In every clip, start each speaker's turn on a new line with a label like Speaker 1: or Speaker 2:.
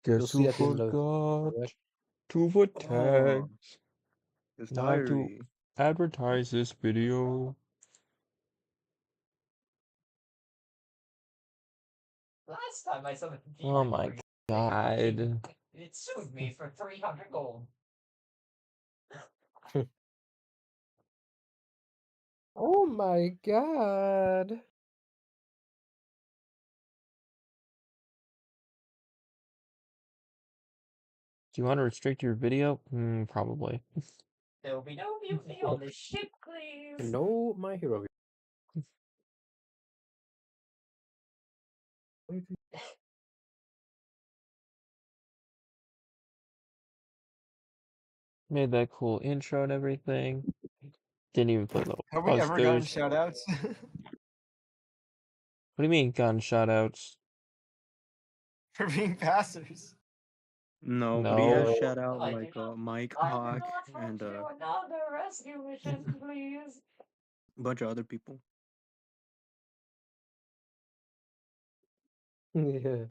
Speaker 1: You'll
Speaker 2: Guess
Speaker 1: see
Speaker 2: who
Speaker 1: at the end of
Speaker 2: forgot
Speaker 1: it.
Speaker 2: to put
Speaker 3: Oh,
Speaker 2: tags?
Speaker 3: his
Speaker 2: Not to
Speaker 3: diary.
Speaker 2: advertise this video.
Speaker 4: Last time I summoned a
Speaker 2: Oh
Speaker 4: demon
Speaker 2: my
Speaker 4: for you,
Speaker 2: god.
Speaker 4: it sued me for 300 gold.
Speaker 1: Oh my god.
Speaker 2: Do you want to restrict your video? Probably.
Speaker 4: There will be no mutiny on this ship, please.
Speaker 1: No, my hero.
Speaker 2: Made that cool intro and everything. Didn't even put little
Speaker 3: Have we ever gotten
Speaker 2: posters.
Speaker 3: shoutouts?
Speaker 2: What do you mean gun shoutouts?
Speaker 3: For being passers.
Speaker 5: No, but he has
Speaker 2: No.
Speaker 5: shout out
Speaker 4: I
Speaker 5: like
Speaker 4: do not-
Speaker 5: Mike,
Speaker 4: I do
Speaker 5: Hawk,
Speaker 4: not
Speaker 5: and
Speaker 4: want you another rescue mission, please.
Speaker 5: a bunch of other people.
Speaker 1: Yeah.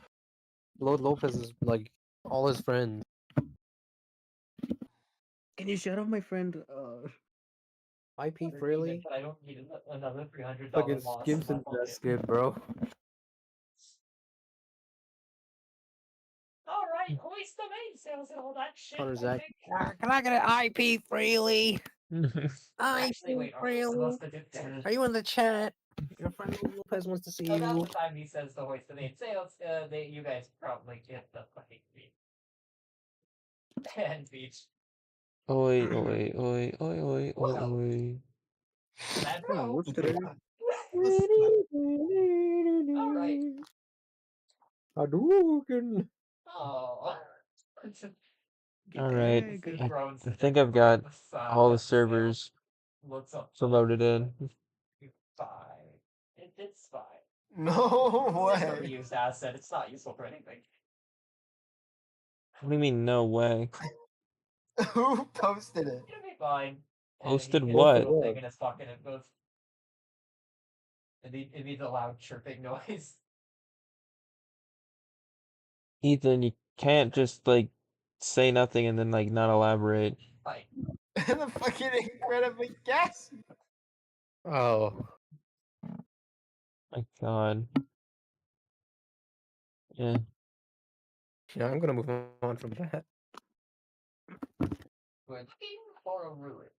Speaker 1: Lord Lopez is like all his friends.
Speaker 5: Can you shout out my friend?
Speaker 1: IP
Speaker 4: Other
Speaker 1: Freely.
Speaker 4: reason that I don't need another $300
Speaker 1: Fucking
Speaker 4: loss in
Speaker 1: Skims
Speaker 4: my
Speaker 1: and
Speaker 4: pocket.
Speaker 1: Basket, bro.
Speaker 4: Alright, hoist the mainsails and all that shit.
Speaker 1: Hunter
Speaker 4: I
Speaker 1: Zach.
Speaker 4: think.
Speaker 1: Can I get an IP Freely?
Speaker 4: Actually, wait, are we supposed to do that?
Speaker 1: Are you in the chat? Your friend Lopez wants to see
Speaker 4: About
Speaker 1: you.
Speaker 4: the time he says to hoist the mainsails, you guys probably get the fucking beat. And beach.
Speaker 2: Oi, oi, oi, oi, oi, oi,
Speaker 4: Wow.
Speaker 2: oi.
Speaker 4: That
Speaker 5: Oh,
Speaker 4: bro.
Speaker 5: what's today?
Speaker 4: Alright.
Speaker 1: Hadouken.
Speaker 4: Oh.
Speaker 2: Alright.
Speaker 5: Hey, good.
Speaker 2: I think I've got all the servers
Speaker 4: Looks up
Speaker 2: loaded in.
Speaker 4: Fine. It's fine.
Speaker 3: No
Speaker 4: It's a
Speaker 3: way.
Speaker 4: reused asset. It's not useful for anything.
Speaker 2: What do you mean, no way?
Speaker 3: Who posted it?
Speaker 4: It'll be fine.
Speaker 2: Posted
Speaker 4: He
Speaker 2: what?
Speaker 4: has a little thing in his pocket. It goes. It needs a loud chirping noise.
Speaker 2: Ethan, you can't just, like, say nothing and then, like, not elaborate.
Speaker 4: Like,
Speaker 3: The fucking incredibly gas.
Speaker 1: Oh.
Speaker 2: My god. Yeah.
Speaker 1: Yeah, I'm gonna move on from that.
Speaker 4: we're looking for a ruins.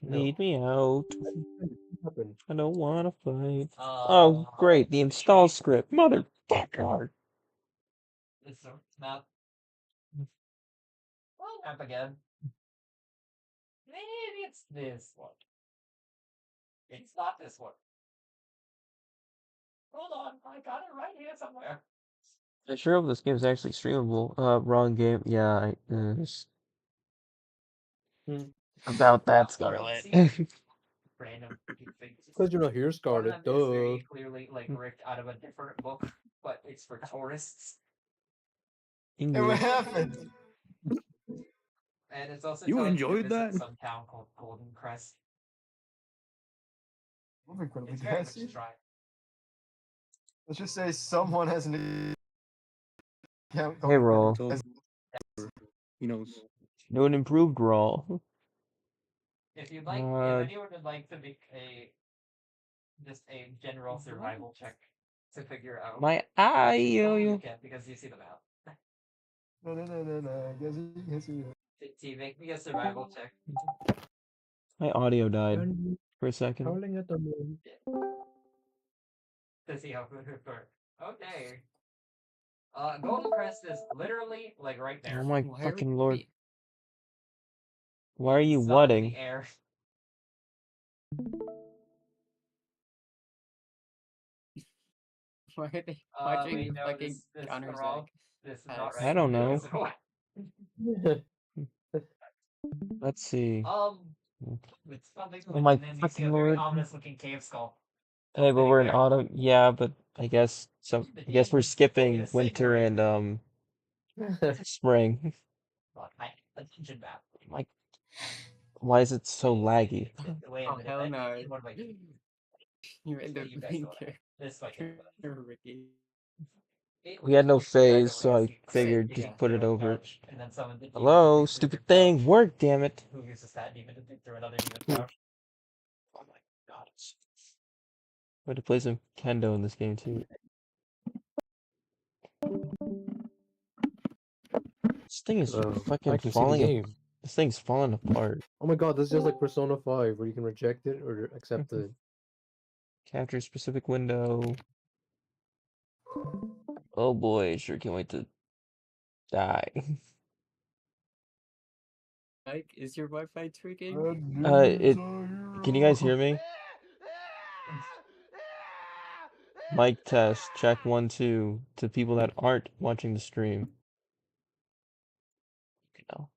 Speaker 2: Lead me out.
Speaker 1: Happened.
Speaker 2: I don't wanna fight. Oh, great. The install script. Motherfucker.
Speaker 4: This map. Well, map again. Maybe it's this one. It's not this one. Hold on, I got it right here somewhere.
Speaker 2: I sure hope this game's actually streamable. Wrong game. Yeah, about that, Scarlet.
Speaker 4: Random things.
Speaker 1: Because you're not here,
Speaker 4: One of
Speaker 1: Scarlet.
Speaker 4: them is
Speaker 1: Duh.
Speaker 4: very clearly like ripped out of a different book, but it's for tourists.
Speaker 3: And what
Speaker 2: English.
Speaker 3: happened?
Speaker 4: And it's also
Speaker 5: You
Speaker 4: telling
Speaker 5: enjoyed
Speaker 4: to visit
Speaker 5: that?
Speaker 4: some town called Golden Crest.
Speaker 3: I'm incredibly
Speaker 4: It's very much
Speaker 3: gassy.
Speaker 4: dry.
Speaker 3: Let's just say someone has an account
Speaker 2: Hey, roll.
Speaker 5: It's over. He knows.
Speaker 2: Do an improved roll.
Speaker 4: If you'd like,
Speaker 2: Uh,
Speaker 4: if anyone would like to make just a general survival check to figure out.
Speaker 2: My eye.
Speaker 4: You can because you see the map.
Speaker 3: No.
Speaker 4: See, make me a survival check.
Speaker 2: My audio died for a second.
Speaker 1: Howling at the moon.
Speaker 4: To see how good it works. Okay. Golden Crest is literally like right there.
Speaker 2: Oh my
Speaker 4: Why are
Speaker 2: fucking
Speaker 4: we-
Speaker 2: lord. Why are you
Speaker 4: It's not in
Speaker 2: whatting?
Speaker 4: the air.
Speaker 6: Why are they
Speaker 4: Wait,
Speaker 6: watching
Speaker 4: no,
Speaker 6: fucking
Speaker 4: this is
Speaker 6: Counter
Speaker 4: wrong.
Speaker 6: Zach?
Speaker 4: This is not
Speaker 6: I
Speaker 4: right.
Speaker 2: don't know.
Speaker 4: This is wrong.
Speaker 2: Let's see.
Speaker 4: It's something
Speaker 2: Oh my
Speaker 4: and then you see
Speaker 2: fucking
Speaker 4: a very
Speaker 2: lord.
Speaker 4: ominous looking cave skull.
Speaker 2: Hey, but we're in
Speaker 4: There.
Speaker 2: autumn. Yeah, but I guess so. I guess we're skipping winter and spring.
Speaker 4: Look, a dungeon map.
Speaker 2: Like, why is it so laggy?
Speaker 4: Wait a
Speaker 6: Oh
Speaker 4: minute,
Speaker 6: hell
Speaker 4: that-
Speaker 6: no!
Speaker 4: what am I doing?
Speaker 6: You're in the
Speaker 4: You guys
Speaker 6: main
Speaker 4: don't know. This fucking
Speaker 6: character, Ricky.
Speaker 2: We had no
Speaker 4: Dragon
Speaker 2: phase, so I
Speaker 4: Quest
Speaker 2: figured
Speaker 4: you
Speaker 2: just
Speaker 4: can
Speaker 2: put
Speaker 4: throw
Speaker 2: it
Speaker 4: a
Speaker 2: over.
Speaker 4: pouch, and then summon the demon
Speaker 2: Hello,
Speaker 4: who
Speaker 2: stupid
Speaker 4: uses your
Speaker 2: thing,
Speaker 4: pouch,
Speaker 2: work, damn it.
Speaker 4: who uses that demon to dig through another demon
Speaker 2: Ooh.
Speaker 4: pouch.
Speaker 2: Oh my god. I had to play some kendo in this game too. This thing is
Speaker 1: I
Speaker 2: fucking
Speaker 1: can see the
Speaker 2: falling.
Speaker 1: game.
Speaker 2: This thing's falling apart.
Speaker 1: Oh my god, this is just like Persona 5, where you can reject it or accept it.
Speaker 2: Capture specific window. Oh boy, sure can't wait to die.
Speaker 6: Mike, is your Wi-Fi tweaking?
Speaker 2: Can you guys hear me? Mic test, check 1, 2 to people that aren't watching the stream. No.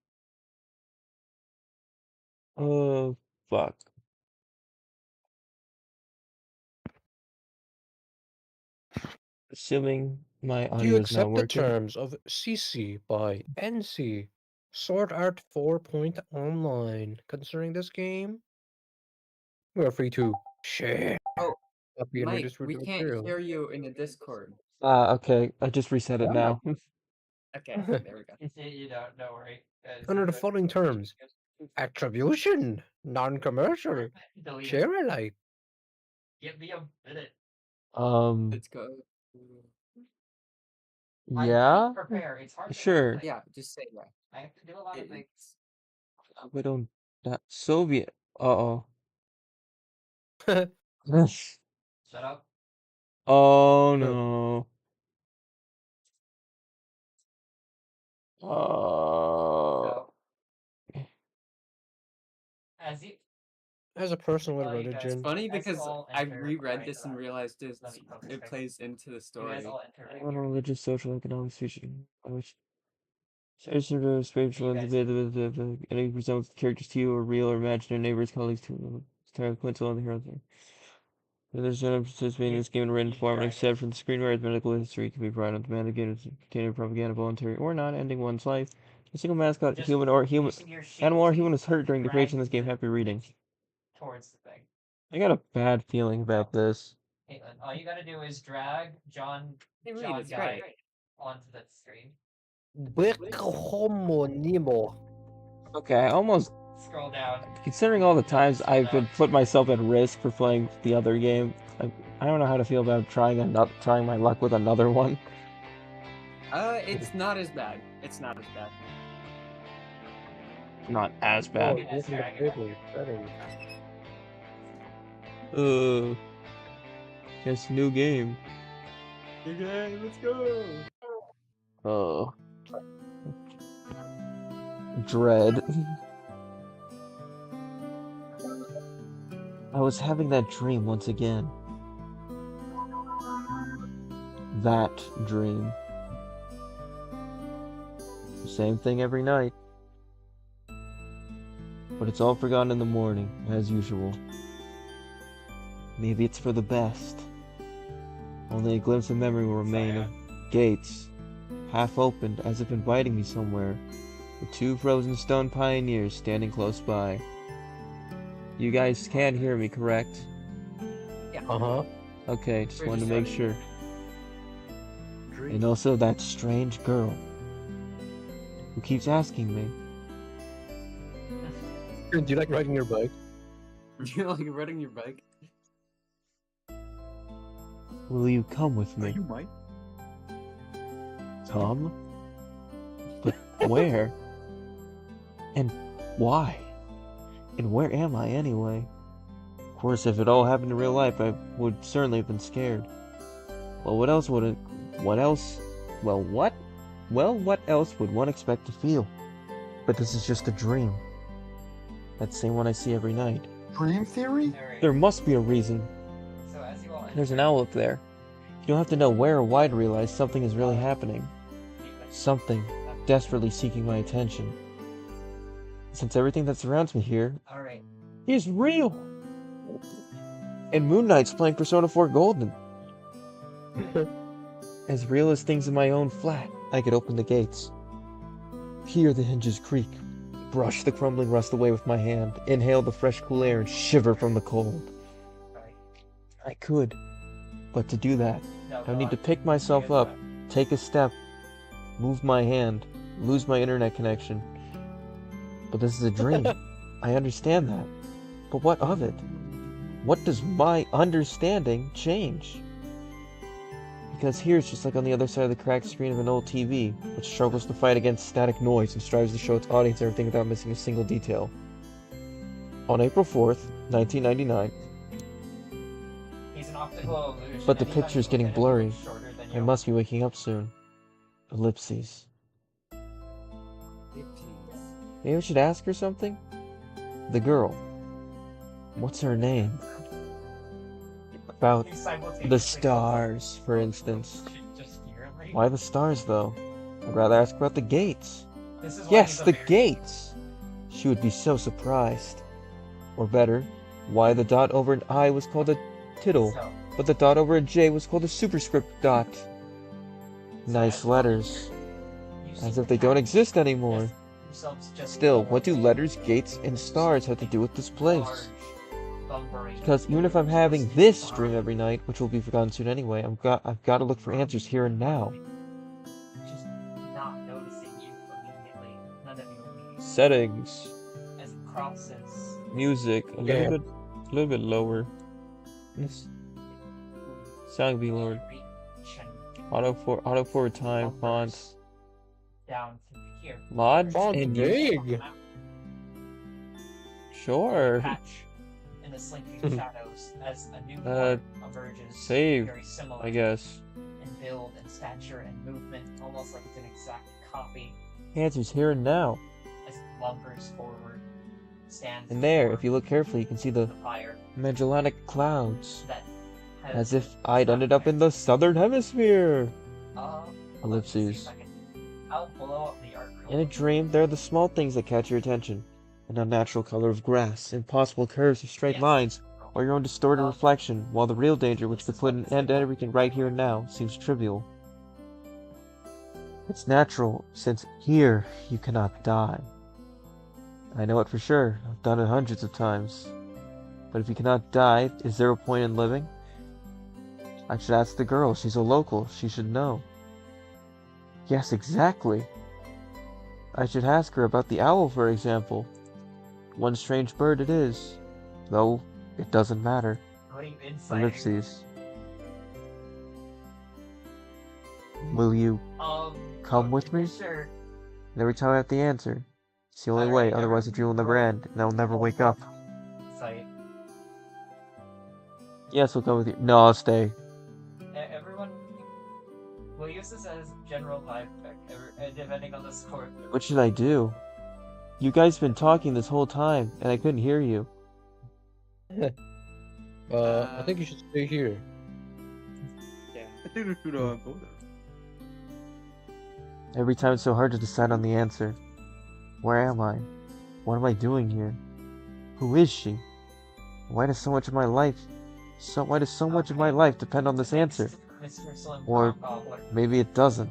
Speaker 2: Oh, fuck. Assuming my
Speaker 1: Do you
Speaker 2: audio is not
Speaker 1: accept the
Speaker 2: working.
Speaker 1: terms of CC by NC Sword Art 4 Point Online concerning this game? You are free to share.
Speaker 6: Oh,
Speaker 1: Copy and
Speaker 6: Mike,
Speaker 1: redistribute
Speaker 6: we
Speaker 1: the
Speaker 6: can't
Speaker 1: material.
Speaker 6: hear you in the Discord.
Speaker 2: Okay, I just reset it now.
Speaker 6: Okay, there we go.
Speaker 4: You don't worry.
Speaker 1: Under the following terms: attribution, non-commercial,
Speaker 4: Delete it.
Speaker 1: share alike.
Speaker 4: Give me a minute.
Speaker 6: Let's go.
Speaker 4: I
Speaker 2: Yeah?
Speaker 4: can prepare. It's hard. To
Speaker 2: Sure.
Speaker 4: prepare.
Speaker 6: Yeah, just say yeah.
Speaker 4: I have to do a lot of
Speaker 6: It-
Speaker 4: things.
Speaker 2: We don't. That Soviet. Uh-oh.
Speaker 4: Shut up.
Speaker 2: Oh no. Oh.
Speaker 4: So, as you
Speaker 1: As a person with
Speaker 4: Oh, you guys-
Speaker 1: religion,
Speaker 6: Funny
Speaker 4: As you
Speaker 6: because
Speaker 4: all
Speaker 6: I
Speaker 4: enter
Speaker 6: reread
Speaker 4: right
Speaker 6: this and
Speaker 4: side,
Speaker 6: realized
Speaker 4: let me focus
Speaker 6: it
Speaker 4: right
Speaker 6: plays into the
Speaker 4: you
Speaker 6: story.
Speaker 4: guys all enter right
Speaker 2: On
Speaker 4: here.
Speaker 2: religious, social, economic, spiritual, spiritual,
Speaker 4: Hey, guys.
Speaker 2: any resemblance characters to you or real or imaginary neighbors, colleagues, to entirely coincidental on the hero thing. There's no participating in this game in written form, and except for the screenwriter's medical history can be provided on demand again as containing propaganda, voluntary or not, ending one's life. A single mascot,
Speaker 4: Just
Speaker 2: human or human,
Speaker 4: using your shield
Speaker 2: animal or
Speaker 4: to
Speaker 2: human was hurt during the
Speaker 4: drag
Speaker 2: creation of this game.
Speaker 4: the
Speaker 2: Happy reading.
Speaker 4: towards the thing.
Speaker 2: I got a bad feeling about this.
Speaker 4: Caitlin, all you gotta do is drag John
Speaker 6: Hey, Reed, it's
Speaker 4: Guy
Speaker 6: great.
Speaker 4: onto the screen.
Speaker 1: Big homo Nemo.
Speaker 2: Okay, I almost,
Speaker 4: Scroll down.
Speaker 2: considering all the times I would put myself at risk for playing the other game, I don't know how to feel about trying my luck with another one.
Speaker 6: It's not as bad. It's not as bad.
Speaker 2: Not as
Speaker 1: Oh,
Speaker 2: bad.
Speaker 4: Yeah,
Speaker 1: open the
Speaker 4: drag it.
Speaker 1: table, settings.
Speaker 2: Guess new game.
Speaker 6: Okay, let's go.
Speaker 2: Oh. Dread. I was having that dream once again. That dream. Same thing every night. But it's all forgotten in the morning, as usual. Maybe it's for the best. Only a glimpse of memory will remain of gates, half opened as if inviting me somewhere, with 2 frozen stone pioneers standing close by. You guys can hear me, correct?
Speaker 1: Uh-huh.
Speaker 2: Okay, just
Speaker 6: We're
Speaker 2: wanted
Speaker 6: just
Speaker 2: to make
Speaker 6: running.
Speaker 2: sure. And also that strange girl who keeps asking me.
Speaker 1: Do you like riding your bike?
Speaker 6: You like riding your bike?
Speaker 2: Will you come with
Speaker 5: Are
Speaker 2: me?
Speaker 5: you Mike?
Speaker 2: Come? But where? And why? And where am I anyway? Of course, if it all happened in real life, I would certainly have been scared. Well, what else would it... What else? Well, what? Well, what else would one expect to feel? But this is just a dream. That same one I see every night.
Speaker 3: Dream theory?
Speaker 4: Alright.
Speaker 2: There must be a reason.
Speaker 4: So as you all enter,
Speaker 2: There's an owl up there. You don't have to know where or why to realize something is really happening. Something desperately seeking my attention. Since everything that surrounds me here
Speaker 4: Alright.
Speaker 2: is real. And Moon Knight's playing Persona 4 Golden. As real as things in my own flat, I could open the gates. Hear the hinges creak. Brush the crumbling rust away with my hand. Inhale the fresh cool air and shiver from the cold.
Speaker 4: Sorry.
Speaker 2: I could. But to do that,
Speaker 4: No,
Speaker 2: I
Speaker 4: go
Speaker 2: need
Speaker 4: on.
Speaker 2: to pick
Speaker 4: You
Speaker 2: myself
Speaker 4: guys
Speaker 2: up
Speaker 4: go.
Speaker 2: take a step, move my hand, lose my internet connection. But this is a dream. I understand that. But what of it? What does my understanding change? Because here it's just like on the other side of the cracked screen of an old TV, which struggles to fight against static noise and strives to show its audience everything without missing a single detail. On April 4th, 1999,
Speaker 4: He's an optical illusion.
Speaker 2: but the
Speaker 4: Anytime
Speaker 2: picture's
Speaker 4: you
Speaker 2: getting
Speaker 4: look at it,
Speaker 2: blurry.
Speaker 4: it's shorter than
Speaker 2: I
Speaker 4: you.
Speaker 2: must be waking up soon. Ellipses. Maybe I should ask her something? The girl. What's her name? About
Speaker 4: You simultaneously
Speaker 2: the
Speaker 4: both
Speaker 2: stars, for instance.
Speaker 4: should just hear him right?
Speaker 2: Why the stars, though? I'd rather ask about the gates.
Speaker 4: This is why
Speaker 2: Yes,
Speaker 4: he's a
Speaker 2: the
Speaker 4: very-
Speaker 2: gates! She would be so surprised. Or better, why the dot over an I was called a tittle,
Speaker 4: So,
Speaker 2: but the dot over a J was called a superscript dot. Nice letters.
Speaker 4: you
Speaker 2: As
Speaker 4: seem
Speaker 2: if they
Speaker 4: to
Speaker 2: don't
Speaker 4: have
Speaker 2: exist anymore.
Speaker 4: yourselves just
Speaker 2: Still, what do letters, gates, and stars have to do with this place?
Speaker 4: large, lumbering
Speaker 2: Because even if I'm having this dream every night, which will be forgotten soon anyway, I've got to look for answers here and now.
Speaker 4: just not noticing you immediately. None of you immediately.
Speaker 2: Settings,
Speaker 4: As it crosses.
Speaker 2: music, a
Speaker 1: Yeah.
Speaker 2: little bit lower. This sound be lowered.
Speaker 4: reach and
Speaker 2: Auto forward time, font,
Speaker 4: down to here.
Speaker 2: mod,
Speaker 1: Font
Speaker 2: and
Speaker 1: big.
Speaker 2: sure.
Speaker 4: Patch in the slinking shadows as a new
Speaker 2: Uh,
Speaker 4: one emerges.
Speaker 2: save,
Speaker 4: very similar
Speaker 2: I guess.
Speaker 4: in build and stature and movement, almost like it's an exact copy
Speaker 2: Answers here and now.
Speaker 4: as it lumbers forward, stands
Speaker 2: And there, if
Speaker 4: before
Speaker 2: you look carefully, you can see the
Speaker 4: the fire
Speaker 2: Magellanic Clouds.
Speaker 4: that has
Speaker 2: As if I'd ended up in the southern hemisphere.
Speaker 4: let's see if
Speaker 2: Ellipses.
Speaker 4: I can- I'll blow up the art real
Speaker 2: In a
Speaker 4: quick.
Speaker 2: dream, there are the small things that catch your attention. An unnatural color of grass, impossible curves or straight
Speaker 4: Yes.
Speaker 2: lines, or your own distorted
Speaker 4: Um,
Speaker 2: reflection, while the real danger, which could put an end to everything right here and now, seems trivial. It's natural, since here you cannot die. I know it for sure. I've done it hundreds of times. But if you cannot die, is there a point in living? I should ask the girl. She's a local. She should know. Yes, exactly. I should ask her about the owl, for example. One strange bird it is. Though, it doesn't matter.
Speaker 4: What are you insighting?
Speaker 2: Ellipses. Will you come with me?
Speaker 4: Sure.
Speaker 2: And every time I have the answer. It's the only way, otherwise the dream will never end, and I'll never wake up.
Speaker 4: Insight.
Speaker 2: Yes, we'll come with you. No, I'll stay.
Speaker 4: Everyone, we'll use this as general vibe check, depending on the score.
Speaker 2: What should I do? You guys been talking this whole time, and I couldn't hear you.
Speaker 1: I think you should stay here.
Speaker 5: I think we should go there.
Speaker 2: Every time it's so hard to decide on the answer. Where am I? What am I doing here? Who is she? Why does so much of my life depend on this answer?
Speaker 4: Mr. Slim
Speaker 2: Or
Speaker 4: Gobbler.
Speaker 2: maybe it doesn't.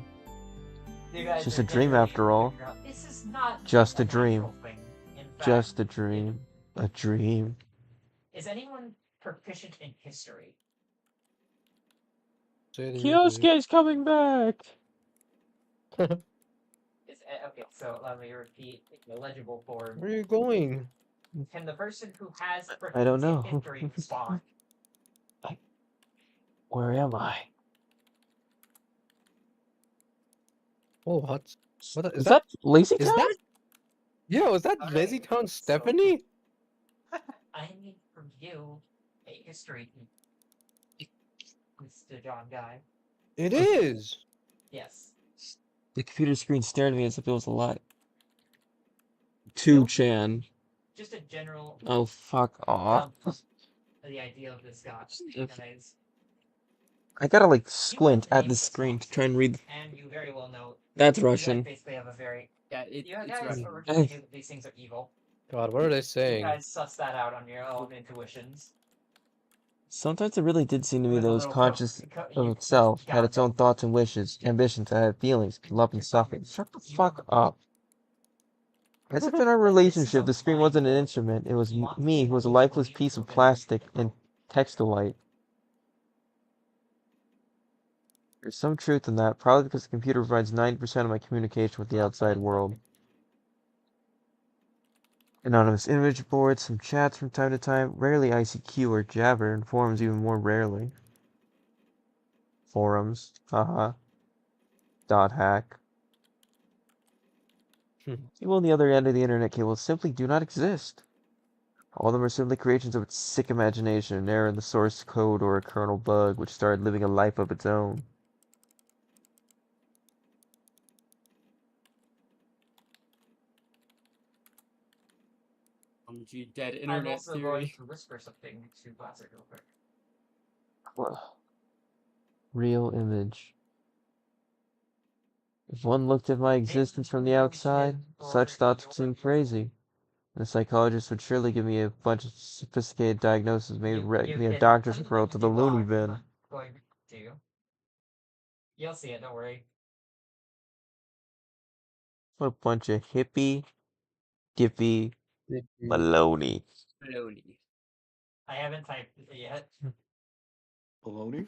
Speaker 4: You guys
Speaker 2: It's just
Speaker 4: are
Speaker 2: a dream
Speaker 4: getting
Speaker 2: after all.
Speaker 4: figure out- This is not
Speaker 2: Just a
Speaker 4: natural
Speaker 2: dream.
Speaker 4: thing. In fact,
Speaker 2: Just a dream. A dream.
Speaker 4: Is anyone proficient in history?
Speaker 1: Say it
Speaker 2: Kyosuke's coming back!
Speaker 4: Okay, so let me repeat the legible form.
Speaker 1: Where are you going?
Speaker 4: Can the person who has
Speaker 2: I don't
Speaker 4: proficiency in
Speaker 2: know.
Speaker 4: history respond?
Speaker 2: Where am I?
Speaker 1: Oh, what?
Speaker 2: Is that Lazy
Speaker 1: Is
Speaker 2: Town?
Speaker 1: that? Yeah, was that
Speaker 4: Okay,
Speaker 1: Lazy Town
Speaker 4: so-
Speaker 1: Stephanie?
Speaker 4: I need from you a history, Mr. John Guy.
Speaker 1: It is.
Speaker 4: Yes.
Speaker 2: The computer screen stared at me as if it was a lie. 2chan.
Speaker 4: Just a general
Speaker 2: Oh, fuck off.
Speaker 4: the idea of this guy.
Speaker 2: If-
Speaker 4: Guys,
Speaker 2: I gotta, like, squint at the screen to try and read.
Speaker 4: and you very well know
Speaker 2: That's
Speaker 4: you guys
Speaker 2: Russian.
Speaker 4: basically have a very
Speaker 6: Yeah,
Speaker 4: you
Speaker 6: it's
Speaker 4: guys
Speaker 6: Russian.
Speaker 4: originally knew that these things are evil.
Speaker 1: God, what are they
Speaker 4: You
Speaker 1: saying?
Speaker 4: guys suss that out on your own intuitions.
Speaker 2: Sometimes it really did seem to me
Speaker 4: With
Speaker 2: that
Speaker 4: a
Speaker 2: it was
Speaker 4: little
Speaker 2: conscious
Speaker 4: you
Speaker 2: of itself, had
Speaker 4: got
Speaker 2: its own
Speaker 4: them.
Speaker 2: thoughts and wishes, ambitions, that had feelings, love and suffering. Shut the fuck up. As if in our relationship, the screen wasn't an instrument, it was me who was a lifeless piece of plastic and textilite. There's some truth in that, probably because the computer provides 90% of my communication with the outside world. Anonymous image boards, some chats from time to time, rarely ICQ or Jabber, and forums even more rarely. Forums, haha. Dot hack. People on the other end of the internet cable simply do not exist. All of them are simply creations of its sick imagination, an error in the source code or a kernel bug which started living a life of its own.
Speaker 6: Gee, dead
Speaker 4: I'm
Speaker 6: internet
Speaker 4: also going
Speaker 6: theory.
Speaker 4: to whisper something to Classic real quick.
Speaker 2: Real image. If one looked at my existence from the outside, such thoughts would seem crazy. And a psychologist would surely give me a bunch of sophisticated diagnoses, maybe give me a doctor's referral to the loony bin.
Speaker 4: Going to. You'll see it, don't worry.
Speaker 2: What a bunch of hippie, dippy, baloney.
Speaker 6: Baloney.
Speaker 4: I haven't typed it yet.
Speaker 5: Baloney?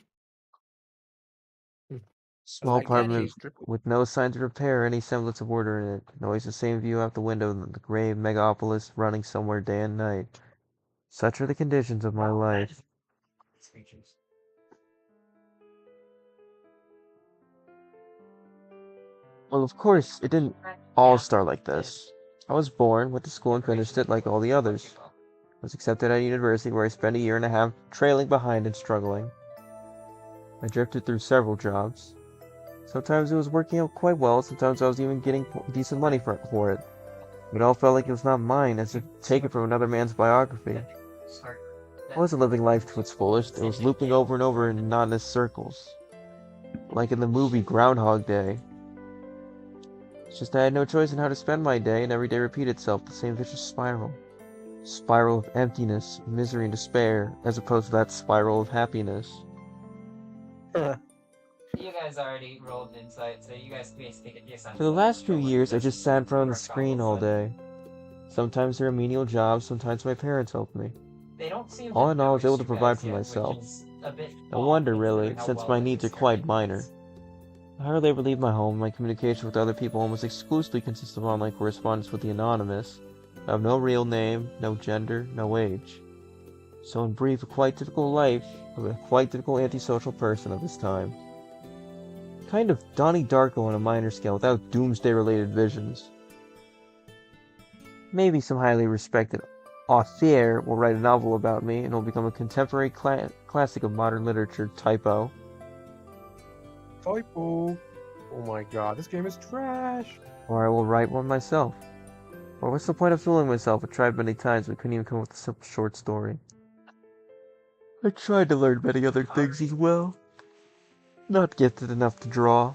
Speaker 2: Small
Speaker 1: Like that
Speaker 2: apartment
Speaker 1: cheese strip.
Speaker 2: with no signs of repair or any semblance of order in it. And always the same view out the window of the gray megapolis running somewhere day and night. Such are the conditions of my life.
Speaker 4: Creatures.
Speaker 2: Well, of course, it didn't all start like this. I was born, went to school, and finished it like all the others. I was accepted at university where I spent a year and a half trailing behind and struggling. I drifted through several jobs. Sometimes it was working out quite well, sometimes I was even getting decent money for it. It all felt like it was not mine, as if taken from another man's biography. I wasn't living life to its fullest, it was looping over and over in monotonous circles. Like in the movie Groundhog Day. It's just I had no choice in how to spend my day, and every day repeated itself, the same vicious spiral. Spiral of emptiness, misery, and despair, as opposed to that spiral of happiness.
Speaker 4: You guys already rolled insight, so you guys can basically get the assignment.
Speaker 2: For the last few years, I just sat in front of the screen all day. Sometimes there were menial jobs, sometimes my parents helped me.
Speaker 4: They don't seem
Speaker 2: All in all, I was able to
Speaker 4: notice you
Speaker 2: provide
Speaker 4: guys
Speaker 2: for
Speaker 4: yet,
Speaker 2: myself.
Speaker 4: which is a bit
Speaker 2: No
Speaker 4: odd
Speaker 2: wonder, really,
Speaker 4: considering how
Speaker 2: since
Speaker 4: well
Speaker 2: my
Speaker 4: they've
Speaker 2: needs are
Speaker 4: extended
Speaker 2: quite
Speaker 4: this.
Speaker 2: minor. I hardly ever leave my home, my communication with other people almost exclusively consists of online correspondence with the anonymous. I have no real name, no gender, no age. So in brief, a quite typical life of a quite typical antisocial person of this time. Kind of Donnie Darko on a minor scale without doomsday-related visions. Maybe some highly respected author will write a novel about me and it'll become a contemporary classic of modern literature, typo.
Speaker 1: Typo. Oh my god, this game is trash.
Speaker 2: Or I will write one myself. Or what's the point of fooling myself? I tried many times but couldn't even come up with a simple short story. I tried to learn many other things as well. Not gifted enough to draw.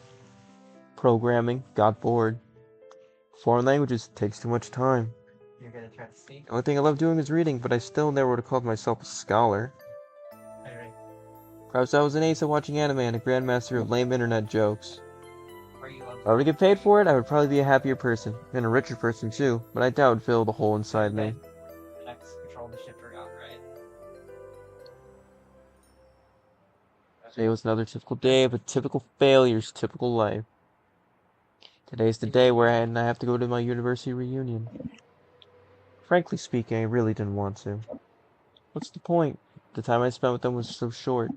Speaker 2: Programming, got bored. Foreign languages, takes too much time.
Speaker 4: You're gonna try to speak?
Speaker 2: The only thing I love doing is reading, but I still never would have called myself a scholar.
Speaker 4: Alright.
Speaker 2: Perhaps I was an ace at watching anime and a grandmaster of lame internet jokes.
Speaker 4: Were you
Speaker 2: If I were to get paid for it, I would probably be a happier person, and a richer person too, but I doubt it would fill the hole inside me.
Speaker 4: Next, control the ship forgot, right?
Speaker 2: Today was another typical day of a typical failure's typical life. Today's the day where I have to go to my university reunion. Frankly speaking, I really didn't want to. What's the point? The time I spent with them was so short.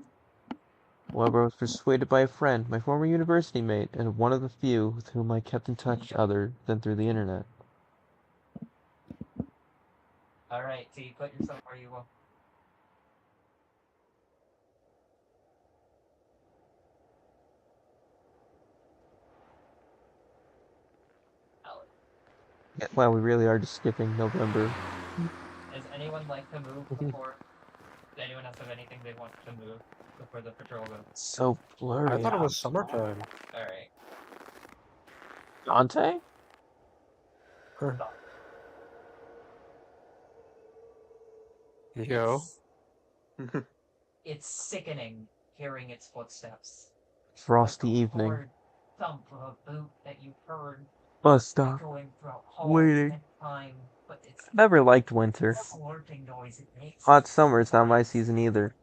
Speaker 2: However, I was persuaded by a friend, my former university mate, and one of the few with whom I kept in touch other than through the internet.
Speaker 4: Alright, so you put yourself where you will.
Speaker 2: Wow, we really are just skipping November.
Speaker 4: Does anyone like to move before? Does anyone else have anything they want to move before the patrol goes?
Speaker 2: So blurry.
Speaker 1: I thought it was summertime.
Speaker 4: Alright.
Speaker 2: Dante?
Speaker 1: Yo.
Speaker 4: It's sickening hearing its footsteps.
Speaker 2: Frosty
Speaker 4: Like the
Speaker 2: evening.
Speaker 4: hard thump of a boot that you've heard
Speaker 2: Bus stop.
Speaker 4: echoing throughout halls
Speaker 2: Waiting.
Speaker 4: and time, but it's
Speaker 2: Never liked winter.
Speaker 4: the slurping noise it makes.
Speaker 2: Hot summer is not my season either.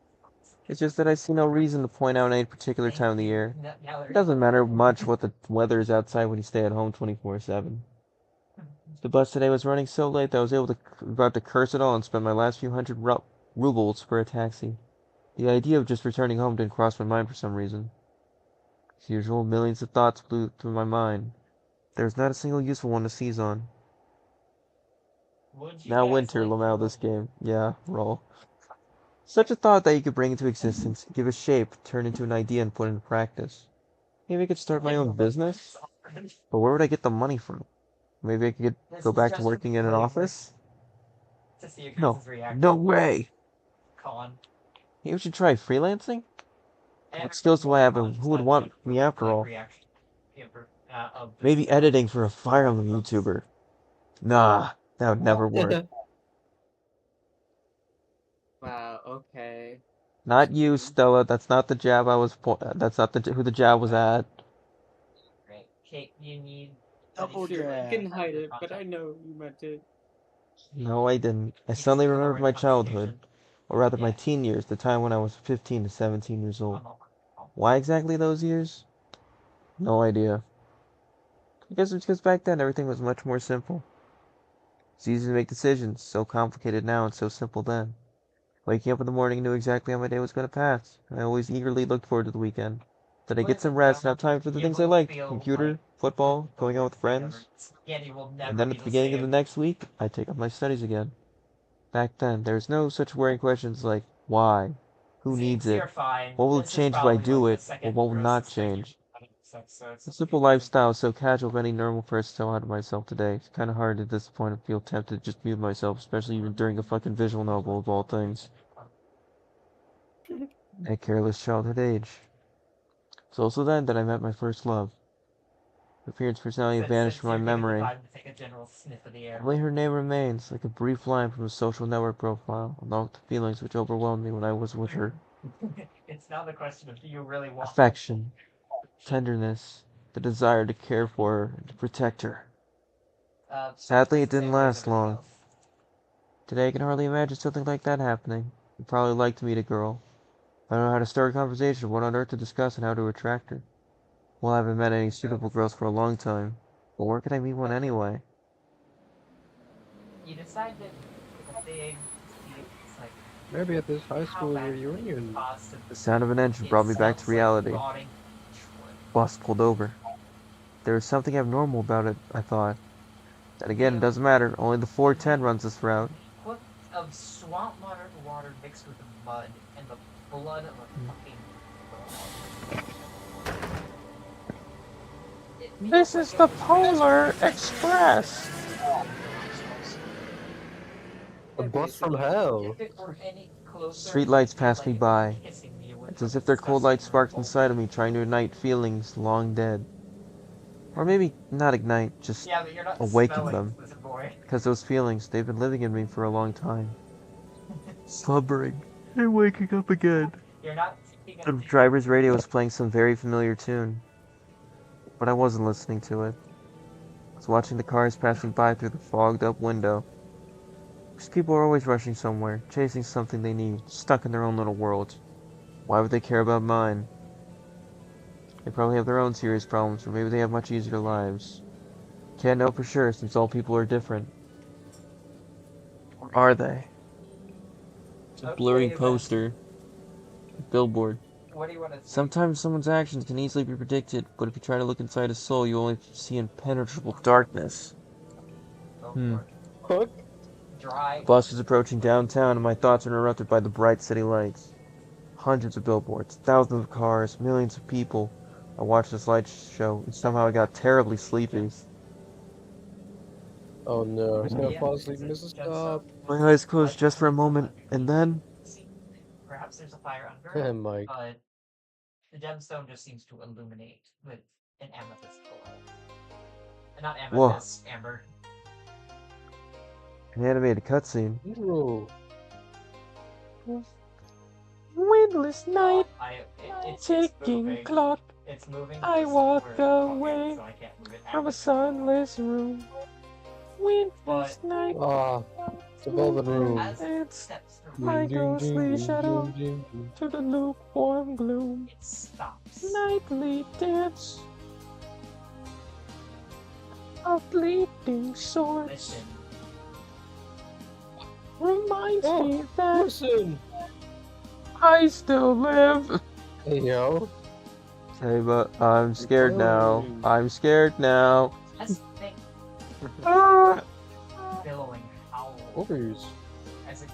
Speaker 2: It's just that I see no reason to point out any particular
Speaker 4: Thank
Speaker 2: time of the
Speaker 4: you,
Speaker 2: year.
Speaker 4: Gallery.
Speaker 2: It doesn't matter much what the weather is outside when you stay at home 24/7. The bus today was running so late that I was about to curse it all and spend my last few hundred rubles for a taxi. The idea of just returning home didn't cross my mind for some reason. As usual, millions of thoughts flew through my mind. There was not a single useful one to seize on.
Speaker 4: Would you
Speaker 2: Now
Speaker 4: guys
Speaker 2: winter,
Speaker 4: like
Speaker 2: Lamau,
Speaker 4: to
Speaker 2: this game. Yeah, roll. Such a thought that you could bring into existence, give a shape, turn into an idea, and put into practice. Maybe I could start my own business? But where would I get the money from? Maybe I could go back to working in an office?
Speaker 4: to see your
Speaker 2: No.
Speaker 4: guys' reaction?
Speaker 2: No way!
Speaker 4: Con.
Speaker 2: Maybe we should try freelancing?
Speaker 4: Everyone
Speaker 2: skills do I have and
Speaker 4: cons
Speaker 2: who would
Speaker 4: had,
Speaker 2: want
Speaker 4: like,
Speaker 2: me after
Speaker 4: good
Speaker 2: all?
Speaker 4: reaction, of the
Speaker 2: Maybe editing for a Fire Emblem YouTuber. Nah, that would never work.
Speaker 6: Wow. Okay.
Speaker 2: Not you, Stella. That's not the jab I was that's not who the jab was at.
Speaker 4: Right. Kate, you need.
Speaker 5: Double
Speaker 6: Sure,
Speaker 5: jab.
Speaker 6: you can hide it, but I know you meant it.
Speaker 2: No, I didn't. I
Speaker 4: You just
Speaker 2: suddenly
Speaker 4: lower
Speaker 2: remembered
Speaker 4: the
Speaker 2: my childhood.
Speaker 4: concentration.
Speaker 2: Or rather my
Speaker 4: Yeah.
Speaker 2: teen years, the time when I was 15 to 17 years old.
Speaker 4: Oh.
Speaker 2: Why exactly those years? No idea. I guess it's because back then everything was much more simple. It's easy to make decisions, so complicated now and so simple then. Waking up in the morning knew exactly how my day was going to pass. I always eagerly looked forward to the weekend. That I get some rest and have time for the
Speaker 4: You
Speaker 2: things I
Speaker 4: will
Speaker 2: liked.
Speaker 4: feel
Speaker 2: Computer,
Speaker 4: like
Speaker 2: football, going out with friends.
Speaker 4: Spaghetti will
Speaker 2: And
Speaker 4: never
Speaker 2: then
Speaker 4: be
Speaker 2: at the
Speaker 4: the
Speaker 2: beginning of the
Speaker 4: same.
Speaker 2: next week, I'd take up my studies again. Back then, there was no such worrying questions like, why? Who needs it?
Speaker 4: You're fine.
Speaker 2: What will
Speaker 4: This is
Speaker 2: change if I
Speaker 4: probably,
Speaker 2: do
Speaker 4: like,
Speaker 2: it?
Speaker 4: the
Speaker 2: Or
Speaker 4: second
Speaker 2: what will not
Speaker 4: grossest thing
Speaker 2: change?
Speaker 4: you've done, so it's
Speaker 2: The simple lifestyle is so casual if any normal person saw out of myself today. It's kind of hard at this point to feel tempted to just mute myself, especially even during a fucking visual novel of all things. At careless childhood age. It's also then that I met my first love. Her appearance personality had vanished from my memory.
Speaker 4: Take a general sniff of the air.
Speaker 2: Only her name remains, like a brief line from a social network profile, along with the feelings which overwhelmed me when I was with her.
Speaker 4: It's now the question of do you really want
Speaker 2: Affection, tenderness, the desire to care for her and to protect her. Sadly, it didn't last long. Today I can hardly imagine something like that happening. I'd probably like to meet a girl. I don't know how to start a conversation, what on earth to discuss, and how to attract her. Well, I haven't met any suitable girls for a long time. But where could I meet one anyway?
Speaker 4: You decide that they it's like
Speaker 1: Maybe at this high
Speaker 4: how
Speaker 1: school
Speaker 4: bad
Speaker 1: reunion.
Speaker 2: The sound of an engine brought me back to reality. Bus pulled over. There was something abnormal about it, I thought. Then again, it doesn't matter. Only the 410 runs this route.
Speaker 4: What of swamp water mixed with mud and the blood of a fucking.
Speaker 2: This is the Polar Express!
Speaker 1: A bus from hell.
Speaker 2: Streetlights pass me by. It's as if their cold light sparks inside of me, trying to ignite feelings long dead. Or maybe not ignite, just awaken them. Because those feelings, they've been living in me for a long time. Slumbering and waking up again. The driver's radio was playing some very familiar tune. But I wasn't listening to it. I was watching the cars passing by through the fogged up window. These people are always rushing somewhere, chasing something they need, stuck in their own little world. Why would they care about mine? They probably have their own serious problems, or maybe they have much easier lives. Can't know for sure, since all people are different. Or are they? It's a blurry poster. A billboard.
Speaker 4: What do you want to
Speaker 2: Sometimes someone's actions can easily be predicted, but if you try to look inside a soul, you only see impenetrable darkness.
Speaker 1: Hook?
Speaker 4: Dry.
Speaker 2: The bus was approaching downtown, and my thoughts were interrupted by the bright city lights. Hundreds of billboards, thousands of cars, millions of people. I watched this light show, and somehow I got terribly sleepy.
Speaker 1: Oh no, he's gonna fall asleep in this stop.
Speaker 2: My eyes closed just for a moment, and then...
Speaker 4: Perhaps there's a fire under
Speaker 1: Oh
Speaker 4: it,
Speaker 1: my.
Speaker 4: but the gemstone just seems to illuminate with an amethyst below. Not amethyst, amber.
Speaker 2: An animated cutscene.
Speaker 1: Ooh.
Speaker 2: Windless night,
Speaker 4: It's
Speaker 2: ticking
Speaker 4: moving.
Speaker 2: clock.
Speaker 4: It's moving.
Speaker 2: I
Speaker 4: just
Speaker 2: walk
Speaker 4: where it's
Speaker 2: away
Speaker 4: so I can't move it
Speaker 2: from a
Speaker 4: out.
Speaker 2: sunless room. Windless
Speaker 4: But-
Speaker 2: night.
Speaker 1: Ah, The velvet room.
Speaker 4: As it
Speaker 2: It's
Speaker 4: steps through,
Speaker 2: my ghostly shadow
Speaker 1: Ding.
Speaker 2: to the lukewarm gloom.
Speaker 4: it stops.
Speaker 2: Nightly dance of bleeding swords
Speaker 4: Listen,
Speaker 2: reminds
Speaker 1: Oh,
Speaker 2: me that
Speaker 1: Listen.
Speaker 2: I still live.
Speaker 1: Hey, yo.
Speaker 2: Hey, but I'm scared now.
Speaker 6: Boom.
Speaker 2: I'm scared now.
Speaker 4: as thick,
Speaker 2: Ah!
Speaker 4: billowing howl
Speaker 1: Oops.
Speaker 4: as it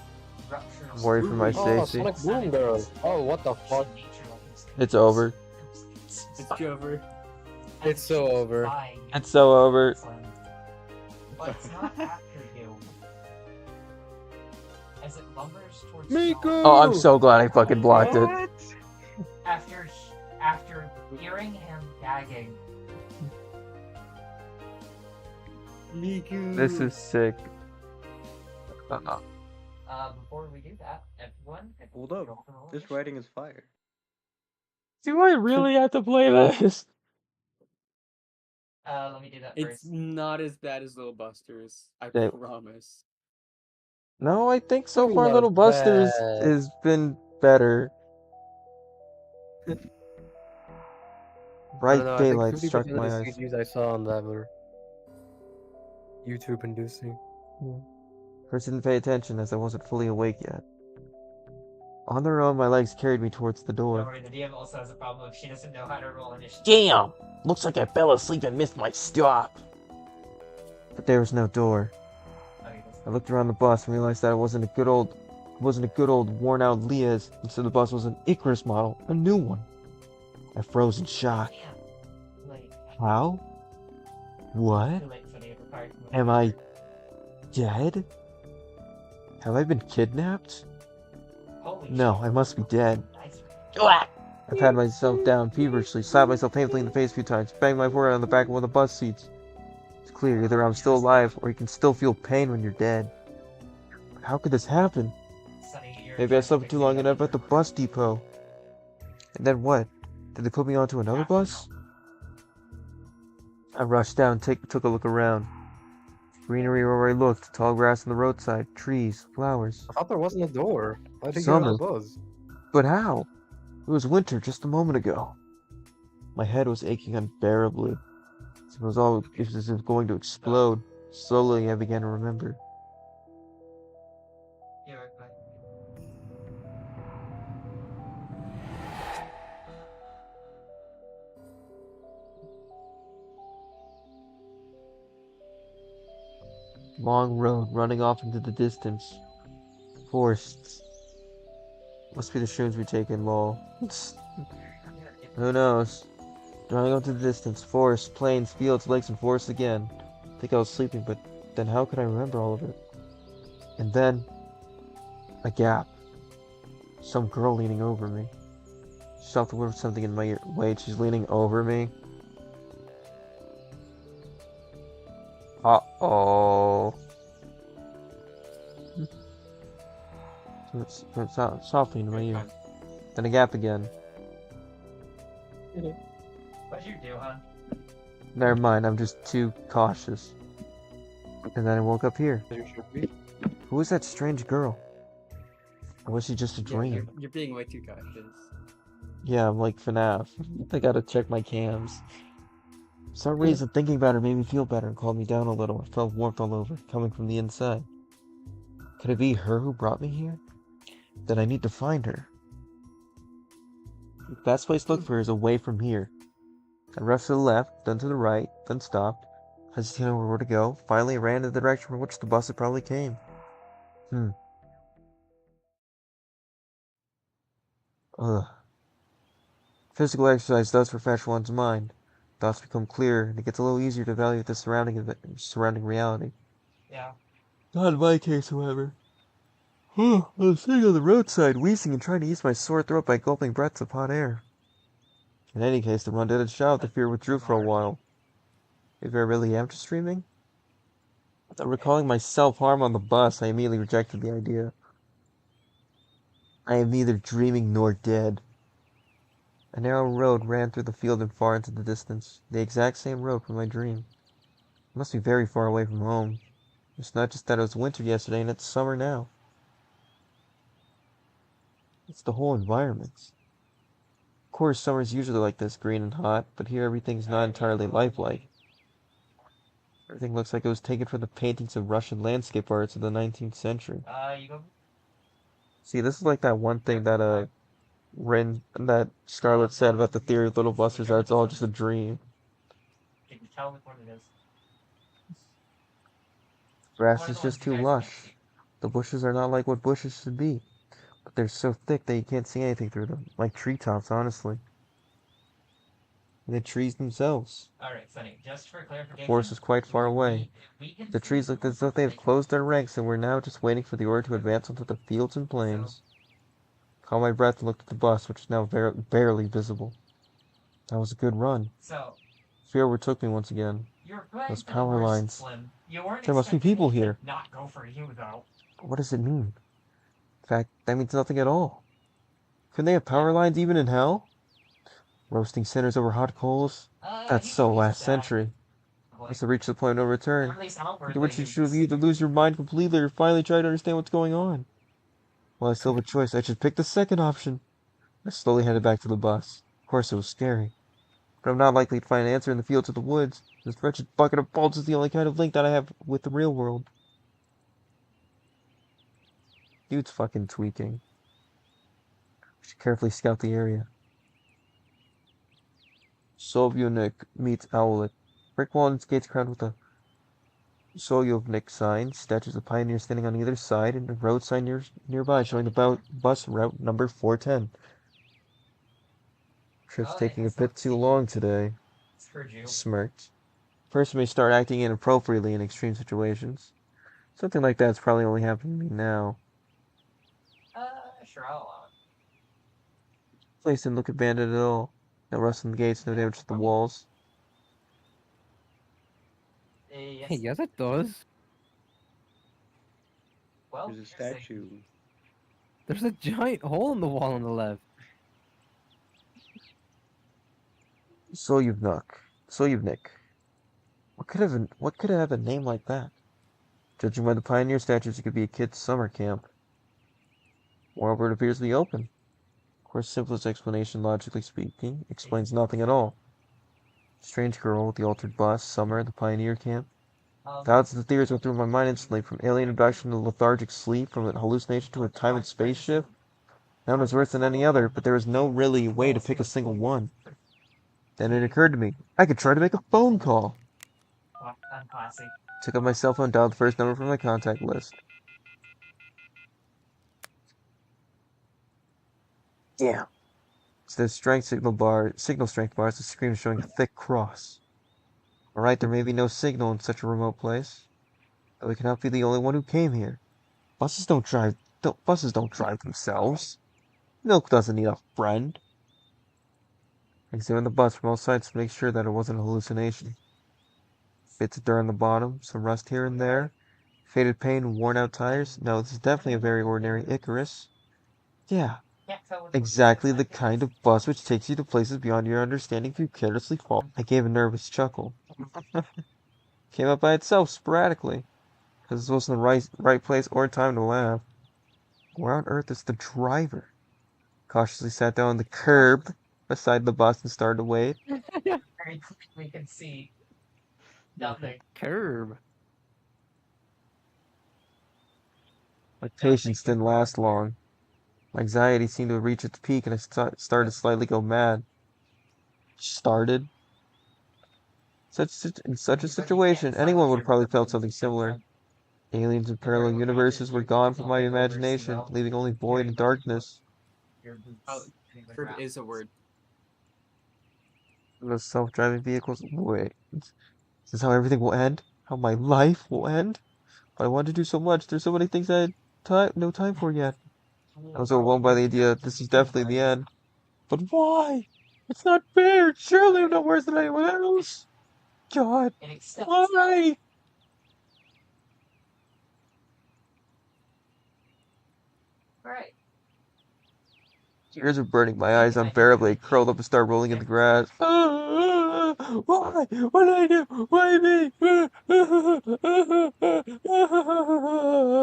Speaker 4: ruptures.
Speaker 2: I'm worried for my
Speaker 4: through
Speaker 1: Oh,
Speaker 2: safety.
Speaker 1: Sonic Boom Girl. Oh, what the fuck?
Speaker 4: nature of this
Speaker 2: It's over.
Speaker 6: It's over.
Speaker 1: It's so over.
Speaker 4: Fine.
Speaker 2: It's so over.
Speaker 4: But it's not after you. As it lumbers towards
Speaker 1: Miku!
Speaker 4: John,
Speaker 2: Oh, I'm so glad I fucking blocked it.
Speaker 4: after hearing him gagging,
Speaker 6: Miku.
Speaker 2: This is sick.
Speaker 4: before we do that, everyone,
Speaker 5: Hold up. This writing is fire.
Speaker 2: Do I really have to play this?
Speaker 4: let me do that
Speaker 6: It's
Speaker 4: first.
Speaker 6: not as bad as Little Busters. I
Speaker 2: Okay.
Speaker 6: promise.
Speaker 2: No, I think so
Speaker 1: Pretty
Speaker 2: far
Speaker 1: not
Speaker 2: Little Busters
Speaker 1: bad.
Speaker 2: has been better.
Speaker 1: I
Speaker 2: Bright
Speaker 1: don't know, I think
Speaker 2: daylight
Speaker 1: 50%
Speaker 2: struck
Speaker 1: of
Speaker 2: my
Speaker 1: the
Speaker 2: eyes.
Speaker 1: CGs I saw on that were YouTube inducing.
Speaker 2: First didn't pay attention as I wasn't fully awake yet. On their own, my legs carried me towards the
Speaker 4: Don't
Speaker 2: door.
Speaker 4: worry, the DM also has a problem if she doesn't know how to roll initiative.
Speaker 2: Damn! Looks like I fell asleep and missed my stop. But there was no door.
Speaker 4: Okay, that's
Speaker 2: I looked around the bus and realized that it wasn't a good old worn-out Lea's. Instead, the bus was an Icarus model, a new one. I froze in shock.
Speaker 4: damn. Like,
Speaker 2: How? What?
Speaker 4: too late for the required move.
Speaker 2: Am I dead? Have I been kidnapped?
Speaker 4: Holy
Speaker 2: No,
Speaker 4: shit.
Speaker 2: I must be dead.
Speaker 4: Nice.
Speaker 2: I patted myself down feverishly, slapped myself painfully in the face a few times, banged my forehead on the back of one of the bus seats. It's clear, either I'm still alive, or you can still feel pain when you're dead. But how could this happen?
Speaker 4: Sunny, you're
Speaker 2: Maybe I slept
Speaker 4: fixing
Speaker 2: too long
Speaker 4: that
Speaker 2: enough at the
Speaker 4: paperwork.
Speaker 2: bus depot. And then what? Did they put me onto another bus? I rushed down and took a look around. Greenery where I looked, tall grass on the roadside, trees, flowers.
Speaker 1: I thought there wasn't a door. I think
Speaker 2: Summer.
Speaker 1: you're on the buzz.
Speaker 2: But how? It was winter just a moment ago. My head was aching unbearably. It was as if it was going to explode. Slowly, I began to remember.
Speaker 4: You're right.
Speaker 2: Long road running off into the distance. Forests. Must be the shrooms we take in, lol. Who knows? Driving off to the distance. Forests, plains, fields, lakes, and forests again. I think I was sleeping, but then how could I remember all of it? And then, a gap. Some girl leaning over me. She stopped to whisper something in my ear. Wait, she's leaning over me? Uh-oh. Softly in my ear. Then a gap again.
Speaker 4: What'd you do, hon?
Speaker 2: Never mind, I'm just too cautious. And then I woke up here.
Speaker 1: You should be.
Speaker 2: Who is that strange girl? Or was she just a
Speaker 6: Yeah,
Speaker 2: dream?
Speaker 6: you're being way too cautious.
Speaker 2: Yeah, I'm like FNAF. I gotta check my cams. For some reason, thinking about her made me feel better and calmed me down a little. I felt warmth all over, coming from the inside. Could it be her who brought me here? Then I need to find her. The best place to look for her is away from here. I rushed to the left, then to the right, then stopped, hesitating over where to go. Finally, I ran in the direction from which the bus had probably came. Ugh. Physical exercise does refresh one's mind. Thoughts become clearer, and it gets a little easier to evaluate the surrounding reality.
Speaker 4: Yeah.
Speaker 2: Not in my case, however. I was sitting on the roadside, wheezing and trying to ease my sore throat by gulping breaths of hot air. In any case, the run didn't shout, the fear withdrew for a while. Maybe I really am just dreaming? Without recalling my self-harm on the bus, I immediately rejected the idea. I am neither dreaming nor dead. A narrow road ran through the field and far into the distance, the exact same road from my dream. It must be very far away from home. It's not just that it was winter yesterday and it's summer now. It's the whole environment. Of course, summer's usually like this, green and hot, but here everything's not entirely lifelike. Everything looks like it was taken from the paintings of Russian landscape artists of the 19th century.
Speaker 4: You go.
Speaker 2: See, this is like that one thing that that Scarlett said about the theory of little busters that it's all just a dream.
Speaker 4: Can you tell me what it is?
Speaker 2: Grass is just too lush. The bushes are not like what bushes should be, but they're so thick that you can't see anything through them, like treetops, honestly. And the trees themselves.
Speaker 4: Alright, Sunny, just for clarification.
Speaker 2: The forest is quite far away. The trees look as though they have closed their ranks and we're now just waiting for the order to advance onto the fields and plains. Caught my breath and looked at the bus, which is now barely visible. That was a good run.
Speaker 4: So,
Speaker 2: Fear overtook me once again.
Speaker 4: you're good
Speaker 2: Those
Speaker 4: for the
Speaker 2: power
Speaker 4: worst,
Speaker 2: lines.
Speaker 4: Slim. You weren't
Speaker 2: There must be
Speaker 4: expecting
Speaker 2: people
Speaker 4: it to
Speaker 2: here.
Speaker 4: Not go for you though.
Speaker 2: What does it mean? In fact, that means nothing at all. Couldn't they have power lines even in hell? Roasting sinners over hot coals? That's
Speaker 4: You
Speaker 2: so
Speaker 4: can use
Speaker 2: last
Speaker 4: that.
Speaker 2: century. Must have reached the point of no return.
Speaker 4: At least
Speaker 2: Look
Speaker 4: outwardly,
Speaker 2: at what you
Speaker 4: it's-
Speaker 2: should either lose your mind completely or finally try to understand what's going on. Well, I still have a choice. I should pick the second option. I slowly headed back to the bus. Of course, it was scary. But I'm not likely to find an answer in the fields or the woods. This wretched bucket of bolts is the only kind of link that I have with the real world. Dude's fucking tweaking. We should carefully scout the area. Sovyovnik meets Owlet. Brick wall and gates crowned with a Sovyovnik sign, statues of pioneers standing on either side, and a road sign nearby showing the bus route number 410. Trip's taking a bit too long today.
Speaker 4: Heard you.
Speaker 2: Smirked. Person may start acting inappropriately in extreme situations. Something like that's probably only happening to me now.
Speaker 4: Sure, I'll allow it.
Speaker 2: Place didn't look abandoned at all. No rust on the gates, no damage to the walls.
Speaker 4: Yes.
Speaker 1: Hey, yes, it does.
Speaker 4: Well,
Speaker 5: There's a
Speaker 4: you're safe.
Speaker 5: statue.
Speaker 1: There's a giant hole in the wall on the left.
Speaker 2: Soyevnik. What could have a name like that? Judging by the pioneer statues, it could be a kid's summer camp. Moreover, it appears to be open. Of course, simplest explanation, logically speaking, explains nothing at all. Strange girl, the altered bus, summer, the pioneer camp. Thousands of theories went through my mind instantly, from alien abduction to lethargic sleep, from an hallucination to a time and space shift. None was worse than any other, but there was no really way to pick a single one. Then it occurred to me, I could try to make a phone call.
Speaker 4: Unclassy.
Speaker 2: Took up my cell phone, dialed the first number from my contact list. Damn. It's the signal strength bars, the screen is showing a thick cross. Alright, there may be no signal in such a remote place, but we cannot be the only one who came here. Buses don't drive themselves. Milk doesn't need a friend. I examined the bus from all sides to make sure that it wasn't a hallucination. Bits of dirt on the bottom, some rust here and there, faded paint and worn out tires. No, this is definitely a very ordinary Icarus. Yeah,
Speaker 4: Can't tell which
Speaker 2: exactly
Speaker 4: one
Speaker 2: the
Speaker 4: it is.
Speaker 2: kind of bus which takes you to places beyond your understanding if you carelessly fall. I gave a nervous chuckle. Came up by itself sporadically, because this wasn't the right place or time to laugh. Where on earth is the driver? Cautiously sat down on the curb beside the bus and started to wait.
Speaker 4: Very quickly can see nothing.
Speaker 1: Curb.
Speaker 2: My patience didn't last long. My anxiety seemed to reach its peak and I started to slightly go mad. Started? In such a situation, anyone would have probably felt something similar. Aliens and parallel universes were gone from my imagination, leaving only void and darkness.
Speaker 4: Your boots
Speaker 6: Oh,
Speaker 4: hitting the
Speaker 6: Curb
Speaker 4: ground.
Speaker 6: is a word.
Speaker 2: Those self-driving vehicles. Wait. Is this how everything will end? How my life will end? But I want to do so much. There's so many things I had no time for yet. I was overwhelmed by the idea that this is definitely the end. But why? It's not fair. Surely I'm not worse than anyone else. God,
Speaker 4: It accepts
Speaker 2: why?
Speaker 4: Right.
Speaker 2: Tears are burning my eyes unbearably. I curled up and started rolling in the grass. Why? What did I do? Why me?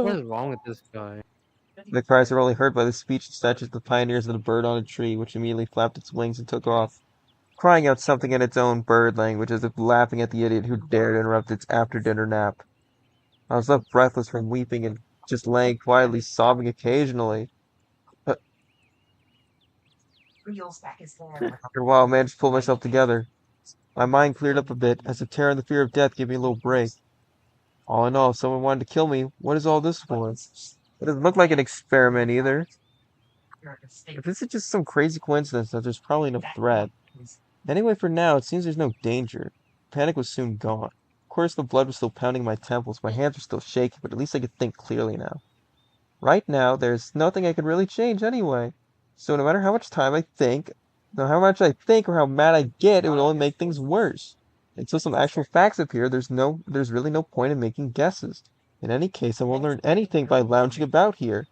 Speaker 1: What is wrong with this guy?
Speaker 2: The cries were only heard by the speech and statues of the pioneers and a bird on a tree, which immediately flapped its wings and took off, crying out something in its own bird language as if laughing at the idiot who dared interrupt its after-dinner nap. I was left breathless from weeping and just laying quietly sobbing occasionally.
Speaker 4: Reels back his hair.
Speaker 2: After a while, I managed to pull myself together. My mind cleared up a bit, as if terror and the fear of death gave me a little break. All in all, if someone wanted to kill me, what is all this for? It doesn't look like an experiment either. If this is just some crazy coincidence, then there's probably no threat. Anyway, for now, it seems there's no danger. Panic was soon gone. Of course, the blood was still pounding in my temples, my hands were still shaking, but at least I could think clearly now. Right now, there's nothing I could really change anyway. So no matter how much time I think, no how much I think or how mad I get, it would only make things worse. Until some actual facts appear, there's really no point in making guesses. In any case, I won't learn anything by lounging about here.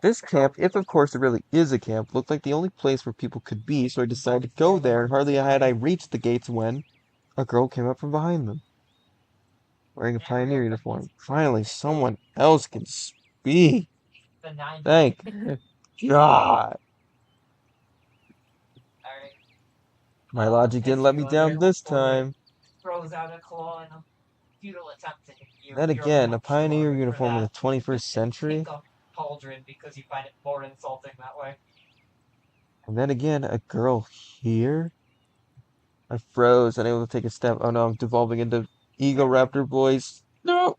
Speaker 2: This camp, if of course it really is a camp, looked like the only place where people could be, so I decided to go there, and hardly had I reached the gates when a girl came up from behind them, wearing a pioneer uniform. Finally, someone else can speak. Thank God. My logic didn't let me down this time.
Speaker 4: Throws out a claw in a futile attempt to hit you.
Speaker 2: Then
Speaker 4: You're
Speaker 2: again, a
Speaker 4: much
Speaker 2: pioneer
Speaker 4: lower for
Speaker 2: uniform in the
Speaker 4: that.
Speaker 2: 21st century.
Speaker 4: Pick a cauldron because you find it more insulting that way.
Speaker 2: And then again, a girl here? I froze, unable to take a step. Oh no, I'm devolving into Ego Raptor voice. No!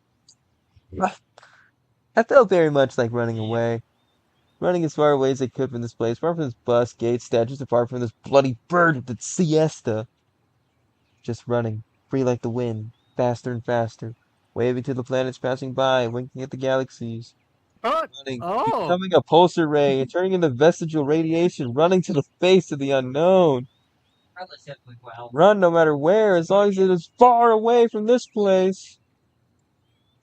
Speaker 2: I felt very much like running away. Running as far away as I could from this place, far from this bus, gates, statues, and far from this bloody bird with its siesta. Just running, free like the wind, faster and faster, waving to the planets passing by, winking at the galaxies. Running, becoming a pulsar ray, and turning into vestigial radiation, running to the face of the unknown.
Speaker 4: Relatively well.
Speaker 2: Run no matter where, as long as it is far away from this place.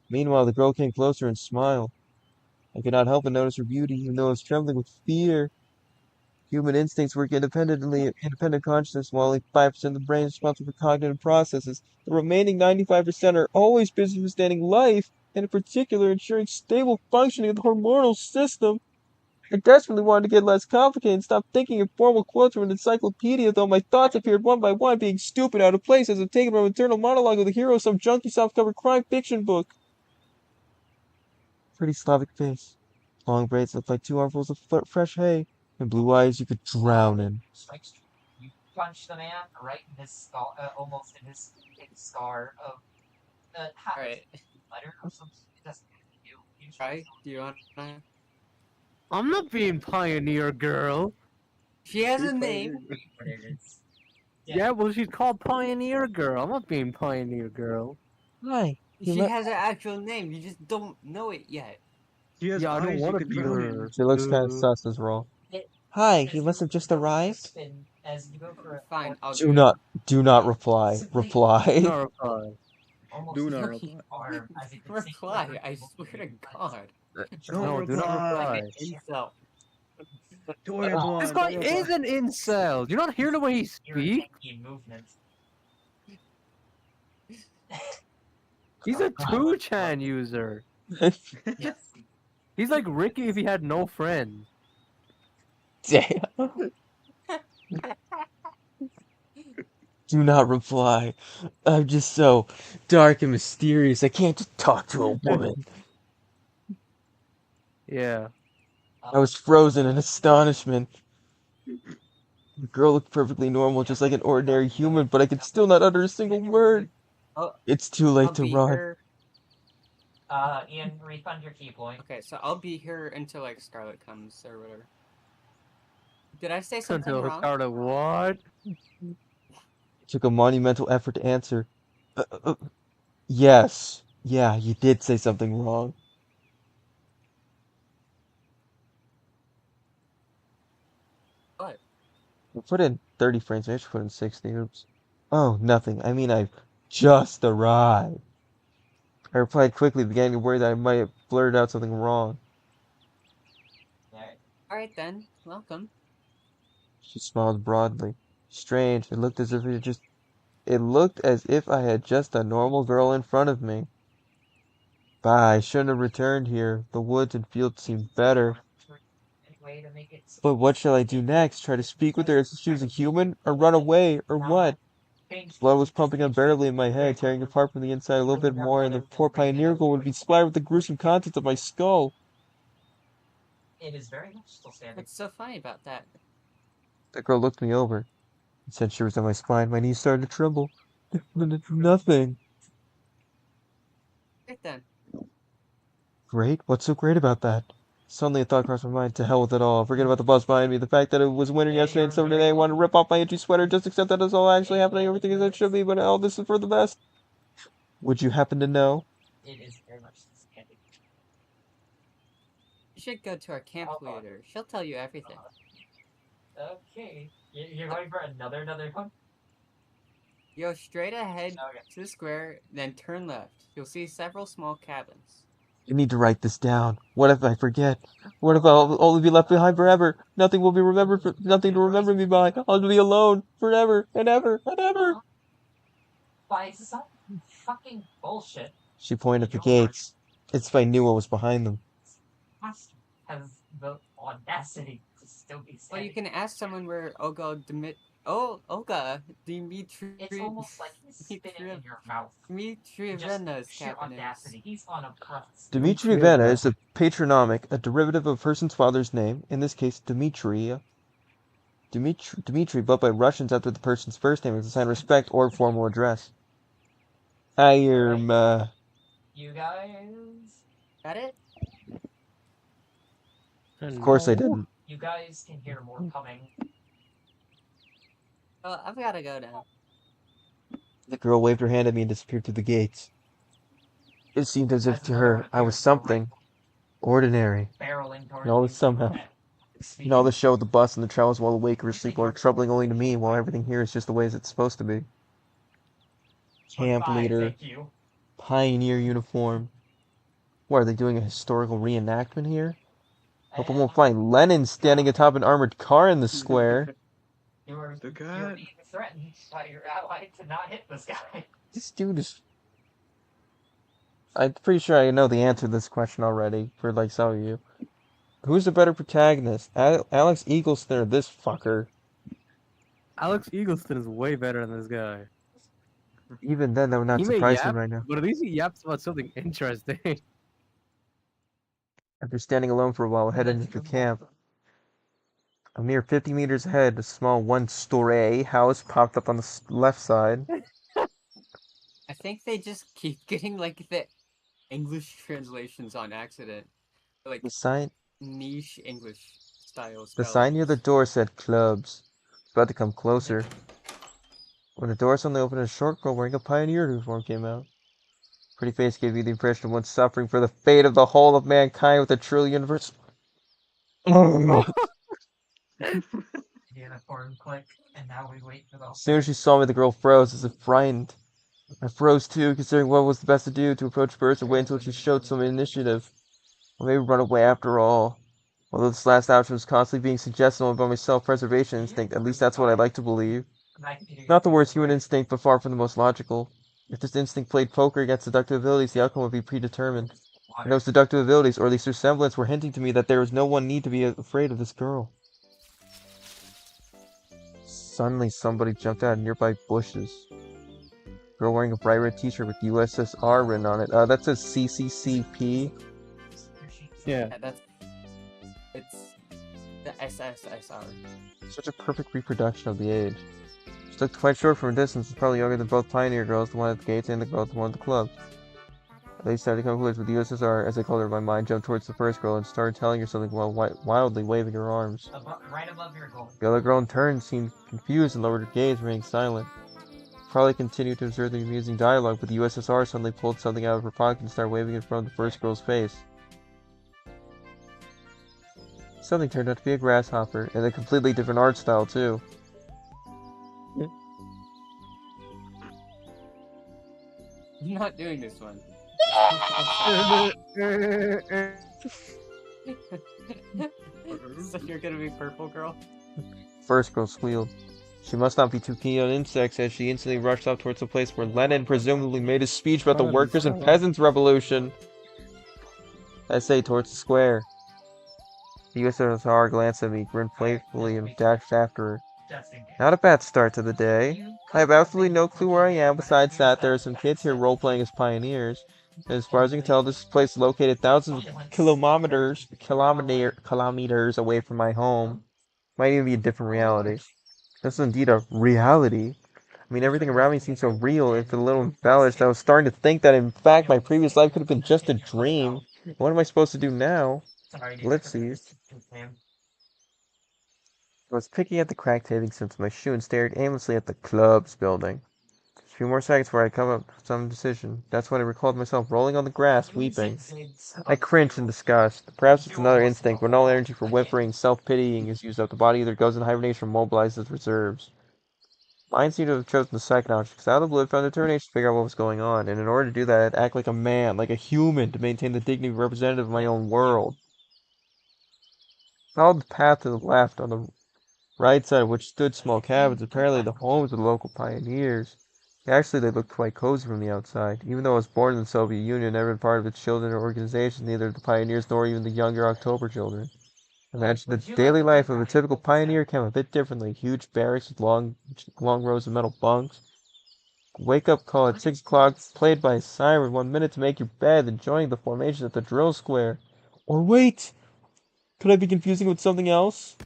Speaker 2: Meanwhile, the girl came closer and smiled. I could not help but notice her beauty, even though I was trembling with fear. Human instincts work independent consciousness, while only 5% of the brain is responsible for cognitive processes. The remaining 95% are always busy sustaining life, and in particular ensuring stable functioning of the hormonal system. I desperately wanted to get less complicated and stop thinking in formal quotes from an encyclopedia, though my thoughts appeared one by one, being stupid, out of place, as if taken from an internal monologue of the hero of some junky softcover crime fiction book. Pretty Slavic face. Long braids looked like 2 armfuls of fresh hay, and blue eyes you could drown in.
Speaker 4: Strikes true. You punch the man right in his skull, almost in his scar of
Speaker 6: Alright.
Speaker 4: letter or something. It doesn't have to do. You
Speaker 6: Try. Do you want to?
Speaker 1: I'm not being pioneer girl.
Speaker 6: She has a name.
Speaker 4: what it is.
Speaker 1: Yeah, well, she's called Pioneer Girl. I'm not being Pioneer Girl.
Speaker 2: Hi.
Speaker 6: She has an actual name. You just don't know it yet.
Speaker 5: She has
Speaker 1: Yeah, I don't
Speaker 5: eyes,
Speaker 1: want
Speaker 5: you
Speaker 1: to
Speaker 5: could
Speaker 1: be
Speaker 5: drown
Speaker 1: her.
Speaker 5: in.
Speaker 2: She looks kind of sus as well. Hi, you must have just arrived.
Speaker 4: Spin as you go for a
Speaker 6: Fine. I'll
Speaker 2: Do not reply. Reply.
Speaker 1: No reply.
Speaker 4: almost
Speaker 5: Do not
Speaker 4: fucking
Speaker 5: reply.
Speaker 4: arm as you can see
Speaker 6: reply.
Speaker 4: clever
Speaker 6: I
Speaker 4: evil
Speaker 6: swear to
Speaker 4: being
Speaker 6: God.
Speaker 5: Don't
Speaker 1: No, do not
Speaker 5: reply.
Speaker 1: reply.
Speaker 6: Incel.
Speaker 1: This guy is an incel. Do you not hear the way he speaks?
Speaker 4: irritating movements.
Speaker 1: He's a 2chan user.
Speaker 4: Yes.
Speaker 1: He's like Ricky if he had no friends.
Speaker 2: Damn. Do not reply. I'm just so dark and mysterious. I can't just talk to a woman.
Speaker 1: Yeah.
Speaker 2: I was frozen in astonishment. The girl looked perfectly normal, just like an ordinary human, but I could still not utter a single word.
Speaker 6: Oh,
Speaker 2: It's too late
Speaker 6: I'll
Speaker 2: to
Speaker 6: be
Speaker 2: run.
Speaker 6: here.
Speaker 4: Ian, refund your key point.
Speaker 6: Okay, so I'll be here until like Scarlet comes or whatever. Did I say something
Speaker 1: Until
Speaker 6: wrong?
Speaker 1: Ricardo, what?
Speaker 2: It took a monumental effort to answer. Yes. Yeah, you did say something wrong.
Speaker 6: What?
Speaker 2: I put in 30 frames. I should put in 60. Oops. Oh, nothing. I mean, I've just arrived. I replied quickly, beginning to worry that I might have blurted out something wrong.
Speaker 4: Yeah.
Speaker 6: Alright then. Welcome.
Speaker 2: She smiled broadly. Strange. It looked as if I had just a normal girl in front of me. Bah, I shouldn't have returned here. The woods and fields seemed better.
Speaker 4: Way to make it
Speaker 2: But what shall I do next? Try to speak with her as if she was a human? Or run away? Or what? Blood was pumping unbearably in my head, tearing apart from the inside a little bit more, and the poor pioneer girl would be splattered with the gruesome contents of my skull.
Speaker 4: It is very much still standing.
Speaker 6: What's so funny about that?
Speaker 2: The girl looked me over and sent shivers down my spine. My knees started to tremble. Nothing.
Speaker 6: Great then.
Speaker 2: Great? What's so great about that? Suddenly a thought crossed my mind. To hell with it all. Forget about the bus behind me. The fact that it was winter yesterday and summer today. I want to rip off my itchy sweater. Just accept that it's all actually happening. Everything is as it should be. But all this is for the best. Would you happen to know?
Speaker 4: It is very much still standing.
Speaker 6: You should go to our camp leader. She'll tell you everything.
Speaker 4: Okay. You're going for another one?
Speaker 6: Go straight ahead
Speaker 4: Okay.
Speaker 6: to the square, then turn left. You'll see several small cabins.
Speaker 2: You need to write this down. What if I forget? What if I'll only be left behind forever? Nothing will be remembered. Nothing to remember me by. I'll be alone forever and ever and ever.
Speaker 4: Why, is some fucking bullshit?
Speaker 2: She pointed at the gates. It's if I knew what was behind them.
Speaker 4: Has the audacity to still be
Speaker 6: Well,
Speaker 4: standing.
Speaker 6: you can ask someone where Olga Dimitri...
Speaker 4: It's almost like he's spitting in your mouth.
Speaker 6: Dmitrievena's
Speaker 4: Sheer
Speaker 6: cabin is.
Speaker 4: audacity. He's on a press.
Speaker 2: Dmitri Vena is a patronymic, a derivative of a person's father's name, in this case Dmitri, but by Russians after the person's first name as a sign of respect or formal address.
Speaker 4: You guys?
Speaker 6: Got it?
Speaker 2: Of course I didn't.
Speaker 4: You guys can hear more coming.
Speaker 6: Well, I've gotta go now.
Speaker 2: The girl waved her hand at me and disappeared through the gates. It seemed as if to her I was something ordinary.
Speaker 4: Barreling towards
Speaker 2: And all
Speaker 4: you.
Speaker 2: this somehow. And all the show of the bus and the travels while awake or asleep are troubling only to me, while everything here is just the way as it's supposed to be. Camp
Speaker 4: Goodbye,
Speaker 2: leader,
Speaker 4: thank you.
Speaker 2: pioneer uniform. What, are they doing a historical reenactment here? Hope I won't find Lenin standing atop an armored car in the square.
Speaker 4: You're
Speaker 5: Look out.
Speaker 4: being threatened by your ally to not hit this guy.
Speaker 2: This dude is... I'm pretty sure I know the answer to this question already, for like some of you. Who's the better protagonist? Alex Eagleston or this fucker?
Speaker 7: Alex Eagleston is way better than this guy.
Speaker 2: Even then, that would not
Speaker 7: He may
Speaker 2: surprise me
Speaker 7: yap,
Speaker 2: right now.
Speaker 7: but at least he yaps about something interesting.
Speaker 2: After standing alone for a while, I headed into the camp. A mere 50 meters ahead, a small one-story house popped up on the left side.
Speaker 6: I think they just keep getting, like, the English translations on accident. Like,
Speaker 2: The sign
Speaker 6: niche English style
Speaker 2: The sign near the
Speaker 6: spellings.
Speaker 2: door said clubs. I was about to come closer. When the door suddenly opened, a short girl wearing a pioneer uniform came out. Pretty face gave me the impression of one suffering for the fate of the whole of mankind with a true universe.
Speaker 4: Unicorn click, and now we wait for the.
Speaker 2: As soon as she saw me, the girl froze as if frightened. I froze too, considering what was the best to do, to approach first or wait until she showed some initiative. Or maybe run away after all. Although this last option was constantly being suggested by my self-preservation instinct, at least that's what I like to believe. Not the worst human instinct, but far from the most logical. If this instinct played poker against deductive abilities, the outcome would be predetermined. And those deductive abilities, or at least their semblance, were hinting to me that there was no one need to be afraid of this girl. Suddenly, somebody jumped out of nearby bushes. Girl wearing a bright red t-shirt with USSR written on it. That says CCCP.
Speaker 7: Yeah.
Speaker 6: It's the SSSR.
Speaker 2: Such a perfect reproduction of the age. She looked quite short from a distance, and probably younger than both pioneer girls, the one at the gates and the girl at the one at the club. At least I had to come close with the USSR, as I called her. My mind jumped towards the first girl and started telling her something while wildly waving her arms.
Speaker 4: Right above your goal.
Speaker 2: The other girl in turn seemed confused and lowered her gaze, remaining silent. Probably continued to observe the amusing dialogue, but the USSR suddenly pulled something out of her pocket and started waving in front of the first girl's face. Something turned out to be a grasshopper, and a completely different art style, too.
Speaker 6: I'm not doing this one. So you're gonna be purple girl?
Speaker 2: First girl squealed. She must not be too keen on insects, as she instantly rushed up towards the place where Lenin presumably made his speech about the workers' and peasants' revolution. I say towards the square. The USSR glanced at me, grinned playfully, and dashed after her.
Speaker 4: Just in case.
Speaker 2: Not a bad start to the day. I have absolutely no clue where I am, besides that there are some kids here role-playing as pioneers. And as far as I can tell, this place is located thousands of kilometers away from my home. Might even be a different reality. This is indeed a reality. I mean, everything around me seems so real, if a little embellished. I was starting to think that, in fact, my previous life could have been just a dream. What am I supposed to do now? Ellipses. I was picking at the cracked paving since my shoe and stared aimlessly at the club's building. A few more seconds before I come up with some decision. That's when I recalled myself rolling on the grass, weeping. I cringed in disgust. Perhaps it's another instinct. When all energy for whimpering, self-pitying is used up, the body either goes in hibernation or mobilizes its reserves. Mine seemed to have chosen the second option, because out of the blue I found determination to figure out what was going on, and in order to do that, I'd act like a man, like a human, to maintain the dignity of a representative of my own world. I followed the path to the left, on the right side of which stood small cabins, apparently the homes of the local pioneers. Actually, they looked quite cozy from the outside. Even though I was born in the Soviet Union and never been part of its children or organizations, neither the pioneers nor even the younger October children. Imagine the daily life of a typical pioneer camp a bit differently. Huge barracks with long rows of metal bunks. Wake up call at 6 o'clock, played by a siren, 1 minute to make your bed, enjoying the formation at the drill square. Or wait! Could I be confusing it with something else?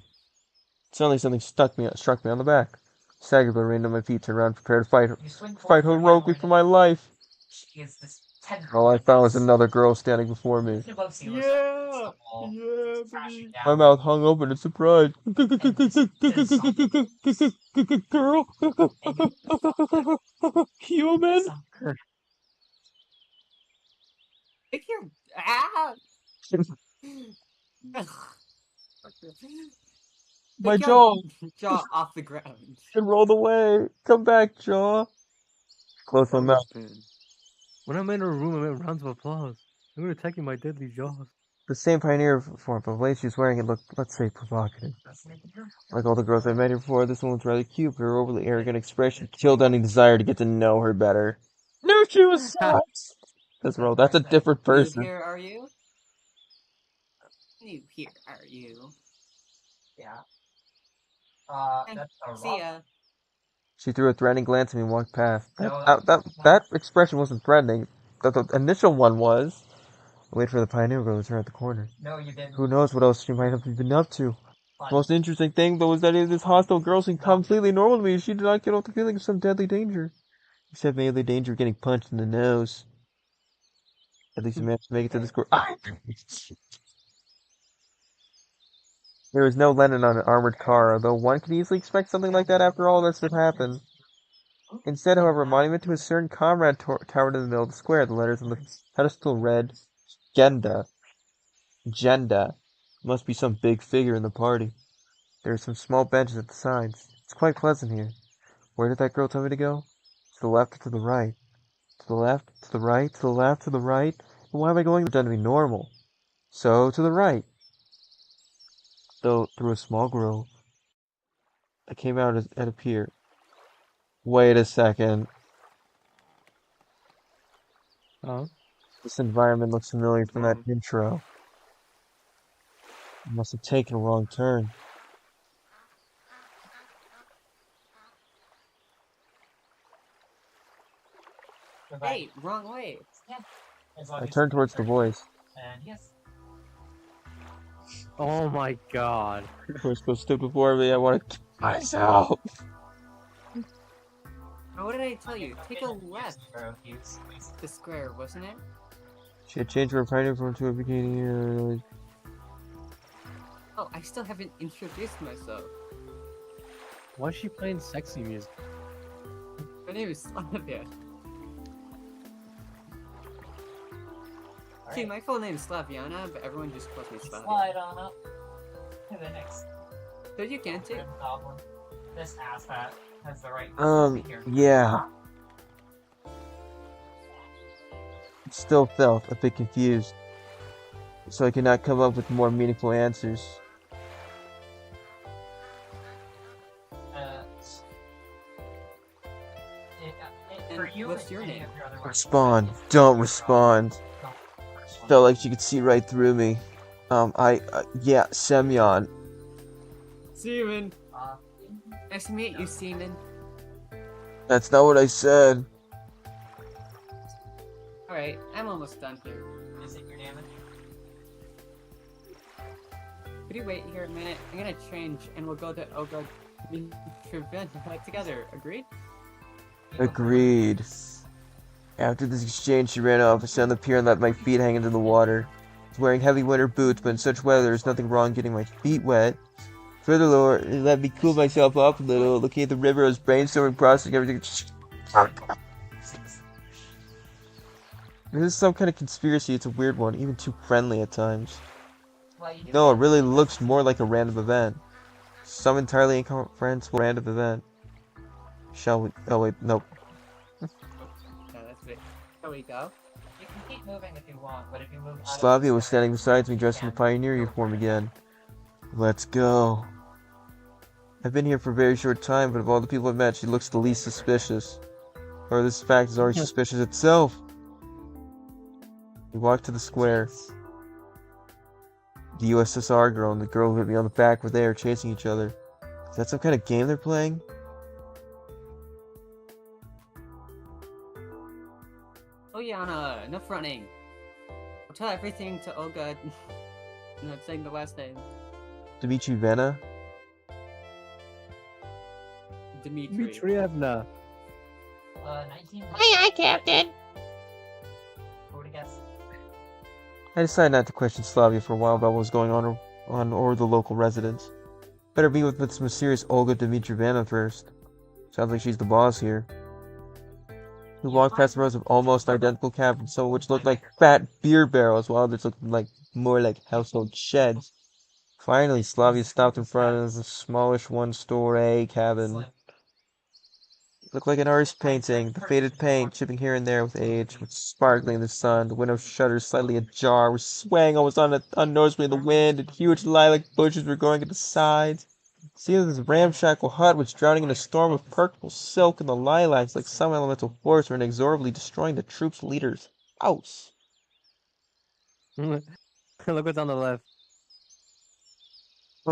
Speaker 2: Suddenly something struck me on the back. Staggered but remained on my feet, turned around, prepared to fight heroically for my life. All I found was another girl standing before me.
Speaker 6: Yeah!
Speaker 2: My mouth hung open in surprise. Girl? Human?
Speaker 6: Take your
Speaker 2: My
Speaker 6: Take
Speaker 2: jaw!
Speaker 6: your jaw off the ground.
Speaker 2: It rolled away. Come back, jaw. Close my mouth.
Speaker 7: When I'm in a room, I make rounds of applause. You're attacking my deadly jaws.
Speaker 2: The same pioneer form, but the way she was wearing it looked, let's say, provocative. Like all the girls I've met here before, this one was rather cute, but her overly arrogant expression killed any desire to get to know her better. Knew she was sucks! That's a different
Speaker 6: New
Speaker 2: person.
Speaker 6: here, are you? New here, are you?
Speaker 4: Yeah.
Speaker 6: Eh,
Speaker 4: That's a
Speaker 6: see ya.
Speaker 2: She threw a threatening glance at me and walked past.
Speaker 4: No,
Speaker 2: That expression wasn't threatening. The initial one was. I waited for the pioneer girl to turn at the corner.
Speaker 4: No, you didn't.
Speaker 2: Who knows what else she might have been up to. The most interesting thing, though, was that this hostile girl seemed completely normal to me. She did not get off the feeling of some deadly danger. Except maybe the danger of getting punched in the nose. At least I managed to make it to this court. There was no Lenin on an armored car, although one could easily expect something like that after all that's happened. Instead, however, a monument to a certain comrade towered in the middle of the square. The letters on the pedestal read, Genda. Genda. Must be some big figure in the party. There are some small benches at the sides. It's quite pleasant here. Where did that girl tell me to go? To the left or to the right? To the left, to the right, to the left, to the right? And why am I going done to be normal? So, to the right. Though, through a small grove. I came out at a pier. Wait a second.
Speaker 7: Huh?
Speaker 2: This environment looks familiar from that intro. I must have taken a wrong turn.
Speaker 6: Hey, wrong way.
Speaker 2: I turned towards the voice.
Speaker 4: And yes.
Speaker 7: Oh my god.
Speaker 2: The voice stood before me. I wanted to myself.
Speaker 6: Oh, what did I tell you? Take a left. The square, wasn't it?
Speaker 2: She had changed her pioneer form to a bikini.
Speaker 6: Oh, I still haven't introduced myself.
Speaker 7: Why is she playing sexy music?
Speaker 6: My name is Slavia. See, my full name is Slaviana, but everyone just calls me Slavia.
Speaker 4: Slide on up to the next
Speaker 6: So you can too.
Speaker 4: goblin. This asshat has the right here.
Speaker 2: Yeah. Still felt a bit confused, so I could not come up with more meaningful answers.
Speaker 6: What's your name?
Speaker 2: Respond. Don't respond. Felt like she could see right through me. Yeah, Semyon.
Speaker 6: Seaman. Nice to meet you, Seaman.
Speaker 2: That's not what I said.
Speaker 6: Alright, I'm almost done here.
Speaker 4: Is it your damage?
Speaker 6: Could you wait here a minute? I'm gonna change and we'll go to Olga Trivena together. Agreed?
Speaker 2: Agreed. After this exchange, she ran off. I sat on the pier and let my feet hang into the water. I was wearing heavy winter boots, but in such weather, there's nothing wrong getting my feet wet. Furthermore, it let me cool myself up a little. Looking at the river, I was brainstorming, processing everything. This is some kind of conspiracy. It's a weird one, even too friendly at times. No, it really looks more like a random event. Some entirely incomprehensible random event. Shall we? Oh wait, nope.
Speaker 6: That's it. Shall we go?
Speaker 4: You can keep moving if you want, but if you move out of
Speaker 2: Slavia
Speaker 4: the
Speaker 2: was standing beside me, dressed in the pioneer uniform again. Let's go. I've been here for a very short time, but of all the people I've met, she looks the least suspicious. Or this fact is already suspicious itself. We walked to the square. The USSR girl and the girl who hit me on the back were there, chasing each other. Is that some kind of game they're playing?
Speaker 6: Oh, Yana, enough running. I'll tell everything to Olga. I'm not saying the last name.
Speaker 2: Dmitry Vena?
Speaker 6: Dimitri.
Speaker 7: Dmitrievna.
Speaker 4: 19.
Speaker 8: Hi, Captain.
Speaker 4: Who would have guessed?
Speaker 2: I decided not to question Slavia for a while about what was going on or the local residents. Better be with this mysterious Olga Dmitrievna first. Sounds like she's the boss here. We walked past rows of almost identical cabins, some of which looked like fat beer barrels, while others looked more like household sheds. Finally, Slavia stopped in front of a smallish one-story cabin. It looked like an artist's painting, the faded paint chipping here and there with age, was sparkling in the sun. The window shutters slightly ajar, were swaying almost unnoticeably in the wind, and huge lilac bushes were growing at the sides. See this ramshackle hut was drowning in a storm of purple silk and the lilacs like some elemental force were inexorably destroying the troop's leader's house.
Speaker 7: Look what's on the left.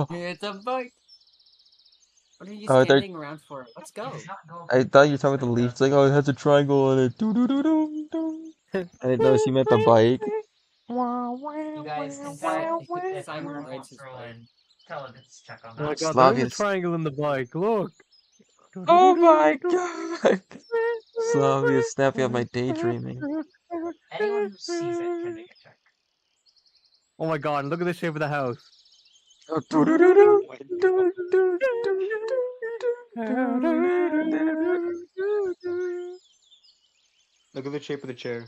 Speaker 6: It's a bike. What are you
Speaker 2: Oh, they're-
Speaker 6: standing around for? Let's go.
Speaker 2: I thought you were talking about the leaf. It's like, oh, it has a triangle on it. I didn't notice you meant the bike.
Speaker 4: You guys can tell if
Speaker 6: Simon
Speaker 4: everyone
Speaker 6: writes
Speaker 4: wants
Speaker 6: his
Speaker 4: to roll
Speaker 6: bike.
Speaker 4: in intelligence check on
Speaker 7: Oh my
Speaker 4: that.
Speaker 7: god, there's a
Speaker 2: Slavia's-
Speaker 7: triangle in the bike. Look.
Speaker 2: Oh my god! Slavia snapping at my daydreaming.
Speaker 4: Anyone who sees it can make a check.
Speaker 7: Oh my god, look at the shape of the house.
Speaker 5: Look at the shape of the chair.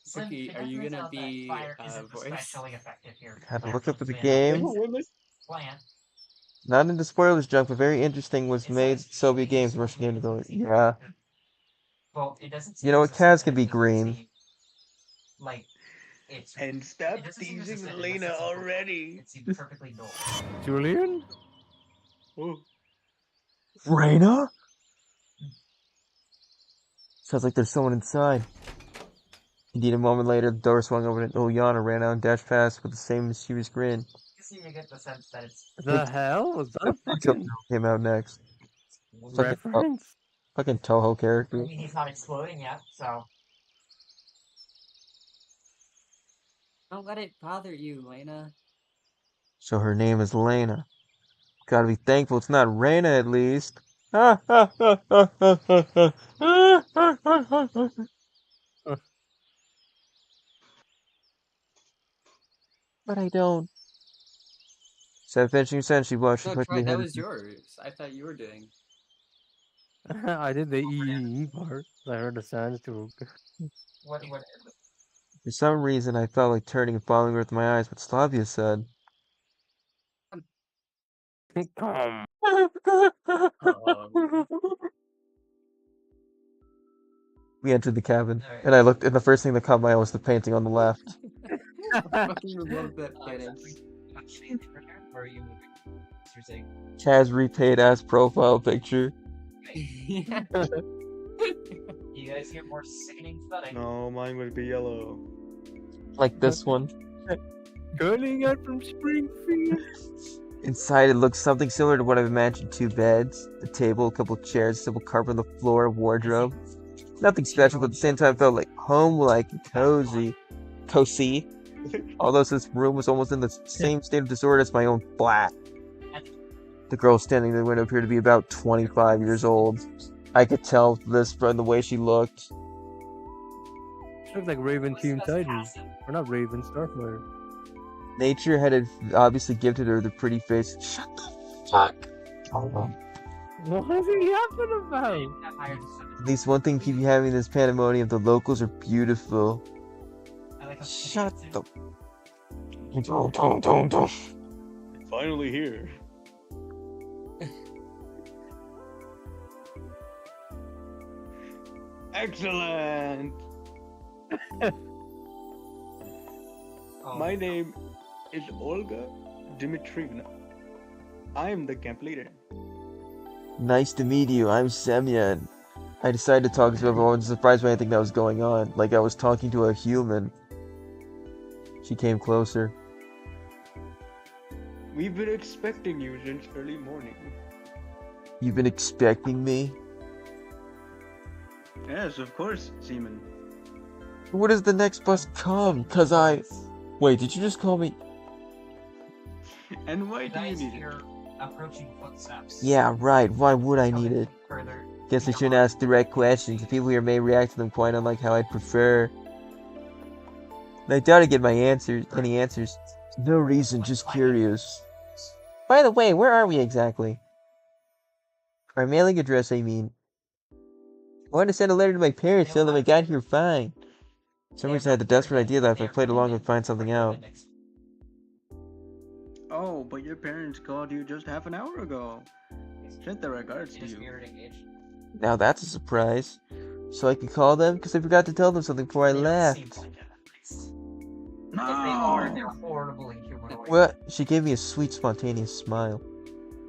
Speaker 4: Slim,
Speaker 6: Okay,
Speaker 4: it
Speaker 6: are you
Speaker 4: turns
Speaker 6: gonna
Speaker 4: out that
Speaker 6: be,
Speaker 4: fire isn't
Speaker 6: voice?
Speaker 4: especially effective here.
Speaker 2: Had to
Speaker 4: compared
Speaker 2: look up at the
Speaker 4: wind.
Speaker 2: game.
Speaker 4: Plant.
Speaker 2: Not into spoilers junk, but very interesting was made Soviet Games Russian game to go. Yeah.
Speaker 4: Well, it doesn't.
Speaker 2: You know what?
Speaker 4: seem
Speaker 2: Kaz
Speaker 4: to
Speaker 2: can be
Speaker 4: it doesn't
Speaker 2: green.
Speaker 4: seem Like it's.
Speaker 5: And
Speaker 4: it
Speaker 5: stop
Speaker 4: doesn't seem
Speaker 5: teasing
Speaker 4: resistant, it
Speaker 5: Lena
Speaker 4: doesn't seem
Speaker 5: already.
Speaker 4: It seems perfectly dull.
Speaker 7: Julian?
Speaker 5: Oh.
Speaker 2: Raina? Sounds like there's someone inside. Indeed, a moment later, the door swung open and Ilyana ran out and dashed past with the same mischievous grin.
Speaker 4: You see, you get the sense that it's
Speaker 7: The hell? Was that a
Speaker 2: Something
Speaker 7: fucking
Speaker 2: came out next.
Speaker 7: reference?
Speaker 2: Fucking Toho
Speaker 4: I
Speaker 2: character.
Speaker 4: mean, he's not exploding yet, so
Speaker 6: Don't let it bother you, Lena.
Speaker 2: So her name is Lena. Gotta be thankful it's not Raina at least. But I don't. Said finishing sentence, she blushed. She
Speaker 6: No,
Speaker 2: put
Speaker 6: Troy,
Speaker 2: me
Speaker 6: that
Speaker 2: head.
Speaker 6: was yours. I thought you were doing.
Speaker 7: I did the E part. I heard the sounds too.
Speaker 4: what
Speaker 2: For some reason, I felt like turning and following her with my eyes, but Slavia said.
Speaker 7: Come.
Speaker 2: We entered the cabin,
Speaker 4: Alright.
Speaker 2: and I looked, and the first thing that caught my eye was the painting on the left.
Speaker 6: I fucking love that finish.
Speaker 4: Where are you moving? You're saying,
Speaker 2: Chaz repaid ass profile picture.
Speaker 6: Yeah.
Speaker 4: you guys hear more sickening thudding?
Speaker 5: No, mine would be yellow.
Speaker 2: Like this one.
Speaker 7: Calling out from Springfield.
Speaker 2: Inside, it looks something similar to what I've imagined: 2 beds, a table, a couple chairs, simple carpet on the floor, wardrobe. Nothing special, but at the same time felt like home-like and cozy. Cozy. Although this room was almost in the same state of disorder as my own flat. The girl standing in the window appeared to be about 25 years old. I could tell this from the way she looked.
Speaker 7: She looked like Raven Team Titans. Or not Raven, Starfire.
Speaker 2: Nature had obviously gifted her the pretty face. Shut the fuck up.
Speaker 7: What is he yapping about?
Speaker 2: At least one thing keep you having this pandemonium: the locals are beautiful.
Speaker 4: I like how
Speaker 2: Shut the...
Speaker 5: Finally here. Excellent!
Speaker 4: Oh,
Speaker 5: My name is Olga Dmitrievna. I am the camp leader.
Speaker 2: Nice to meet you, I'm Semyon. I decided to talk to everyone. I was surprised by anything that was going on. Like I was talking to a human. She came closer.
Speaker 5: We've been expecting you since early morning.
Speaker 2: You've been expecting me?
Speaker 5: Yes, of course, Seaman.
Speaker 2: Where does the next bus come? Cause I... Wait, did you just call me?
Speaker 5: And why
Speaker 4: you
Speaker 5: do you
Speaker 4: guys
Speaker 5: need
Speaker 4: hear approaching footsteps.
Speaker 2: Yeah, right. Why would I need
Speaker 4: coming
Speaker 2: it?
Speaker 4: Further.
Speaker 2: Guess I shouldn't ask direct questions. The people here may react to them quite unlike how I'd prefer. And I doubt I get any answers. No reason, just curious. By the way, where are we exactly? Our mailing address, I mean. I want to send a letter to my parents, tell them I got here fine. For some reason I had the desperate idea that if I played along, I'd find something out.
Speaker 5: Oh, but your parents called you just half an hour ago. Sent their regards to you.
Speaker 2: Now that's a surprise. So I could call them? Because I forgot to tell them something before I left.
Speaker 4: If they are, they're horribly humanoid.
Speaker 2: What? She gave me a sweet, spontaneous smile.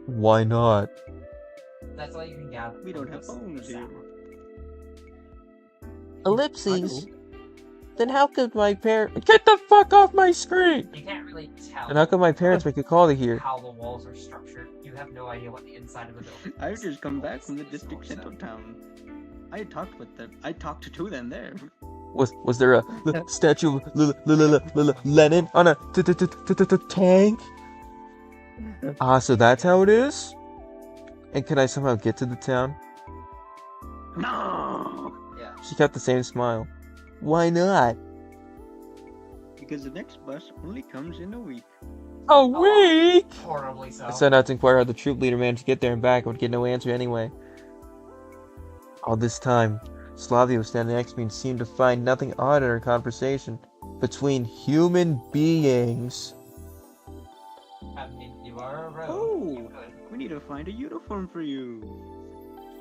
Speaker 2: Why not?
Speaker 4: That's all you can gather.
Speaker 5: We
Speaker 4: from
Speaker 5: don't have
Speaker 4: this
Speaker 5: phones here.
Speaker 4: sound.
Speaker 2: Ellipses? Then how could my parents... Get the fuck off my screen!
Speaker 4: You can't really tell.
Speaker 2: And how could my parents make a call to here?
Speaker 4: how the walls are structured. You have no idea what the inside of the building is.
Speaker 5: I've just come back from the district central town. I talked with them. I talked to them there.
Speaker 2: Was there a statue of Lenin on a tank? Ah, so that's how it is? And can I somehow get to the town?
Speaker 5: No!
Speaker 4: Yeah.
Speaker 2: She kept the same smile. Why not?
Speaker 5: Because the next bus only comes in a week.
Speaker 2: A week?
Speaker 4: Horribly so.
Speaker 2: I set out to inquire how the troop leader managed to get there and back. I would get no answer anyway. All this time, Slavia was standing next to me and seemed to find nothing odd in our conversation between human beings.
Speaker 4: I mean, you are a rogue.
Speaker 5: Oh,
Speaker 4: You could.
Speaker 5: we need to find a uniform for you.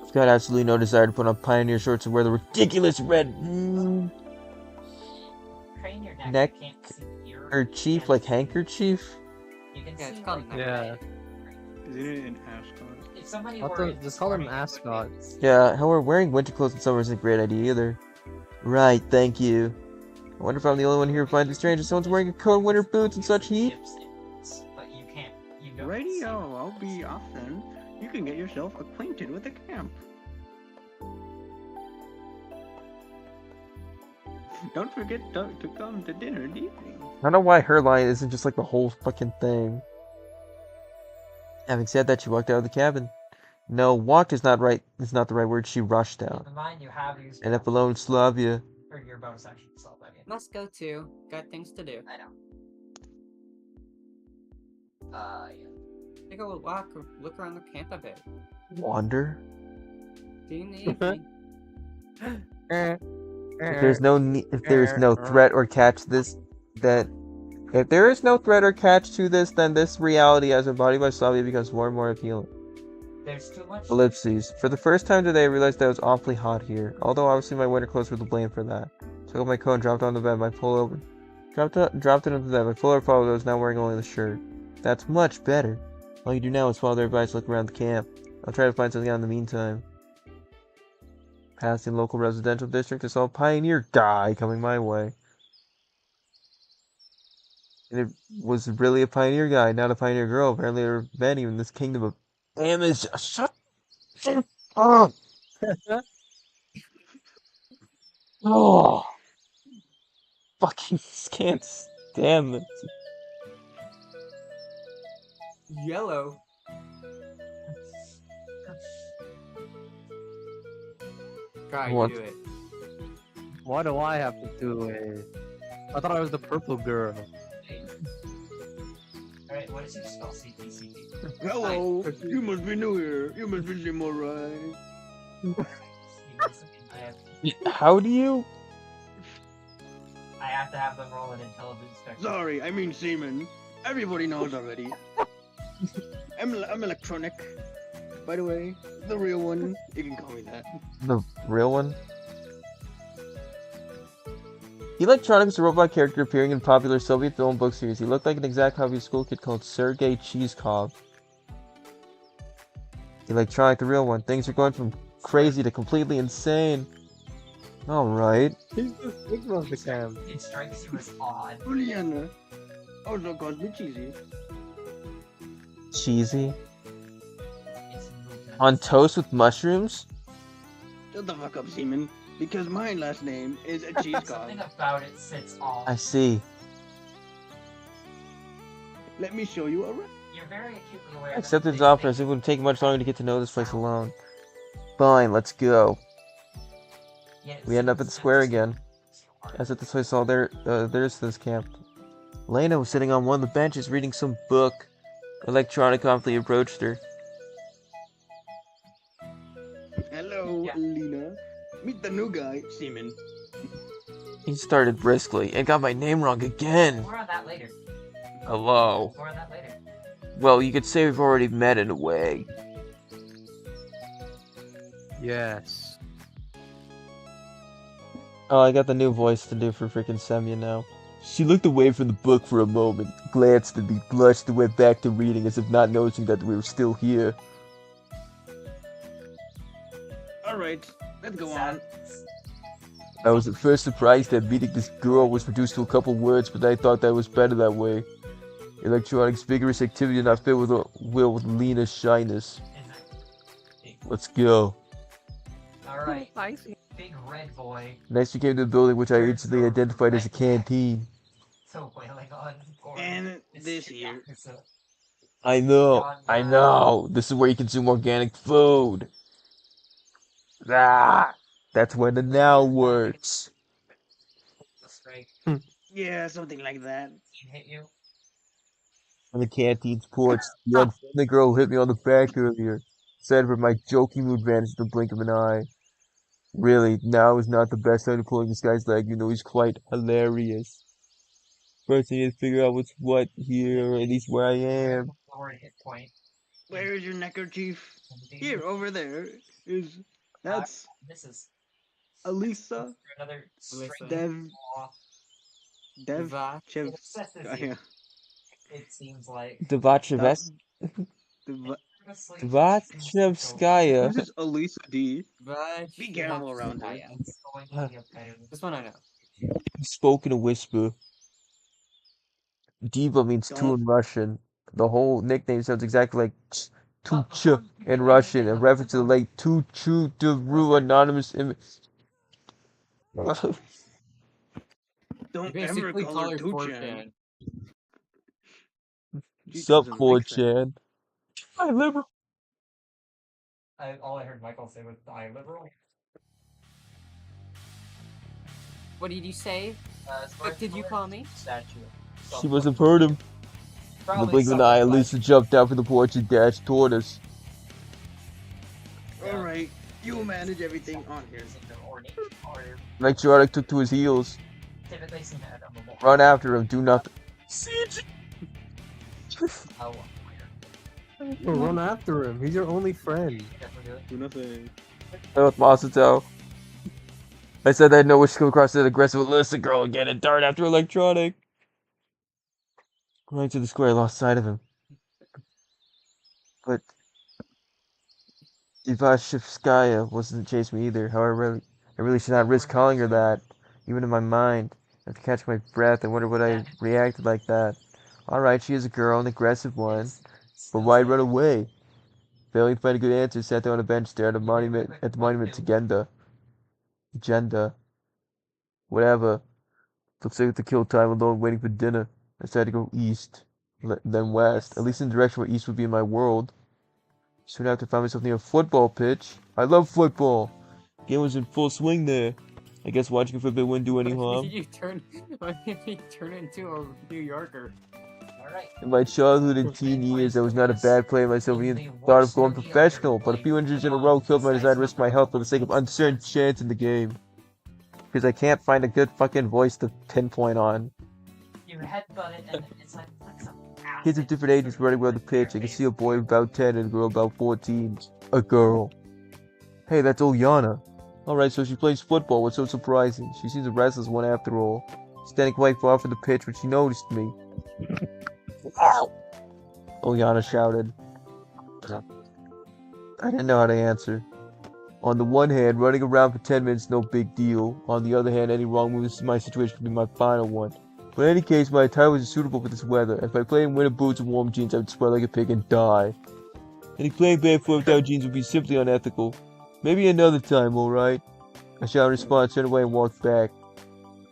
Speaker 2: I've got absolutely no desire to put on pioneer shorts and wear the ridiculous red
Speaker 4: Crane your
Speaker 2: neck
Speaker 4: you can't see your
Speaker 2: kerchief, like handkerchief.
Speaker 4: You can
Speaker 6: Yeah,
Speaker 4: see
Speaker 6: it's called
Speaker 4: like,
Speaker 6: an
Speaker 7: Yeah.
Speaker 4: red.
Speaker 5: Isn't it an ascot?
Speaker 4: If somebody
Speaker 7: I'll
Speaker 4: were
Speaker 7: tell- just call him
Speaker 4: describing
Speaker 7: Ascot.
Speaker 4: it,
Speaker 2: Yeah, however, wearing winter clothes in summer isn't a great idea either. Right, thank you. I wonder if I'm the only one here who finds it strange that someone's wearing a coat, winter boots, and such heat.
Speaker 4: But you can't. You don't.
Speaker 5: Righty-o, I'll be off then. You can get yourself acquainted with the camp. Don't forget to come to dinner in the evening.
Speaker 2: I don't know why her line isn't just like the whole fucking thing. Having said that, she walked out of the cabin. No, walked is not right. Is not the right word. She rushed
Speaker 4: Keep
Speaker 2: out.
Speaker 4: in mind you have used
Speaker 2: And up alone, Slavia.
Speaker 4: for your bonus action self. I mean,
Speaker 6: Must go too. Got things to do.
Speaker 4: I know. Yeah.
Speaker 6: Take a walk or look around the camp a bit.
Speaker 2: Wander.
Speaker 6: See you in the evening.
Speaker 2: If there's no if there is no threat or catch this, then if there is no threat or catch to this, then this reality as embodied by Slavia becomes more and more appealing.
Speaker 4: There's too much.
Speaker 2: Ellipses. For the first time today, I realized that it was awfully hot here. Although obviously my winter clothes were to blame for that. Took off my coat and dropped on the bed. My pullover Dropped it into them. My fuller photo is now wearing only the shirt. That's much better. All you do now is follow their advice, look around the camp. I'll try to find something out in the meantime. Passing local residential district, I saw a pioneer guy coming my way. And it was really a pioneer guy, not a pioneer girl. Apparently there are many in this kingdom of Amazon. Shut up! Oh! Fucking can't stand this.
Speaker 6: Yellow. Try
Speaker 2: What?
Speaker 6: to do it.
Speaker 7: Why do I have to do it? I thought I was the purple girl.
Speaker 4: Alright, what does he spell CPCP?
Speaker 5: Hello, you must be new here. You must be samurai.
Speaker 2: How do you?
Speaker 4: I have to have them roll an intelligence check.
Speaker 5: Sorry, I mean seaman. Everybody knows already. I'm electronic. By the way, the real one. You can call me that.
Speaker 2: The real one? Electronic is a robot character appearing in popular Soviet film book series. He looked like an exact copy of a school kid called Sergei Chizkov. Electronic, the real one. Things are going from crazy to completely insane. Alright.
Speaker 7: He's the Sigma of the camp.
Speaker 4: It strikes you as odd.
Speaker 5: Juliana also calls me cheesy.
Speaker 2: Cheesy?
Speaker 4: Its movements.
Speaker 2: On toast with mushrooms?
Speaker 5: Shut the fuck up, seaman. Because my last name is a cheese
Speaker 4: Something
Speaker 5: cob.
Speaker 4: about it sits off.
Speaker 2: I see.
Speaker 5: Let me show you around.
Speaker 4: You're very acutely aware.
Speaker 2: I accepted his offer as it wouldn't take much longer to get to know this place alone. Fine, let's go. We end up at the square again. As at this place, all there's this camp. Lena was sitting on one of the benches reading some book. Electronic promptly approached her.
Speaker 5: Hello,
Speaker 4: Yeah.
Speaker 5: Lena. Meet the new guy, seaman.
Speaker 2: He started briskly and got my name wrong again.
Speaker 4: More on that later.
Speaker 2: Hello.
Speaker 4: More on that later.
Speaker 2: Well, you could say we've already met in a way.
Speaker 7: Yes.
Speaker 2: Oh, I got the new voice to do for freaking Semya now. She looked away from the book for a moment, glanced at me, blushed, and went back to reading as if not noticing that we were still here.
Speaker 5: Alright, let's go on.
Speaker 2: I was at first surprised that meeting this girl was reduced to a couple words, but I thought that was better that way. Electronic's vigorous activity did not fit with Lena's shyness. Let's go.
Speaker 4: Alright. Big red boy.
Speaker 2: Next we came to the building which I instantly identified as a canteen.
Speaker 4: So wailing on board.
Speaker 5: And
Speaker 4: It's
Speaker 5: this
Speaker 4: shit
Speaker 5: here.
Speaker 4: Yakuza.
Speaker 2: I know. This is where you consume organic food. Ah, that's when the now works.
Speaker 4: The strike
Speaker 5: Yeah, something like that.
Speaker 4: hit you.
Speaker 2: On the canteen's porch, the unfriendly girl who hit me on the back earlier. Said for my jokey mood vanished in the blink of an eye. Really, now is not the best time to pull this guy's leg, you know he's quite hilarious. First I need to figure out what's what here, or at least where I am.
Speaker 4: Lower hit point.
Speaker 5: Where is your neckerchief?
Speaker 4: Indeed.
Speaker 5: Here, over there. That's
Speaker 4: This is
Speaker 5: Alisa,
Speaker 4: for another
Speaker 6: Alyssa.
Speaker 4: straight
Speaker 5: Dev,
Speaker 4: off.
Speaker 5: Dev,
Speaker 6: Diva.
Speaker 5: Chev,
Speaker 4: It obsesses you,
Speaker 5: yeah,
Speaker 4: it seems like.
Speaker 2: Dvacheves-
Speaker 4: Honestly,
Speaker 2: Dvachevskaya.
Speaker 5: This is Alisa D.
Speaker 6: But
Speaker 5: Be careful around here.
Speaker 4: It's going to be a pain.
Speaker 6: This one I know.
Speaker 2: He spoke in a whisper. Diva means two in Russian. The whole nickname sounds exactly like Tucha in Russian, a reference to the late Tuchu Deru anonymous image.
Speaker 5: Don't
Speaker 6: You
Speaker 5: ever
Speaker 6: basically
Speaker 5: call
Speaker 6: call
Speaker 5: her
Speaker 6: her
Speaker 5: Tuchan.
Speaker 6: 4chan.
Speaker 2: Sup, 4chan? Hi, liberal.
Speaker 4: All I heard Michael say was "die liberal."
Speaker 6: What did you say? What did you call me?
Speaker 4: Statue.
Speaker 2: She must have heard him. In the blink of an eye, Lisa jumped out from the porch and dashed toward us.
Speaker 5: Alright, you manage everything on here.
Speaker 2: Electronic took to his heels.
Speaker 4: Typically seen that on the wall.
Speaker 2: Run after him, do nothing. Siege!
Speaker 4: Oh,
Speaker 7: Well, run after him. He's your only friend.
Speaker 4: definitely do it.
Speaker 5: Do nothing.
Speaker 2: That was Masato. I said I had no wish to come across that aggressive Alyssa girl again and dart after Electronic. Right to the square, I lost sight of him. But Ivashevskaya wasn't chasing me either. However, I really should not risk calling her that. Even in my mind, I have to catch my breath and wonder what I reacted like that. Alright, she is a girl, an aggressive one. But why run away? Failing to find a good answer, sat down on a bench there at the monument to Genda. Whatever. Looks like to kill time alone waiting for dinner. I decided to go east, then west. At least in the direction where east would be in my world. Soon after, I found myself near a football pitch. I love football. Game was in full swing there. I guess watching it for a bit wouldn't do any
Speaker 6: What
Speaker 2: harm.
Speaker 6: if you turn into a New Yorker?
Speaker 4: Alright.
Speaker 2: In my childhood and teen years, I was not a bad player myself, even thought of going professional, but a few injuries in a row killed my desire to risk my health for the sake of uncertain chance in the game. Because I can't find a good fucking voice to pinpoint on.
Speaker 4: You headbutt it and it's like some acid.
Speaker 2: Kids of different ages running around the pitch. I can see a boy about 10 and a girl about 14. A girl. Hey, that's Olyana. Alright, so she plays football. What's so surprising? She seems a restless one after all. Standing quite far from the pitch when she noticed me. Ow! Olyana shouted. I didn't know how to answer. On the one hand, running around for 10 minutes no big deal. On the other hand, any wrong move in my situation could be my final one. But in any case, my attire was suitable for this weather. If I played in winter boots and warm jeans, I would sweat like a pig and die. Any playing barefoot without jeans would be simply unethical. Maybe another time, alright? I shouted in response, turned away and walked back.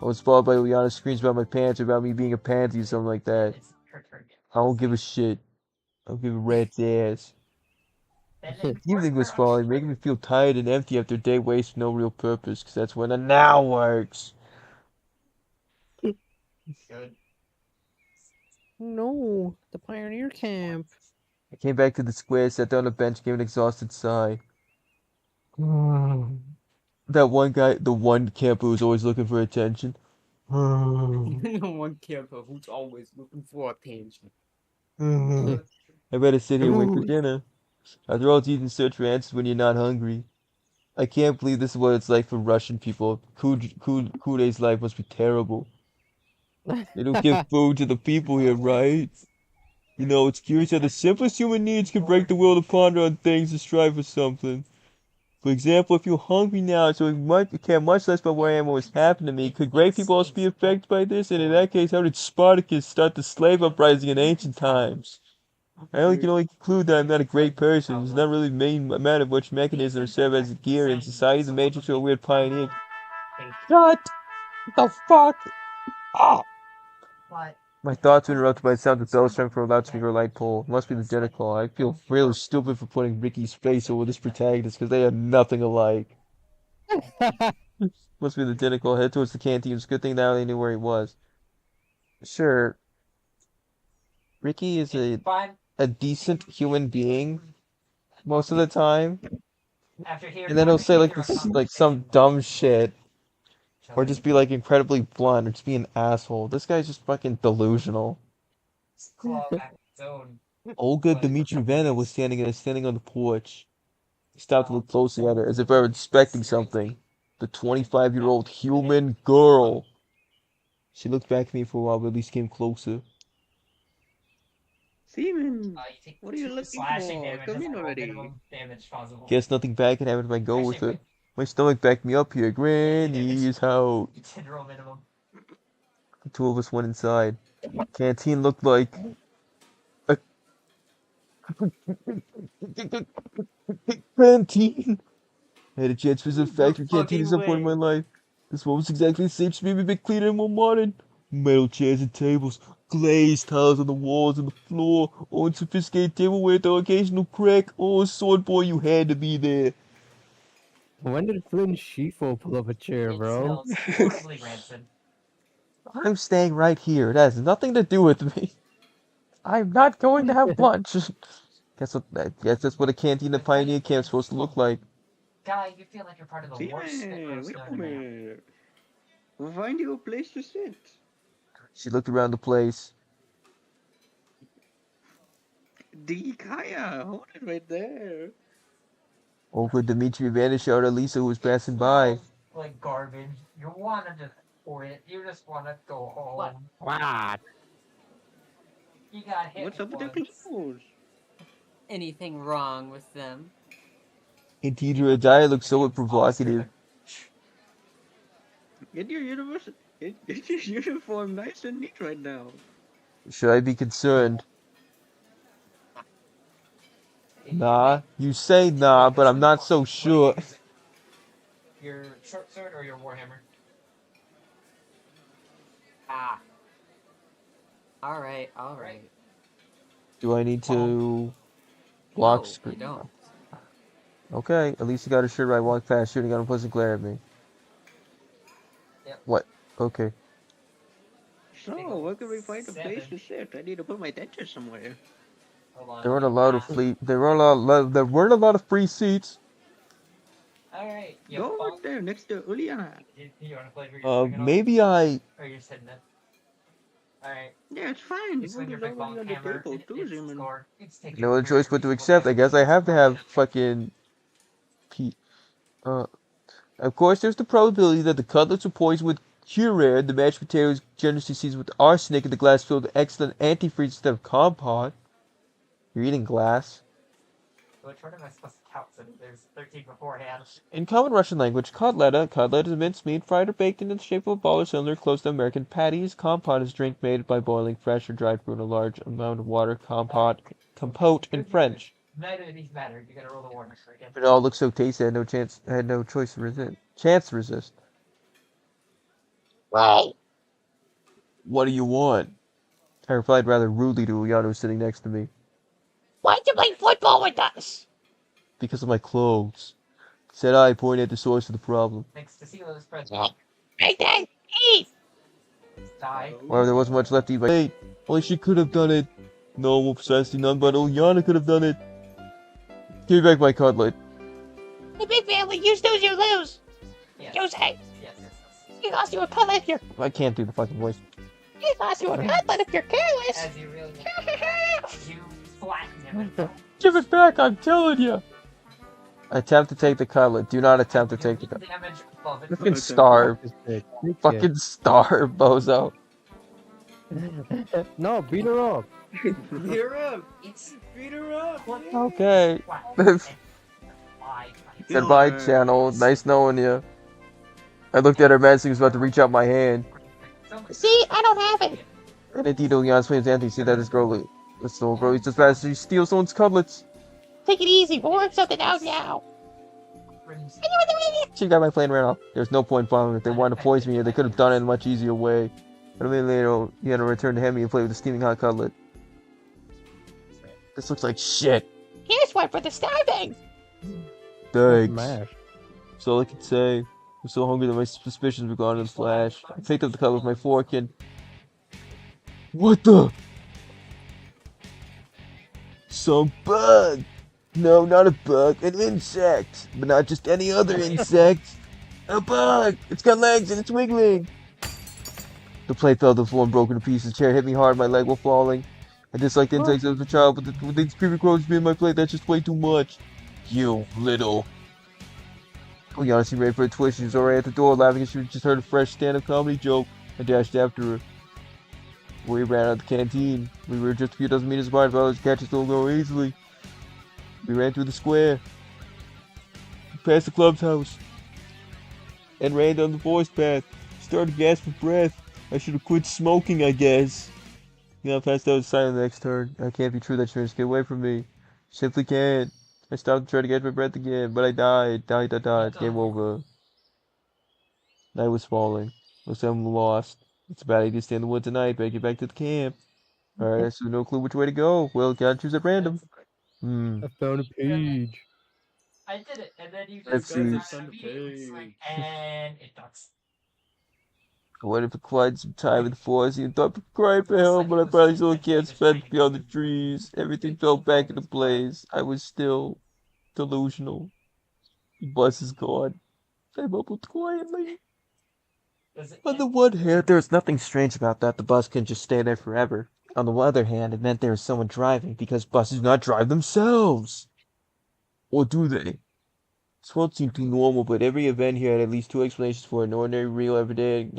Speaker 2: I was followed by Olyana's screams about my pants or about me being a pansy or something like that.
Speaker 4: It's her turn.
Speaker 2: I don't give a shit. I don't give a rat's ass.
Speaker 4: Then
Speaker 2: Evening was falling, making me feel tired and empty after a day wasted for no real purpose, because that's when a now works.
Speaker 4: Good.
Speaker 1: No, the pioneer camp.
Speaker 2: I came back to the square, sat down on a bench, gave an exhausted sigh. That one guy, the one camper who's always looking for attention.
Speaker 6: One camper who's always looking for attention.
Speaker 2: I better sit here and wait for dinner. After all, it's easy to search for answers when you're not hungry. I can't believe this is what it's like for Russian people. Kuday's life must be terrible. They don't give food to the people here, right? You know, it's curious how the simplest human needs can break the will to ponder on things and strive for something. For example, if you're hungry now, so you care much less about where I am or what's happened to me, could great people also be affected by this? And in that case, how did Spartacus start the slave uprising in ancient times? I can only conclude that I'm not a great person. It's not really a matter of which mechanism or serve as a gear in society, the matrix, or a weird pioneer. Shut the fuck up!
Speaker 4: But
Speaker 2: My thoughts were interrupted by the sound of bells striking from a loudspeaker or light pole. It must be the dinner call. I feel really stupid for putting Ricky's face over this protagonist because they are nothing alike. Must be the dinner call. Head towards the canteen. It's a good thing now they knew where he was. Sure. Ricky is
Speaker 4: fine.
Speaker 2: a decent human being most of the time.
Speaker 4: After hearing
Speaker 2: And then he'll say like
Speaker 4: your
Speaker 2: this, like some dumb shit. Or just be like incredibly blunt or just be an asshole. This guy's just fucking delusional.
Speaker 4: claw back zone.
Speaker 2: Olga Dmitrievna was standing on the porch. He stopped to look closely at her, as if I were inspecting something. The 25-year-old human girl. She looked back at me for a while, but at least came closer.
Speaker 5: Seaman,
Speaker 4: You take
Speaker 5: what are you
Speaker 4: two
Speaker 5: looking
Speaker 4: slashing
Speaker 5: for?
Speaker 4: damage
Speaker 5: Come
Speaker 4: as
Speaker 5: in
Speaker 4: the
Speaker 5: already.
Speaker 4: minimum damage possible.
Speaker 2: Guess nothing bad can happen if I go with
Speaker 4: Actually,
Speaker 2: her. My stomach backed me up here. Granny's house.
Speaker 4: General minimum.
Speaker 2: The two of us went inside. Canteen looked like a canteen. I had a chance to visit a factory canteen at some point in my life. This one was exactly the same, just maybe a bit cleaner and more modern. Metal chairs and tables, glazed tiles on the walls and the floor, oh, and sophisticated tableware with the occasional crack. Oh, sword boy, you had to be there.
Speaker 1: When did Flynn Shifo pull up a chair,
Speaker 4: It
Speaker 1: bro?
Speaker 4: smells horribly rancid.
Speaker 2: I'm staying right here. It has nothing to do with me. I'm not going to have lunch. Guess that's what a canteen at Pioneer Camp is supposed to look like.
Speaker 4: Guy, you feel like you're part of the worst
Speaker 5: Seaman,
Speaker 4: Snickers
Speaker 5: wait
Speaker 4: known
Speaker 5: a
Speaker 4: to man.
Speaker 5: minute. We'll find you a place to sit.
Speaker 2: She looked around the place.
Speaker 5: The Kaya, hold it right there.
Speaker 2: Over Dmitri vanished out at Lisa who was passing by.
Speaker 4: Smells like garbage. You wanna just quit. You just wanna go home.
Speaker 1: What?
Speaker 4: You got hit
Speaker 5: What's up with their
Speaker 4: once.
Speaker 5: clothes?
Speaker 6: Anything wrong with them?
Speaker 2: Indeed, your attire looks so
Speaker 4: It's
Speaker 2: provocative.
Speaker 5: Get your get your uniform nice and neat right now.
Speaker 2: Should I be concerned? Nah. You say nah, but I'm not so sure.
Speaker 4: Your short sword or your warhammer?
Speaker 6: Ah. Alright, alright.
Speaker 2: Do I need to block
Speaker 6: No, you
Speaker 2: screen?
Speaker 6: don't.
Speaker 2: Okay, at least you got a shirt right. Walk past, shooting at him, plus glare at me.
Speaker 4: Yep.
Speaker 2: What? Okay.
Speaker 5: So, where can we find a place to sit? I need to put my dentures somewhere.
Speaker 4: Hold on.
Speaker 2: There weren't a lot of there weren't a lot of free seats.
Speaker 4: Alright.
Speaker 5: Go over there next to Uliana.
Speaker 4: You want to play for your
Speaker 2: Maybe I.
Speaker 4: Or you're sitting there. Alright.
Speaker 5: Yeah, it's fine.
Speaker 4: You swing your
Speaker 5: Food is
Speaker 4: big long
Speaker 5: already on the
Speaker 4: hammer.
Speaker 5: table. Too,
Speaker 4: It's
Speaker 5: Zeman.
Speaker 4: score. It's taking
Speaker 2: No other
Speaker 4: very
Speaker 2: choice but to
Speaker 4: reasonable
Speaker 2: accept. I
Speaker 4: time.
Speaker 2: guess I have to have
Speaker 4: It's
Speaker 2: fucking. Of course, there's the probability that the cutlets were poisoned with curare, the mashed potatoes generously seasoned with arsenic, and the glass filled with excellent antifreeze instead of compote. You're eating glass.
Speaker 4: Which one am I supposed to count since there's 13 beforehand?
Speaker 2: In common Russian language, kotleta is minced meat fried or baked in the shape of a ball or cylinder close to American patties. Compote is drink made by boiling fresh or dried fruit in a large amount of water. Compote in French.
Speaker 4: Neither of these matter. You gotta roll the warning again.
Speaker 2: It all looked so tasty. I had no choice to resist. Chance to resist. Well, what do you want? I replied rather rudely to Uliana, who was sitting next to me. Why'd you play football with us? Because of my clothes, said I, pointing at the source of the problem.
Speaker 4: Thanks to Sila's present.
Speaker 2: Make that eat!
Speaker 4: Die.
Speaker 2: Well, there wasn't much left to eat, but hey, only she could have done it. No, well, precisely none but Uliana could have done it. Give me back my cutlet.
Speaker 8: The big family, you snooze, you lose.
Speaker 4: Yes.
Speaker 8: Jose,
Speaker 4: Yes.
Speaker 8: you lost you a cutlet if you're...
Speaker 2: I can't do the fucking voice.
Speaker 8: You lost you a cutlet if you're careless.
Speaker 4: As you really you flatten him.
Speaker 2: Give it back, I'm telling you. Attempt to take the cutlet. Do not attempt to take the cutlet.
Speaker 4: Damage above it.
Speaker 2: Fucking starve.
Speaker 7: Take it.
Speaker 2: Fucking starve, bozo.
Speaker 7: No, beat her up.
Speaker 5: Beat her up.
Speaker 4: It's
Speaker 5: Beat her up.
Speaker 2: Okay.
Speaker 4: Bye.
Speaker 2: Goodbye, channel. Nice knowing you. I looked at her menacing, was about to reach out my hand.
Speaker 8: See, I don't have it.
Speaker 2: And indeed, Uliana's flames Anthony see that this little girl, he's just fast as she steals someone's cutlets.
Speaker 8: Take it easy. We'll work something out now.
Speaker 2: She got my plane ran off. There's no point following. If they wanted to poison me, they could have done it in a much easier way. But a minute later, he had to return to Hemi and play with a steaming hot cutlet. This looks like shit.
Speaker 8: Here's one for the starving.
Speaker 2: Thanks.
Speaker 7: Smash.
Speaker 2: That's all I could say. I'm so hungry that my suspicions were gone in a flash. I picked up the cutlet with my fork and... What the? Some bug! No, not a bug, an insect! But not just any other insect! A bug! It's got legs and it's wiggling! The plate fell to the floor and broke into pieces. The chair hit me hard, my leg was falling. I disliked insects as a child, but with these creepy crows being my plate, that's just way too much. You little... We honestly ready for a twist. She was already at the door, laughing as she just heard a fresh stand-up comedy joke. I dashed after her. We ran out of the canteen. We were just a few dozen meters apart, but I was catch us all go easily. We ran through the square, past the club's house, and ran down the forest path. Started to gasp for breath. I should have quit smoking, I guess. Now passed out silent the next turn. It can't be true that she managed to get away from me. Simply can't. I stopped to try to catch my breath again, but I died. Died. Game over. Night was falling. Looks like I'm lost. It's a bad idea to stay in the woods tonight, but I get back to the camp. Alright, so no clue which way to go. Well, gotta choose at random.
Speaker 7: I found a page.
Speaker 4: I did it, and then you
Speaker 2: Let's
Speaker 4: just
Speaker 2: see.
Speaker 4: and it ducks.
Speaker 2: I waited for quite some time in the forest and thought to cry for help, but I probably still can't spend beyond the trees. Everything fell back into place. I was still delusional. The bus is gone. I mumbled quietly. On the one hand, there was nothing strange about that. The bus couldn't just stay there forever. On the other hand, it meant there was someone driving, because buses do not drive themselves. Or do they? This world seemed too normal, but every event here had at least two explanations for an ordinary, real, everyday...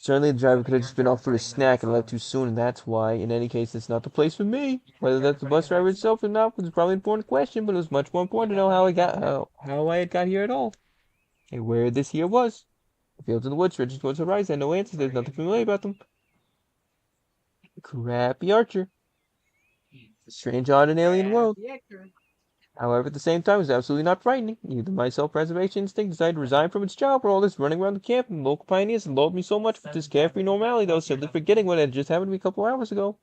Speaker 2: Certainly the driver could have just been off for a snack and left too soon, and that's why. In any case, it's not the place for me. Whether that's the bus driver itself or not was probably an important question, but it was much more important to know how I had got here at all. And where this here was. The fields in the woods, stretching towards the horizon, had no answers, there's nothing familiar about them. Crappy Archer. A strange, odd, and alien world. However, at the same time, it was absolutely not frightening. Either my self-preservation instinct decided to resign from its job, or all this running around the camp and local pioneers had lulled me so much with this carefree normality that I was simply forgetting what had just happened to me a couple hours ago.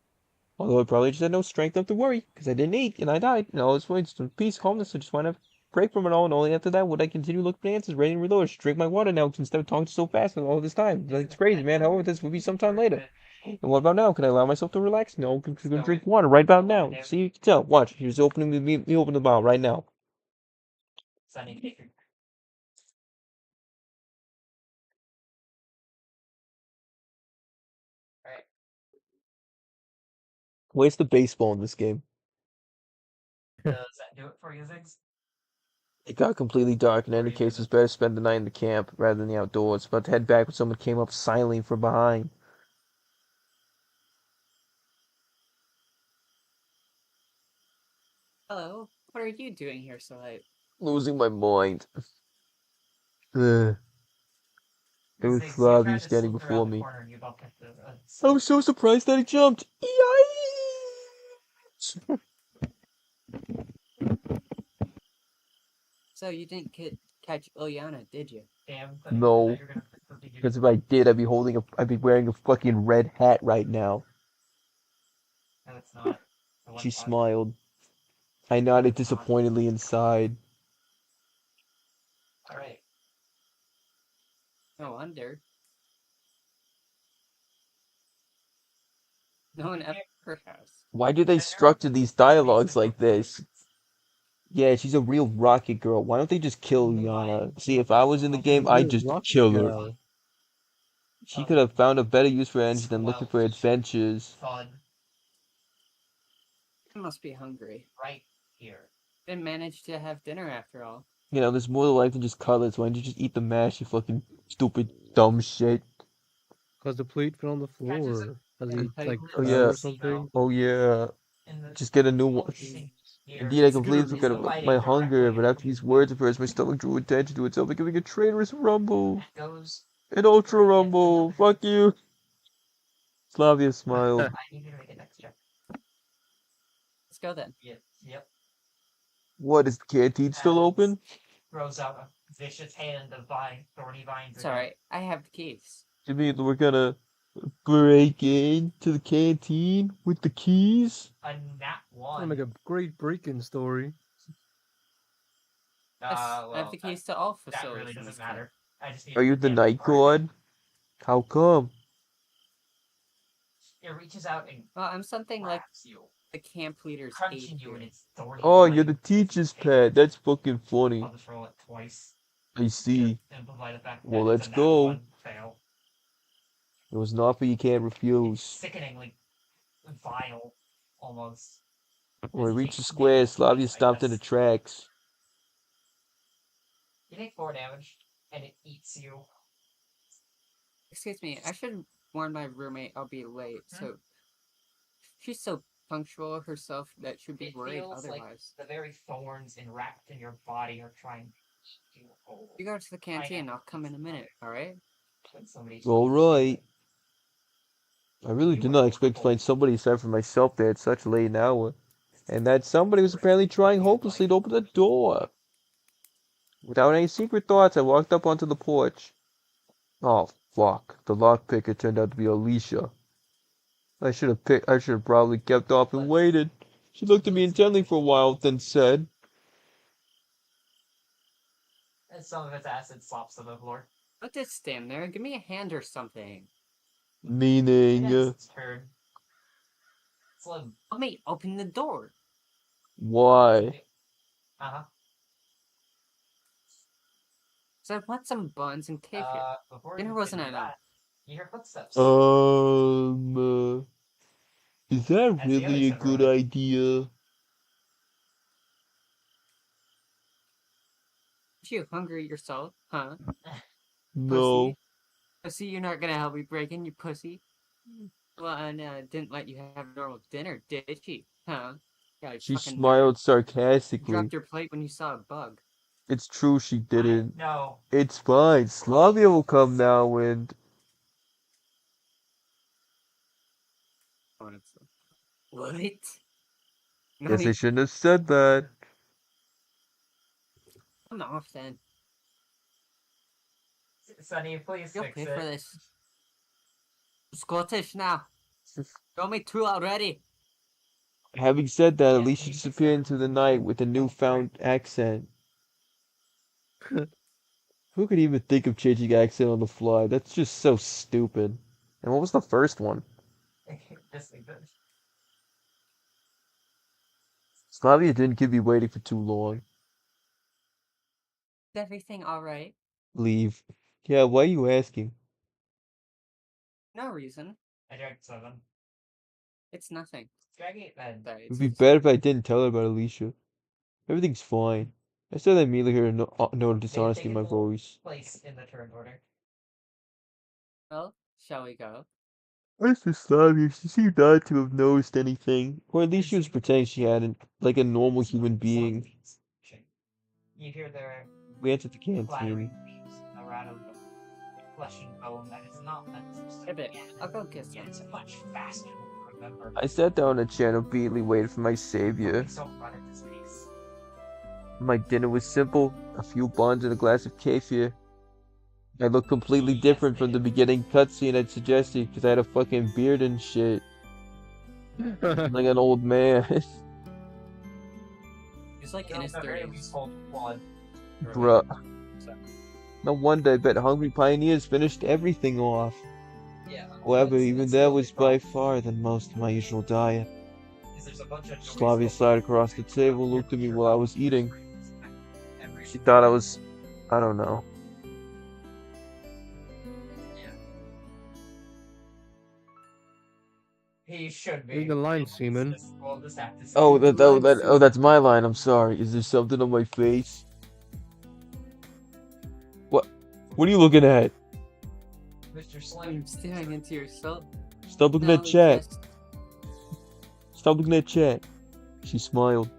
Speaker 2: Although I probably just had no strength enough to worry, because I didn't eat, and I died, and all this was in peace, calmness, I just wanted to break from it all, and only after that would I continue looking for answers, ready to reload, drink my water now, instead of talking so fast all this time. It's crazy, man. However, this will be sometime later. And what about now? Can I allow myself to relax? No, I'm gonna drink water right about now. See, you can tell. Watch. Here's opening me open the bottle right now.
Speaker 4: Sunny Baker. Alright.
Speaker 2: Where's the baseball in this game?
Speaker 4: Does that do it for you, Ziggs?
Speaker 2: It got completely dark. In any case, it was better to spend the night in the camp rather than the outdoors. About to head back when someone came up silently from behind.
Speaker 6: Hello, what are you doing here so late?
Speaker 2: Losing my mind. Ugh. It was
Speaker 4: Ziggs, you
Speaker 2: Flavia
Speaker 4: tried to
Speaker 2: standing
Speaker 4: slip around
Speaker 2: before
Speaker 4: the
Speaker 2: me.
Speaker 4: corner and you bumped into
Speaker 2: I was so surprised that he jumped. Yikes!
Speaker 6: So you didn't catch Ilyana, did you?
Speaker 4: Damn.
Speaker 2: No. Because if I did, I'd be wearing a fucking red hat right now.
Speaker 4: No, it's not. The one
Speaker 2: She
Speaker 4: spot.
Speaker 2: smiled. I nodded disappointedly inside.
Speaker 4: Alright.
Speaker 6: No wonder. No one ever has.
Speaker 2: Why do they structure these dialogues like this? Yeah, she's a real rocket girl. Why don't they just kill Yana? See, if I was in the game, I'd just kill her. She could have found a better use for her energy than looking for adventures.
Speaker 4: Fun.
Speaker 6: You must be hungry.
Speaker 4: Right here.
Speaker 6: Didn't manage to have dinner after all.
Speaker 2: You know, there's more to life than just colors. Why don't you just eat the mash, you fucking stupid, dumb shit?
Speaker 7: Because the plate fell on the floor. Has he, like,
Speaker 2: Oh,
Speaker 7: fell
Speaker 2: yeah.
Speaker 7: or something?
Speaker 2: Oh, yeah. Just get a new one. Indeed, I completely forgot about my hunger, but after these words of hers, my stomach drew attention to itself, giving a traitorous rumble.
Speaker 4: Goes.
Speaker 2: An ultra rumble. Fuck you. Slavia smiled.
Speaker 4: I need you to make a next check.
Speaker 6: Let's go then.
Speaker 4: Yep.
Speaker 2: What, is the canteen still open?
Speaker 4: Throws out a vicious hand of thorny vines.
Speaker 6: It's alright, I have the keys.
Speaker 2: You mean we're gonna break into the canteen with the keys?
Speaker 4: A nat one.
Speaker 7: That'll make a great break-in story.
Speaker 6: Yes, I have the keys to all
Speaker 4: That
Speaker 6: facilities.
Speaker 4: really
Speaker 6: in
Speaker 4: doesn't
Speaker 6: this game.
Speaker 4: matter. I just need
Speaker 2: Are you the
Speaker 4: to
Speaker 2: night god? How come?
Speaker 4: It reaches out and
Speaker 6: Well, I'm something like
Speaker 4: grabs you,
Speaker 6: the camp leader's
Speaker 4: crunching
Speaker 6: aide
Speaker 4: you in
Speaker 6: here.
Speaker 4: its thorny.
Speaker 2: Oh, you're the
Speaker 4: blade.
Speaker 2: teacher's pet. That's fucking funny.
Speaker 4: I'll just roll it twice.
Speaker 2: I see.
Speaker 4: Simplify the fact that
Speaker 2: Well,
Speaker 4: it's
Speaker 2: let's
Speaker 4: a nat
Speaker 2: go.
Speaker 4: one fail.
Speaker 2: It was an offer you can't
Speaker 4: It's
Speaker 2: refuse.
Speaker 4: sickeningly vile, almost.
Speaker 2: When we reached the square, Slavia stopped in the tracks.
Speaker 4: You take 4 damage, and it eats you.
Speaker 6: Excuse me, I should warn my roommate I'll be late, so... She's so punctual herself that she'd be
Speaker 4: It
Speaker 6: worried
Speaker 4: feels like
Speaker 6: otherwise.
Speaker 4: the very thorns enwrapped in your body are trying to eat you whole.
Speaker 6: You go to the canteen, I'll come in a minute, alright?
Speaker 4: When somebody's
Speaker 2: Alright. I really did not expect to find somebody aside from myself there at such a late hour. And that somebody was apparently trying hopelessly to open the door. Without any secret thoughts, I walked up onto the porch. Oh, fuck. The lockpicker turned out to be Alicia. I should have probably kept off and waited. She looked at me intently for a while, then said,
Speaker 4: And some of its acid slops to the floor.
Speaker 6: Don't just stand there, give me a hand or something.
Speaker 2: meaning,
Speaker 4: Its turn. Slim.
Speaker 6: Let me open the door.
Speaker 2: why?
Speaker 4: Uh-huh.
Speaker 6: So I want some buns and cake.
Speaker 4: Before
Speaker 6: Dinner
Speaker 4: you
Speaker 6: wasn't
Speaker 4: can do
Speaker 6: enough.
Speaker 4: that, you hear footsteps.
Speaker 2: Is that
Speaker 4: That's the other
Speaker 2: really a
Speaker 4: side,
Speaker 2: good
Speaker 4: right?
Speaker 2: idea?
Speaker 6: Aren't you hungry yourself, huh?
Speaker 2: No.
Speaker 6: Pussy? Pussy, you're not gonna help me break in, you pussy. Well, and didn't let you have normal dinner, did she? Huh? Yeah, you
Speaker 2: She
Speaker 6: fucking
Speaker 2: smiled
Speaker 6: nerd. You
Speaker 2: sarcastically.
Speaker 6: dropped your plate when you saw a bug.
Speaker 2: It's true she didn't.
Speaker 4: No.
Speaker 2: It's fine. Slavia will come now and...
Speaker 6: Honestly. What? No,
Speaker 2: Guess I
Speaker 6: you
Speaker 2: shouldn't have said that.
Speaker 6: come off then.
Speaker 4: Sonny, please
Speaker 6: You'll
Speaker 4: fix
Speaker 6: pay
Speaker 4: it.
Speaker 6: for this. Scottish now. Don't make two already.
Speaker 2: Having said that,
Speaker 4: Yeah,
Speaker 2: Alicia
Speaker 4: he
Speaker 2: disappeared into the night with a newfound accent. Who could even think of changing accent on the fly? That's just so stupid. And what was the first one?
Speaker 4: Just leave it.
Speaker 2: Slavia didn't keep me waiting for too long.
Speaker 6: Is everything alright?
Speaker 2: Leave. Yeah, why are you asking?
Speaker 6: No reason.
Speaker 4: I drank 7.
Speaker 6: It's nothing.
Speaker 4: Drag 8 then.
Speaker 6: Sorry,
Speaker 2: It'd be better if I didn't tell her about Alicia. Everything's fine. I said I immediately heard a note of dishonesty in my voice.
Speaker 4: Place in the turn order.
Speaker 6: Well, shall we go?
Speaker 2: As for Slavia, she seemed not to have noticed anything. Or at least she was pretending she hadn't, like a normal human being.
Speaker 4: You hear their
Speaker 2: We entered the
Speaker 4: clattering
Speaker 2: canteen.
Speaker 4: waves around of flesh and bone that is not meant to
Speaker 6: A bit. I'll go kiss
Speaker 4: Yeah,
Speaker 6: them.
Speaker 4: it's much faster to remember.
Speaker 2: I sat down on a chair and obediently waited for my savior.
Speaker 4: Please don't run into space.
Speaker 2: My dinner was simple, a few buns and a glass of kefir. I looked completely different from the beginning cutscene I'd suggested because I had a fucking beard and shit. Like an old man.
Speaker 6: He's like
Speaker 4: You
Speaker 6: in
Speaker 4: know,
Speaker 6: his
Speaker 4: at the very
Speaker 6: 30s.
Speaker 4: least hold one.
Speaker 2: Bruh.
Speaker 6: So,
Speaker 2: No wonder I bet Hungry Pioneers finished everything off.
Speaker 4: Yeah.
Speaker 2: However,
Speaker 4: that's-
Speaker 2: even
Speaker 4: that's
Speaker 2: that
Speaker 4: the only
Speaker 2: was by
Speaker 4: problem,
Speaker 2: far than most of my usual diet.
Speaker 4: is there's a bunch of
Speaker 2: Slavia
Speaker 4: noise
Speaker 2: slid across the table, looked at me while I was eating. She thought I was... I don't know.
Speaker 4: He should be.
Speaker 1: Read the line, Seaman.
Speaker 4: We'll just have to see.
Speaker 2: Oh,
Speaker 6: Read the lines,
Speaker 2: oh, that's my line. I'm sorry. Is there something on my face? What? What are you looking at?
Speaker 4: Mr. Slim.
Speaker 6: I'm staring into yourself.
Speaker 2: Stop looking at chat. Stop looking at chat. She smiled.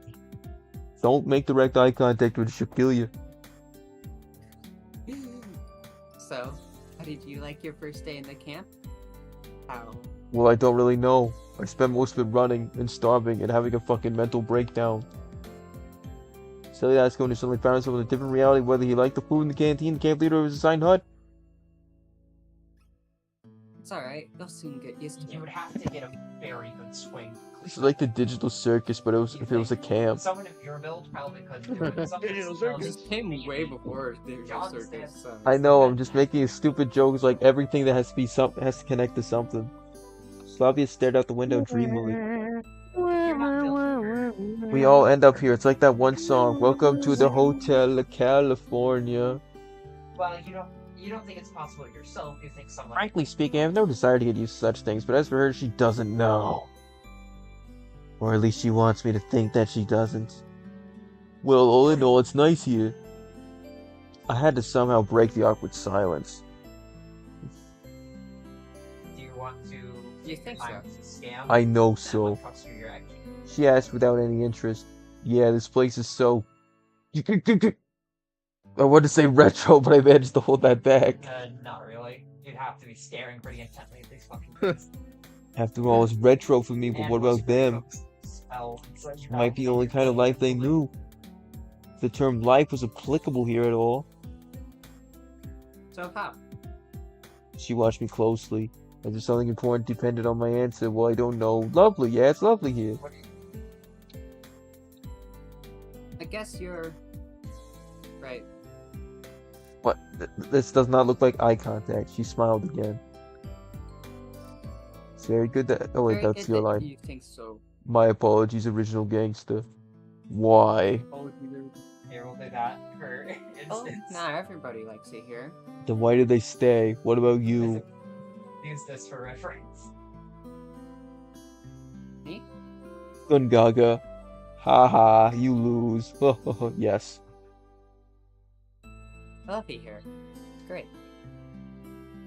Speaker 2: Don't make direct eye contact with her, she'll kill you.
Speaker 6: So, how did you like your first day in the camp? How?
Speaker 2: Well, I don't really know. I spent most of it running and starving and having a fucking mental breakdown. Silly ass going to suddenly found himself in a different reality, whether he liked the food in the canteen, the camp leader, or his assigned hut.
Speaker 6: It's alright, you'll soon get used to
Speaker 4: You
Speaker 6: it.
Speaker 4: would have to get a very good swing.
Speaker 2: It's like the digital circus, but if it was a camp.
Speaker 4: Someone of your build probably could do it. Someone
Speaker 5: Digital
Speaker 4: smells-
Speaker 5: circus.
Speaker 6: This came way before Digital Circus, so...
Speaker 2: I know, I'm just making stupid jokes like everything that has to be has to connect to something. Slavia stared out the window dreamily.
Speaker 4: You're not built.
Speaker 2: We all end up here. It's like that one song, Welcome to the Hotel California.
Speaker 4: Well, you don't think it's possible yourself. You think someone.
Speaker 2: Frankly speaking, I have no desire to get used to such things, but as for her, she doesn't know. Or at least she wants me to think that she doesn't. Well, all in all, it's nice here. I had to somehow break the awkward silence.
Speaker 4: Do you want to?
Speaker 6: You think so?
Speaker 4: find a scam?
Speaker 2: I know
Speaker 4: That
Speaker 2: so.
Speaker 4: would trust you, you're actually-
Speaker 2: She asked without any interest. Yeah, this place is so... I wanted to say retro, but I managed to hold that back.
Speaker 4: Not really. You'd have to be staring pretty intently at these fucking things.
Speaker 2: After all, it's retro for me, but
Speaker 4: And
Speaker 2: what
Speaker 4: most
Speaker 2: about them?
Speaker 4: folks spell such
Speaker 2: It might be the only kind of life they knew. If the term life was applicable here at all.
Speaker 6: So how?
Speaker 2: She watched me closely. As if something important depended on my answer. Well, I don't know. Lovely, yeah, it's lovely here.
Speaker 4: What do you-
Speaker 6: I guess you're... Right.
Speaker 2: What? This does not look like eye contact. She smiled again. It's very good that... Oh wait,
Speaker 6: Very
Speaker 2: that's
Speaker 6: good
Speaker 2: your
Speaker 6: that
Speaker 2: line.
Speaker 6: You think so.
Speaker 2: My apologies, original gangster. Why?
Speaker 6: Oh,
Speaker 4: Here, we'll do that for instance.
Speaker 6: nah, everybody likes it here.
Speaker 2: Then why did they stay? What about you?
Speaker 4: Use this for reference.
Speaker 6: Me?
Speaker 2: Gungaga. Haha, you lose. Yes.
Speaker 6: I love it here. It's great.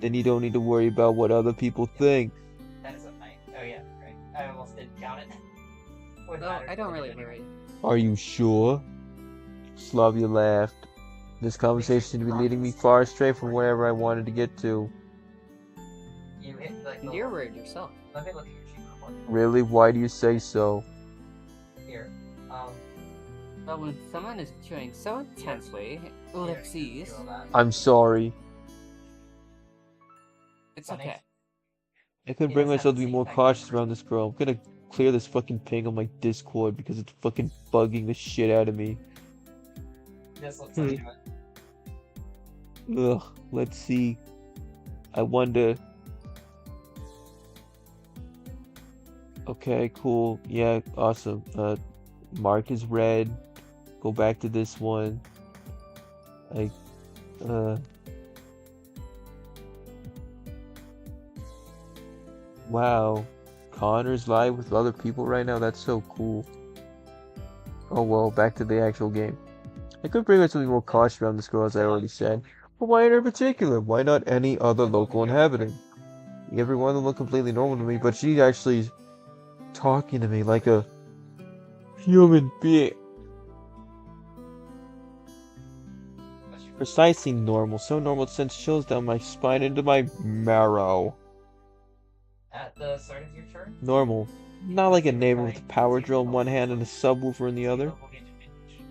Speaker 2: then you don't need to worry about what other people think.
Speaker 4: That is a night. Oh yeah, right. I almost didn't count it. Wouldn't
Speaker 6: Well,
Speaker 4: matter
Speaker 6: I
Speaker 4: if
Speaker 6: don't
Speaker 4: did
Speaker 6: really
Speaker 4: anyway.
Speaker 6: worry.
Speaker 2: Are you sure? Slavia laughed. This conversation seemed to be leading me far astray from wherever I wanted to get to.
Speaker 4: You hit like
Speaker 6: And
Speaker 4: the
Speaker 6: you're worried yourself.
Speaker 4: Let me look at your cheat report.
Speaker 2: Really? Why do you say so?
Speaker 4: Here.
Speaker 6: But when someone is chewing so intensely, ellipses,
Speaker 4: do all that.
Speaker 2: I'm sorry.
Speaker 6: it's
Speaker 4: Funny.
Speaker 6: okay.
Speaker 2: I couldn't
Speaker 4: He
Speaker 2: bring
Speaker 4: does have
Speaker 2: myself to
Speaker 4: the
Speaker 2: be
Speaker 4: same
Speaker 2: more
Speaker 4: thing.
Speaker 2: cautious around this girl. I'm gonna clear this fucking ping on my Discord because it's fucking bugging the shit out of me.
Speaker 4: This looks like it.
Speaker 2: Ugh, let's see. I wonder. Okay, cool. Yeah, awesome. Mark is red. Go back to this one. Wow. Connor's live with other people right now? That's so cool. Oh well, back to the actual game. I could bring us something more cautious around this girl, as I already said. But why in her particular? Why not any other local inhabitant? Every one of them look completely normal to me, but she's actually talking to me like a human being. Precisely normal. So normal it sends chills down my spine into my marrow.
Speaker 4: At the start of your turn,
Speaker 2: Normal. Not like a neighbor with a power drill in one hand and a subwoofer in the other.
Speaker 4: we'll get to finish.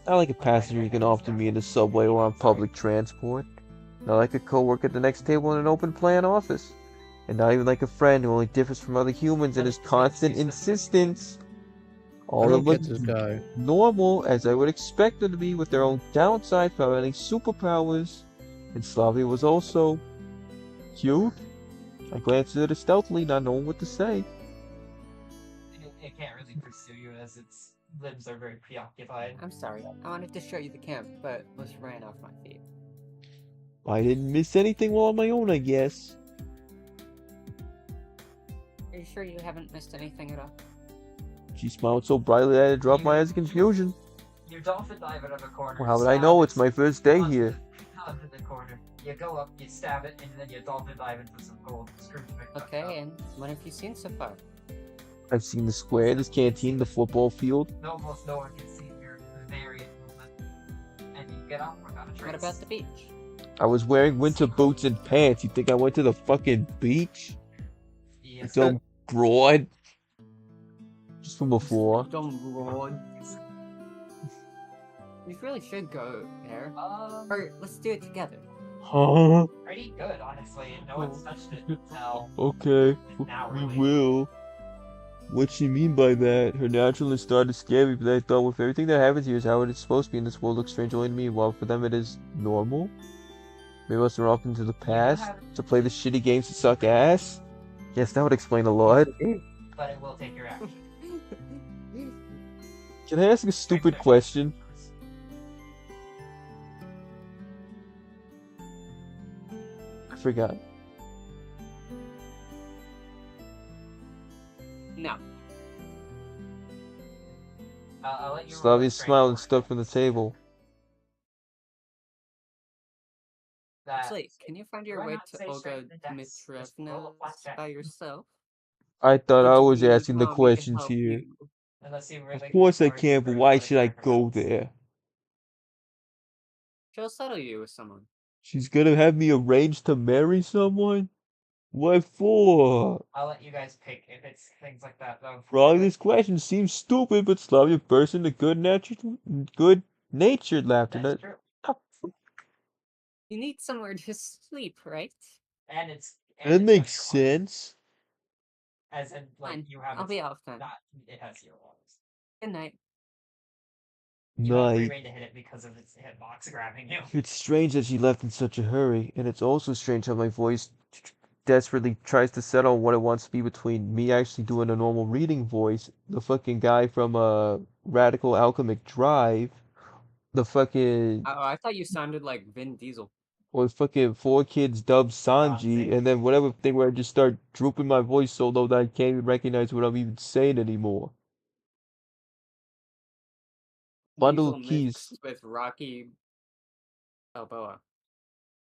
Speaker 2: Not like a passenger you can often meet in a subway or on public transport. Not like a coworker at the next table in an open plan office. And not even like a friend who only differs from other humans in his constant insistence.
Speaker 1: I
Speaker 2: All
Speaker 1: don't
Speaker 2: of
Speaker 1: get
Speaker 2: them
Speaker 1: this guy.
Speaker 2: normal, as I would expect them to be, with their own downsides without any superpowers. And Slavia was also cute. I glanced at her stealthily, not knowing what to say.
Speaker 4: It can't really pursue you as its limbs are very preoccupied.
Speaker 6: I'm sorry. I wanted to show you the camp, but was ran off my feet.
Speaker 2: I didn't miss anything while on my own, I guess.
Speaker 6: Are you sure you haven't missed anything at all?
Speaker 2: She smiled so brightly that I had to drop my eyes in confusion.
Speaker 4: You dolphin dive out of a corner.
Speaker 2: Well, how would I know? It's my first day
Speaker 4: onto
Speaker 2: here.
Speaker 4: Onto the corner. You go up, you stab it, and then you dolphin dive into some gold. Scrooge McDuck
Speaker 6: Okay,
Speaker 4: style.
Speaker 6: and what have you seen so far?
Speaker 2: I've seen the square, this canteen, the football field.
Speaker 4: Almost no one can see your variant movement. And you get up, we're gonna trace.
Speaker 6: What about the beach?
Speaker 2: I was wearing winter boots and pants. You think I went to the fucking beach?
Speaker 4: Yes.
Speaker 2: Dumb broad. Just from before.
Speaker 6: Dumb broad. We really should go there. Or let's do it together.
Speaker 2: Huh?
Speaker 4: Pretty good, honestly. No one's touched it until
Speaker 2: Okay,
Speaker 4: now,
Speaker 2: we
Speaker 4: really.
Speaker 2: will. What she mean by that? Her naturalness started to scare me, but I thought with everything that happens here is how it is supposed to be, and this world looks strange only to me, while for them it is normal. Maybe us are off into the past to play the shitty games that suck ass. Yes, that would explain a lot.
Speaker 4: But it will take your action.
Speaker 2: Can I ask a stupid question? I forgot.
Speaker 6: No.
Speaker 4: I'll let you roll
Speaker 2: Slavia
Speaker 4: a strength
Speaker 2: smiled and
Speaker 4: for it.
Speaker 2: stuck from the table.
Speaker 4: That-
Speaker 6: Actually, can you find your
Speaker 4: Why
Speaker 6: way
Speaker 4: not
Speaker 6: to
Speaker 4: say
Speaker 6: Olga
Speaker 4: strength and dex? Just roll a
Speaker 6: Dmitrievna
Speaker 4: blackjack.
Speaker 6: by yourself?
Speaker 2: I thought I
Speaker 6: Would
Speaker 2: was
Speaker 6: you
Speaker 2: asking the
Speaker 6: want me to
Speaker 2: questions
Speaker 6: help
Speaker 2: here.
Speaker 6: you?
Speaker 4: Unless you really
Speaker 2: Of course I
Speaker 4: or you
Speaker 2: can, but
Speaker 4: really
Speaker 2: why
Speaker 4: wanna
Speaker 2: should I go
Speaker 4: sacrifice.
Speaker 2: there?
Speaker 6: She'll settle you with someone.
Speaker 2: She's gonna have me arranged to marry someone? What for?
Speaker 4: I'll let you guys pick if it's things like that, though.
Speaker 2: Probably this question seems stupid, but Slavia burst into good-natured laughter.
Speaker 4: That's true.
Speaker 6: You need somewhere to sleep, right?
Speaker 4: And it's
Speaker 2: That makes
Speaker 4: has your walls.
Speaker 2: sense.
Speaker 4: As in, like,
Speaker 6: Fine,
Speaker 4: you have
Speaker 6: I'll
Speaker 4: its-
Speaker 6: be off then.
Speaker 4: Not, it has your walls.
Speaker 6: Good night.
Speaker 4: You have free
Speaker 2: Night.
Speaker 4: reign to hit it because of its hitbox grabbing you.
Speaker 2: It's strange that she left in such a hurry, and it's also strange how my voice desperately tries to settle on what it wants to be between me actually doing a normal reading voice, the fucking guy from Radical Alchemic Drive, the fucking
Speaker 6: Oh, I thought you sounded like Vin Diesel.
Speaker 2: or fucking Four Kids dubbed Sanji, and then whatever thing where I just start drooping my voice so low that I can't even recognize what I'm even saying anymore. Bundle
Speaker 6: Diesel
Speaker 2: of keys.
Speaker 6: mixed with Rocky Balboa.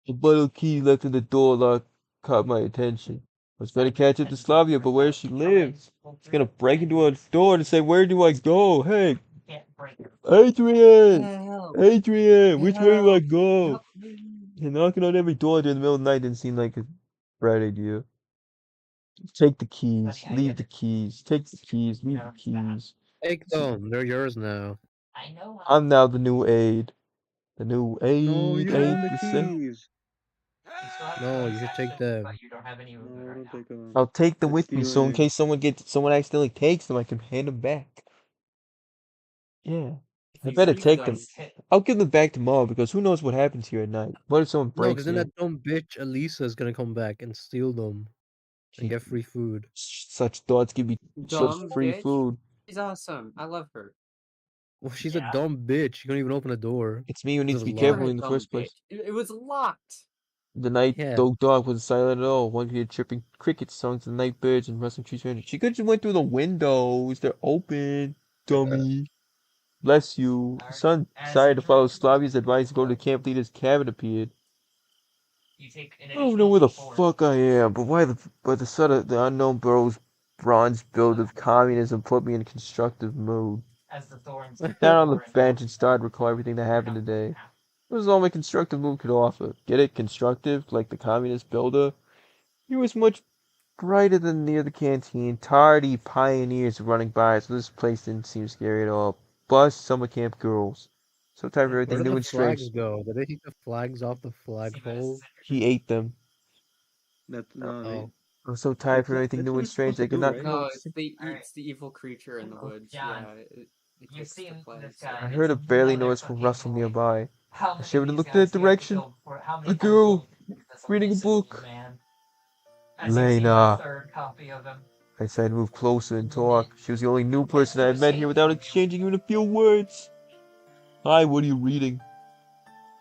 Speaker 2: The bottle key left in the door lock caught my attention. I was going to catch up to Slavia, but where she lives? It's gonna break into her door to say, "Where do I go? Hey,
Speaker 4: Can't break it.
Speaker 2: Adrian!
Speaker 6: Help!
Speaker 2: Adrian, which way do I
Speaker 6: Help!
Speaker 2: go?"
Speaker 6: Help me!
Speaker 2: And knocking on every door during the middle of the night didn't seem like a bright idea. Take the keys,
Speaker 4: Funny, I
Speaker 2: leave
Speaker 4: get
Speaker 2: the
Speaker 4: it.
Speaker 2: keys, take the keys, leave the
Speaker 4: No, it's bad.
Speaker 2: keys.
Speaker 1: Take them. They're yours now.
Speaker 4: I know.
Speaker 2: I'm now the new aide. The new aide,
Speaker 5: No, you
Speaker 2: aide,
Speaker 5: own the
Speaker 2: you say?
Speaker 5: keys.
Speaker 4: You still have
Speaker 1: No,
Speaker 4: the
Speaker 1: you should take
Speaker 4: session,
Speaker 1: them.
Speaker 4: but you don't have any movement
Speaker 5: No,
Speaker 4: right
Speaker 5: don't
Speaker 4: now.
Speaker 5: take them.
Speaker 2: I'll take them
Speaker 5: Let's
Speaker 2: with me,
Speaker 5: steal
Speaker 2: so in
Speaker 5: it.
Speaker 2: case someone accidentally takes them, I can hand them back. Yeah, I
Speaker 6: These
Speaker 2: better
Speaker 6: leave
Speaker 2: take
Speaker 6: them.
Speaker 2: them. I'll give them back tomorrow because who knows what happens here at night. What if someone
Speaker 1: No,
Speaker 2: breaks
Speaker 1: because then
Speaker 2: in?
Speaker 1: that dumb bitch Elisa is gonna come back and steal them and get free food.
Speaker 2: Such thoughts give me such
Speaker 6: Dumb
Speaker 2: free
Speaker 6: bitch.
Speaker 2: food.
Speaker 6: She's awesome. I love her.
Speaker 1: Well, she's
Speaker 4: Yeah.
Speaker 1: a dumb bitch. She couldn't even open a door.
Speaker 2: It's me who
Speaker 1: 'cause
Speaker 2: needs
Speaker 1: it
Speaker 2: to
Speaker 1: was
Speaker 2: be
Speaker 6: You're
Speaker 2: careful
Speaker 6: a
Speaker 1: locked.
Speaker 2: in the
Speaker 6: dumb
Speaker 2: first
Speaker 6: bitch.
Speaker 2: place.
Speaker 6: It was locked.
Speaker 2: The night
Speaker 1: Yeah.
Speaker 2: though dark wasn't silent at all. One could hear chirping cricket songs, the night birds and rustling trees around it. She could just went through the windows. They're open, dummy. Bless you. The sun decided to follow Slavia's advice to go to the camp leader's cabin appeared.
Speaker 4: You take an
Speaker 2: I don't know where the
Speaker 4: additional
Speaker 2: fuck I am, but the sort of the unknown bro's bronze build of communism put me in a constructive mood.
Speaker 4: as the thorns.
Speaker 2: Down on the bench and started to recall everything that happened today. It was all my constructive mood could offer. Get it? Constructive? Like the communist builder? He was much brighter than near the canteen. Tardy pioneers were running by, so this place didn't seem scary at all. Bus summer camp girls. So tired of
Speaker 1: Where
Speaker 2: everything
Speaker 1: did
Speaker 2: new
Speaker 1: the
Speaker 2: and strange.
Speaker 1: flags go? Did they take the flags off the flagpole?
Speaker 2: He ate them.
Speaker 5: That's no.
Speaker 1: Oh.
Speaker 2: I'm so tired for
Speaker 5: That's
Speaker 2: anything new
Speaker 5: what
Speaker 2: and
Speaker 5: it's supposed
Speaker 2: strange. I
Speaker 5: to
Speaker 2: could
Speaker 5: do,
Speaker 2: not.
Speaker 5: right?
Speaker 6: No,
Speaker 2: See-
Speaker 6: it's the evil creature in the woods.
Speaker 4: John,
Speaker 6: Yeah, it
Speaker 4: You've
Speaker 6: takes the
Speaker 4: seen
Speaker 6: flags.
Speaker 4: this guy.
Speaker 2: I heard a
Speaker 4: It's
Speaker 2: barely
Speaker 4: another
Speaker 2: noticeable
Speaker 4: fucking
Speaker 2: rustle
Speaker 4: boy.
Speaker 2: nearby.
Speaker 4: How
Speaker 2: I
Speaker 4: many
Speaker 2: shivered
Speaker 4: of
Speaker 2: and
Speaker 4: these
Speaker 2: looked in that
Speaker 4: guys do you have to
Speaker 2: direction.
Speaker 4: kill for- how many
Speaker 2: A
Speaker 4: times do you
Speaker 2: girl
Speaker 4: have to do this?
Speaker 2: reading a
Speaker 4: Listen,
Speaker 2: book.
Speaker 4: Man. As you see
Speaker 2: Lena.
Speaker 4: a third copy of him.
Speaker 2: I decided to move closer and talk. She was the only new person I had met here without exchanging even a few words. Hi, what are you reading?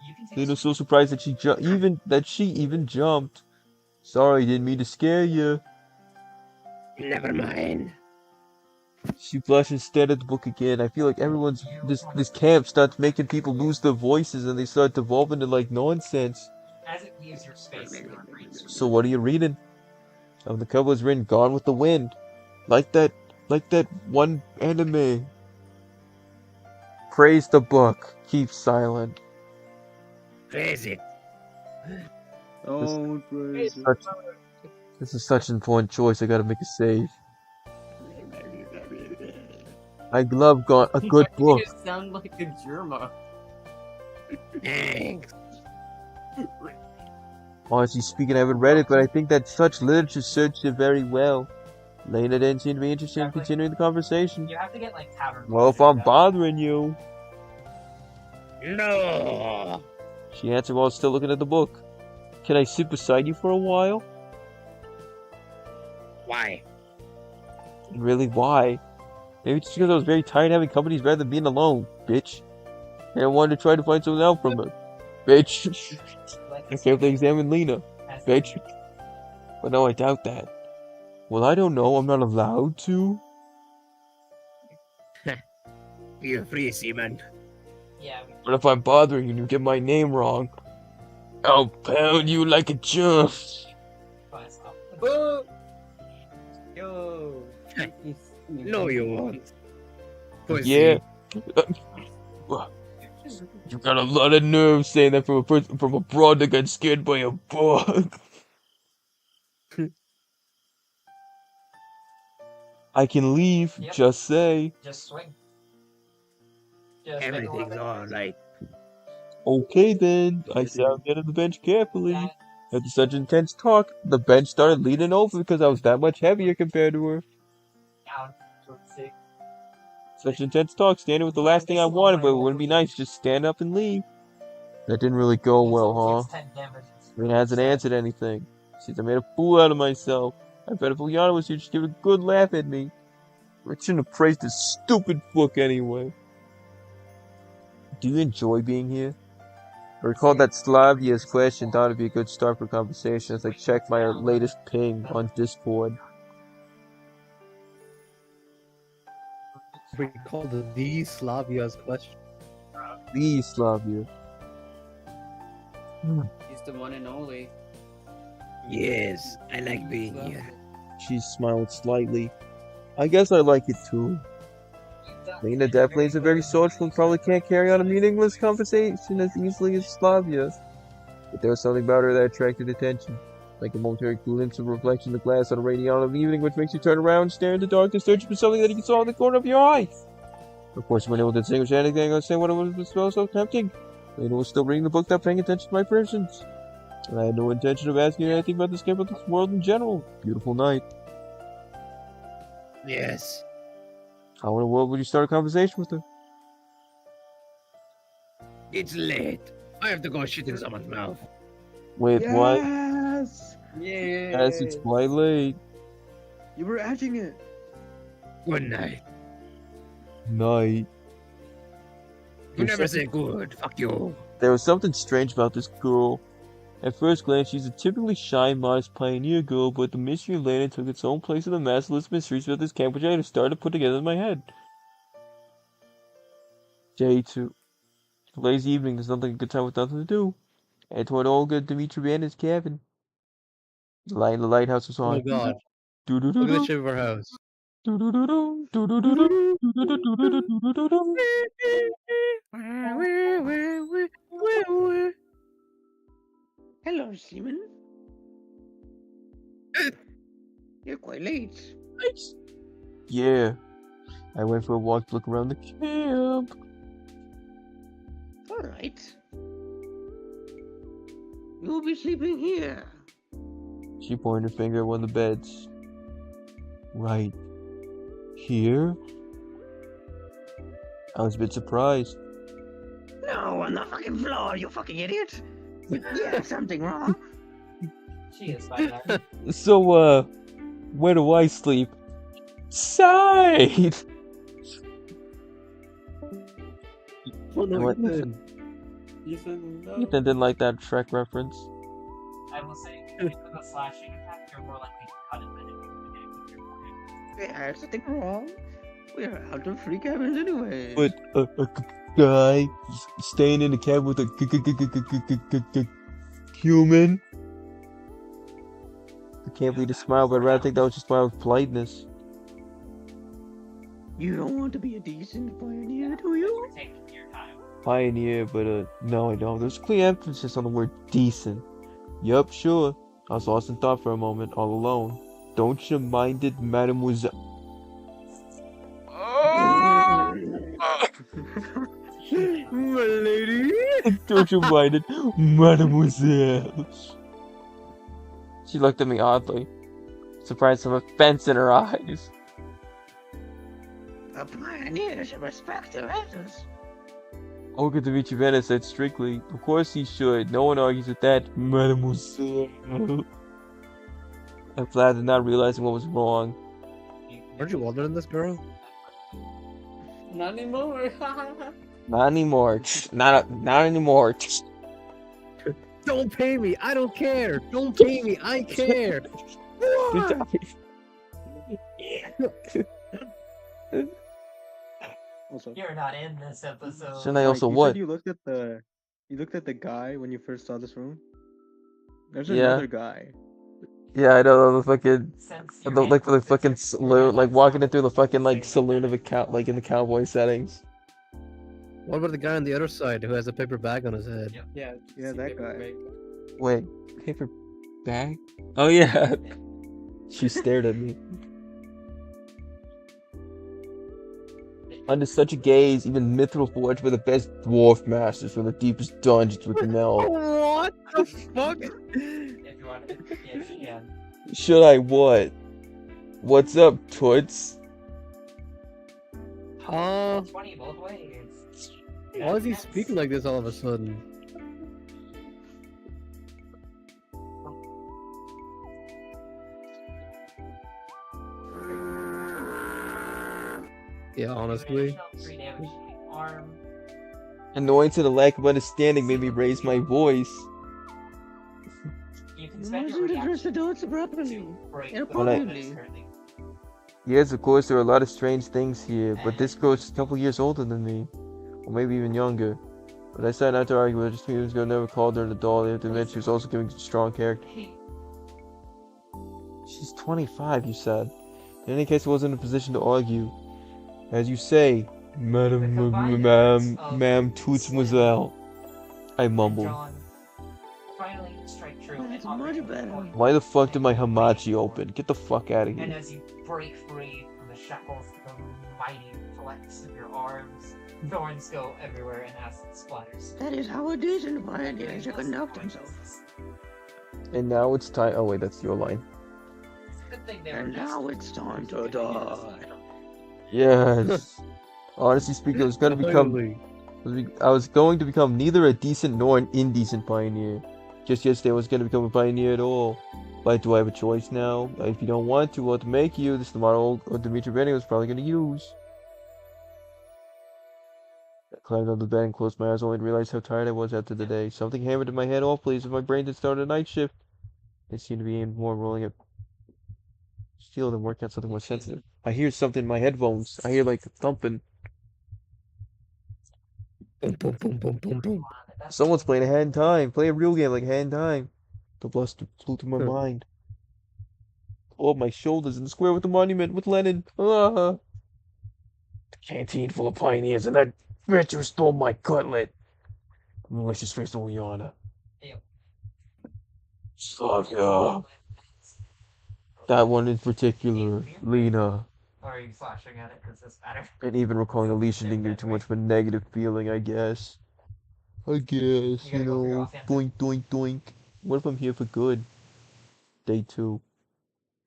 Speaker 4: You can take
Speaker 2: Lena was so surprised that she even jumped. Sorry, didn't mean to scare you.
Speaker 1: Never mind.
Speaker 2: She blushed and stared at the book again. I feel like this camp starts making people lose their voices and they start devolving into like nonsense.
Speaker 4: As it leaves your space, it reads.
Speaker 2: So what are you reading? On the cover was written "Gone with the Wind," like that one anime. Praise the book. Keep silent.
Speaker 1: Praise it.
Speaker 5: Oh, praise it.
Speaker 2: This is such an important choice. I gotta make a save. I love a good book.
Speaker 6: You sound like a Germa.
Speaker 1: Thanks.
Speaker 2: Honestly speaking, I haven't read it, but I think that such literature serves it very well. Lena didn't seem to be interested in continuing the conversation.
Speaker 4: You have to get like tavern.
Speaker 2: Well, if I'm bothering you,
Speaker 1: No.
Speaker 2: she answered while still looking at the book. Can I sit beside you for a while?
Speaker 1: Why?
Speaker 2: Really, why? Maybe it's just because I was very tired having companies rather than being alone, bitch. And I wanted to try to find something out from her. Bitch. I carefully examined Lena. Bitch. But no, I doubt that. Well, I don't know. I'm not allowed to.
Speaker 1: You're free, Seaman.
Speaker 4: Yeah.
Speaker 2: But if I'm bothering you and you get my name wrong, I'll pound you like a drum.
Speaker 6: Boo! Yo.
Speaker 1: No, you won't. Pussy.
Speaker 2: Yeah. You got a lot of nerve saying that from a broad that got scared by a bug. I can leave,
Speaker 4: Yep.
Speaker 2: just say.
Speaker 4: Just swing. Just make a
Speaker 1: Everything's
Speaker 4: little
Speaker 1: alright.
Speaker 2: Okay then, I sat down on the bench carefully.
Speaker 4: bit.
Speaker 2: After such intense talk, the bench started leaning over because I was that much heavier compared to her.
Speaker 4: Down. See.
Speaker 2: Such intense talk, standing was the last thing I wanted, but it wouldn't be nice to just stand up and leave. That didn't really go well, huh? Rena hasn't answered anything. Since I made a fool out of myself. I bet if Liana was here, she'd give a good laugh at me. I shouldn't have praised this stupid book anyway. Do you enjoy being here? I recalled that Slavia's question thought it'd be a good start for conversation as I checked my latest ping on Discord.
Speaker 1: We called the Slavia's question.
Speaker 2: Please, Slavia.
Speaker 6: He's the one and only.
Speaker 1: Yes, I like being
Speaker 6: Love
Speaker 1: here.
Speaker 2: She smiled slightly. I guess I like it too. Lena definitely is a very social and probably can't carry on a meaningless conversation as easily as Slavia. But there was something about her that attracted attention. Like a momentary glimpse of a reflection in the glass on a rainy autumn evening, which makes you turn around, stare into darkness, searching for something that you saw in the corner of your eye. Of course, when able to distinguish anything, I was saying what it was so tempting. Lena was still reading the book, not paying attention to my presence. And I had no intention of asking her anything about this game or this world in general. Beautiful night.
Speaker 1: Yes.
Speaker 2: How in the world would you start a conversation with her?
Speaker 1: It's late. I have to go shit in someone's mouth.
Speaker 2: Wait, what?
Speaker 5: Yes!
Speaker 6: Yeah.
Speaker 2: Yes, it's quite late.
Speaker 5: You were edging it.
Speaker 1: Good night.
Speaker 2: Night.
Speaker 1: You never say good. Fuck you.
Speaker 2: There was something strange about this girl. At first glance, she's a typically shy, modest pioneer girl, but the mystery of Lena took its own place in the massless mysteries of this camp, which I had started to put together in my head. Day 2. It's a lazy evening, there's nothing like a good time with nothing to do. And toward Olga Dmitry and his cabin. The light in the lighthouse was
Speaker 1: Oh
Speaker 2: on.
Speaker 1: my god. Look at the
Speaker 2: Do-do-do-do.
Speaker 1: shape of our house.
Speaker 2: Do-do-do-do. Do-do-do-do. Do-do-do-do.
Speaker 5: Hello, Seaman. You're quite late.
Speaker 2: Yeah. I went for a walk to look around the camp.
Speaker 5: Alright. You'll be sleeping here.
Speaker 2: She pointed her finger at one of the beds. Right here? I was a bit surprised.
Speaker 5: No, on the fucking floor, you fucking idiot. Yeah, something wrong.
Speaker 4: She is by that.
Speaker 2: So, where do I sleep? Side!
Speaker 1: Oh no,
Speaker 2: What?
Speaker 1: Ethan.
Speaker 6: Ethan, no.
Speaker 2: Ethan didn't like that Shrek reference.
Speaker 4: I will say, with a slashing attack, you're more likely to cut it than if you would hit with your forehead.
Speaker 5: Yeah, something wrong. We're out of free cabins anyway.
Speaker 2: But a guy staying in the cabin with a human. I can't believe the smile, but I'd rather think that was just smile with politeness.
Speaker 5: You don't want to be a decent pioneer, do you?
Speaker 4: You're taking your time.
Speaker 2: Pioneer, but no, I don't. There's clear emphasis on the word decent. Yup, sure. I was lost in thought for a moment, all alone. Don't you mind it, mademoiselle?
Speaker 1: My lady.
Speaker 2: Don't you mind it, mademoiselle? She looked at me oddly, surprised some offense in her eyes.
Speaker 5: A pioneer should respect their elders.
Speaker 2: Olga Dmitrievna said strictly, of course he should, no one argues with that, mademoiselle. I flattered, not realizing what was wrong.
Speaker 1: Aren't you older than this girl?
Speaker 6: Not anymore.
Speaker 2: Not anymore. Not anymore.
Speaker 1: Don't pay me. I don't care. Don't pay me. I care. What?
Speaker 5: Also,
Speaker 4: You're not in this episode.
Speaker 2: Shouldn't I also
Speaker 5: you
Speaker 2: what?
Speaker 5: said you looked at the guy when you first saw this room. There's
Speaker 2: Yeah.
Speaker 5: another guy.
Speaker 2: Yeah, I know the fucking,
Speaker 4: Since
Speaker 2: the,
Speaker 4: you're
Speaker 2: like
Speaker 4: in
Speaker 2: the fucking
Speaker 4: this,
Speaker 2: saloon, like walking in through the fucking like
Speaker 4: Say
Speaker 2: saloon of a
Speaker 4: that.
Speaker 2: cow, like in the cowboy settings.
Speaker 1: What about the guy on the other side who has a paper bag on his head?
Speaker 4: Yep.
Speaker 6: Yeah,
Speaker 5: Yeah, that guy.
Speaker 2: Wait, paper bag? Oh yeah. She stared at me. Under such a gaze, even Mithril Forge were the best dwarf masters from the deepest dungeons would melt.
Speaker 1: What the fuck?
Speaker 4: If you want to, yes, you can.
Speaker 2: Should I what? What's up, Toots?
Speaker 1: Huh?
Speaker 4: It's funny both ways.
Speaker 1: Why is he speaking like this all of a sudden? Yeah, honestly.
Speaker 4: 3 damage to the arm.
Speaker 2: Annoying to the lack of understanding made me raise my voice.
Speaker 4: You can
Speaker 5: You
Speaker 4: spend
Speaker 5: must
Speaker 4: your
Speaker 5: address
Speaker 4: reaction
Speaker 5: adults properly.
Speaker 4: to break
Speaker 5: Yeah,
Speaker 4: the
Speaker 2: When I-
Speaker 4: weapon is currently.
Speaker 2: Yes, of course, there are a lot of strange things here, but this girl's just a couple years older than me. Or maybe even younger. But I decided not to argue with her. Just he was gonna never called her an adult. I have to admit she was also giving a strong character.
Speaker 4: Hey,
Speaker 2: She's 25, you said. In any case, I wasn't in a position to argue. As you say, Madam, ma'am, toots mademoiselle. I mumbled.
Speaker 4: John, finally strike true and
Speaker 5: That's
Speaker 4: offer
Speaker 5: much
Speaker 4: you
Speaker 5: better.
Speaker 4: a point.
Speaker 2: Why the fuck did my hamachi open? Get the fuck out of
Speaker 4: And
Speaker 2: here.
Speaker 4: as you break free from the shackles, the mighty flex of your arms, thorns go everywhere and acid splatters.
Speaker 5: That is how a decent pioneer should conduct himself.
Speaker 2: And now it's time. Oh wait, that's your line.
Speaker 4: Good thing they were
Speaker 5: And now it's time to die.
Speaker 2: Yes. Honestly speaking, I was gonna become.
Speaker 1: Finally.
Speaker 2: I was going to become neither a decent nor an indecent pioneer. Just yesterday, I was going to become a pioneer at all. But do I have a choice now? If you don't want to, we'll have to make you. This is the model Dmitry Benny was probably going to use. I climbed on the bed and closed my eyes, only to realize how tired I was after the day. Something hammered in my head. Oh, please, if my brain had started a night shift. It seemed to be aimed more rolling at steel than working out something more sensitive. I hear something in my headphones. I hear like thumping.
Speaker 1: Boom, boom, boom, boom, boom, boom.
Speaker 2: Someone's playing a Hat in Time. Play a real game like Hat in Time. The bluster flew through my
Speaker 1: Huh.
Speaker 2: mind. Oh, my shoulders in the square with the monument with Lenin. Ah. The canteen full of pioneers, and that bitch who stole my cutlet. Malicious face of Liana.
Speaker 4: Ew.
Speaker 2: Slavia. That one in particular, Lena.
Speaker 4: Or are you flashing at it? Does this matter?
Speaker 2: And even recalling Alicia didn't give too much of a negative feeling, I guess. I guess,
Speaker 4: You gotta go for your
Speaker 2: know,
Speaker 4: offensive.
Speaker 2: doink, doink, doink. What if I'm here for good? Day 2.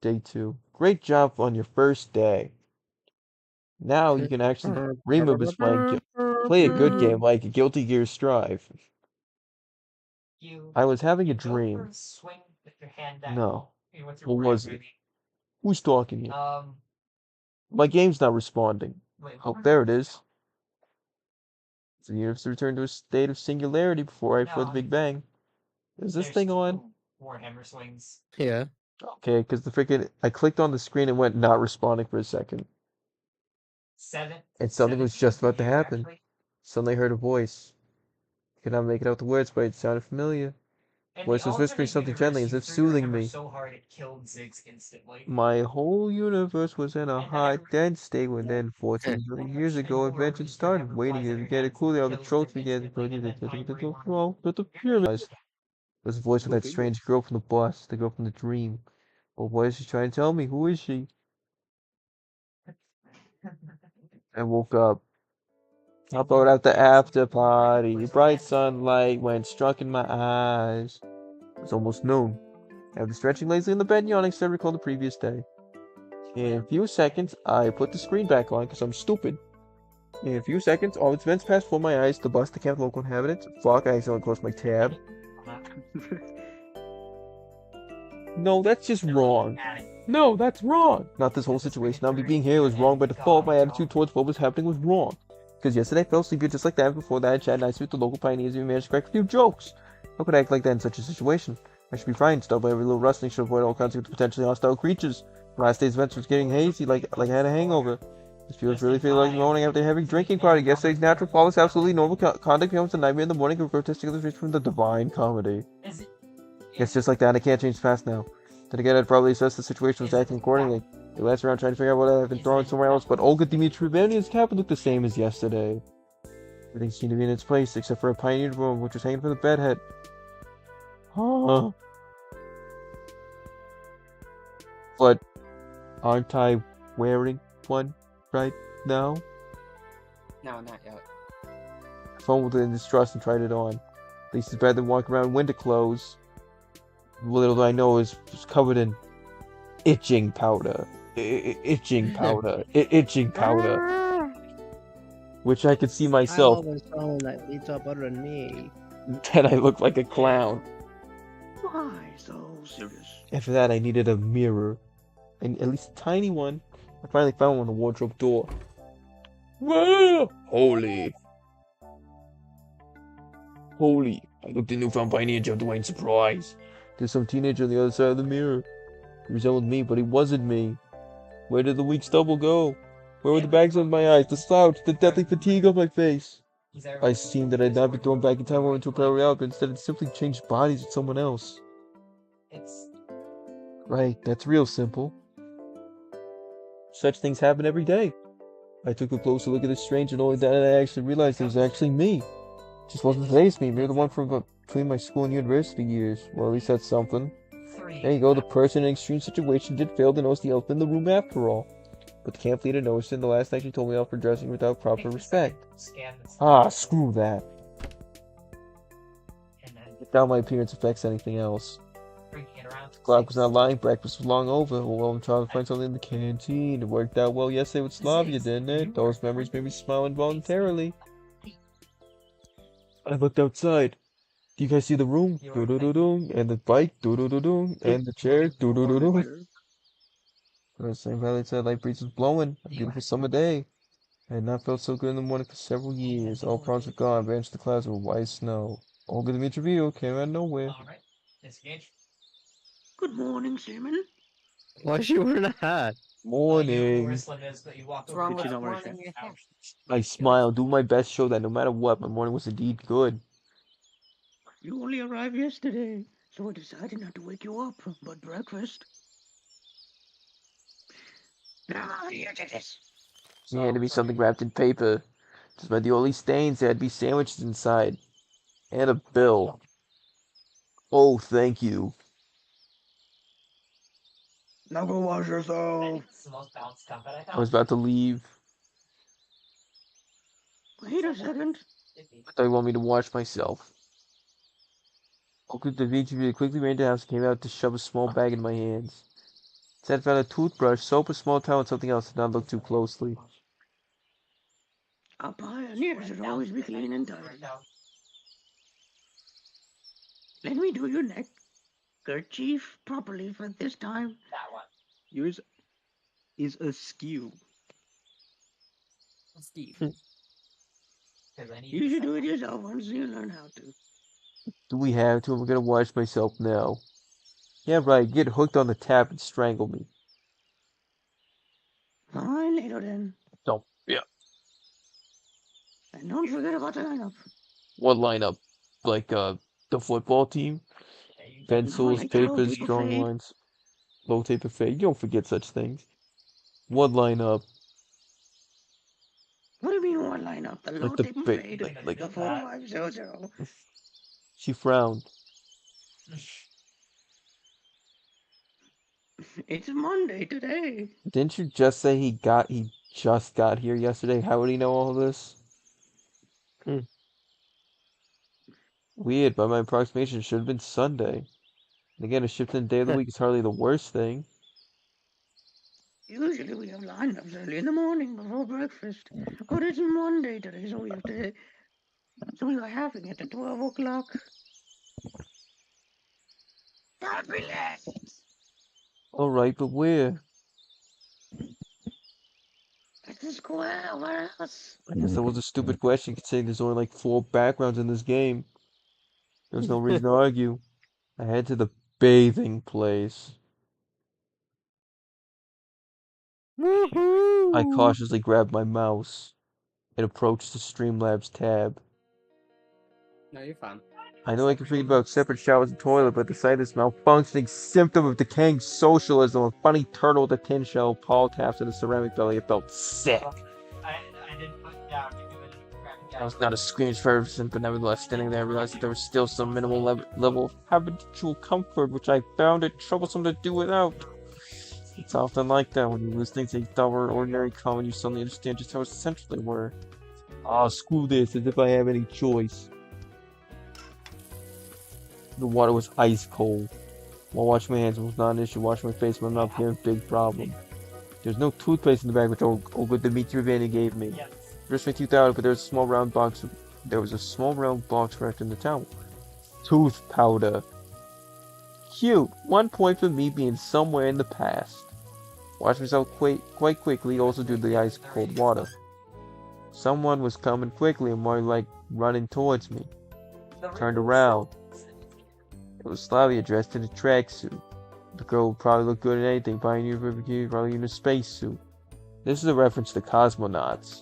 Speaker 2: Day 2. Great job on your first day. Now you can actually remember this like play a good game like a Guilty Gear Strive.
Speaker 4: You
Speaker 2: I was having a
Speaker 4: go for
Speaker 2: dream.
Speaker 4: a swing with your hand down.
Speaker 2: No.
Speaker 4: With your
Speaker 2: What
Speaker 4: right
Speaker 2: was it?
Speaker 4: maybe.
Speaker 2: Who's talking here?
Speaker 4: Um,
Speaker 2: My game's not responding.
Speaker 4: wait,
Speaker 2: Oh, there it is. So the universe returned to a state of singularity before the Big Bang. Is this
Speaker 4: There's
Speaker 2: thing on?
Speaker 4: 2 Warhammer swings.
Speaker 1: Yeah.
Speaker 2: Okay, because the freaking I clicked on the screen and went not responding for a second.
Speaker 4: 7.
Speaker 2: And something was just about to
Speaker 4: here,
Speaker 2: happen.
Speaker 4: actually.
Speaker 2: Suddenly I heard a voice. Could not make it out the words, but it sounded familiar.
Speaker 4: In
Speaker 2: Voice
Speaker 4: the
Speaker 2: was whispering
Speaker 4: alternate
Speaker 2: something gently,
Speaker 4: universe,
Speaker 2: as
Speaker 4: you
Speaker 2: if
Speaker 4: threw your
Speaker 2: soothing
Speaker 4: hammer
Speaker 2: me.
Speaker 4: so hard it killed Ziggs instantly.
Speaker 2: My whole universe was in a
Speaker 4: And
Speaker 2: hot,
Speaker 4: every-
Speaker 2: dense state when then, 14 billion years ago, invention started. Waiting to get it cooler, all the trolls began to put it well, but the pyramids. There's a voice of that strange girl from the bus, the girl from the dream. Well, what is she trying to tell me? Who is she? I woke up. Up out at the after party. Bright sunlight went struck in my eyes. It was almost noon. I was stretching lazily in the bed, yawning, started recall the previous day. In a few seconds, I put the screen back on because I'm stupid. In a few seconds, all its events passed before my eyes. The bus, the camp, the local inhabitants. Fuck, I accidentally closed my tab. No, that's just wrong. No, that's wrong. Not this whole situation. Not me being here was wrong by default. My attitude towards what was happening was wrong. Because yesterday I fell asleep just like that. Before that, I chatted nicely with the local pioneers and we managed to crack a few jokes. How could I act like that in such a situation? I should be frightened, stop by every little rustling, should avoid all contact with potentially hostile creatures. Last day's events was getting hazy, like I had a hangover. This feels really feel like morning after a heavy drinking party. Yesterday's natural fall was absolutely normal conduct becomes a nightmare in the morning of grotesque illustrations from the Divine Comedy.
Speaker 4: Is it?
Speaker 2: It's just like that, I can't change the past now. Then again, I'd probably assess the situation was acting accordingly. I glanced around trying to figure out what I've been throwing somewhere else, but Olga Dimitrievna's cap looked the same as yesterday. Everything seemed to be in its place, except for a pioneer room, which was hanging from the bedhead. Huh? But aren't I wearing one right now?
Speaker 6: No, not yet.
Speaker 2: I fumbled in distrust and tried it on. At least it's better than walking around in winter clothes. Little do I know it was covered in itching powder. Itching powder. Itching powder. Which I could see myself.
Speaker 9: I always sound like Lisa better than me.
Speaker 2: Then I looked like a clown.
Speaker 5: Why so serious?
Speaker 2: After that, I needed a mirror. And at least a tiny one. I finally found one on the wardrobe door. Whoa! Holy. Holy. I looked at newfound pioneer and jumped away in surprise. There's some teenager on the other side of the mirror. He resembled me, but he wasn't me. Where did the weak stubble go? Where were the bags on my eyes, the slouch, the deathly fatigue on my face? I assumed that I'd not be thrown back in time or into a parallel reality, but instead it simply changed bodies with someone else.
Speaker 4: It's
Speaker 2: Right, that's real simple. Such things happen every day. I took a closer look at this stranger and only then I actually realized it was actually me. It just wasn't today's me, maybe the one from between my school and university years. Well, at least that's something. There you go, the person in an extreme situation did fail to notice the elephant in the room after all. But the camp leader noticed it, and the last night she told me off for dressing without proper respect. Ah, screw that. I doubt my appearance affects anything else. The clock was not lying, breakfast was long over. Well, I'm trying to find something in the canteen. It worked out well yesterday with Slavia, didn't it? Those memories made me smile involuntarily. I looked outside. Do you guys see the room? Doo-doo-doo-doo. And the bike? Doo-doo-doo-doo. And the chair? Doo-doo-doo-doo. The same valley outside, light breeze was blowing. A beautiful summer day. I had not felt so good in the morning for several years. All problems were gone, vanished the clouds were white snow. Olga Dmitrievna came out of nowhere.
Speaker 4: alright. Disengage.
Speaker 5: Good morning, Simon.
Speaker 7: Why is she wearing a hat?
Speaker 2: Morning.
Speaker 4: Wrist limit is that you walk
Speaker 6: What's
Speaker 4: over
Speaker 6: wrong
Speaker 4: the
Speaker 6: with
Speaker 5: She's not wearing
Speaker 6: morning your hair?
Speaker 2: I smiled, do my best to show that no matter what, my morning was indeed good.
Speaker 5: You only arrived yesterday, so I decided not to wake you up, but breakfast. Now, here, take this.
Speaker 2: She handed me something wrapped in paper. Despite the oily stains, there had to be sandwiches inside. And a bill. Oh, thank you.
Speaker 5: Now go wash yourself.
Speaker 4: It's the most balanced combat I
Speaker 2: I
Speaker 4: found.
Speaker 2: was about to leave.
Speaker 5: Wait a second.
Speaker 2: I thought you want me to wash myself. Olga Dmitrievna quickly ran to the house and came out to shove a small bag in my hands. Instead, I found a toothbrush, soap, a small towel, and something else. Did not look too closely.
Speaker 5: A pioneer should always be clean and tidy. Let me do your neck kerchief properly for this time.
Speaker 4: That one.
Speaker 5: Yours is askew.
Speaker 6: Steve.
Speaker 4: 'Cause I need
Speaker 5: You
Speaker 4: to
Speaker 5: should
Speaker 4: set
Speaker 5: do it
Speaker 4: one.
Speaker 5: yourself once you learn how to.
Speaker 2: Do we have to? I'm gonna wash myself now. Yeah, right. Get hooked on the tap and strangle me.
Speaker 5: Fine, later then.
Speaker 2: Don't. Yeah.
Speaker 5: And don't forget about the lineup.
Speaker 2: What lineup? Like, the football team?
Speaker 4: Yeah, you-
Speaker 2: Pencils,
Speaker 5: like the low
Speaker 2: papers,
Speaker 5: paper
Speaker 2: drawing
Speaker 5: fade.
Speaker 2: lines. Low taper fade. You don't forget such things. What lineup?
Speaker 5: What do you mean what lineup? The low
Speaker 2: Like the
Speaker 5: tape and
Speaker 2: big,
Speaker 5: fade.
Speaker 2: like
Speaker 5: The 4500.
Speaker 2: she frowned.
Speaker 5: It's Monday today.
Speaker 2: Didn't you just say he just got here yesterday? How would he know all this? Weird, by my approximation, it should have been Sunday. And again, a shift in the day of the week is hardly the worst thing.
Speaker 5: Usually we have lineups early in the morning before breakfast. But it's Monday today, so we have to. So we are having it at 12 o'clock. God bless.
Speaker 2: Alright, but where?
Speaker 5: At the square, where else?
Speaker 2: I guess that was a stupid question, considering there's only like 4 backgrounds in this game. There was no reason to argue. I head to the bathing place. I cautiously grabbed my mouse and approached the Streamlabs tab.
Speaker 6: No, you're fine.
Speaker 2: I know I can forget about separate showers and toilet, but the sight of this malfunctioning symptom of decaying socialism, a funny turtle with a tin shell, Paul taps in a ceramic belly, it felt sick.
Speaker 4: I didn't put down to give it a graphic.
Speaker 2: I was not a screams fervent, but nevertheless, standing there, I realized that there was still some minimal level of habitual comfort, which I found it troublesome to do without. It's often like that when you lose things that you thought were ordinary common, you suddenly understand just how essential they were. Ah, screw this, as if I have any choice. The water was ice cold. While washing my hands was not an issue, washing my face was not became a big problem. There's no toothpaste in the bag which Olga Dmitrievna gave me.
Speaker 4: Yes.
Speaker 2: Brushed my tooth out, but there was a small round box. There was a small round box wrapped in the towel. Tooth powder. Cute. 1 point for me being somewhere in the past. Washed myself quite quickly, also due to the ice cold water. Someone was coming quickly and more like running towards me. Turned around. It was Slavia dressed in a tracksuit. The girl would probably look good in anything, Pioneer Bikini, probably in a spacesuit. This is a reference to cosmonauts.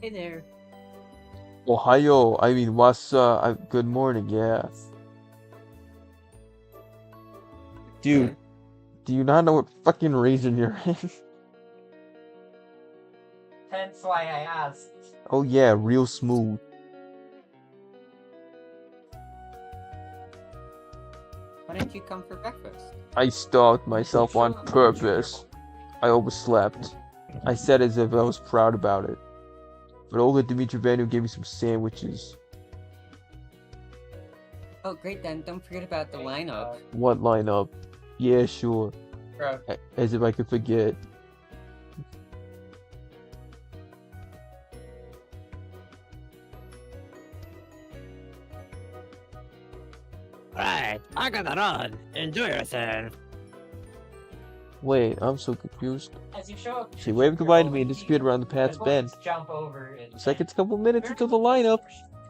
Speaker 6: Hey there.
Speaker 2: Ohio, I mean, what's good morning, yeah. Dude, do you not know what fucking region you're in?
Speaker 4: Hence why I asked.
Speaker 2: Oh yeah, real smooth.
Speaker 6: Why didn't you come for breakfast?
Speaker 2: I stalked myself on purpose. I overslept. I said as if I was proud about it. But Olga Dimitrievna gave me some sandwiches.
Speaker 6: Oh, great then. Don't forget about the lineup.
Speaker 2: What lineup? Yeah, sure.
Speaker 6: Bro.
Speaker 2: As if I could forget.
Speaker 9: Right, I gotta run. Enjoy yourself.
Speaker 2: Wait, I'm so confused.
Speaker 4: As you show up,
Speaker 2: She waved goodbye to me and disappeared around the path's bend.
Speaker 4: Jump over it.
Speaker 2: Looks like it's a couple minutes until the lineup.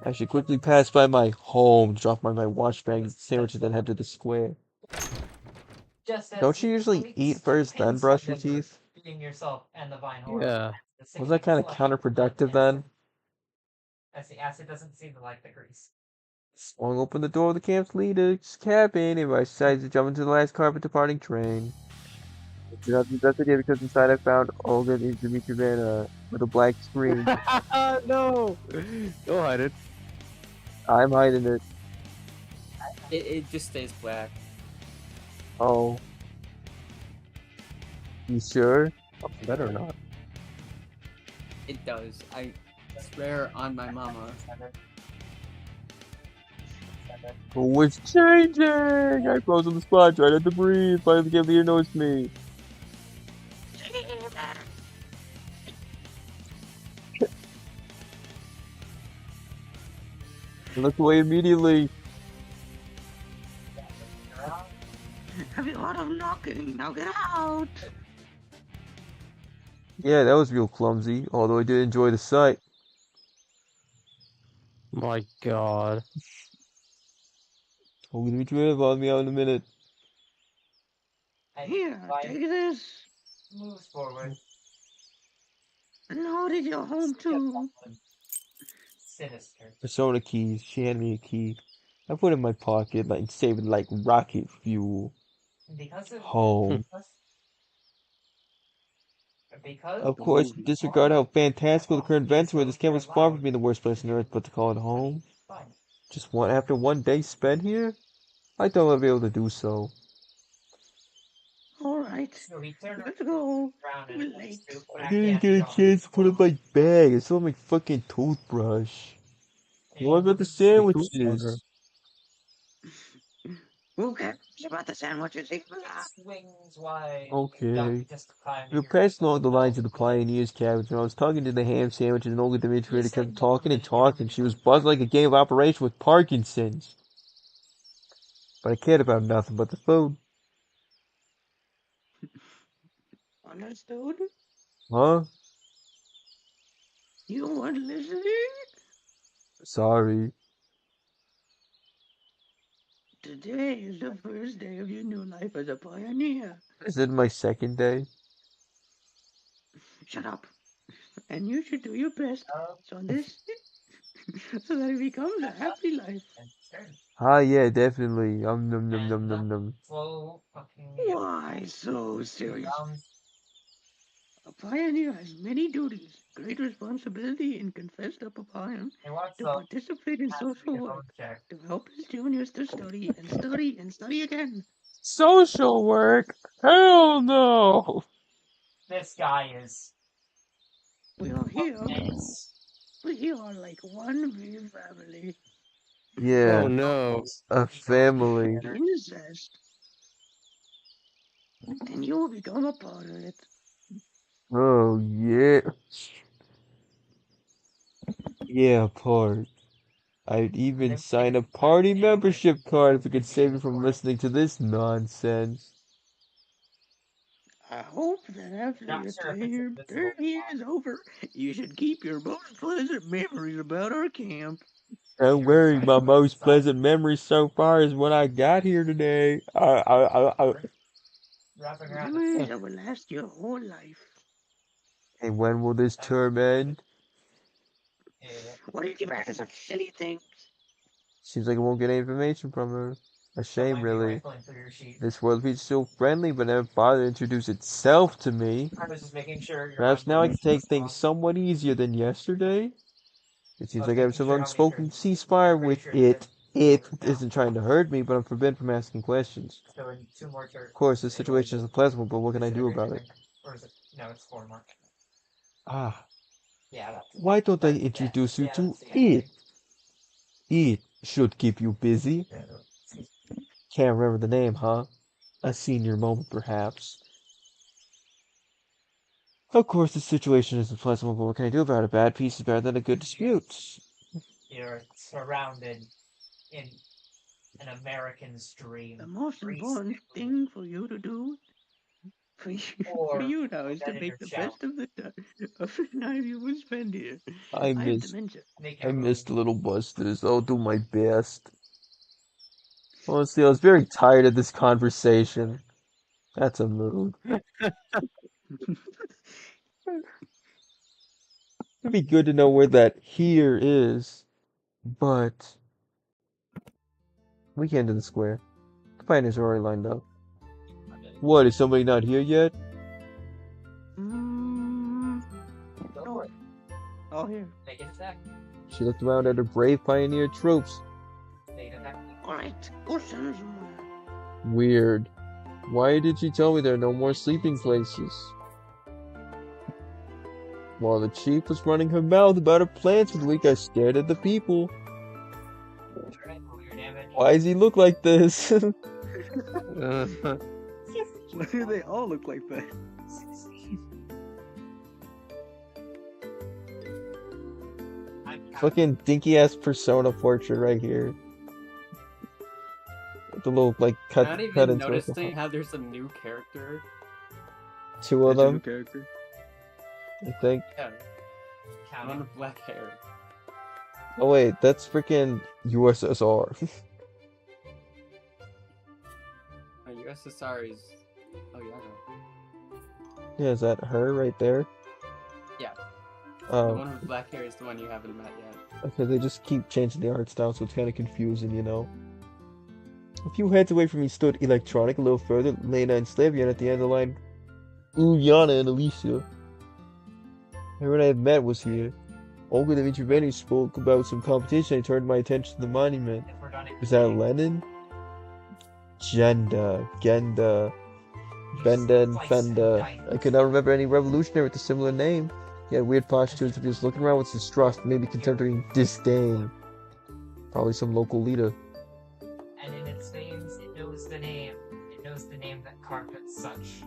Speaker 2: I should quickly pass by my home, drop by my wash bag and sandwiches, then head to the square. Don't you usually eat first, then brush your teeth?
Speaker 4: Being yourself and the vine horse.
Speaker 1: Yeah.
Speaker 2: Was that kind of counterproductive then?
Speaker 4: As the acid doesn't seem to like the grease.
Speaker 2: Swung open the door of the camp's leader's cabin, and I decided to jump into the last car of a departing train. It's not the best idea because inside I found Olga and Dimitrievna with a black screen.
Speaker 7: No! Don't hide it.
Speaker 2: I'm hiding it.
Speaker 6: It just stays black.
Speaker 2: Oh. You sure?
Speaker 1: Better not.
Speaker 6: It does. I swear on my mama.
Speaker 2: Oh, it's changing! I froze on the spot, tried not to breathe. Finally, the game leader noticed me. I looked away immediately.
Speaker 5: Have you heard of knocking? Now get out!
Speaker 2: Yeah, that was real clumsy, although I did enjoy the sight.
Speaker 1: My god.
Speaker 2: Olga Dimitrievna followed me out in a minute.
Speaker 5: Here, take this.
Speaker 4: Moves forward.
Speaker 5: Loaded your home too.
Speaker 4: Sinister.
Speaker 2: Persona keys. She handed me a key. I put it in my pocket, like save it like rocket fuel.
Speaker 4: Because of
Speaker 2: Home.
Speaker 4: Because
Speaker 2: Of course, disregard how fantastical the current events were. This camp was far from being the worst place on earth, but to call it home.
Speaker 4: fine.
Speaker 2: Just after one day spent here, I thought I'd be able to do so.
Speaker 5: Alright,
Speaker 4: So he turned
Speaker 5: let's go.
Speaker 4: around
Speaker 5: We're
Speaker 4: and
Speaker 5: late.
Speaker 2: I didn't get a chance to put it in my bag. I still have my fucking toothbrush. What about the sandwiches?
Speaker 5: Who cares about the sandwiches?
Speaker 4: Swings wide.
Speaker 2: Okay.
Speaker 4: Just climb
Speaker 2: We were passing along the lines of the Pioneers cabin, and I was talking to the ham sandwiches, and Olga Dimitrievna kept talking and talking. She was buzzed like a game of Operation with Parkinson's. But I cared about nothing but the food.
Speaker 5: Understood?
Speaker 2: Huh?
Speaker 5: You weren't listening?
Speaker 2: Sorry.
Speaker 5: Today is the first day of your new life as a pioneer.
Speaker 2: Is it my second day?
Speaker 5: Shut up. And you should do your best so this so that it becomes a happy life.
Speaker 2: Ah, yeah, definitely. Num num num num.
Speaker 4: Slow fucking.
Speaker 5: Why so serious? A pioneer has many duties, great responsibility, and confessed up upon to participate in social work, to help his juniors to study and study and study again.
Speaker 2: Social work? Hell no!
Speaker 4: This guy is.
Speaker 5: We are here. We are like one big family.
Speaker 2: Yeah.
Speaker 1: Oh no.
Speaker 2: A family.
Speaker 5: Incest. And you will become a part of it.
Speaker 2: Oh, yeah. Yeah, part. I'd even sign a party membership card if it could save me from listening to this nonsense.
Speaker 5: I hope that after your third year is over, you should keep your most pleasant memories about our camp.
Speaker 2: Don't worry, my most pleasant memory so far is when I got here today.
Speaker 5: Memories that will last your whole life.
Speaker 2: And when will this term end?
Speaker 5: What did you back for such silly things?
Speaker 2: Seems like I won't get any information from her. A shame, really.
Speaker 4: Rifling through your sheet.
Speaker 2: This world feels so friendly, but never bothered to introduce itself to me.
Speaker 4: I was just making sure.
Speaker 2: Perhaps now I can take things somewhat easier than yesterday. It seems like I have some unspoken ceasefire with it. It isn't trying to hurt me, but I'm forbidden from asking questions.
Speaker 4: So in 2 more turns.
Speaker 2: Of course, this situation isn't pleasant, but what can I do about it?
Speaker 4: Or is it? No, it's 4 more.
Speaker 2: Ah,
Speaker 4: Yeah, that's.
Speaker 2: why don't I introduce you to it? It should keep you busy. Can't remember the name, huh? A senior moment, perhaps. Of course, the situation isn't pleasant, but what can I do about it? A bad peace is better than a good dispute.
Speaker 4: You're surrounded in an American's dream.
Speaker 5: The most
Speaker 4: Free
Speaker 5: important
Speaker 4: stick
Speaker 5: thing for you to do, for you now, is to
Speaker 4: Senator
Speaker 5: make the
Speaker 4: Chow.
Speaker 5: best of the night you will spend here.
Speaker 2: I
Speaker 5: have
Speaker 2: missed
Speaker 5: dementia.
Speaker 2: I missed Little Busters. I'll do my best. Honestly, I was very tired of this conversation. That's a mood. It'd be good to know where that here is, but we can't do the square. The pioneers are already lined up. What, is somebody not here yet?
Speaker 5: No. All here.
Speaker 4: Make an attack.
Speaker 2: She looked around at her brave pioneer troops.
Speaker 4: Make an attack.
Speaker 5: Alright, go send somewhere.
Speaker 2: Weird. Why did she tell me there are no more sleeping places? While the chief was running her mouth about her plans for the week, I stared at the people.
Speaker 4: Alright, roll your damage.
Speaker 2: Why does he look like this?
Speaker 7: Why do they all look like that?
Speaker 2: Fucking dinky ass persona portrait right here. The little like cut
Speaker 6: Not
Speaker 2: cut
Speaker 6: even
Speaker 2: into
Speaker 6: noticing how there's a new character.
Speaker 2: 2 of
Speaker 7: That's a new
Speaker 2: them,
Speaker 7: character.
Speaker 2: I think.
Speaker 6: Yeah, one with black hair.
Speaker 2: Oh wait, that's freaking USSR.
Speaker 6: USSR is. Oh yeah.
Speaker 2: Yeah, is that her right there?
Speaker 6: Yeah. The
Speaker 2: Oh,
Speaker 6: one with black hair is the one you haven't met yet.
Speaker 2: okay, they just keep changing the art style, so it's kind of confusing, you know. A few heads away from me stood Electronic, a little further, Lena and Slavia, and at the end of the line, Ulyana and Alicia. Everyone I had met was here. Olga Dmitrievna spoke about some competition. I turned my attention to the monument. Is that Lenin? Genda, Benda, and Fenda. I could not remember any revolutionary with a similar name. He had weird postures, but he was looking around with distrust, maybe contemplating disdain. Probably some local leader.
Speaker 4: And in its veins, it knows the name. It knows the name that carved it such.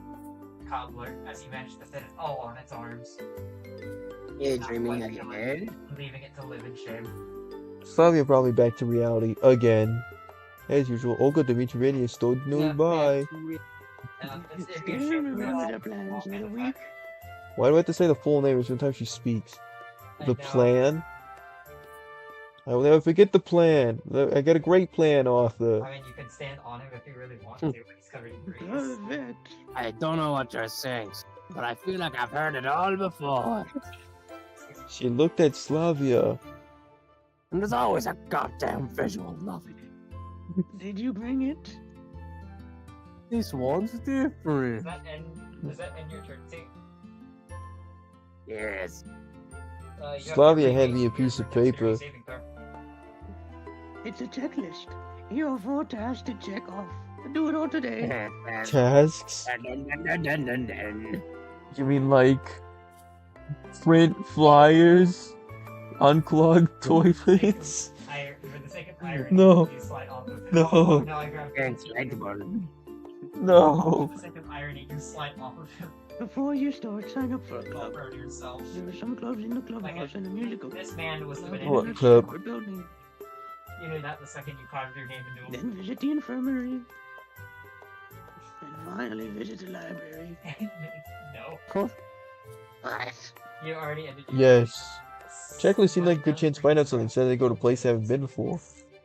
Speaker 4: Cobbler, as he managed to fit it all on its arms.
Speaker 9: You're
Speaker 4: Not
Speaker 9: dreaming
Speaker 4: quite
Speaker 9: again?
Speaker 4: leaving it to live in shame.
Speaker 2: Slavia brought me back to reality again. As usual, Olga Dmitrievna stood nearby.
Speaker 4: It'd be a
Speaker 5: Still
Speaker 4: shame to
Speaker 5: remember
Speaker 4: realize
Speaker 5: the plans
Speaker 4: all
Speaker 5: of the
Speaker 4: the
Speaker 5: week?
Speaker 2: Why do I have to say the full name every time she speaks?
Speaker 4: I
Speaker 2: The
Speaker 4: know.
Speaker 2: plan? I will never forget the plan. I got a great plan, Arthur.
Speaker 4: I mean, you can stand on him if you really want to, but he's covered in grease.
Speaker 5: Love it.
Speaker 9: I don't know what you're saying, but I feel like I've heard it all before.
Speaker 2: She looked at Slavia.
Speaker 9: And there's always a goddamn visual novel.
Speaker 5: Did you bring it?
Speaker 7: This one's different.
Speaker 4: Does that end your turn too?
Speaker 9: Yes.
Speaker 4: You have to
Speaker 2: Slavia
Speaker 4: make
Speaker 2: handed me a
Speaker 4: your
Speaker 2: piece of
Speaker 4: dexterity
Speaker 2: paper.
Speaker 4: saving throw.
Speaker 5: It's a checklist. You have 4 tasks to check off. Do it all today.
Speaker 2: Tasks? You mean like print flyers? Unclog toilets?
Speaker 4: For the sake of irony,
Speaker 2: No.
Speaker 4: you slide off of him.
Speaker 2: No.
Speaker 4: Oh, no, I grabbed
Speaker 2: No.
Speaker 4: For the sake of irony, you slide off of him.
Speaker 5: Before you start, sign up for a club.
Speaker 4: Cover yourself.
Speaker 5: There are some clubs in the clubhouse and a musical.
Speaker 4: This man was the
Speaker 2: What
Speaker 4: banana.
Speaker 2: club?
Speaker 5: Building.
Speaker 4: You knew that the second you carved your name into him.
Speaker 5: Then visit the infirmary. And finally visit the library.
Speaker 4: No.
Speaker 9: What?
Speaker 4: You already ended your
Speaker 2: Yes. Checklist seemed like a good chance to find out something. Said they go to a place they haven't been before.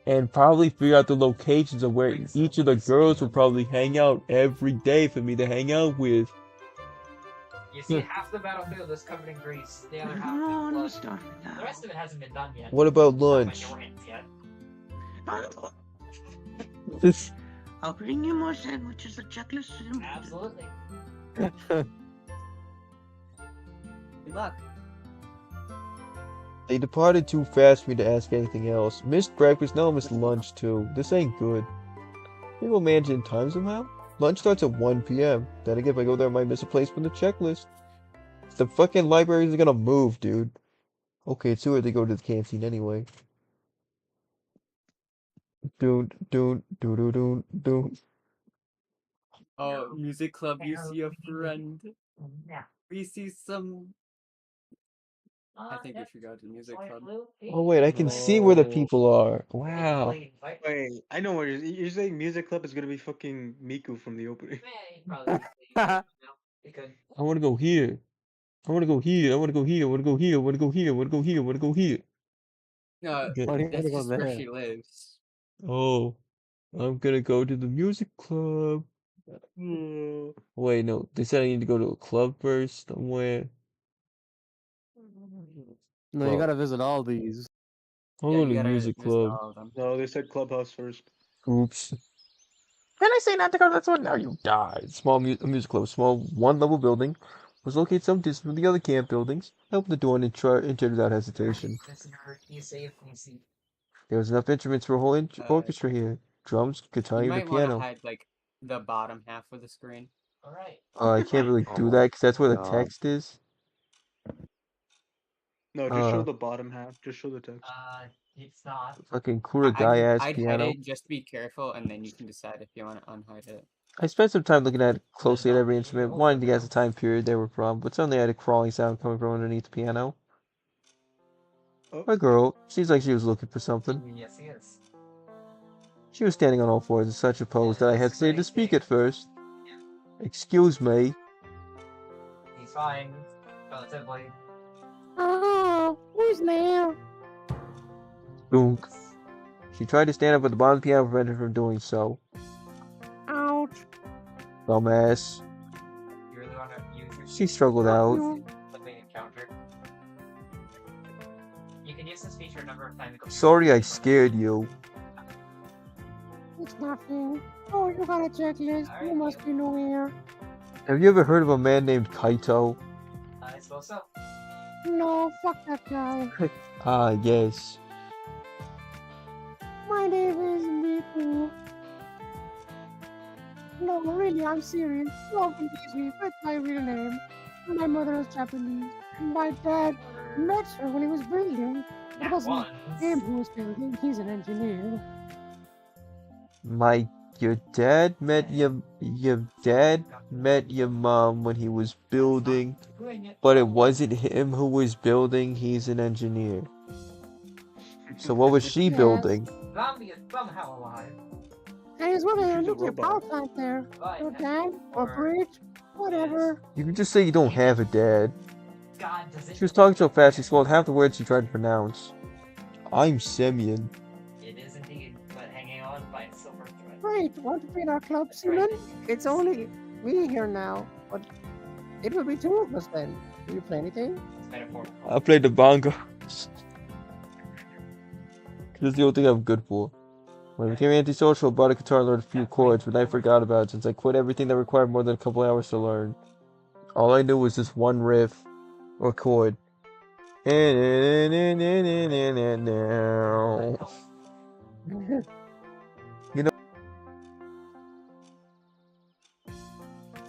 Speaker 2: And probably figure out the locations of where each of the girls will probably hang out every day for me to hang out with.
Speaker 4: You see, half the battlefield is covered in grease, the other half in
Speaker 5: On
Speaker 4: blood.
Speaker 5: the start now.
Speaker 4: The rest of it hasn't been done yet.
Speaker 2: What about
Speaker 4: Not by
Speaker 2: lunch?
Speaker 4: your hands yet.
Speaker 2: This.
Speaker 5: I'll bring you more sandwiches. The checklist is important.
Speaker 4: Absolutely.
Speaker 6: Good luck.
Speaker 2: They departed too fast for me to ask anything else. Missed breakfast, now I missed lunch too. This ain't good. Maybe we'll manage it in time somehow? Lunch starts at 1 p.m. Then again, if I go there, I might miss a place from the checklist. The fucking libraries are gonna move, dude. Okay, it's too early to go to the canteen anyway. Doon.
Speaker 6: Oh, music club, you see a friend. We see some. I think we should go to the music club.
Speaker 2: Oh wait, I can see where the
Speaker 7: No.
Speaker 2: people are. Wow.
Speaker 3: Wait, I know what you're saying. Music Club is gonna be fucking Miku from the opening.
Speaker 2: I wanna go here. I wanna go here. I wanna go here. I wanna go here. I wanna go here. I wanna go here. I wanna go here.
Speaker 6: No,
Speaker 2: Okay.
Speaker 7: Why do you
Speaker 6: that's
Speaker 7: wanna go
Speaker 6: just where
Speaker 7: there?
Speaker 6: she lives.
Speaker 2: Oh, I'm gonna go to the music club. Wait, no. They said I need to go to a club first somewhere.
Speaker 7: No, you
Speaker 2: Well,
Speaker 7: gotta visit all these.
Speaker 2: I'll
Speaker 6: Yeah,
Speaker 2: go
Speaker 6: you
Speaker 2: to the
Speaker 6: gotta
Speaker 2: music
Speaker 6: visit
Speaker 2: club.
Speaker 6: all of them.
Speaker 3: No, they said Clubhouse first.
Speaker 2: Oops.
Speaker 8: Didn't I say not to go to this one?
Speaker 2: Now you died. Small music club, small one-level building, was located some distance from the other camp buildings. I opened the door and entered without hesitation. There was enough instruments for a whole orchestra here. Drums, guitar,
Speaker 6: You
Speaker 2: even a
Speaker 6: might want to
Speaker 2: piano.
Speaker 6: hide like the bottom half of the screen.
Speaker 4: Alright.
Speaker 2: I can't really do that because that's where the
Speaker 7: God.
Speaker 2: text is.
Speaker 3: No, just show the bottom half. Just show the text.
Speaker 4: It's not.
Speaker 2: Fucking Kurogai-ass
Speaker 6: I'd hide
Speaker 2: piano.
Speaker 6: it, just be careful, and then you can decide if you want to unhide it.
Speaker 2: I spent some time looking at closely at every instrument, wanting to guess the time period they were from, but suddenly I had a crawling sound coming from underneath the piano.
Speaker 3: Oh.
Speaker 2: A girl. Seems like she was looking for something.
Speaker 4: Yes, he is.
Speaker 2: She was standing on all fours in such a pose that I hesitated to speak at first. Excuse me.
Speaker 4: He's fine. Relatively.
Speaker 8: Oh, who's there?
Speaker 2: Dunk. She tried to stand up, but the bottom of the piano prevented her from doing so.
Speaker 8: Ouch.
Speaker 2: Dumbass.
Speaker 4: You really want to use your
Speaker 2: She struggled out.
Speaker 4: something encountered? You can use this feature a number of times.
Speaker 2: Sorry I scared you.
Speaker 8: It's nothing. Oh, you got a checklist. You must be new here.
Speaker 2: Have you ever heard of a man named Kaito?
Speaker 4: I suppose so.
Speaker 8: No, fuck that guy.
Speaker 2: Ah, yes.
Speaker 8: My name is Miku. No, really, I'm serious. Don't confuse me. That's my real name. My mother is Japanese. My dad met her when he was building. It wasn't him who was building. He's an engineer.
Speaker 2: Your dad met your mom when he was building, but it wasn't him who was building. He's an engineer. So what was she building?
Speaker 4: Zombie is somehow alive.
Speaker 8: And he's working on a
Speaker 3: She's a
Speaker 8: nuclear power
Speaker 3: robot.
Speaker 8: plant there.
Speaker 4: But
Speaker 8: Or dam, or bridge, whatever.
Speaker 2: You can just say you don't have a dad.
Speaker 4: God, does it?
Speaker 2: She was talking so fast she swallowed half the words she tried to pronounce. I'm Semyon.
Speaker 4: It is indeed, but hanging on by a silver thread.
Speaker 8: Great, want to be in our club, Seaman? It's only me here now, but it will be two of us then. Do you play anything?
Speaker 4: It's metaphorical.
Speaker 2: I played the bongo. That's the only thing I'm good for. When I became antisocial, I bought a guitar and learned a few chords, but I forgot about it since I quit everything that required more than a couple hours to learn. All I knew was this one riff, or chord.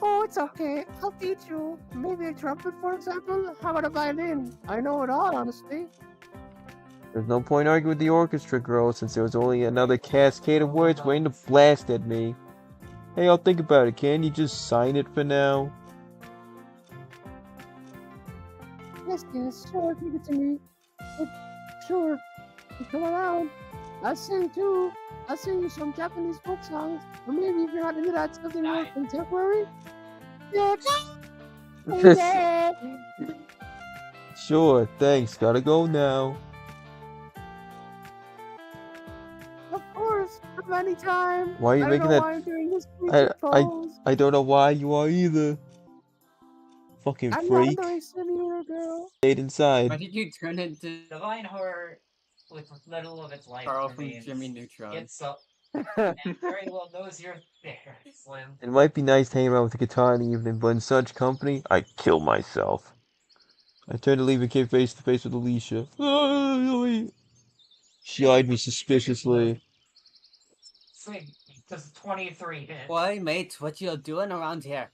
Speaker 8: Oh, it's okay. I'll teach you. Maybe a trumpet, for example. How about a violin? I know it all, honestly.
Speaker 2: There's no point arguing with the orchestra girl since there was only another cascade of words waiting to blast at me. Hey, I'll think about it. Can you just sign it for now?
Speaker 8: Yes, sure, give it to me. But, sure, you come around. I'll sing too. I'll sing you some Japanese folk songs. Or maybe if you're not into that, something more contemporary. Yeah. Yeah.
Speaker 2: Sure, thanks. Gotta go now.
Speaker 8: Of course, from any time.
Speaker 2: Why are you
Speaker 8: I
Speaker 2: making
Speaker 8: don't know
Speaker 2: that?
Speaker 8: why I'm doing this creepy pose.
Speaker 2: I don't know why you are either. Fucking
Speaker 8: I'm
Speaker 2: freak.
Speaker 8: not a nice linear girl.
Speaker 2: Stayed
Speaker 6: Why
Speaker 2: inside.
Speaker 6: did you turn into
Speaker 4: Divine horror, with little of its life
Speaker 6: Carl from
Speaker 4: remains,
Speaker 6: Jimmy Neutron?
Speaker 4: gets up and very well knows you're there, Slim.
Speaker 2: It might be nice hanging around with a guitar in the evening, but in such company, I kill myself. I turned to leave and came face to face with Alicia. She eyed me suspiciously.
Speaker 4: Slim, does 23 hit?
Speaker 6: Why, mate? What you doing around here?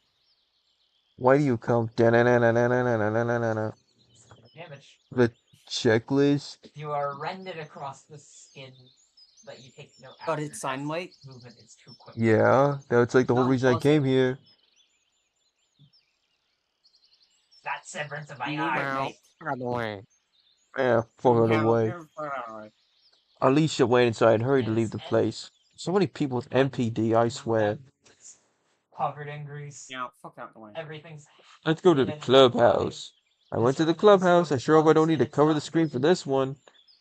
Speaker 2: Why do you come? Da-na-na-na-na-na-na-na-na-na.
Speaker 4: Damage.
Speaker 2: The checklist?
Speaker 4: You are rended across the skin, but you take no action.
Speaker 6: But it's sign weight?
Speaker 4: Movement is too quick.
Speaker 2: Yeah, that's like the whole
Speaker 6: No,
Speaker 2: reason I
Speaker 6: also-
Speaker 2: came here.
Speaker 4: That severance of my
Speaker 6: You
Speaker 4: eye,
Speaker 9: Well,
Speaker 4: mate.
Speaker 9: out of the way.
Speaker 2: Yeah, fuck out of the
Speaker 6: Yeah,
Speaker 2: way.
Speaker 6: you're fine.
Speaker 2: Alicia went inside and hurried to
Speaker 4: Yes,
Speaker 2: leave the
Speaker 4: and-
Speaker 2: place. So many people with MPD, I swear.
Speaker 4: It's covered in grease.
Speaker 6: Yeah, fuck out the way.
Speaker 4: Everything's
Speaker 2: Let's go to the clubhouse. I went to the clubhouse. I sure hope I don't need to cover the screen for this one.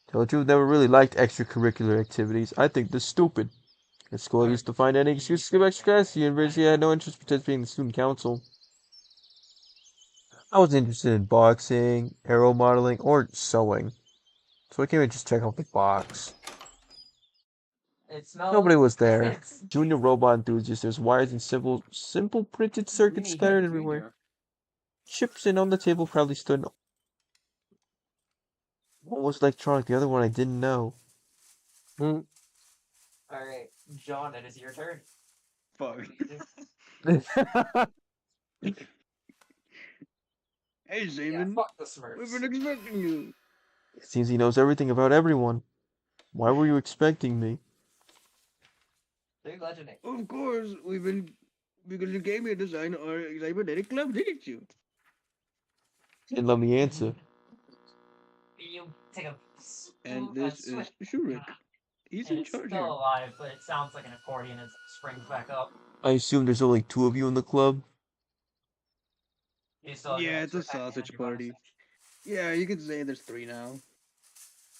Speaker 2: Tell the truth, never really liked extracurricular activities. I think they're stupid. At school, I used to find any excuse to skip extra class. The university had no interest in participating in the student council. I was interested in boxing, aero modeling, or sewing. So I came and just check out the box.
Speaker 4: It smells.
Speaker 2: Nobody was there.
Speaker 4: It's-
Speaker 2: Junior robot enthusiast. There's wires and simple printed circuits
Speaker 6: Jimmy
Speaker 2: scattered
Speaker 6: Hill
Speaker 2: everywhere.
Speaker 6: Jr.
Speaker 2: Chips in on the table proudly stood. One was electronic, the other one I didn't know.
Speaker 4: All right, John, it is your turn.
Speaker 3: Fuck. Hey,
Speaker 4: Yeah,
Speaker 3: Zeman.
Speaker 4: fuck the
Speaker 3: We've
Speaker 4: Smurfs.
Speaker 3: been expecting you.
Speaker 2: It seems he knows everything about everyone. Why were you expecting me?
Speaker 4: They're legendary.
Speaker 3: Of course, because you gave me a design our cybernetic club, didn't you?
Speaker 2: Didn't let me answer.
Speaker 4: You take a
Speaker 3: And this is
Speaker 4: switch,
Speaker 3: Shurik. He's
Speaker 4: and
Speaker 3: in
Speaker 4: it's
Speaker 3: charge
Speaker 4: still
Speaker 3: here.
Speaker 4: alive, but it sounds like an accordion as it springs back up.
Speaker 2: I assume there's only 2 of you in the club?
Speaker 4: You still have your
Speaker 3: Yeah, it's a
Speaker 4: extra attack and
Speaker 3: sausage
Speaker 4: your bonus
Speaker 3: party.
Speaker 4: action.
Speaker 3: Yeah, you could say there's 3 now.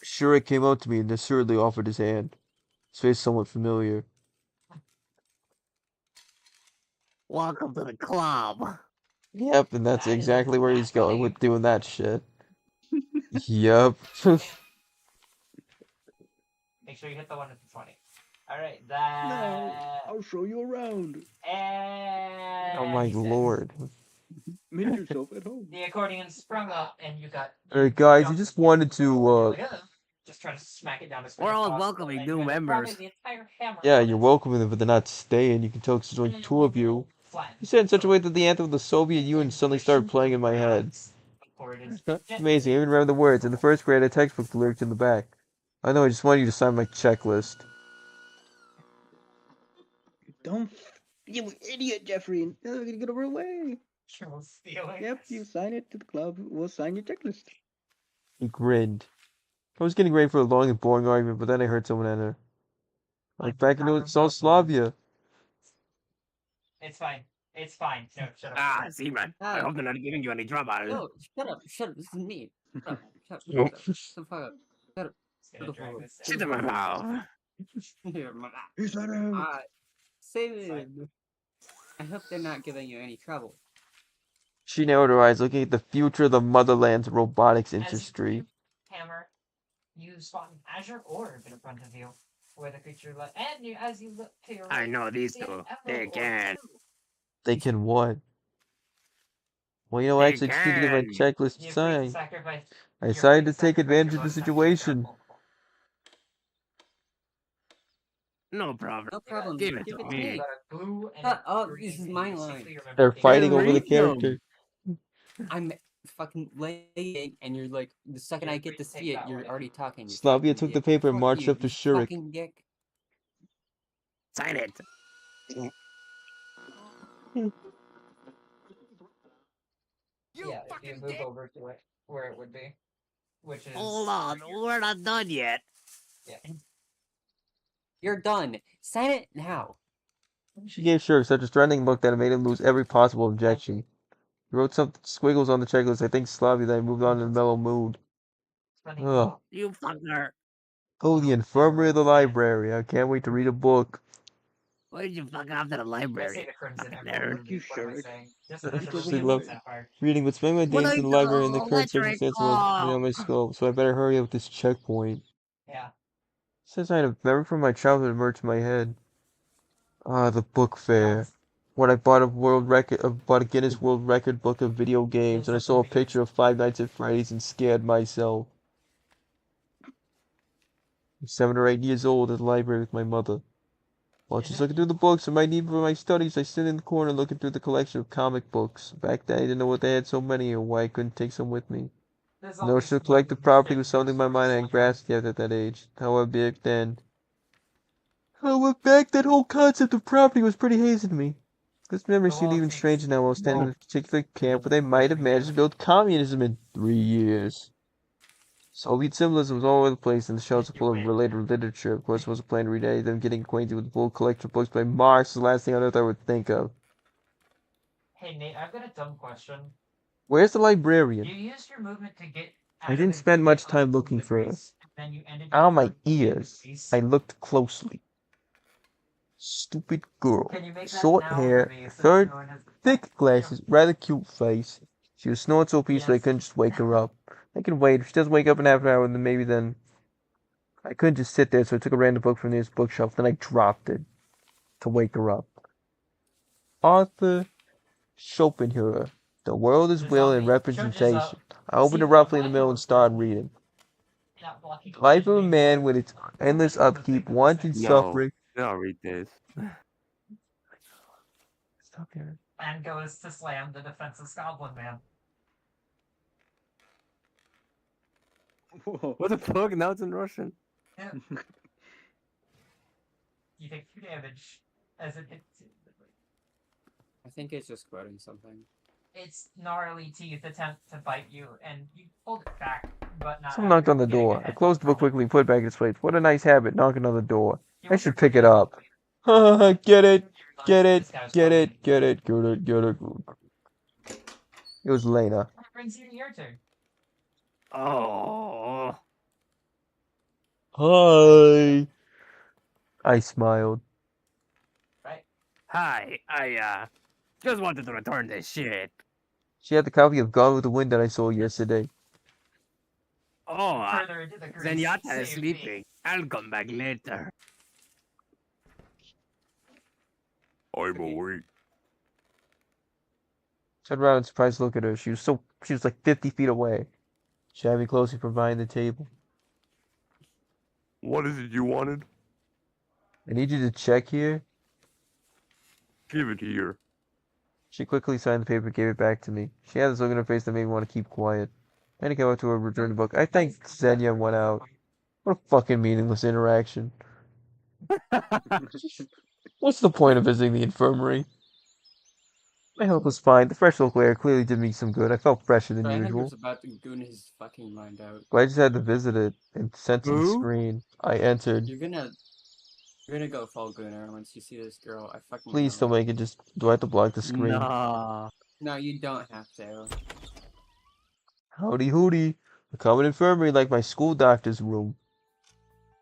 Speaker 2: Shurik came out to me and assuredly offered his hand. His face somewhat familiar.
Speaker 9: Welcome to the club.
Speaker 2: Yep, and that's
Speaker 4: That is
Speaker 2: exactly where he's going
Speaker 4: fascinating.
Speaker 2: with doing that shit. Yep.
Speaker 4: Make sure you hit the one with the 20. Alright,
Speaker 3: No,
Speaker 4: that.
Speaker 3: I'll show you around.
Speaker 4: And.
Speaker 2: Oh my
Speaker 4: he's dead.
Speaker 2: lord.
Speaker 3: Make yourself at home.
Speaker 4: The accordion sprung up, and you got.
Speaker 2: Alright guys, I
Speaker 4: jumped
Speaker 2: just wanted to,
Speaker 4: like, just try to smack it down as quick
Speaker 9: We're
Speaker 4: as
Speaker 9: all
Speaker 4: possible,
Speaker 9: welcoming
Speaker 4: and
Speaker 9: new
Speaker 4: you end up
Speaker 9: members.
Speaker 4: dropping the entire hammer
Speaker 2: yeah,
Speaker 4: on
Speaker 2: you're
Speaker 4: its
Speaker 2: welcoming them, but they're not staying. You can tell 'cause there's only 2 of you.
Speaker 4: flat.
Speaker 2: You said it in such a way that the anthem of the Soviet Union suddenly started playing in my head. It's amazing, I even remember the words. In the first grade, I had a textbook, the lyrics in the back. I know, I just wanted you to sign my checklist.
Speaker 3: Don't. You idiot, Jeffrey. Now we're gonna get over away.
Speaker 4: Stealing.
Speaker 3: Yep, you sign it to the club. We'll sign your checklist.
Speaker 2: He grinned. I was getting ready for a long and boring argument, but then I heard someone enter. Like back into South Slavia.
Speaker 4: It's fine. It's fine. No, shut up.
Speaker 9: Ah, Zeman. I
Speaker 6: Ah.
Speaker 9: hope they're not giving you any trouble.
Speaker 6: No, shut up, this is me. Shut up, shut
Speaker 2: Nope.
Speaker 6: up, shut the fuck up.
Speaker 4: Just gonna drag this
Speaker 9: Shut
Speaker 4: down.
Speaker 9: the mouth.
Speaker 6: Here, my-
Speaker 3: He's not out.
Speaker 6: Save. I hope they're not giving you any trouble.
Speaker 2: She narrowed her eyes, looking at the future of the motherland's robotics
Speaker 4: As you
Speaker 2: industry.
Speaker 4: put your hammer, you spot an azure orb in front of you, where the creature and you, as you look to your
Speaker 9: I
Speaker 4: right,
Speaker 9: know
Speaker 4: you
Speaker 9: these
Speaker 4: see an
Speaker 9: two.
Speaker 4: emerald
Speaker 9: They
Speaker 4: orb
Speaker 9: can.
Speaker 4: too.
Speaker 2: They can what? Well, you know, I
Speaker 9: They
Speaker 2: actually just need to get my
Speaker 9: can.
Speaker 2: checklist
Speaker 4: You agree to
Speaker 2: signed.
Speaker 4: sacrifice.
Speaker 2: I
Speaker 4: you
Speaker 2: decided
Speaker 4: agree
Speaker 2: to take
Speaker 4: sacrifice
Speaker 2: advantage
Speaker 4: your
Speaker 2: of the
Speaker 4: bonus action to
Speaker 2: situation.
Speaker 4: grapple.
Speaker 9: No problem.
Speaker 6: No problem.
Speaker 9: Give it
Speaker 6: Give
Speaker 9: to
Speaker 6: it to
Speaker 9: me.
Speaker 6: me.
Speaker 4: Got a blue and
Speaker 6: Shut
Speaker 4: a
Speaker 6: up,
Speaker 4: green,
Speaker 6: this is
Speaker 4: and
Speaker 6: my
Speaker 4: you distinctly
Speaker 6: line.
Speaker 4: remember
Speaker 2: They're
Speaker 4: the
Speaker 2: fighting
Speaker 4: color.
Speaker 2: over the
Speaker 9: read them.
Speaker 2: character.
Speaker 6: I'm fucking laying, and you're like, the second
Speaker 4: Yeah,
Speaker 6: I get to
Speaker 4: take
Speaker 6: see it,
Speaker 4: that
Speaker 6: you're
Speaker 4: one.
Speaker 6: already talking. You
Speaker 2: Slavia
Speaker 6: fucking
Speaker 2: took the
Speaker 6: dick.
Speaker 2: paper and
Speaker 6: Fuck
Speaker 2: marched
Speaker 6: you,
Speaker 2: up to
Speaker 6: you
Speaker 2: Shurik.
Speaker 6: fucking dick.
Speaker 9: Sign it.
Speaker 4: Yeah, if you move over to it, where it would be, which is
Speaker 9: Hold on. We're not done yet.
Speaker 6: You're done. Sign it now.
Speaker 2: She gave Shurik such a threatening look that it made him lose every possible objection. He wrote some squiggles on the checklist. I think Slavia then moved on in a mellow mood.
Speaker 4: funny.
Speaker 2: Ugh.
Speaker 9: You fucker.
Speaker 2: Oh, the infirmary of the library. I can't wait to read a book.
Speaker 9: Why did you fuck off to the
Speaker 4: I say
Speaker 9: library?
Speaker 4: the Crimson
Speaker 9: Nerd.
Speaker 4: Emerald.
Speaker 5: You
Speaker 4: What am I
Speaker 5: shirt.
Speaker 4: saying? Just
Speaker 2: I
Speaker 4: the
Speaker 2: actually
Speaker 4: Ruby
Speaker 2: love
Speaker 4: Sapphire.
Speaker 2: reading, but spending my
Speaker 9: What
Speaker 2: days
Speaker 9: I
Speaker 2: in the library in the
Speaker 9: do?
Speaker 2: current
Speaker 9: Electric
Speaker 2: circumstances will
Speaker 9: ball.
Speaker 2: beyond my scope, so I better hurry up with this checkpoint.
Speaker 4: Yeah.
Speaker 2: Since I had a memory from my childhood emerged in my head. Ah, the book fair. When I bought a Guinness World Record book of video games, and I saw a picture of Five Nights at Freddy's and scared myself. I'm 7 or 8 years old at the library with my mother. While she's looking through the books I might need for my studies, I sit in the corner looking through the collection of comic books. Back then, I didn't know what they had so many or why I couldn't take some with me. The notion of collective property was something my mind hadn't grasped yet at that age. However, back then, whole concept of property was pretty hazy to me. This memory seemed even stranger now while I was standing in a particular camp where they might have managed to build communism in 3 years. Soviet symbolism was all over the place, and the shelves were full of related literature. Of course, I wasn't planning to read any of them. Getting acquainted with the full collection of books by Marx is the last thing on earth I would think of.
Speaker 4: Hey Nate, I've got a dumb question.
Speaker 2: Where's the librarian?
Speaker 4: You used your movement to get.
Speaker 2: I didn't spend much time looking for her.
Speaker 4: Then you ended
Speaker 2: Ow,
Speaker 4: up
Speaker 2: my
Speaker 4: in the
Speaker 2: ears.
Speaker 4: base.
Speaker 2: I looked closely. Stupid girl.
Speaker 4: Can you make that
Speaker 2: Short
Speaker 4: now
Speaker 2: hair,
Speaker 4: for me so
Speaker 2: third,
Speaker 4: no one has the
Speaker 2: thick glasses, rather cute face. She was snoring so peacefully I
Speaker 4: Yes.
Speaker 2: couldn't just wake her up. I can wait. If she doesn't wake up in half an hour, then maybe then. I couldn't just sit there, so I took a random book from the nearest bookshelf, then I dropped it to wake her up. Arthur Schopenhauer. The world is will and representation. I opened it roughly in the middle and started reading.
Speaker 4: Not blocking
Speaker 2: The life of a man with its endless upkeep, wanton suffering.
Speaker 10: I'll read this.
Speaker 2: Stop here.
Speaker 4: And goes to slam the defenseless Goblin Man.
Speaker 3: Whoa.
Speaker 7: What the fuck? Now it's in Russian.
Speaker 4: Yeah. You take 2 damage as it hits you.
Speaker 6: I think it's just quoting something.
Speaker 4: Its gnarly teeth attempt to bite you, and you hold it back, but not.
Speaker 2: Someone knocked on the
Speaker 4: getting
Speaker 2: door.
Speaker 4: your
Speaker 2: I
Speaker 4: head
Speaker 2: closed the book
Speaker 4: from it.
Speaker 2: quickly and put it back in its place. What a nice habit, knocking on the door.
Speaker 4: You
Speaker 2: I should
Speaker 4: wonder
Speaker 2: pick it
Speaker 4: if
Speaker 2: up. Get it, get it,
Speaker 4: This guy's
Speaker 2: get it,
Speaker 4: probably-
Speaker 2: get it, get it, get it. It was Lena.
Speaker 4: That brings you to your turn.
Speaker 9: Oh.
Speaker 2: Hi. I smiled.
Speaker 4: Right?
Speaker 9: Hi, I just wanted to return this shit.
Speaker 2: She had the copy of Gone with the Wind that I saw yesterday.
Speaker 9: Oh,
Speaker 4: Further into the grease,
Speaker 9: Zenyatta is
Speaker 4: save me.
Speaker 9: sleeping. I'll come back later.
Speaker 10: I'm awake.
Speaker 2: Turned around and surprised to look at her. She was like 50 feet away. She had me closely from behind the table.
Speaker 10: What is it you wanted?
Speaker 2: I need you to check here.
Speaker 10: Give it here.
Speaker 2: She quickly signed the paper and gave it back to me. She had this look on her face that made me want to keep quiet. I had to go out to her and return the book. I thanked Xenia and went out. What a fucking meaningless interaction. What's the point of visiting the infirmary? My health was fine. The fresh local air clearly did me some good. I felt fresher than
Speaker 6: Brandon
Speaker 2: usual.
Speaker 6: was about to goon his fucking mind out.
Speaker 2: But I just had to visit it and sent to the
Speaker 7: Who?
Speaker 2: screen. I entered.
Speaker 6: You're gonna go full gooner once you see this girl. I fucking
Speaker 2: Please
Speaker 6: know
Speaker 2: don't
Speaker 6: it.
Speaker 2: make it just. Do I have to block the screen?
Speaker 7: Nah.
Speaker 6: No, you don't have to.
Speaker 2: Howdy hooty. A common infirmary like my school doctor's room.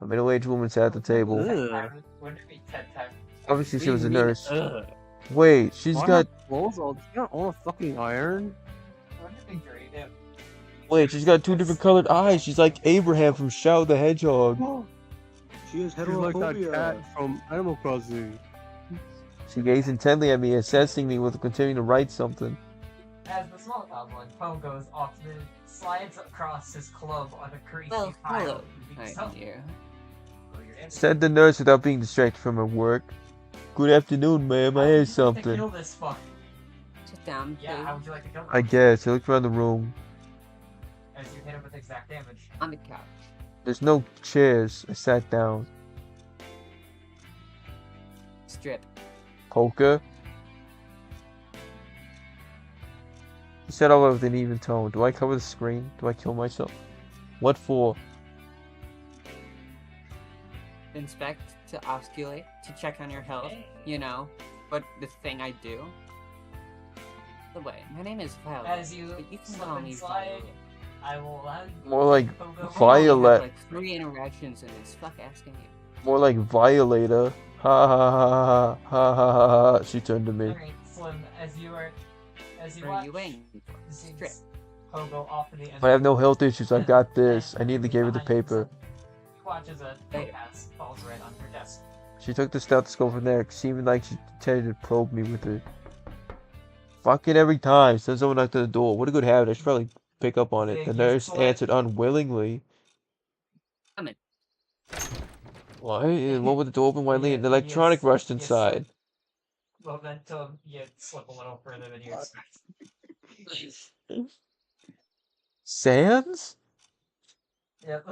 Speaker 2: A middle-aged woman sat at the table.
Speaker 7: Ugh.
Speaker 4: Wouldn't it be 10 times?
Speaker 2: Obviously, she
Speaker 6: What
Speaker 2: was
Speaker 6: do
Speaker 2: a
Speaker 6: you mean,
Speaker 2: nurse.
Speaker 7: Ugh.
Speaker 2: Wait, she's
Speaker 7: Why
Speaker 2: got.
Speaker 7: not clothes all? You got all the fucking iron.
Speaker 4: Wouldn't it be great if
Speaker 2: Wait, she's got 2 different colored eyes. She's like Abraham from Shadow the Hedgehog.
Speaker 3: She has
Speaker 7: She's like that
Speaker 3: heterophobia.
Speaker 7: cat from Animal Crossing.
Speaker 2: She gazed intently at me, assessing me with continuing to write something.
Speaker 4: as the small goblin, Poe goes off the slides across his club on a greasy
Speaker 6: Well,
Speaker 4: pile.
Speaker 6: hello,
Speaker 4: and
Speaker 6: hi,
Speaker 4: beats up.
Speaker 6: dear.
Speaker 4: Roll your damage.
Speaker 2: Said the nurse without being distracted from her work. Good afternoon, ma'am. I
Speaker 4: How
Speaker 2: have
Speaker 4: would you like to
Speaker 2: something.
Speaker 4: kill this fuck?
Speaker 6: Sit down, please.
Speaker 4: Yeah, how would you like to kill him?
Speaker 2: I guess. I looked around the room.
Speaker 4: As you hit him with exact damage.
Speaker 6: On the couch.
Speaker 2: There's no chairs. I sat down.
Speaker 6: Strip.
Speaker 2: Poker. He said all with an even tone. Do I cover the screen? Do I kill myself? What for?
Speaker 6: Inspect, to osculate, to check on your health. You know, but the thing I do. By the way, my name is Violet.
Speaker 4: As you
Speaker 6: but you can
Speaker 4: slip
Speaker 6: call
Speaker 4: and
Speaker 6: me
Speaker 4: slide,
Speaker 6: Violet.
Speaker 4: I will allow you.
Speaker 2: More like
Speaker 4: Pogo.
Speaker 6: We only have,
Speaker 2: Violet.
Speaker 6: like 3 interactions in this. Fuck asking you.
Speaker 2: More like Violator. Ha ha ha ha ha ha ha. She turned to me.
Speaker 4: Alright, Slim, as you
Speaker 6: Where are
Speaker 4: watch
Speaker 6: you waiting for? Strip.
Speaker 4: Ziggs Pogo off in the
Speaker 2: I have no
Speaker 4: entrance,
Speaker 2: health issues. I've got this. I nearly gave her the
Speaker 4: behind you,
Speaker 2: paper.
Speaker 4: you watch as a notepad falls right on your desk.
Speaker 2: She took the stethoscope from there, seeming like she intended to probe me with it. Fucking every time. Send someone knocked on the door. What a good habit. I should probably pick up on it. The nurse answered unwillingly.
Speaker 6: Come in.
Speaker 2: Why? What with the door open widely? An electronic rushed inside.
Speaker 4: Well, then you slip a little further than you expect.
Speaker 2: Sans?
Speaker 4: Yep.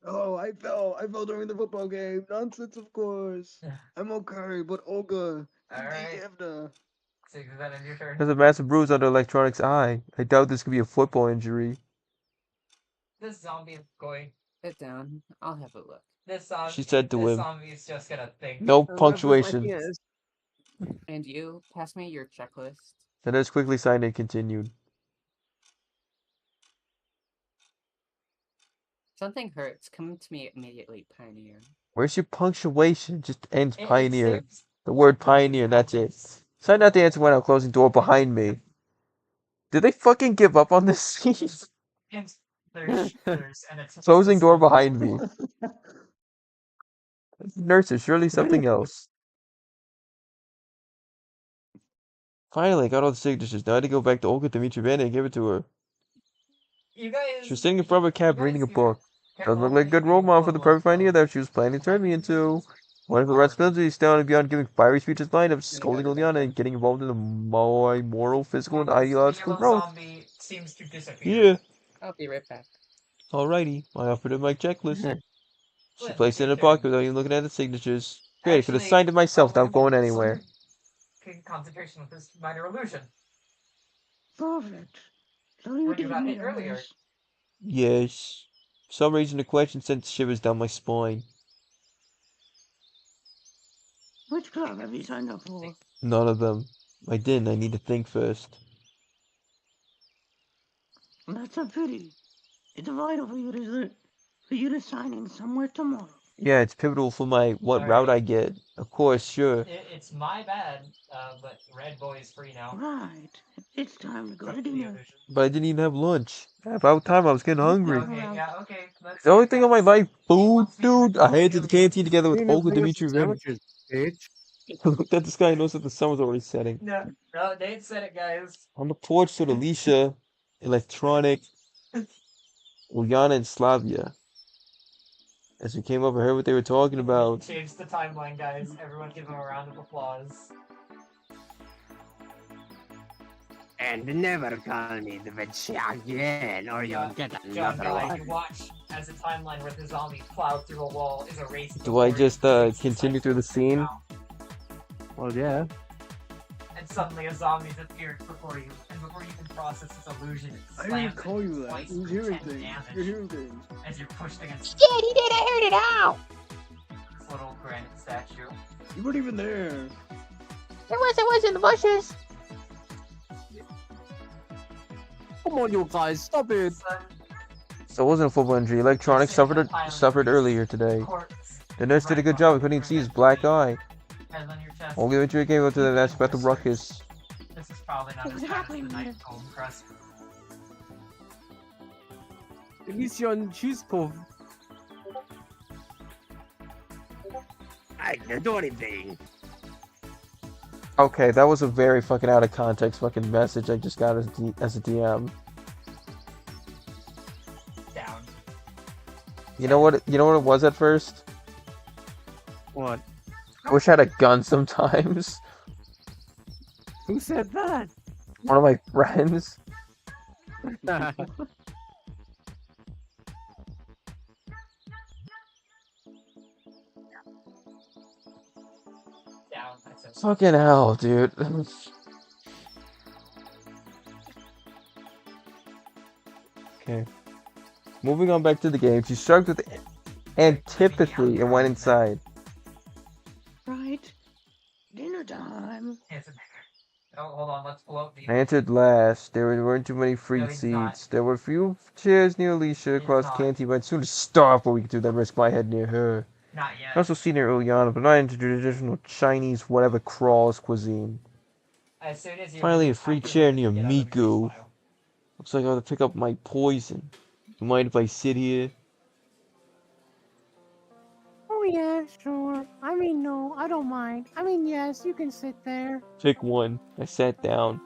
Speaker 3: Oh, I fell. I fell during the football game. Nonsense, of course. I'm okay, but Olga,
Speaker 4: Alright.
Speaker 3: Evna.
Speaker 4: So that is your turn.
Speaker 2: There's a massive bruise under Electronic's eye. I doubt this could be a football injury.
Speaker 4: This zombie is going.
Speaker 6: Sit down. I'll have a look.
Speaker 4: This zombie.
Speaker 2: She said to
Speaker 4: this
Speaker 2: him.
Speaker 4: zombie is just gonna think.
Speaker 2: No punctuation.
Speaker 6: And you, pass me your checklist.
Speaker 2: The nurse quickly signed and continued.
Speaker 6: Something hurts. Come to me immediately, Pioneer.
Speaker 2: Where's your punctuation? It just ends
Speaker 4: It
Speaker 2: pioneer.
Speaker 4: seems-
Speaker 2: The word pioneer, that's it. Sign not to answer when I'm closing door behind me. Did they fucking give up on this scene?
Speaker 4: and there's an attempt
Speaker 2: Closing
Speaker 4: to
Speaker 2: door
Speaker 4: solve-
Speaker 2: behind me. Nurses, surely something else. Finally, I got all the signatures. Now I had to go back to Olga Dmitrievna and give it to her.
Speaker 4: You guys.
Speaker 2: She was sitting in front of a cab
Speaker 4: you
Speaker 2: reading a
Speaker 4: guys-
Speaker 2: book.
Speaker 4: careful,
Speaker 2: Doesn't look like a good role model for the perfect pioneer that she was planning to turn me into. One of the responsibilities down and beyond giving fiery speeches blind of scolding Liliana and getting involved in my moral, physical, and ideological
Speaker 4: Yellow
Speaker 2: growth.
Speaker 4: zombie seems to disappear.
Speaker 2: Yeah.
Speaker 6: I'll be right back.
Speaker 2: Alrighty. I offered her my checklist. She
Speaker 4: Flynn,
Speaker 2: placed it in
Speaker 4: your
Speaker 2: her pocket
Speaker 4: turn.
Speaker 2: without even looking at the signatures. Great, I could have
Speaker 4: Actually,
Speaker 2: signed it myself without going
Speaker 4: some
Speaker 2: anywhere.
Speaker 4: concentration with this minor illusion.
Speaker 5: Perfect. So you
Speaker 4: When you got
Speaker 5: did
Speaker 4: hit earlier.
Speaker 5: this.
Speaker 2: Yes. For some reason, the question sent shivers down my spine.
Speaker 5: Which club have you signed up for?
Speaker 2: None of them. I didn't. I need to think first.
Speaker 5: That's a pity. It's vital for you to sign in somewhere tomorrow.
Speaker 2: Yeah, it's pivotal for my what route I get. Of course, sure.
Speaker 4: It's my bad, but Red Boy is free now.
Speaker 5: Right. It's time to go to
Speaker 4: Fuck the
Speaker 5: dinner.
Speaker 4: illusion.
Speaker 2: But I didn't even have lunch. About time, I was getting hungry.
Speaker 4: Okay, yeah, okay. Let's
Speaker 2: The only
Speaker 4: get
Speaker 2: thing on my
Speaker 4: that.
Speaker 2: life, food, dude. I headed to the canteen together with Olga Dmitrievna.
Speaker 7: Sandwiches, bitch.
Speaker 2: Looked at the sky and noticed that the sun was already setting.
Speaker 4: No, Nate said it, guys.
Speaker 2: On the porch stood Alicia, Electronic, Ulyana, and Slavia. As we came up, I heard what they were talking about.
Speaker 4: Change the timeline, guys. Everyone give him a round of applause.
Speaker 9: And never call me the witch again, or you'll get
Speaker 4: John
Speaker 9: another
Speaker 4: Guy,
Speaker 9: one.
Speaker 4: you watch as a timeline where the zombie plowed through a wall is erased.
Speaker 2: Do I
Speaker 4: before
Speaker 2: just
Speaker 4: it
Speaker 2: continue through the scene?
Speaker 7: Well, yeah.
Speaker 4: And suddenly a zombie's appeared before you, and before you can process this illusion, it
Speaker 3: I
Speaker 4: slams
Speaker 3: didn't call
Speaker 4: into
Speaker 3: you that.
Speaker 4: twice
Speaker 3: You're
Speaker 4: for
Speaker 3: hearing
Speaker 4: 10
Speaker 3: things.
Speaker 4: damage
Speaker 3: You're hearing things.
Speaker 4: as you're pushed against
Speaker 8: Yeah, he did. I heard it out.
Speaker 4: this little granite statue.
Speaker 3: You weren't even there.
Speaker 8: I was in the bushes.
Speaker 7: Come on, you guys, stop it.
Speaker 2: So it wasn't a football injury. Electronic suffered earlier today. The nurse did a good job. I couldn't even see his black eye.
Speaker 4: Head on your chest.
Speaker 2: Olga Dmitrievna gave up to the asked about the ruckus.
Speaker 4: This is probably not as bad as the night in Golden Crest.
Speaker 7: Alicia and Cheesecove.
Speaker 9: I can't do anything.
Speaker 2: Okay, that was a very fucking out of context fucking message I just got as a DM.
Speaker 4: Down.
Speaker 2: You know what it was at first?
Speaker 7: What?
Speaker 2: I wish I had a gun sometimes.
Speaker 7: Who said that?
Speaker 2: One of my friends.
Speaker 4: Down. I said.
Speaker 2: Fucking hell, dude. Okay. Moving on back to the game, she shrugged with antipathy and went inside.
Speaker 5: Right. Dinner time.
Speaker 4: It's a Oh, hold on, let's pull up the.
Speaker 2: I entered last. There weren't too many free
Speaker 4: No, he's not.
Speaker 2: seats. There were a few chairs near Alicia across the
Speaker 4: not.
Speaker 2: canteen, but I'd sooner starve before we could do that. Risk my head near her.
Speaker 4: Not
Speaker 2: I
Speaker 4: yet.
Speaker 2: also seen near Uliana, but not into traditional Chinese whatever crawls cuisine.
Speaker 4: As soon as you
Speaker 2: Finally, a
Speaker 4: leave,
Speaker 2: free
Speaker 4: I can
Speaker 2: chair
Speaker 4: get
Speaker 2: near
Speaker 4: out of the grease
Speaker 2: Miku.
Speaker 4: pile.
Speaker 2: Looks like I have to pick up my poison. You mind if I sit here?
Speaker 8: Oh yeah, sure. I mean, no, I don't mind. I mean, yes, you can sit there.
Speaker 2: Pick one. I sat down.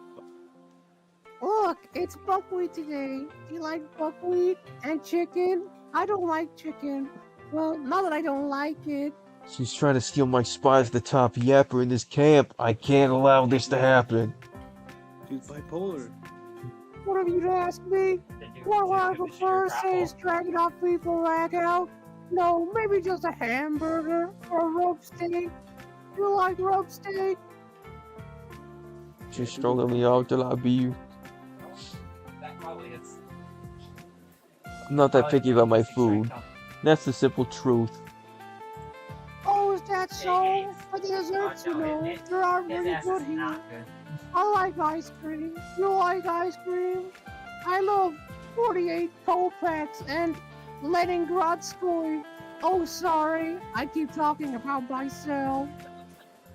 Speaker 8: Look, it's buckwheat today. Do you like buckwheat and chicken? I don't like chicken. Well, not that I don't like it.
Speaker 2: She's trying to steal my spot as the top yapper in this camp. I can't allow this to happen.
Speaker 3: She's bipolar.
Speaker 8: What have you to ask me? What would I prefer? Say is dragging off people rag out? No, maybe just a hamburger or a rope steak. You like rope steak?
Speaker 2: She's strolling me out till I be.
Speaker 4: That probably is.
Speaker 2: I'm not that picky about my food. That's the simple truth.
Speaker 8: Oh, is that so? For the desserts, you know, there are really good here. I like ice cream. You like ice cream? I love 48 Kopecks and Leningradskoy. Oh, sorry. I keep talking about myself.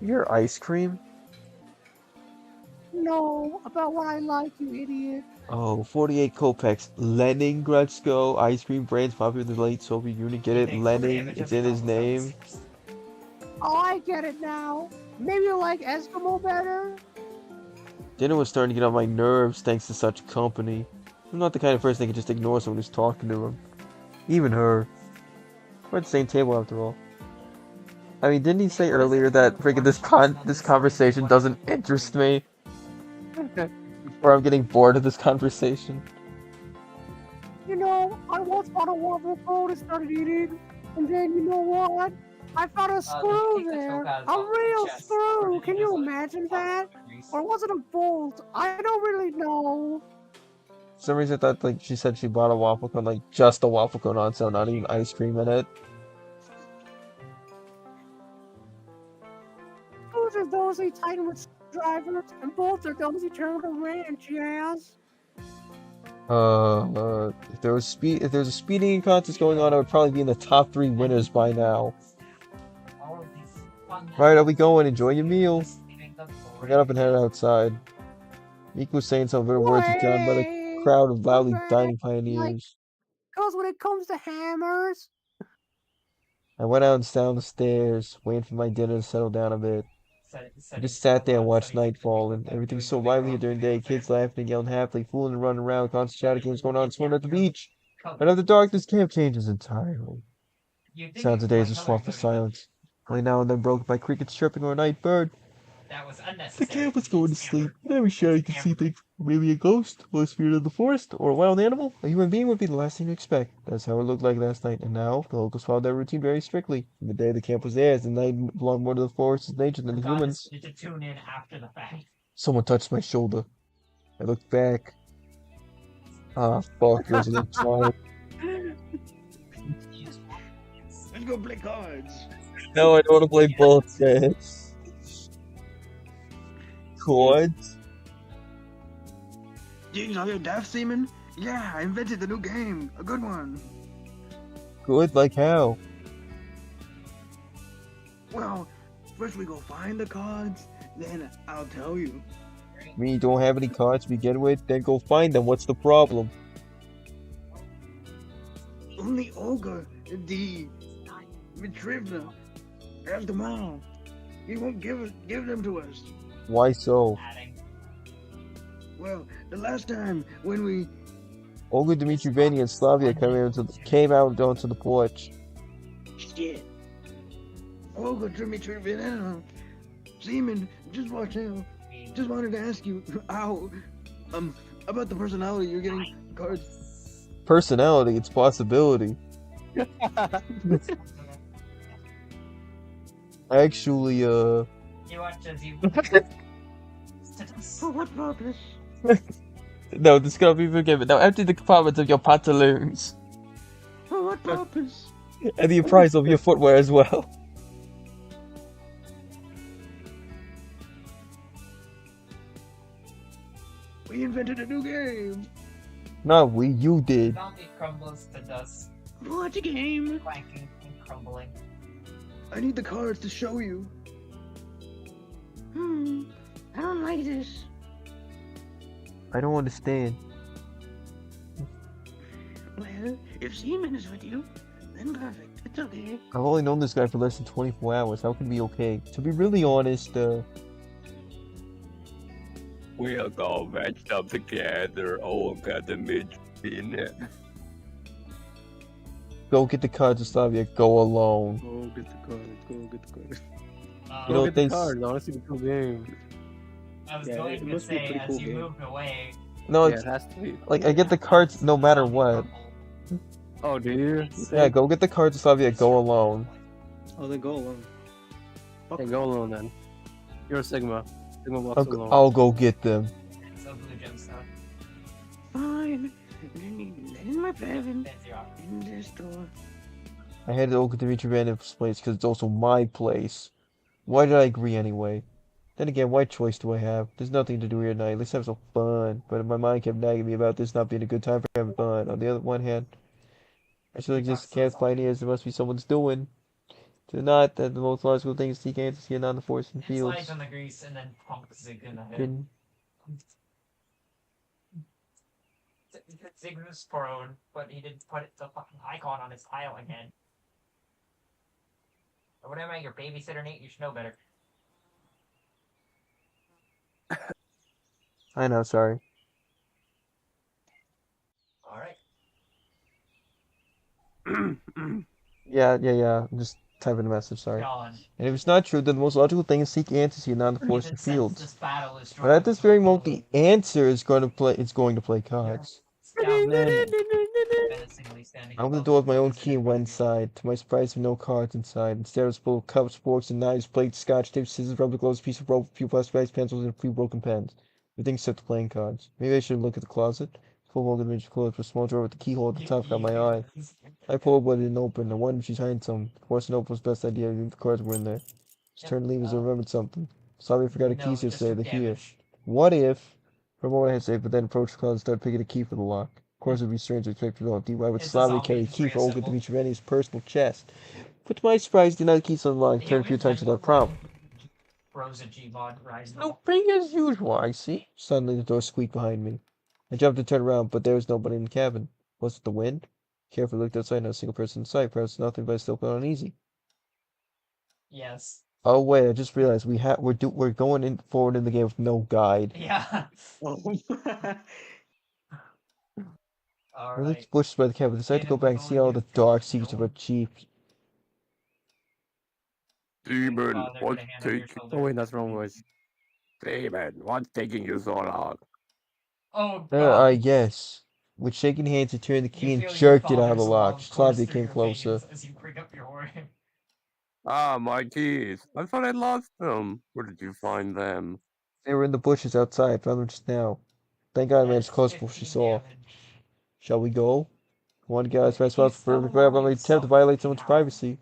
Speaker 2: Your ice cream?
Speaker 8: No, about what I like, you idiot.
Speaker 2: Oh, 48 Kopecks. Leningradsko ice cream brands popular in the late Soviet Union. Get it? Lenin. It's in his name.
Speaker 8: Oh, I get it now. Maybe you like Eskimo better?
Speaker 2: Dinner was starting to get on my nerves thanks to such company. I'm not the kind of person that can just ignore someone who's talking to him. Even her. We're at the same table after all. I mean, didn't he say earlier that freaking this conversation doesn't interest me? Or I'm getting bored of this conversation?
Speaker 8: You know, I once bought a waffle cone and started eating, and then you know what? I found a screw there. A real screw. Can you imagine that? Or was it a bolt? I don't really know.
Speaker 2: For some reason I thought like she said she bought a waffle cone, like just a waffle cone on sale, not even ice cream in it.
Speaker 8: Screws are those they tighten with drivers, and bolts are those you turn with a wrench, yes?
Speaker 2: If there was a speeding contest going on, I would probably be in the top 3 winners by now. Alright, I'll be going. Enjoy your meal. I got up and headed outside. Miku was saying some bitter words to John by the crowd of loudly dining pioneers.
Speaker 8: Because when it comes to hammers...
Speaker 2: I went out and down the stairs, waiting for my dinner to settle down a bit. I just sat there and watched nightfall, and everything's so lively here during the day. Kids laughing and yelling happily, fooling and running around, constant shouting games going on, swimming at the beach. But after dark, this camp changes entirely. Sounds of days are swamped with silence, only now and then broken by crickets chirping or a night bird.
Speaker 4: That was
Speaker 2: The
Speaker 4: unnecessary.
Speaker 2: camp was going to sleep, and every shouting to see things. Maybe a ghost, or a spirit of the forest, or a wild animal. A human being would be the last thing to expect. That's how it looked like last night, and now the locals followed their routine very strictly. From the day the camp was theirs, the night belonged more to the forest's nature than the humans.
Speaker 4: To tune in after the fact.
Speaker 2: Someone touched my shoulder. I looked back. Ah, fuck, it was electronic.
Speaker 3: Let's go play cards.
Speaker 2: No, I don't want to play bullshit. Cards?
Speaker 3: Jeez, are you deaf, Seaman? Yeah, I invented a new game. A good one.
Speaker 2: Good? Like how?
Speaker 3: Well, first we go find the cards, then I'll tell you.
Speaker 2: Me, you don't have any cards to begin with? Then go find them. What's the problem?
Speaker 3: Only Olga, the Mitrivna, have them all. He won't give them to us.
Speaker 2: Why so?
Speaker 3: Well, the last time when we...
Speaker 2: Olga Dmitrievna and Slavia came out onto the porch.
Speaker 3: Shit. Olga Dmitrievna, Seaman, just watch out. Just wanted to ask you how, about the personality you're getting cards.
Speaker 2: Personality, it's possibility. Actually,
Speaker 4: You watch as you.
Speaker 3: For what purpose?
Speaker 2: No, this cannot be forgiven. Now empty the compartments of your pantaloons.
Speaker 3: For what purpose?
Speaker 2: And the appraisal of your footwear as well.
Speaker 3: We invented a new game.
Speaker 2: Not we, you did.
Speaker 4: Zombie crumbles to dust,
Speaker 5: What game?
Speaker 4: clanking and crumbling.
Speaker 3: I need the cards to show you.
Speaker 5: I don't like this.
Speaker 2: I don't understand.
Speaker 5: Well, if Seaman is with you, then perfect. It's okay.
Speaker 2: I've only known this guy for less than 24 hours. How can it be okay? To be really honest,
Speaker 10: We'll go match up together. Oh, got the midge in it.
Speaker 2: go get the cards, Slavia. Go alone.
Speaker 3: Go get the cards. Go get the cards.
Speaker 2: You know,
Speaker 7: Get
Speaker 2: they
Speaker 7: the card. I want to see the cool game.
Speaker 4: I was
Speaker 3: Yeah,
Speaker 4: going
Speaker 3: it
Speaker 4: to
Speaker 3: must be a
Speaker 4: say,
Speaker 3: pretty
Speaker 4: as
Speaker 3: cool
Speaker 4: you
Speaker 3: game.
Speaker 4: moved away,
Speaker 2: No,
Speaker 7: Yeah,
Speaker 2: it's
Speaker 7: it has to be.
Speaker 2: like I get the cards no matter what.
Speaker 7: Oh, do you?
Speaker 2: Yeah, go get the cards, Slavia. Go alone.
Speaker 3: Oh, then go alone.
Speaker 7: Hey, go alone then. You're a Sigma. Sigma walks alone.
Speaker 2: I'll go get them.
Speaker 4: so Blue Gem stuff.
Speaker 5: Fine. Then my parents
Speaker 4: Fancy rock.
Speaker 5: in their store.
Speaker 2: I had to go to Dimitri Vanden's place because it's also my place. Why did I agree anyway? Then again, what choice do I have? There's nothing to do here tonight. Let's have some fun. But my mind kept nagging me about this not being a good time for having fun. On the other one hand, I still just can't find ideas. There must be someone's doing. To not that the most logical thing is to seek answers here, not in the forest and
Speaker 4: It
Speaker 2: fields.
Speaker 4: slides on the grease and then pump Zig in the head.
Speaker 2: Been-
Speaker 4: Zig was prone, but he didn't put the fucking icon on his tile again. Or what am I, your babysitter, Nate? You should know better.
Speaker 2: I know, sorry.
Speaker 4: Alright.
Speaker 2: Yeah. I'm just typing a message, sorry.
Speaker 4: John.
Speaker 2: And if it's not true, then the most logical thing is seek answers here, not in the forest and
Speaker 4: Even since
Speaker 2: fields.
Speaker 4: this battle is
Speaker 2: But at this very moment,
Speaker 4: strong,
Speaker 2: the answer is going to play cards.
Speaker 4: menacingly standing
Speaker 2: I opened the
Speaker 4: above
Speaker 2: door with my own
Speaker 4: visitor
Speaker 2: key and went inside. To my surprise, there were no cards inside. Instead, it was full of cups, forks, and knives, plates, scotch tape, scissors, rubber gloves, a piece of rope, a few plastic bags, pencils, and a few broken pens. Everything except the playing cards. Maybe I should look at the closet. Full of image clothes with a small drawer with the keyhole at the top caught my eye. I pulled but it didn't open. I wondered if she's hiding some. Forcing open was the best idea. I think the cards were in there. Just turned to leave as I remembered something. Sorry I forgot a key yesterday. They're here. What if? For a moment I hesitated, but then approached the closet and started picking a key for the lock. Of course, it would be strange to expect to empty. Why would
Speaker 4: It's a
Speaker 2: Slavia
Speaker 4: zombie,
Speaker 2: carry a
Speaker 4: it's
Speaker 2: key for
Speaker 4: very
Speaker 2: Olga
Speaker 4: simple.
Speaker 2: Dmitrievna's personal chest? But to my surprise, the United Keys unlocked. Turned a few times without prompt.
Speaker 4: Bros and G-Mod rising.
Speaker 2: No ring as usual, I see. Suddenly, the door squeaked behind me. I jumped to turn around, but there was nobody in the cabin. Was it the wind? Carefully looked outside, not a single person in sight. Perhaps nothing, but I still felt uneasy.
Speaker 4: Yes.
Speaker 2: Oh wait, I just realized we're going forward in the game with no guide.
Speaker 4: Yeah.
Speaker 2: I looked
Speaker 4: Alright.
Speaker 2: bushes by the cabin, decided to go back and see all the dark secrets of our chief.
Speaker 10: Demon,
Speaker 4: Father, put
Speaker 10: what's
Speaker 4: a hand on your
Speaker 10: taking?
Speaker 4: shoulder.
Speaker 7: Oh wait, that's the wrong voice.
Speaker 10: Demon, what's taking you so long?
Speaker 4: Oh,
Speaker 2: I
Speaker 4: God.
Speaker 2: guess. With shaking hands, I turned the key
Speaker 4: You
Speaker 2: and
Speaker 4: feel your
Speaker 2: jerked it out of the
Speaker 4: father's
Speaker 2: lock.
Speaker 4: love course
Speaker 2: Slavia
Speaker 4: through
Speaker 2: came
Speaker 4: your
Speaker 2: closer.
Speaker 4: veins as you bring up your word.
Speaker 10: Ah, my keys. I thought I lost them. Where did you find them?
Speaker 2: They were in the bushes outside. Found them just now. Thank God I managed to close before she
Speaker 4: 15
Speaker 2: saw.
Speaker 4: damage.
Speaker 2: Shall we go? One guy is
Speaker 4: He's
Speaker 2: responsible for
Speaker 4: still
Speaker 2: probably
Speaker 4: holding
Speaker 2: attempt to violate someone's
Speaker 4: something.
Speaker 2: privacy.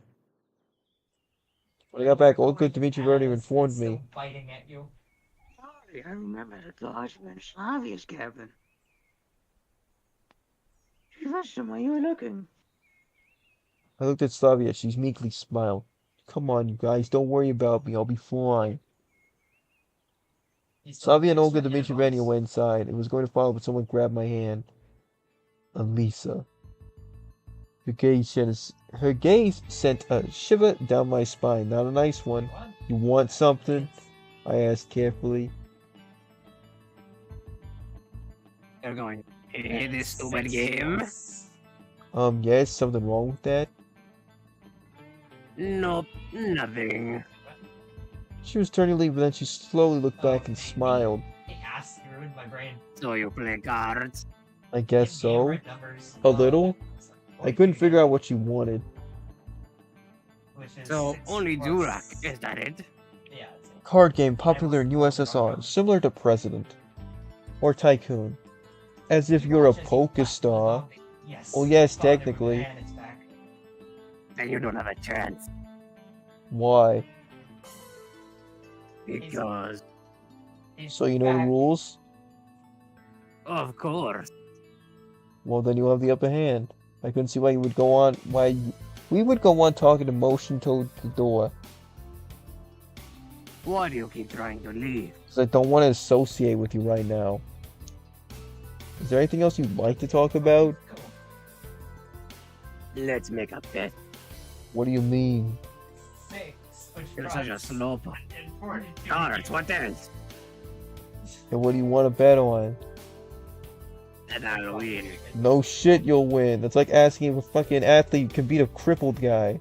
Speaker 2: When I got back, old good Dmitri
Speaker 4: As
Speaker 2: Verdi
Speaker 4: it's
Speaker 2: informed
Speaker 4: still
Speaker 2: me.
Speaker 4: biting at you.
Speaker 5: Sorry, I remember the doors were in Slavia's cabin. She asked him why you were looking.
Speaker 2: I looked at Slavia. She meekly smiled. Come on, you guys. Don't worry about me. I'll be fine.
Speaker 4: He's still
Speaker 2: Slavia and
Speaker 4: fixed
Speaker 2: Olga
Speaker 4: with
Speaker 2: Dmitri
Speaker 4: earbuds.
Speaker 2: Verdi went inside. It was going to follow, but someone grabbed my hand. Elisa. Her gaze sent a shiver down my spine. Not a nice one.
Speaker 4: What?
Speaker 2: You want something? I asked carefully.
Speaker 9: You're going to hate this stupid game?
Speaker 2: Yes, something wrong with that?
Speaker 9: Nope, nothing.
Speaker 2: She was turning to leave, but then she slowly looked back and
Speaker 4: Okay.
Speaker 2: smiled.
Speaker 4: Hey, ass, you ruined my brain.
Speaker 9: So you play cards?
Speaker 2: I guess
Speaker 4: Give me
Speaker 2: so.
Speaker 4: red numbers.
Speaker 2: A little? I couldn't
Speaker 4: 43
Speaker 2: figure out what she wanted.
Speaker 4: which is
Speaker 9: So
Speaker 4: 6
Speaker 9: only
Speaker 4: plus-
Speaker 9: Durak, is that it?
Speaker 4: Yeah, it's it.
Speaker 2: Card game popular in USSR, similar to President. Or Tycoon. As if you're a
Speaker 4: Watch as you
Speaker 2: Poké
Speaker 4: clap the
Speaker 2: Star.
Speaker 4: zombie. Yes.
Speaker 2: Well, yes,
Speaker 4: Father with
Speaker 2: technically.
Speaker 4: the hand in its back.
Speaker 9: Then you don't have a chance.
Speaker 2: Why?
Speaker 9: Because
Speaker 4: He's
Speaker 2: So you know the
Speaker 4: back.
Speaker 2: rules?
Speaker 9: Of course.
Speaker 2: Well, then you'll have the upper hand. I couldn't see why you would go on. We would go on talking to motion toward the door.
Speaker 9: Why do you keep trying to leave?
Speaker 2: Because I don't want to associate with you right now. Is there anything else you'd like to talk about?
Speaker 9: Let's make a bet.
Speaker 2: What do you mean?
Speaker 9: You're such a slowpoke. Cards, what else?
Speaker 2: And what do you want to bet on?
Speaker 9: And I'll win.
Speaker 2: No shit, you'll win. That's like asking if a fucking athlete can beat a crippled guy.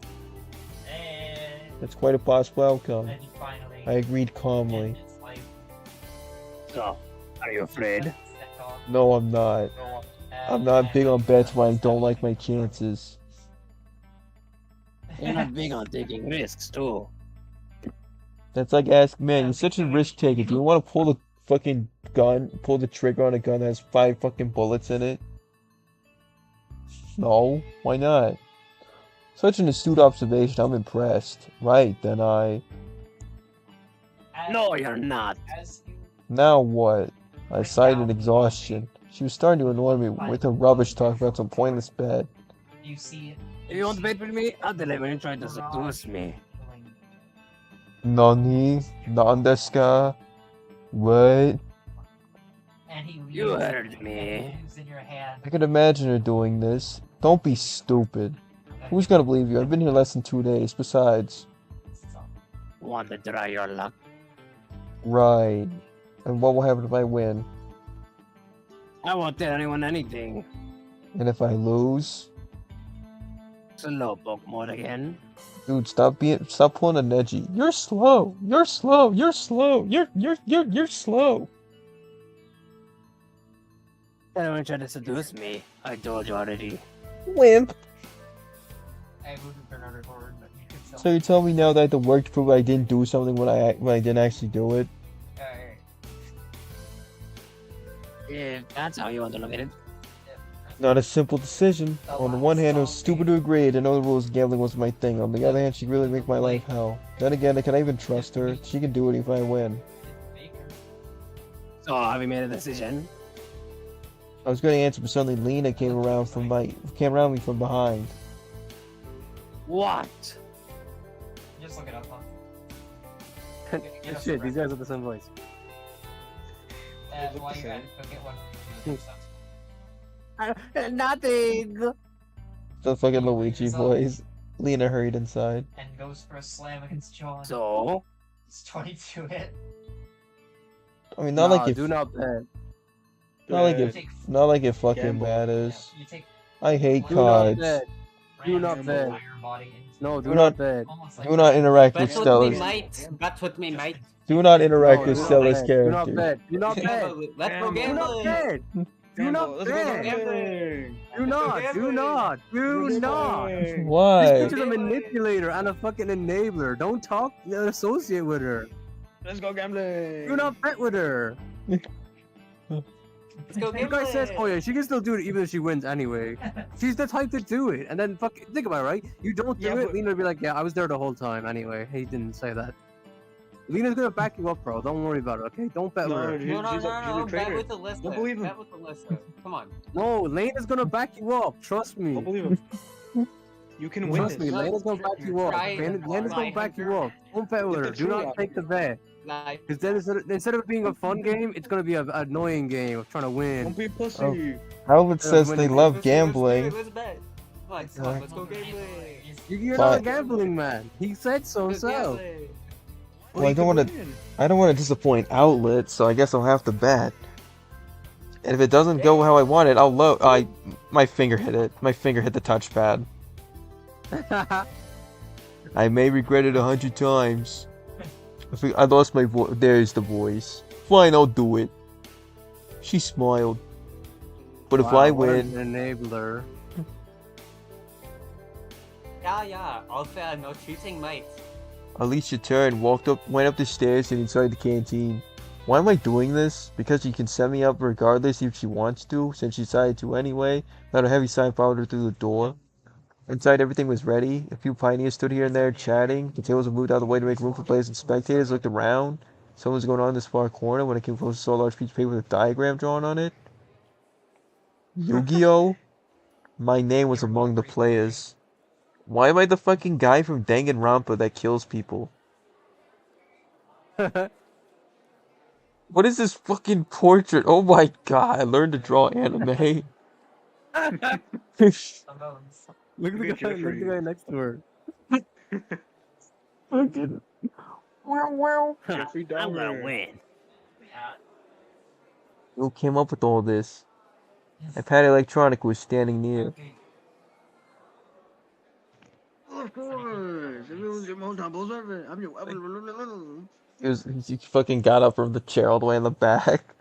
Speaker 2: That's quite a possible outcome. I agreed calmly.
Speaker 9: So, are you afraid?
Speaker 2: No, I'm not. I'm not big on bets when I don't like my chances.
Speaker 9: You're not big on taking risks, too.
Speaker 2: That's like asking, man, you're such a risk taker. Do you want to pull the fucking gun, pull the trigger on a gun that has 5 fucking bullets in it? No, why not? Such an astute observation, I'm impressed. Right, then
Speaker 9: No, you're not.
Speaker 2: Now what? I sighed in exhaustion. She was starting to annoy me with her rubbish talk about some pointless bet.
Speaker 4: You see it.
Speaker 9: If you want to bet with me, I'll tell him when you try to seduce me.
Speaker 2: Nani? Nandeska? What?
Speaker 4: And he
Speaker 9: You heard me.
Speaker 4: in your hand.
Speaker 2: I could imagine her doing this. Don't be stupid. Who's gonna believe you? I've been here less than 2 days. Besides.
Speaker 9: Want to try your luck?
Speaker 2: Right. And what will happen if I win?
Speaker 9: I won't tell anyone anything.
Speaker 2: And if I lose?
Speaker 9: Slowpoke mode again.
Speaker 2: Dude, stop pulling a Neji. You're slow. You're slow. You're slow. You're slow.
Speaker 9: Anyone try to seduce me? I told you already.
Speaker 2: Wimp.
Speaker 4: I wouldn't turn on record, but you can
Speaker 2: So you tell me now that I have to work to prove I didn't do something when I didn't actually do it?
Speaker 9: If that's how you want to look at it.
Speaker 2: Not a simple decision. On the one hand, it was stupid to agree. I didn't know the rules. Gambling was my thing. On the other hand, she really make my life hell. Then again, can I even trust her? She can do it if I win.
Speaker 9: So, have you made a decision?
Speaker 2: I was going to answer, but suddenly Lena came around me from behind.
Speaker 9: What?
Speaker 4: Just look it up, huh?
Speaker 7: Shit, these guys have the same voice.
Speaker 4: While you're at it, go get one.
Speaker 9: Nothing.
Speaker 2: The fucking Luigi voice. Lena hurried inside.
Speaker 4: And goes for a slam against John.
Speaker 9: So?
Speaker 4: It's 22 hit.
Speaker 2: I mean, not like it.
Speaker 7: Do not bet.
Speaker 2: Not like it fucking matters. I hate
Speaker 7: Do not
Speaker 2: cards.
Speaker 7: bet. Do not bet. No,
Speaker 2: Do not interact with Stella's.
Speaker 6: Bet with me, mate.
Speaker 2: Do not interact with
Speaker 7: do not
Speaker 2: Stella's
Speaker 7: bet.
Speaker 2: character.
Speaker 7: Do not bet. Do not bet.
Speaker 6: Let's go
Speaker 7: Do not
Speaker 6: gambling.
Speaker 7: bet. Do not bet. Do not. Do not. Do not.
Speaker 2: Why?
Speaker 7: This bitch is a manipulator and a fucking enabler. Don't talk. Associate with her.
Speaker 3: Let's go gambling.
Speaker 7: Do not bet with her.
Speaker 6: Let's go
Speaker 7: The guy says, "Oh yeah, she can still do it even if she wins anyway." She's the type to do it, and then think about it, right? You don't do it, Lena will be like, "Yeah, I was there the whole time anyway." He didn't say that. Lena's gonna back you up, bro. Don't worry about it, okay? Don't bet with her.
Speaker 6: No. Bet with the list.
Speaker 3: Don't believe him.
Speaker 6: Bet with the list. Come on.
Speaker 7: No, Lena's gonna back you up. Trust me.
Speaker 3: Don't believe him. You can win
Speaker 7: Trust
Speaker 3: this.
Speaker 7: me, Lena's gonna back you up.
Speaker 6: Try-
Speaker 7: Lena's gonna back you up. Don't bet with her. Do not take the bet. Because then instead of it being a fun game, it's gonna be an annoying game of trying to win.
Speaker 3: Don't be a pussy.
Speaker 2: Oh. Albert says they love gambling.
Speaker 6: Let's bet. Come on, let's go gambling.
Speaker 7: You're not a gambling man. He said so
Speaker 6: Let's
Speaker 7: himself.
Speaker 6: gambling.
Speaker 2: Well, I don't want to disappoint Outlet, so I guess I'll have to bet. And if it doesn't go how I want it, I'll load. My finger hit it. My finger hit the touchpad. I may regret it 100 times. I lost my voice. There's the voice. Fine, I'll do it. She smiled. But if I win,
Speaker 7: an enabler.
Speaker 6: Yeah. All fair, no cheating, mate.
Speaker 2: Alicia turned, went up the stairs and inside the canteen. Why am I doing this? Because she can set me up regardless if she wants to, since she decided to anyway. Not a heavy sign followed her through the door. Inside, everything was ready. A few pioneers stood here and there chatting. The tables were moved out of the way to make room for players and spectators. Looked around. Something was going on in this far corner. When I came close, I saw a large piece of paper with a diagram drawn on it. Yu-Gi-Oh? My name was among the players. Why am I the fucking guy from Danganronpa that kills people? What is this fucking portrait? Oh my god, I learned to draw anime.
Speaker 7: Look at the
Speaker 3: Good
Speaker 7: guy.
Speaker 3: job
Speaker 7: Look at the guy next to her.
Speaker 2: Fucking.
Speaker 3: Jeffrey
Speaker 9: I'm gonna
Speaker 3: Dahmer.
Speaker 9: win.
Speaker 2: Who came up with all this? Pat Electronic was standing near.
Speaker 3: Of course. If it was your most humble servant, I'm your.
Speaker 2: He fucking got up from the chair all the way in the back.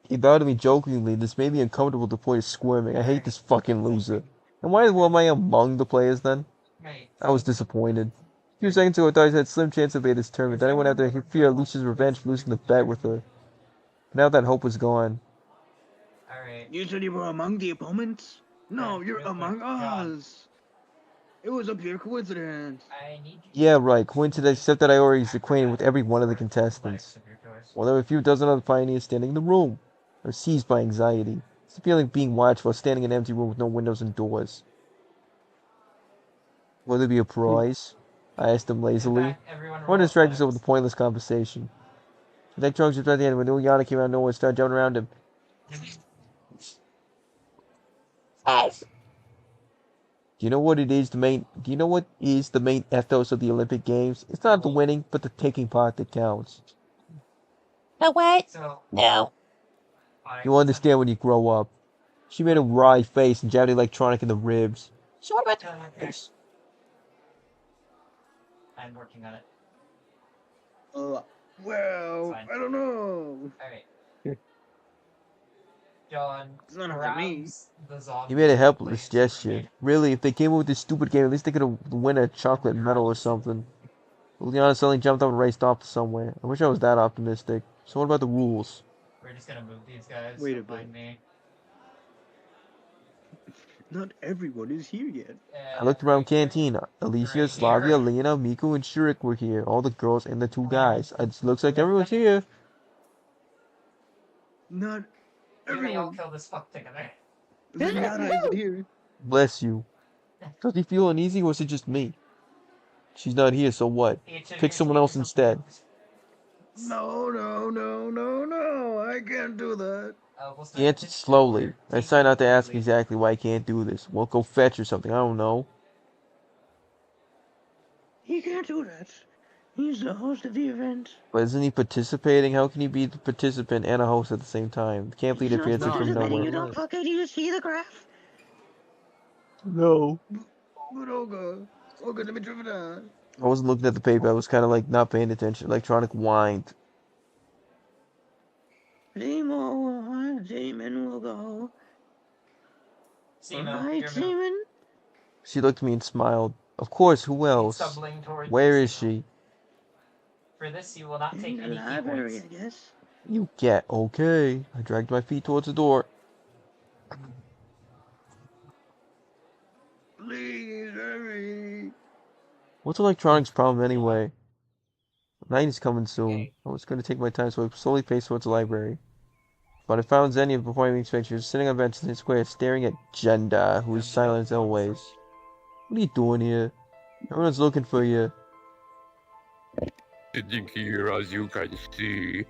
Speaker 2: He bowed to me jokingly. This made me uncomfortable to the point of squirming. I hate this fucking loser. And why am I among the players then? I was disappointed. A few seconds ago, I thought I had a slim chance of this tournament. Then I went out to fear Alicia's revenge for losing the bet with her. Now that hope was gone.
Speaker 4: Alright.
Speaker 3: You said you were among the opponents? No, you're among us. It was a pure coincidence.
Speaker 2: Yeah, right. Coincidence, except that I already was acquainted with every one of the contestants. Well, there were a few dozen other pioneers standing in the room. I was seized by anxiety. It's the feeling of being watched while standing in an empty room with no windows and doors. Will there be a prize? I asked him lazily. I wanted to distract myself with a pointless conversation. The deck trunks was at the end when Ilyana came out of nowhere and started jumping around him. Do you know what is the main ethos of the Olympic Games? It's not the winning, but the taking part that counts.
Speaker 8: No, what?
Speaker 2: No. You'll understand when you grow up. She made a wry face and jabbed Electronic in the ribs.
Speaker 8: So what about
Speaker 2: Yes.
Speaker 4: I'm working on it.
Speaker 3: Well,
Speaker 4: Fine.
Speaker 3: I don't know.
Speaker 4: Alright. John
Speaker 3: It's not about me.
Speaker 4: grabs the zombie.
Speaker 2: He made a helpless
Speaker 4: plays
Speaker 2: gesture. Really, if they came up with this stupid game, at least they could have won a chocolate medal or something. Ilyana suddenly jumped up and raced off to somewhere. I wish I was that optimistic. So what about the rules?
Speaker 4: We're just gonna move these guys.
Speaker 3: Wait a
Speaker 4: Don't mind me.
Speaker 3: Not everyone is here yet.
Speaker 2: I looked around canteen. Alicia, Slavia, Lena, Miku, and Shurik were here. All the girls and the two guys. It looks like everyone's here.
Speaker 3: Not
Speaker 4: You may all
Speaker 3: everyone.
Speaker 4: kill this fuck together.
Speaker 3: Zenyatta isn't here.
Speaker 2: Bless you. Does he feel uneasy or is it just me? She's not here, so what? Pick someone else instead.
Speaker 3: No, I can't do that.
Speaker 4: We'll
Speaker 2: He answered slowly. I decided not to ask exactly why I can't do this. Well, go fetch or something. I don't know.
Speaker 5: He can't do that. He's the host of the event.
Speaker 2: But isn't he participating? How can he be the participant and a host at the same time? The camp leader appears from
Speaker 5: You
Speaker 2: nowhere.
Speaker 5: don't fucking do you see the graph?
Speaker 2: No.
Speaker 3: But Olga, let me drive it on.
Speaker 2: I wasn't looking at the paper. I was kind of like not paying attention. Electronic whined.
Speaker 5: Damon will go. Alright, Damon.
Speaker 2: She looked at me and smiled. Of course, who else?
Speaker 4: Stumbling towards
Speaker 2: Where
Speaker 4: you,
Speaker 2: is she?
Speaker 4: For this, you will not take
Speaker 5: In the
Speaker 4: any key
Speaker 5: library,
Speaker 4: points.
Speaker 5: I guess.
Speaker 2: You get okay. I dragged my feet towards the door.
Speaker 3: Please hurry.
Speaker 2: What's Electronic's problem anyway? Night is coming soon. I was going to take my time, so I slowly paced towards the library. But I found Xenia before I even expected. She was sitting on a bench in the square, staring at Jenda, who was silent as always. What are you doing here? Everyone's looking for you.
Speaker 10: Sitting here as you can see.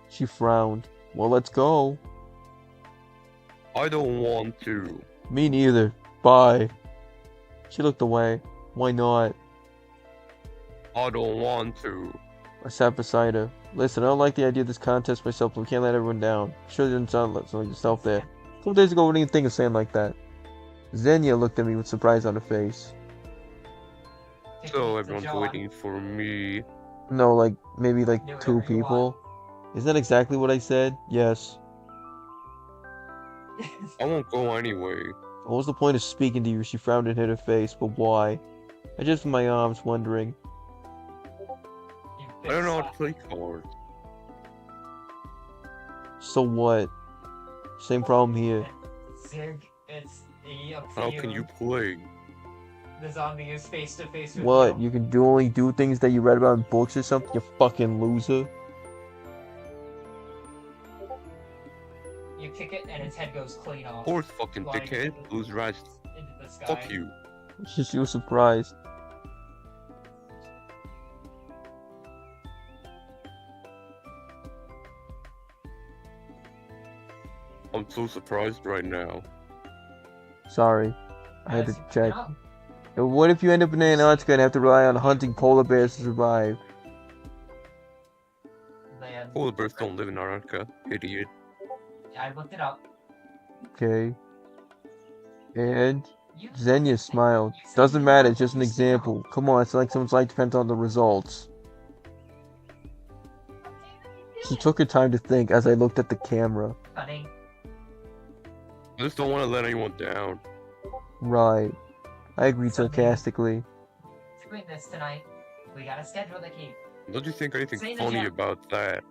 Speaker 2: She frowned. Well, let's go.
Speaker 10: I don't want to.
Speaker 2: Me neither. Bye. She looked away. Why not?
Speaker 10: I don't want to.
Speaker 2: I sat beside her. Listen, I don't like the idea of this contest myself, but we can't let everyone down. Sure didn't sound like yourself there. A couple days ago, I wouldn't even think of saying like that. Xenia looked at me with surprise on her face.
Speaker 10: So everyone's waiting for me.
Speaker 2: No, like, maybe like 2 people. Isn't that exactly what I said? Yes.
Speaker 10: I won't go anyway.
Speaker 2: What was the point of speaking to you? She frowned and hid her face, but why? I just put my arms, wondering.
Speaker 10: I don't know how to play cards.
Speaker 2: So what? Same problem here.
Speaker 4: Zig, it's up to
Speaker 10: How can you play?
Speaker 4: The zombie is face to face with
Speaker 2: What?
Speaker 4: you.
Speaker 2: You can only do things that you read about in books or something? You fucking loser.
Speaker 4: You kick it and its head goes clean off.
Speaker 10: Of course, fucking
Speaker 4: flying
Speaker 10: dickhead.
Speaker 4: into the-
Speaker 10: Lose right.
Speaker 4: into the sky.
Speaker 10: Fuck you.
Speaker 2: You were surprised.
Speaker 10: I'm so surprised right now.
Speaker 2: Sorry. I had to
Speaker 4: As you
Speaker 2: check.
Speaker 4: know,
Speaker 2: And what if you end up in Antarctica and have to rely on hunting polar bears to survive?
Speaker 4: then
Speaker 10: Polar bears don't live in Antarctica, idiot.
Speaker 4: I looked it up.
Speaker 2: Okay. And
Speaker 4: You
Speaker 2: Xenia smiled. Doesn't matter, it's just an example. Come on, it's like someone's life depends on the results. She took her time to think as I looked at the camera.
Speaker 4: Funny.
Speaker 10: I just don't want to let anyone down.
Speaker 2: Right. I agreed sarcastically.
Speaker 4: Doing this tonight. We got a schedule to keep.
Speaker 10: Don't you think anything
Speaker 4: Say the
Speaker 10: funny
Speaker 4: joke.
Speaker 10: about that?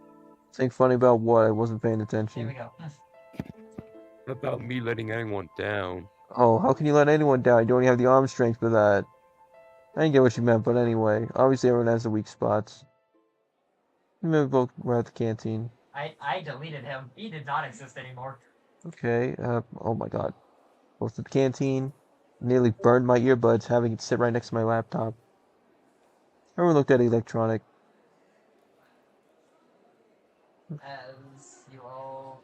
Speaker 2: Something funny about what? I wasn't paying
Speaker 4: Here we
Speaker 2: attention.
Speaker 4: go.
Speaker 10: What about me letting anyone down?
Speaker 2: Oh, how can you let anyone down? You don't even have the arm strength for that. I didn't get what you meant, but anyway. Obviously everyone has the weak spots. Maybe both were at the canteen.
Speaker 4: I deleted him. He did not exist anymore.
Speaker 2: Okay, oh my god. Both at the canteen. Nearly burned my earbuds having it sit right next to my laptop. Everyone looked at electronic.
Speaker 4: As you all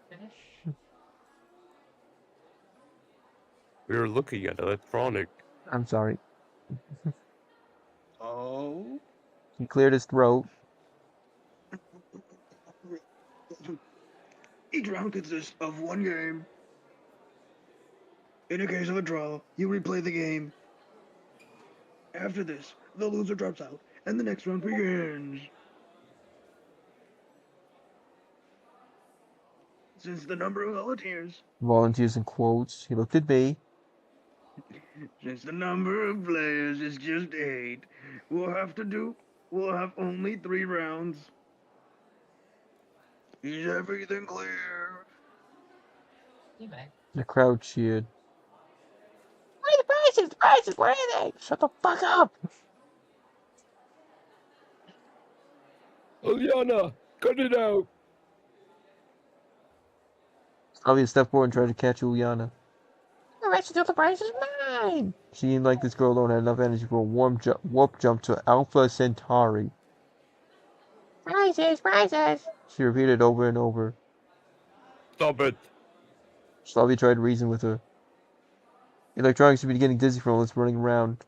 Speaker 4: finish.
Speaker 10: We were looking at electronic.
Speaker 2: I'm sorry.
Speaker 3: Oh.
Speaker 2: He cleared his throat.
Speaker 3: Each round consists of one game. In a case of a draw, you replay the game. After this, the loser drops out, and the next round begins. Since the number of volunteers,
Speaker 2: Volunteers in quotes. He looked at me.
Speaker 3: since the number of players is just 8, we'll have only 3 rounds. Is everything clear?
Speaker 4: You may.
Speaker 2: The crowd cheered.
Speaker 9: Where are the prizes? The prizes, where are they? Shut the fuck up!
Speaker 10: Eliana, cut it out!
Speaker 2: Slavia stepped forward and tried to catch Uliana.
Speaker 9: The rest of the prize is mine!
Speaker 2: She didn't like this girl alone had enough energy for a warp jump to Alpha Centauri.
Speaker 9: Prizes, prizes!
Speaker 2: She repeated over and over.
Speaker 10: Stop it!
Speaker 2: Slavia tried to reason with her. Electronics should be getting dizzy from all this running around.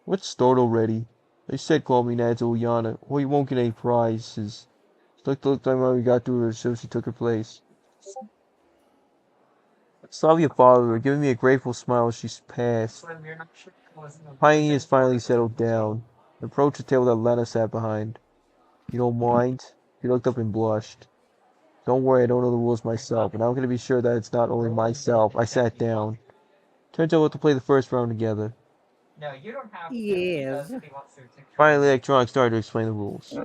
Speaker 2: Let's start already. I said call me Nads Uliana, or you won't get any prizes. She looked like we got to her, so she took her place. Slavia followed her, giving me a grateful smile as she passed.
Speaker 4: Slim, you're not sure it wasn't a-
Speaker 2: Pioneers finally settled down. Approached the table that Lena sat behind. You don't mind? He looked up and blushed. Don't worry, I don't know the rules myself, and I'm going to be sure that it's not only myself. I sat down. Turns out we'll have to play the first round together.
Speaker 4: No, you don't have to.
Speaker 8: Yes.
Speaker 4: If he wants to.
Speaker 2: Finally, Electronics started to explain the rules.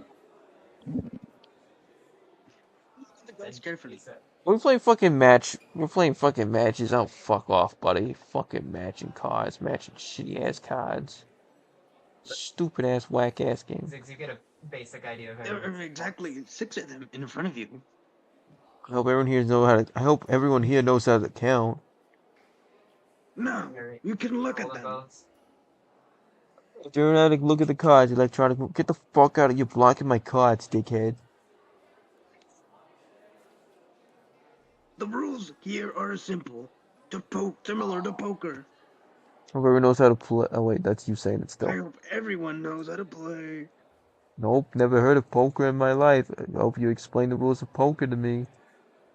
Speaker 3: Guys, carefully.
Speaker 2: We're playing fucking match. We're playing fucking matches. Oh, fuck off, buddy. Fucking matching cards. Matching shitty ass cards. Stupid ass, whack ass game.
Speaker 4: Ziggs, you get a basic idea of
Speaker 3: There
Speaker 4: everything.
Speaker 3: are exactly 6 of them in front of you.
Speaker 2: I hope everyone here knows how to. I hope everyone here knows how to count.
Speaker 3: Now, you can look at
Speaker 4: Roll the
Speaker 3: them.
Speaker 4: boats.
Speaker 2: If you're not to look at the cards, Electronic, get the fuck out of here blocking my cards, dickhead.
Speaker 3: The rules here are simple. Similar to poker.
Speaker 2: Hope everyone knows how to play. Oh wait, that's you saying it
Speaker 3: I
Speaker 2: still.
Speaker 3: hope everyone knows how to play.
Speaker 2: Nope, never heard of poker in my life. I hope you explain the rules of poker to me.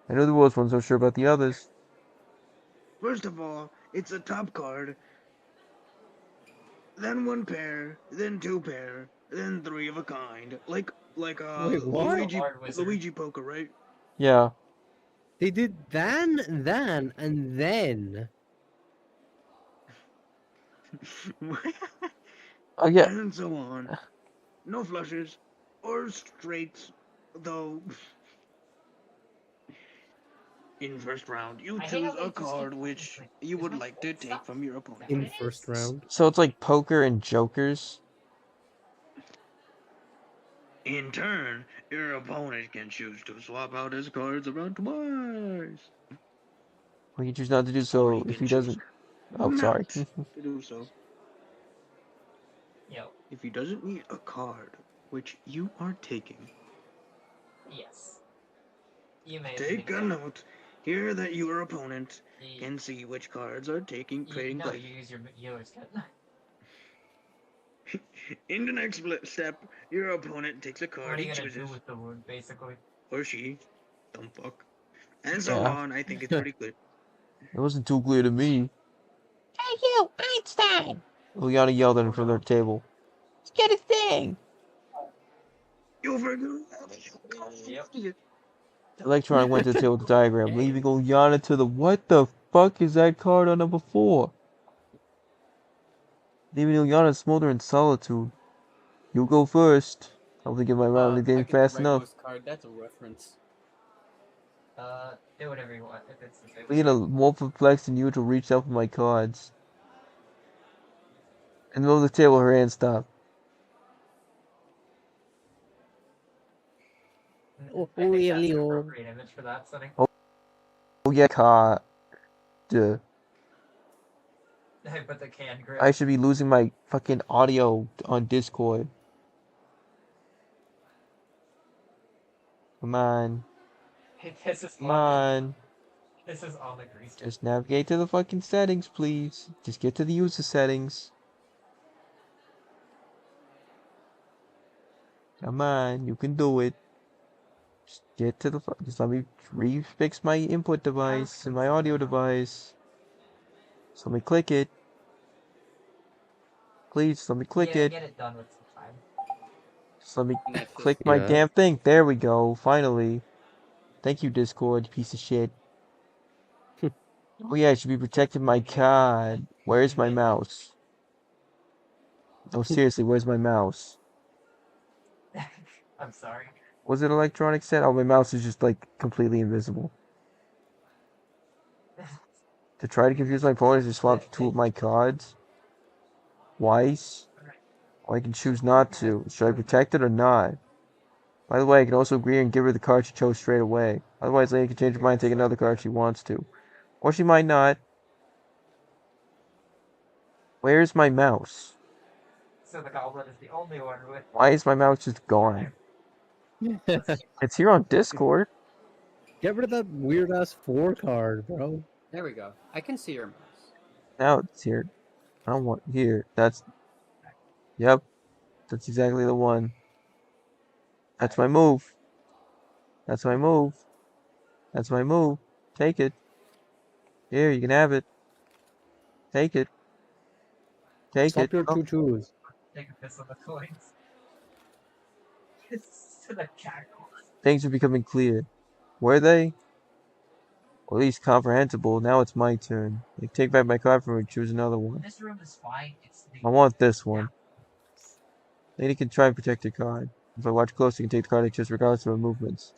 Speaker 2: I know the rules, but I'm so sure about the others.
Speaker 3: First of all, it's a top card. Then 1 pair, then 2 pair, then 3 of a kind. Like
Speaker 1: Wait, what?
Speaker 3: Luigi poker, right?
Speaker 2: Yeah.
Speaker 1: They did then, and then.
Speaker 2: Oh yeah.
Speaker 3: And so on. No flushes or straights, though. In first round, you
Speaker 4: I hate
Speaker 3: choose
Speaker 4: how they
Speaker 3: a
Speaker 4: just
Speaker 3: card
Speaker 4: keep-
Speaker 3: which you would like to take from your opponent.
Speaker 1: In first round.
Speaker 2: So it's like poker and jokers.
Speaker 3: In turn, your opponent can choose to swap out his cards around twice.
Speaker 2: Well, he chooses not to do
Speaker 3: Or
Speaker 2: so
Speaker 3: he
Speaker 2: if
Speaker 3: can
Speaker 2: he
Speaker 3: choose
Speaker 2: doesn't. Oh,
Speaker 3: not
Speaker 2: sorry.
Speaker 3: to do so.
Speaker 4: Yo,
Speaker 3: If he doesn't need a card, which you are taking,
Speaker 4: yes. You may
Speaker 3: take a note here that your opponent can see which cards are trading
Speaker 4: No,
Speaker 3: place.
Speaker 4: you use your healer's kit.
Speaker 3: In the next step, your opponent takes a
Speaker 4: What
Speaker 3: card
Speaker 4: are
Speaker 3: he
Speaker 4: you gonna
Speaker 3: chooses,
Speaker 4: do with the wound, basically?
Speaker 3: or she, dumb fuck, and so
Speaker 2: Yeah.
Speaker 3: on. I think it's pretty clear.
Speaker 2: It wasn't too clear to me.
Speaker 11: Hey, you, Einstein!
Speaker 2: Liana yelled at him from their table.
Speaker 11: Let's get a thing!
Speaker 3: You forgot.
Speaker 4: Yep.
Speaker 2: Electronic went to the table with the diagram, leaving Liana to the what the fuck is that card on number 4? Leaving Liana to smolder in solitude. You go first. Hopefully get my round in the game
Speaker 6: I get
Speaker 2: fast
Speaker 6: the
Speaker 2: enough.
Speaker 6: Ramos card. That's a reference.
Speaker 4: Do whatever you want if it's the same.
Speaker 2: Lead a more perplexed than you to reach out for my cards. In the middle of the table, her hand stopped.
Speaker 4: I think that's an appropriate image for that setting.
Speaker 2: Oh yeah, card.
Speaker 4: I put the can grip.
Speaker 2: I should be losing my fucking audio on Discord. Come on.
Speaker 4: This is
Speaker 2: Come on.
Speaker 4: This is on the grease.
Speaker 2: Just navigate to the fucking settings, please. Just get to the user settings. Come on, you can do it. Just get to the just let me refix my input device and my audio device. Just let me click it. Please, let me click it.
Speaker 4: Get it done with some time.
Speaker 2: Just let me click my damn thing. There we go, finally. Thank you, Discord, you piece of shit. Oh yeah, I should be protecting my card. Where's my mouse? No, seriously, where's my mouse?
Speaker 4: I'm sorry.
Speaker 2: Was it electronic set? Oh, my mouse is just like completely invisible. To try to confuse my opponent, I swap 2 of my cards. Twice. Or I can choose not to. Should I protect it or not? By the way, I can also agree and give her the card she chose straight away. Otherwise, Lady can change her mind and take another card she wants to. Or she might not. Where's my mouse?
Speaker 4: So the goblin is the only one with.
Speaker 2: Why is my mouse just gone? It's here on Discord.
Speaker 7: Get rid of that weird ass 4 card, bro.
Speaker 6: There we go. I can see your mouse.
Speaker 2: Now it's here. I don't want here. That's. Yep. That's exactly the one. That's my move. That's my move. That's my move. Take it. Here, you can have it. Take it. Take
Speaker 7: Stop
Speaker 2: it.
Speaker 7: your
Speaker 2: Oh,
Speaker 7: 2-2s.
Speaker 4: Take a piss on the coins. It's to the cackle.
Speaker 2: things are becoming clear. Were they? Or at least comprehensible. Now it's my turn. Like, take back my card from me and choose another one.
Speaker 4: This room is fine. It's the.
Speaker 2: I want this one. Lady can try and protect her card. If I watch closely, you can take the card I choose regardless of her movements.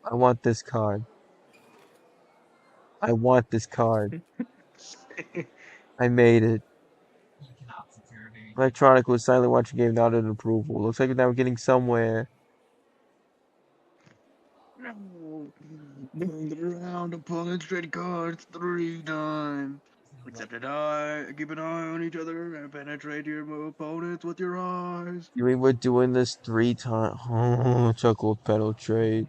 Speaker 2: I want this card. I want this card. I made it.
Speaker 4: You cannot secure me.
Speaker 2: Electronic was silently watching game without an approval. Looks like now we're getting somewhere.
Speaker 3: No. Bring it around, opponents trade cards 3 times. Except that keep an eye on each other and penetrate your opponents with your eyes.
Speaker 2: You mean we're doing this 3 times? Oh, chuckle penetrate.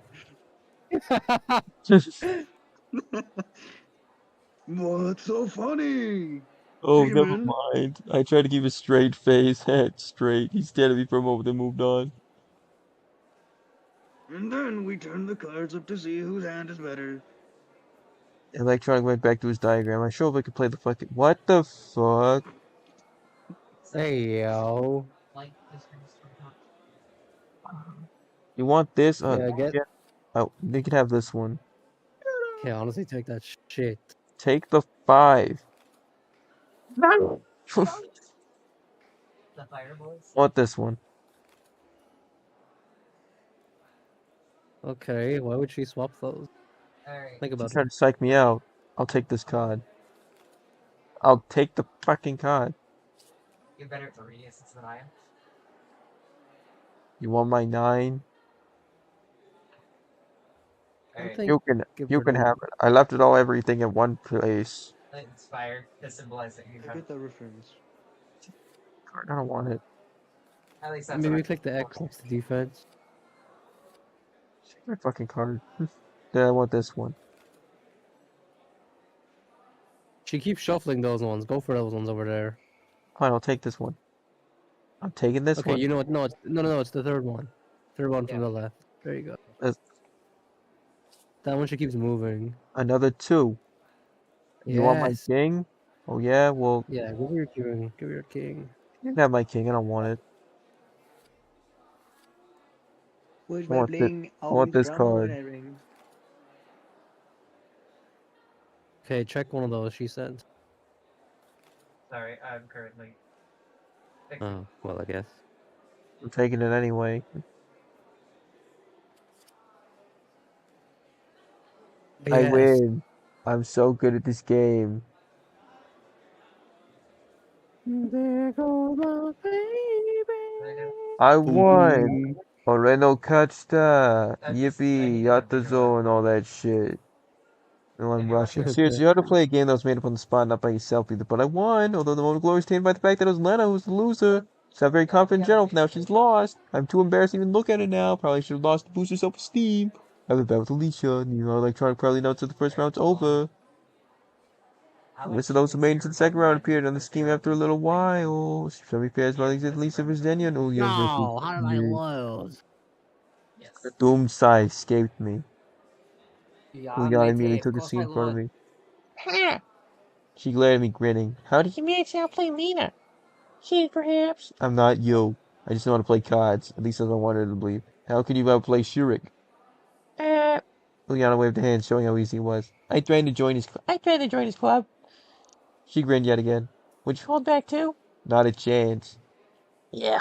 Speaker 3: What's so funny?
Speaker 2: Oh, never
Speaker 3: Demon?
Speaker 2: mind. I tried to keep a straight face, head straight. He stared at me for a moment, then moved on.
Speaker 3: And then we turn the cards up to see whose hand is better.
Speaker 2: Electronic went back to his diagram. I sure hope I could play the fucking. What the fuck?
Speaker 7: Hey, yo.
Speaker 4: Like this
Speaker 2: You want this?
Speaker 7: Yeah, get.
Speaker 2: Oh, you can have this one.
Speaker 7: Yeah, honestly, take that shit.
Speaker 2: Take the 5.
Speaker 11: No!
Speaker 4: The fireboys.
Speaker 2: Want this one?
Speaker 7: Okay, why would she swap those?
Speaker 4: Alright.
Speaker 7: Think
Speaker 2: She's
Speaker 7: about
Speaker 2: trying
Speaker 7: it.
Speaker 2: to psych me out. I'll take this card. I'll take the fucking card.
Speaker 4: You're better at the radius than I am.
Speaker 2: You want my 9?
Speaker 4: Alright.
Speaker 2: You can have it. I left it all everything in one place.
Speaker 4: Inspired to symbolize that you
Speaker 3: I
Speaker 4: have.
Speaker 3: get that reference.
Speaker 2: I don't want it.
Speaker 4: At least that's
Speaker 7: Maybe
Speaker 4: what
Speaker 7: click the X next to defense.
Speaker 2: My fucking card. Yeah, I want this one.
Speaker 7: She keeps shuffling those ones. Go for those ones over there.
Speaker 2: Fine, I'll take this one. I'm taking this
Speaker 7: Okay,
Speaker 2: one.
Speaker 7: you know what? No, it's the third one. Third one from the left. There you go. That one she keeps moving.
Speaker 2: Another 2. You want my
Speaker 7: Yes.
Speaker 2: king? Oh yeah, well.
Speaker 7: Yeah, give her your king. Give her your king.
Speaker 2: You can have my king. I don't want it.
Speaker 3: Where's
Speaker 2: I
Speaker 3: my
Speaker 2: want
Speaker 3: bling?
Speaker 2: I want this
Speaker 3: Drama when
Speaker 2: card.
Speaker 3: I ring.
Speaker 7: Okay, check one of those she sent.
Speaker 4: Sorry, I'm currently.
Speaker 7: Oh, well, I guess.
Speaker 2: I'm taking it anyway. I
Speaker 7: Yes.
Speaker 2: win. I'm so good at this game.
Speaker 8: There goes my baby.
Speaker 2: I won. Moreno catch that. Yippee, Yatazo, and all that shit. No, I'm rushing. Seriously, you had to play a game that was made up on the spot, not by yourself either. But I won, although the moment of glory is tainted by the fact that it was Lena who was the loser. She's not very confident in general, now she's lost. I'm too embarrassed to even look at it now. Probably should have lost to boost her self-esteem. I have a bet with Alicia. You know, electronic probably notes that the first round's over. The list of those who made it to the second round appeared on the scheme after a little while. Semi pairs by Lisa Virginia and Ulia versus
Speaker 9: No, how did I lose?
Speaker 2: The Doomsday escaped me.
Speaker 11: Yeah,
Speaker 2: Ulia immediately took a seat in front of me.
Speaker 11: Ha!
Speaker 2: She glared at me, grinning. How do you...
Speaker 11: He managed to outplay Lena. She, perhaps.
Speaker 2: I'm not you. I just know how to play cards. At least I don't want her to believe. How could you outplay Shurik? Uliana waved a hand, showing how easy it was. I threatened to join his
Speaker 11: club.
Speaker 2: She grinned yet again.
Speaker 11: Would you hold back too?
Speaker 2: Not a chance.
Speaker 11: Yeah.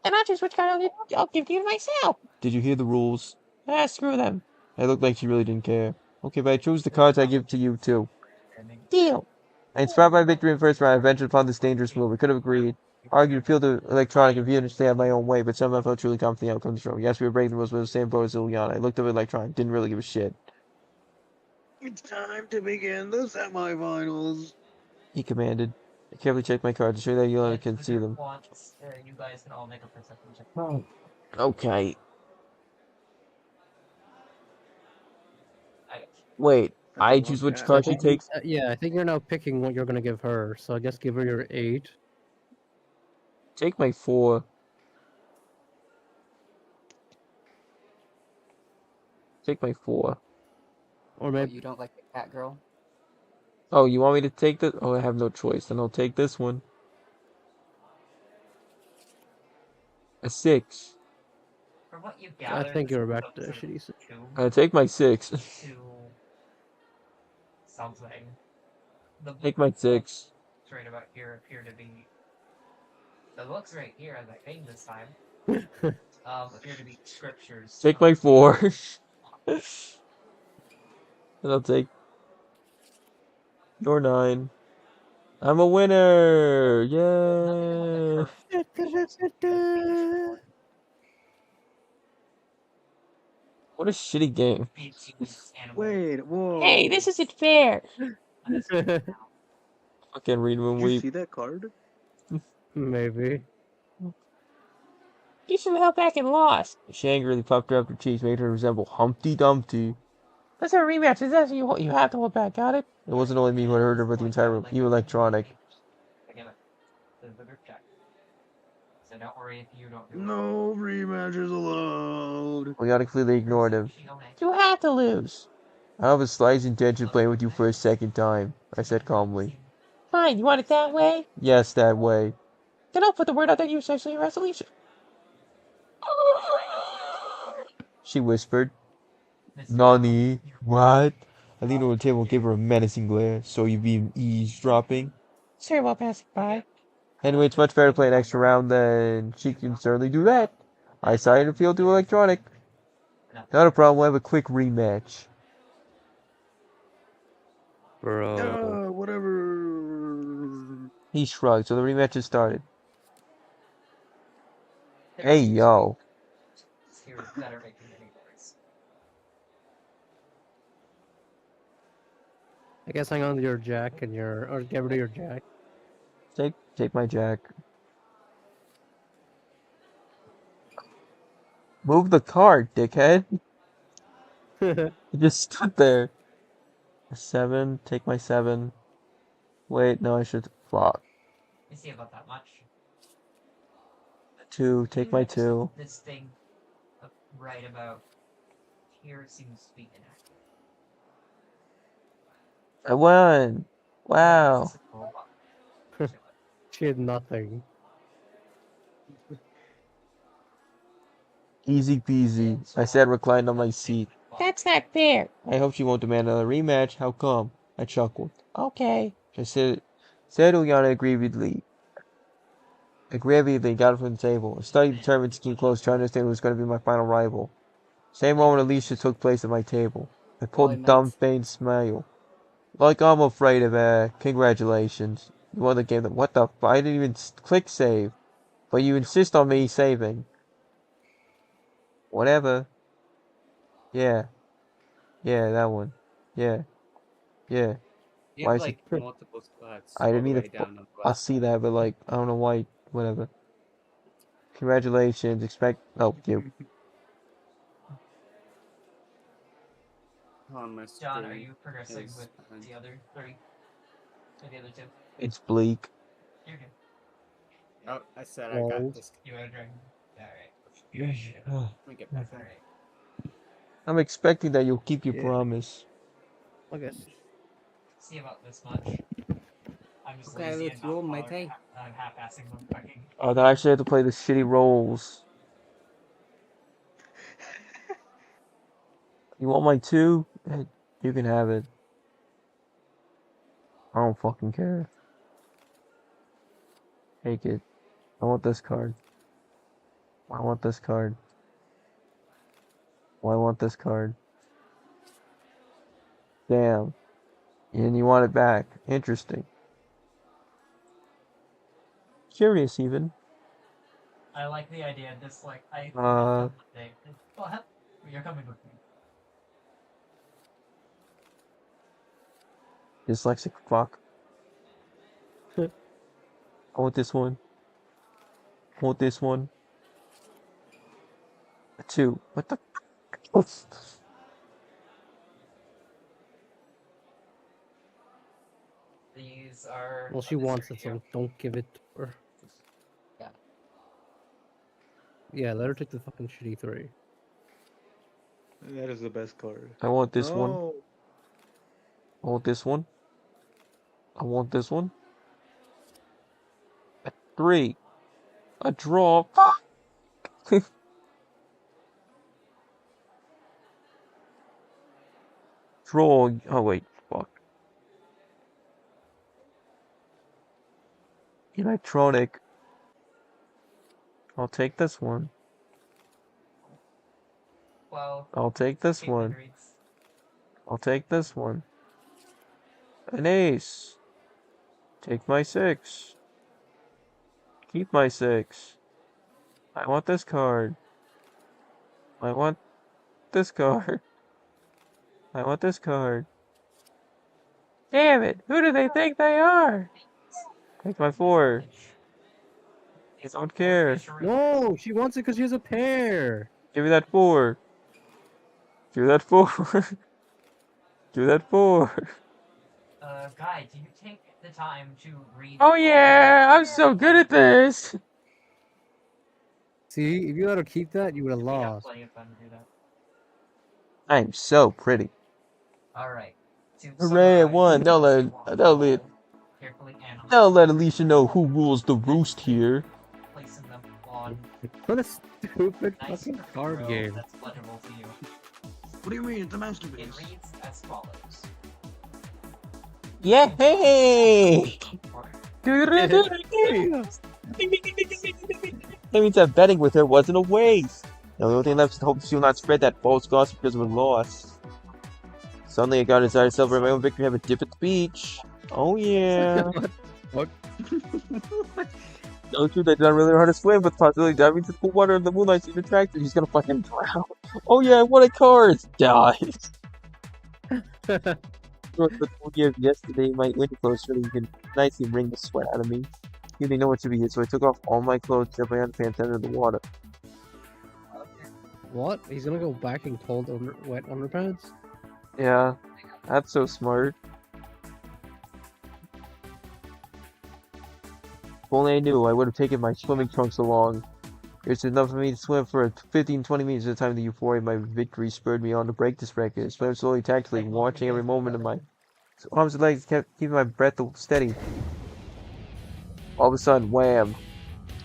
Speaker 11: And I'll choose which card I'll give to you myself.
Speaker 2: Did you hear the rules?
Speaker 11: Ah, screw them.
Speaker 2: I looked like she really didn't care. Okay, but I chose the cards I give to you too.
Speaker 11: Deal.
Speaker 2: I inspired by victory in the first round, I ventured upon this dangerous move. I could have agreed. Argued, appealed to electronic and viewed and stay out my own way, but somehow I felt truly confident in the outcome of the show. Yes, we were breaking the rules, but the same boat as Ilyana. I looked up at electronic, didn't really give a shit.
Speaker 3: It's time to begin the semifinals.
Speaker 2: He commanded. I carefully checked my cards to show that Ilyana can see them.
Speaker 4: You guys can all make a perception check.
Speaker 2: Okay. Wait, I choose which card she takes?
Speaker 7: Yeah, I think you're now picking what you're gonna give her. So I guess give her your 8.
Speaker 2: Take my 4. Take my 4.
Speaker 7: Or maybe
Speaker 12: you don't like the cat girl?
Speaker 2: Oh, you want me to take this? Oh, I have no choice. Then I'll take this one. A 6.
Speaker 4: From what you
Speaker 7: I
Speaker 4: gather,
Speaker 7: think you're back to shitty.
Speaker 2: I take my 6.
Speaker 4: to something. The
Speaker 2: Take my 6.
Speaker 4: books right about here appear to be. The books right here, as I think this time, appear to be scriptures.
Speaker 2: Take my 4. And I'll take your 9. I'm a winner! Yay! What a shitty game.
Speaker 3: Wait, whoa.
Speaker 11: Hey, this isn't fair.
Speaker 2: Fucking read when
Speaker 3: Did you
Speaker 2: we.
Speaker 3: see that card?
Speaker 7: Maybe.
Speaker 11: You should have held back and lost.
Speaker 2: She angrily puffed her up her cheeks, made her resemble Humpty Dumpty.
Speaker 11: Let's have a rematch. Is that you have to hold back? Got it?
Speaker 2: It wasn't only me who had heard her, but the entire room, even electronic.
Speaker 4: Again, the group check. So don't worry if you don't do
Speaker 3: No rematches allowed.
Speaker 2: We gotta clearly ignored him.
Speaker 11: You have to lose.
Speaker 2: I have a slight intention of playing with you for a second time, I said calmly.
Speaker 11: Fine, you want it that way?
Speaker 2: Yes, that way.
Speaker 11: Then I'll put the word out that you sexually harass Alicia.
Speaker 2: She whispered. Nani? What? I leaned over the table and gave her a menacing glare. So you've been eavesdropping?
Speaker 11: Sorry about passing by.
Speaker 2: Anyway, it's much better to play an extra round than she can certainly do that. I decided to appeal to electronic. Not a problem, we'll have a quick rematch.
Speaker 7: Bro.
Speaker 3: Whatever.
Speaker 2: He shrugged, so the rematch has started. Hey, yo.
Speaker 4: Heroes better making mini boards.
Speaker 7: I guess hang on to your jack and or get rid of your jack.
Speaker 2: Take my jack. Move the card, dickhead. You just stood there. A 7, take my 7. Wait, no, I should fuck.
Speaker 4: You see about that much.
Speaker 2: 2, take my 2.
Speaker 4: This thing right about here seems to be inactive.
Speaker 2: I won! Wow.
Speaker 7: She had nothing.
Speaker 2: Easy peasy. I said reclined on my seat.
Speaker 11: That's not fair.
Speaker 2: I hope she won't demand another rematch. How come? I chuckled. Okay. I said Uliana aggrievedly got up from the table. A study determined to keep close, trying to understand who was going to be my final rival. Same moment Alicia took place at my table. I pulled a dumb, faint smile. Like I'm afraid of congratulations. You won the game. What the f- I didn't even click save. But you insist on me saving. Whatever. Yeah. Yeah, that one. Yeah. Yeah.
Speaker 6: You
Speaker 2: Why
Speaker 6: have
Speaker 2: is
Speaker 6: like
Speaker 2: it?
Speaker 6: multiple spots.
Speaker 2: I didn't
Speaker 6: all the
Speaker 2: need
Speaker 6: way down on the
Speaker 2: I'll
Speaker 6: left.
Speaker 2: see that, but like, I don't know why. Whatever. Congratulations. Oh, you.
Speaker 6: On my
Speaker 4: John, are
Speaker 6: screen
Speaker 4: you progressing
Speaker 6: is
Speaker 4: with
Speaker 6: behind.
Speaker 4: the other 3? Or the other 2?
Speaker 2: It's bleak.
Speaker 4: You're good.
Speaker 6: Oh, I said I got this.
Speaker 4: You want to drink? Alright.
Speaker 6: Let me get back on.
Speaker 4: Alright.
Speaker 2: I'm expecting that you'll keep your
Speaker 7: Yeah.
Speaker 2: promise.
Speaker 7: I guess.
Speaker 4: See about this much. I'm just
Speaker 6: Okay,
Speaker 4: lazy
Speaker 6: let's
Speaker 4: and not
Speaker 6: roll my
Speaker 4: bothering
Speaker 6: tape.
Speaker 4: half-assing them fucking.
Speaker 2: Oh, then I actually have to play the shitty roles. You want my 2? Hey, you can have it. I don't fucking care. Take it. I want this card. I want this card. Well, I want this card. Damn. And you want it back. Interesting. Curious, even.
Speaker 4: I like the idea. This like What? You're coming with me.
Speaker 2: Dyslexic fuck. I want this one. I want this one. A 2. What the
Speaker 4: These are.
Speaker 7: Well, she wants it, so don't give it to her.
Speaker 4: Yeah.
Speaker 7: Yeah, let her take the fucking shitty 3.
Speaker 3: That is the best card.
Speaker 2: I want this one.
Speaker 3: No.
Speaker 2: I want this one. I want this one. A 3. A draw. Fuck. Draw. Oh, wait. Fuck. Electronic. I'll take this one.
Speaker 4: Well.
Speaker 2: I'll take this one.
Speaker 4: Reads.
Speaker 2: I'll take this one. An ace. Take my 6. Keep my 6. I want this card. I want this card. I want this card. Damn it! Who do they think they are? Take my 4. I don't care.
Speaker 7: No, she wants it because she has a pair.
Speaker 2: Give me that 4. Give me that 4. Give me that 4.
Speaker 4: Guy, do you take the time to read?
Speaker 2: Oh yeah, I'm so good at this.
Speaker 7: See, if you let her keep that, you would have lost.
Speaker 4: Plenty of fun to do that.
Speaker 2: I'm so pretty.
Speaker 4: Alright.
Speaker 2: Hooray, I won. Now let Alicia know who rules the roost here.
Speaker 4: Placing them on.
Speaker 7: What a stupid
Speaker 4: Nice
Speaker 7: fucking card
Speaker 4: row
Speaker 7: game.
Speaker 4: That's legible to you.
Speaker 3: What do you mean? It's a
Speaker 4: It
Speaker 3: masterpiece.
Speaker 4: reads as follows.
Speaker 2: Yeah, hey! That means that betting with her wasn't a waste. The only thing left is to hope she'll not spread that false gossip because of a loss. Suddenly I got a desire to celebrate my own victory and have a dip at the beach. Oh yeah.
Speaker 7: What?
Speaker 2: No, true, they don't really know how to swim, but the possibility of diving into the cool water in the moonlight seems attractive. He's gonna fucking drown. Oh yeah, what a card! Dies. The 4 years yesterday, my winter clothes really could nicely wring the sweat out of me. He didn't know what to be here, so I took off all my clothes, jumped my underpants under the water.
Speaker 1: What? He's gonna go back in cold, wet underpants?
Speaker 2: Yeah, that's so smart. If only I knew, I would have taken my swimming trunks along. It's enough for me to swim for 15-20 minutes at a time. The euphoria of my victory spurred me on to break this record. I swam slowly, tactically, watching every moment of my arms and legs, kept keeping my breath steady. All of a sudden, wham!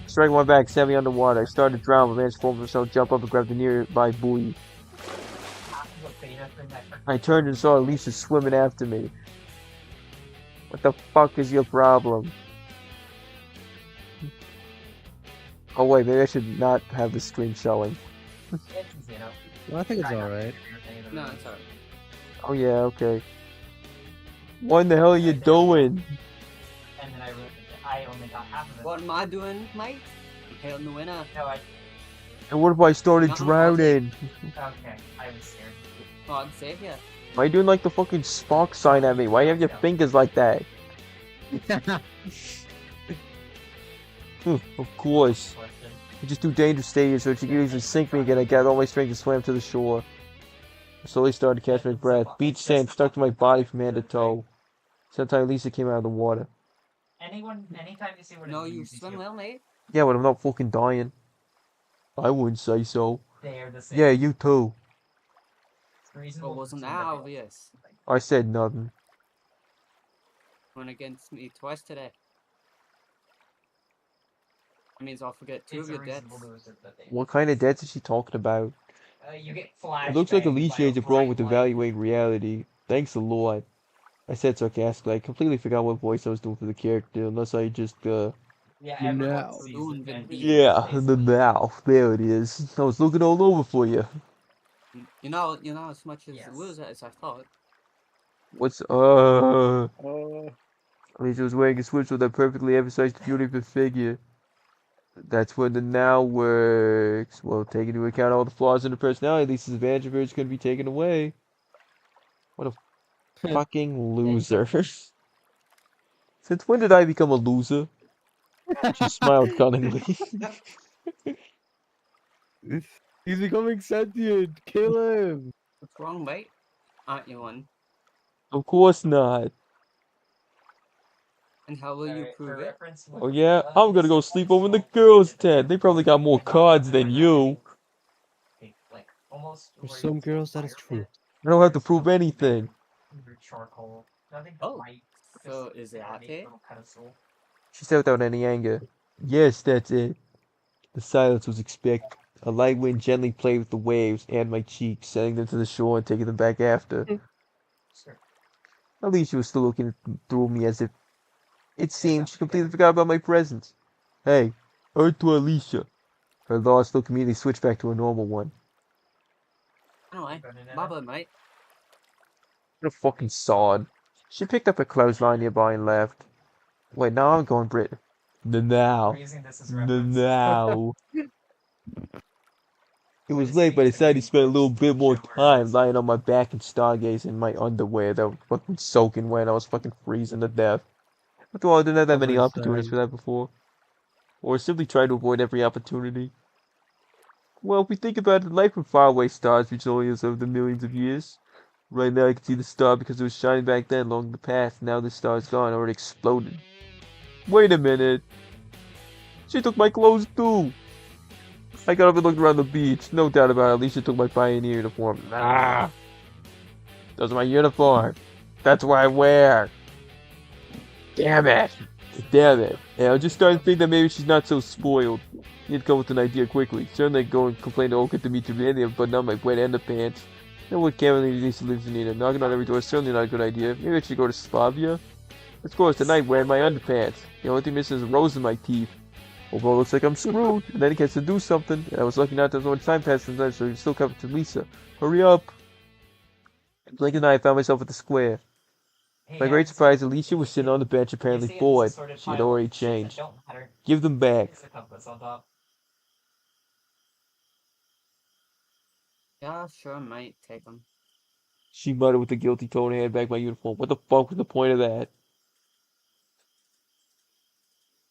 Speaker 2: Striking my back, sent me underwater. I started to drown, but managed to form myself, jump up and grab the nearby buoy. I turned and saw Alicia swimming after me. What the fuck is your problem? Oh wait, maybe I should not have the screen showing.
Speaker 1: Well, I think it's alright.
Speaker 6: No, it's alright.
Speaker 2: Oh yeah, okay. What in the hell are you doing?
Speaker 4: And then I only got half of it.
Speaker 6: What am I doing, mate? I'm hailing the winner.
Speaker 4: No,
Speaker 2: And what if I started
Speaker 6: No,
Speaker 2: drowning?
Speaker 4: okay, I was scared.
Speaker 6: Oh, I'm safe here.
Speaker 2: Why are you doing like the fucking Spock sign at me? Why do you have your fingers like that? Of course. It's just too dangerous to stay here, so if she could easily sink me again, I gathered all my strength and swam to the shore. I slowly started to catch my breath. Beach sand stuck to my body from head to toe. Sometime Lisa came out of the water.
Speaker 4: Anytime you see what
Speaker 6: No, you swim well, mate.
Speaker 2: Yeah, but I'm not fucking dying. I wouldn't say so.
Speaker 4: They are the same.
Speaker 2: Yeah, you too.
Speaker 4: It's
Speaker 6: It wasn't that obvious.
Speaker 2: I said nothing.
Speaker 6: Went against me twice today. That means I'll forget two of your debts.
Speaker 2: What kind of debts is she talking about?
Speaker 4: You get flashed.
Speaker 2: It looks like Alicia is a problem with evaluating reality. Thanks a lot. I said sarcastically. I completely forgot what voice I was doing for the character, unless I just,
Speaker 4: Yeah,
Speaker 1: No.
Speaker 2: Yeah, the mouth. There it is. I was looking all over for you.
Speaker 6: You're not as much as a loser as I thought.
Speaker 2: What's, Alicia was wearing a swimsuit that perfectly emphasized the beauty of her figure. That's when the now works. Well, taking into account all the flaws in her personality, Lisa's advantage of her is going to be taken away. What a fucking loser. Since when did I become a loser? She smiled cunningly.
Speaker 1: He's becoming sentient. Kill him.
Speaker 6: What's wrong, mate? Aren't you one?
Speaker 2: Of course not.
Speaker 6: And how will you prove it?
Speaker 2: Oh yeah? I'm gonna go sleep over in the girls' tent. They probably got more cards than you.
Speaker 1: For some girls, that is true.
Speaker 2: I don't have to prove anything.
Speaker 6: Oh, so is it okay?
Speaker 2: She said without any anger. Yes, that's it. The silence was expected. A light wind gently played with the waves and my cheeks, sending them to the shore and taking them back after. Alicia was still looking through me as if it seemed she completely forgot about my presence. Hey, Earth to Alicia. Her lost look immediately switched back to a normal one.
Speaker 6: Anyway, bye-bye, mate.
Speaker 2: What a fucking sod. She picked up a clothesline nearby and left. Wait, now I'm going Brit. Now. Now. It was late, but I decided to spend a little bit more time lying on my back and stargazing in my underwear that was fucking soaking wet. I was fucking freezing to death. After all, I didn't have that many opportunities for that before. Or simply tried to avoid every opportunity. Well, if we think about it, life from faraway stars reaches only us over the millions of years. Right now I can see the star because it was shining back then along the path. Now the star's gone or it exploded. Wait a minute. She took my clothes too. I got up and looked around the beach. No doubt about it, Alicia took my pioneer uniform. Ah! Those are my uniform. That's what I wear. Damn it. Damn it. Yeah, I'm just starting to think that maybe she's not so spoiled. Need to come with an idea quickly. Certainly go and complain to Olga Dmitrievna, but not my wet underpants. No one can't really need to live in either. Knocking on every door is certainly not a good idea. Maybe I should go to Slavia? Let's go tonight wearing my underpants. The only thing missing is a rose in my teeth. Overall, it looks like I'm screwed. And then he gets to do something. And I was lucky not to have so much time passed in time, so he still covered to Lisa. Hurry up! Blink and I found myself at the square.
Speaker 4: Hey,
Speaker 2: To my great surprise, Alicia was sitting on the bench, apparently bored. She had already changed. Give them back.
Speaker 4: There's a compass on top.
Speaker 6: Yeah, sure, might take them.
Speaker 2: She muttered with a guilty tone and handed back my uniform. What the fuck was the point of that?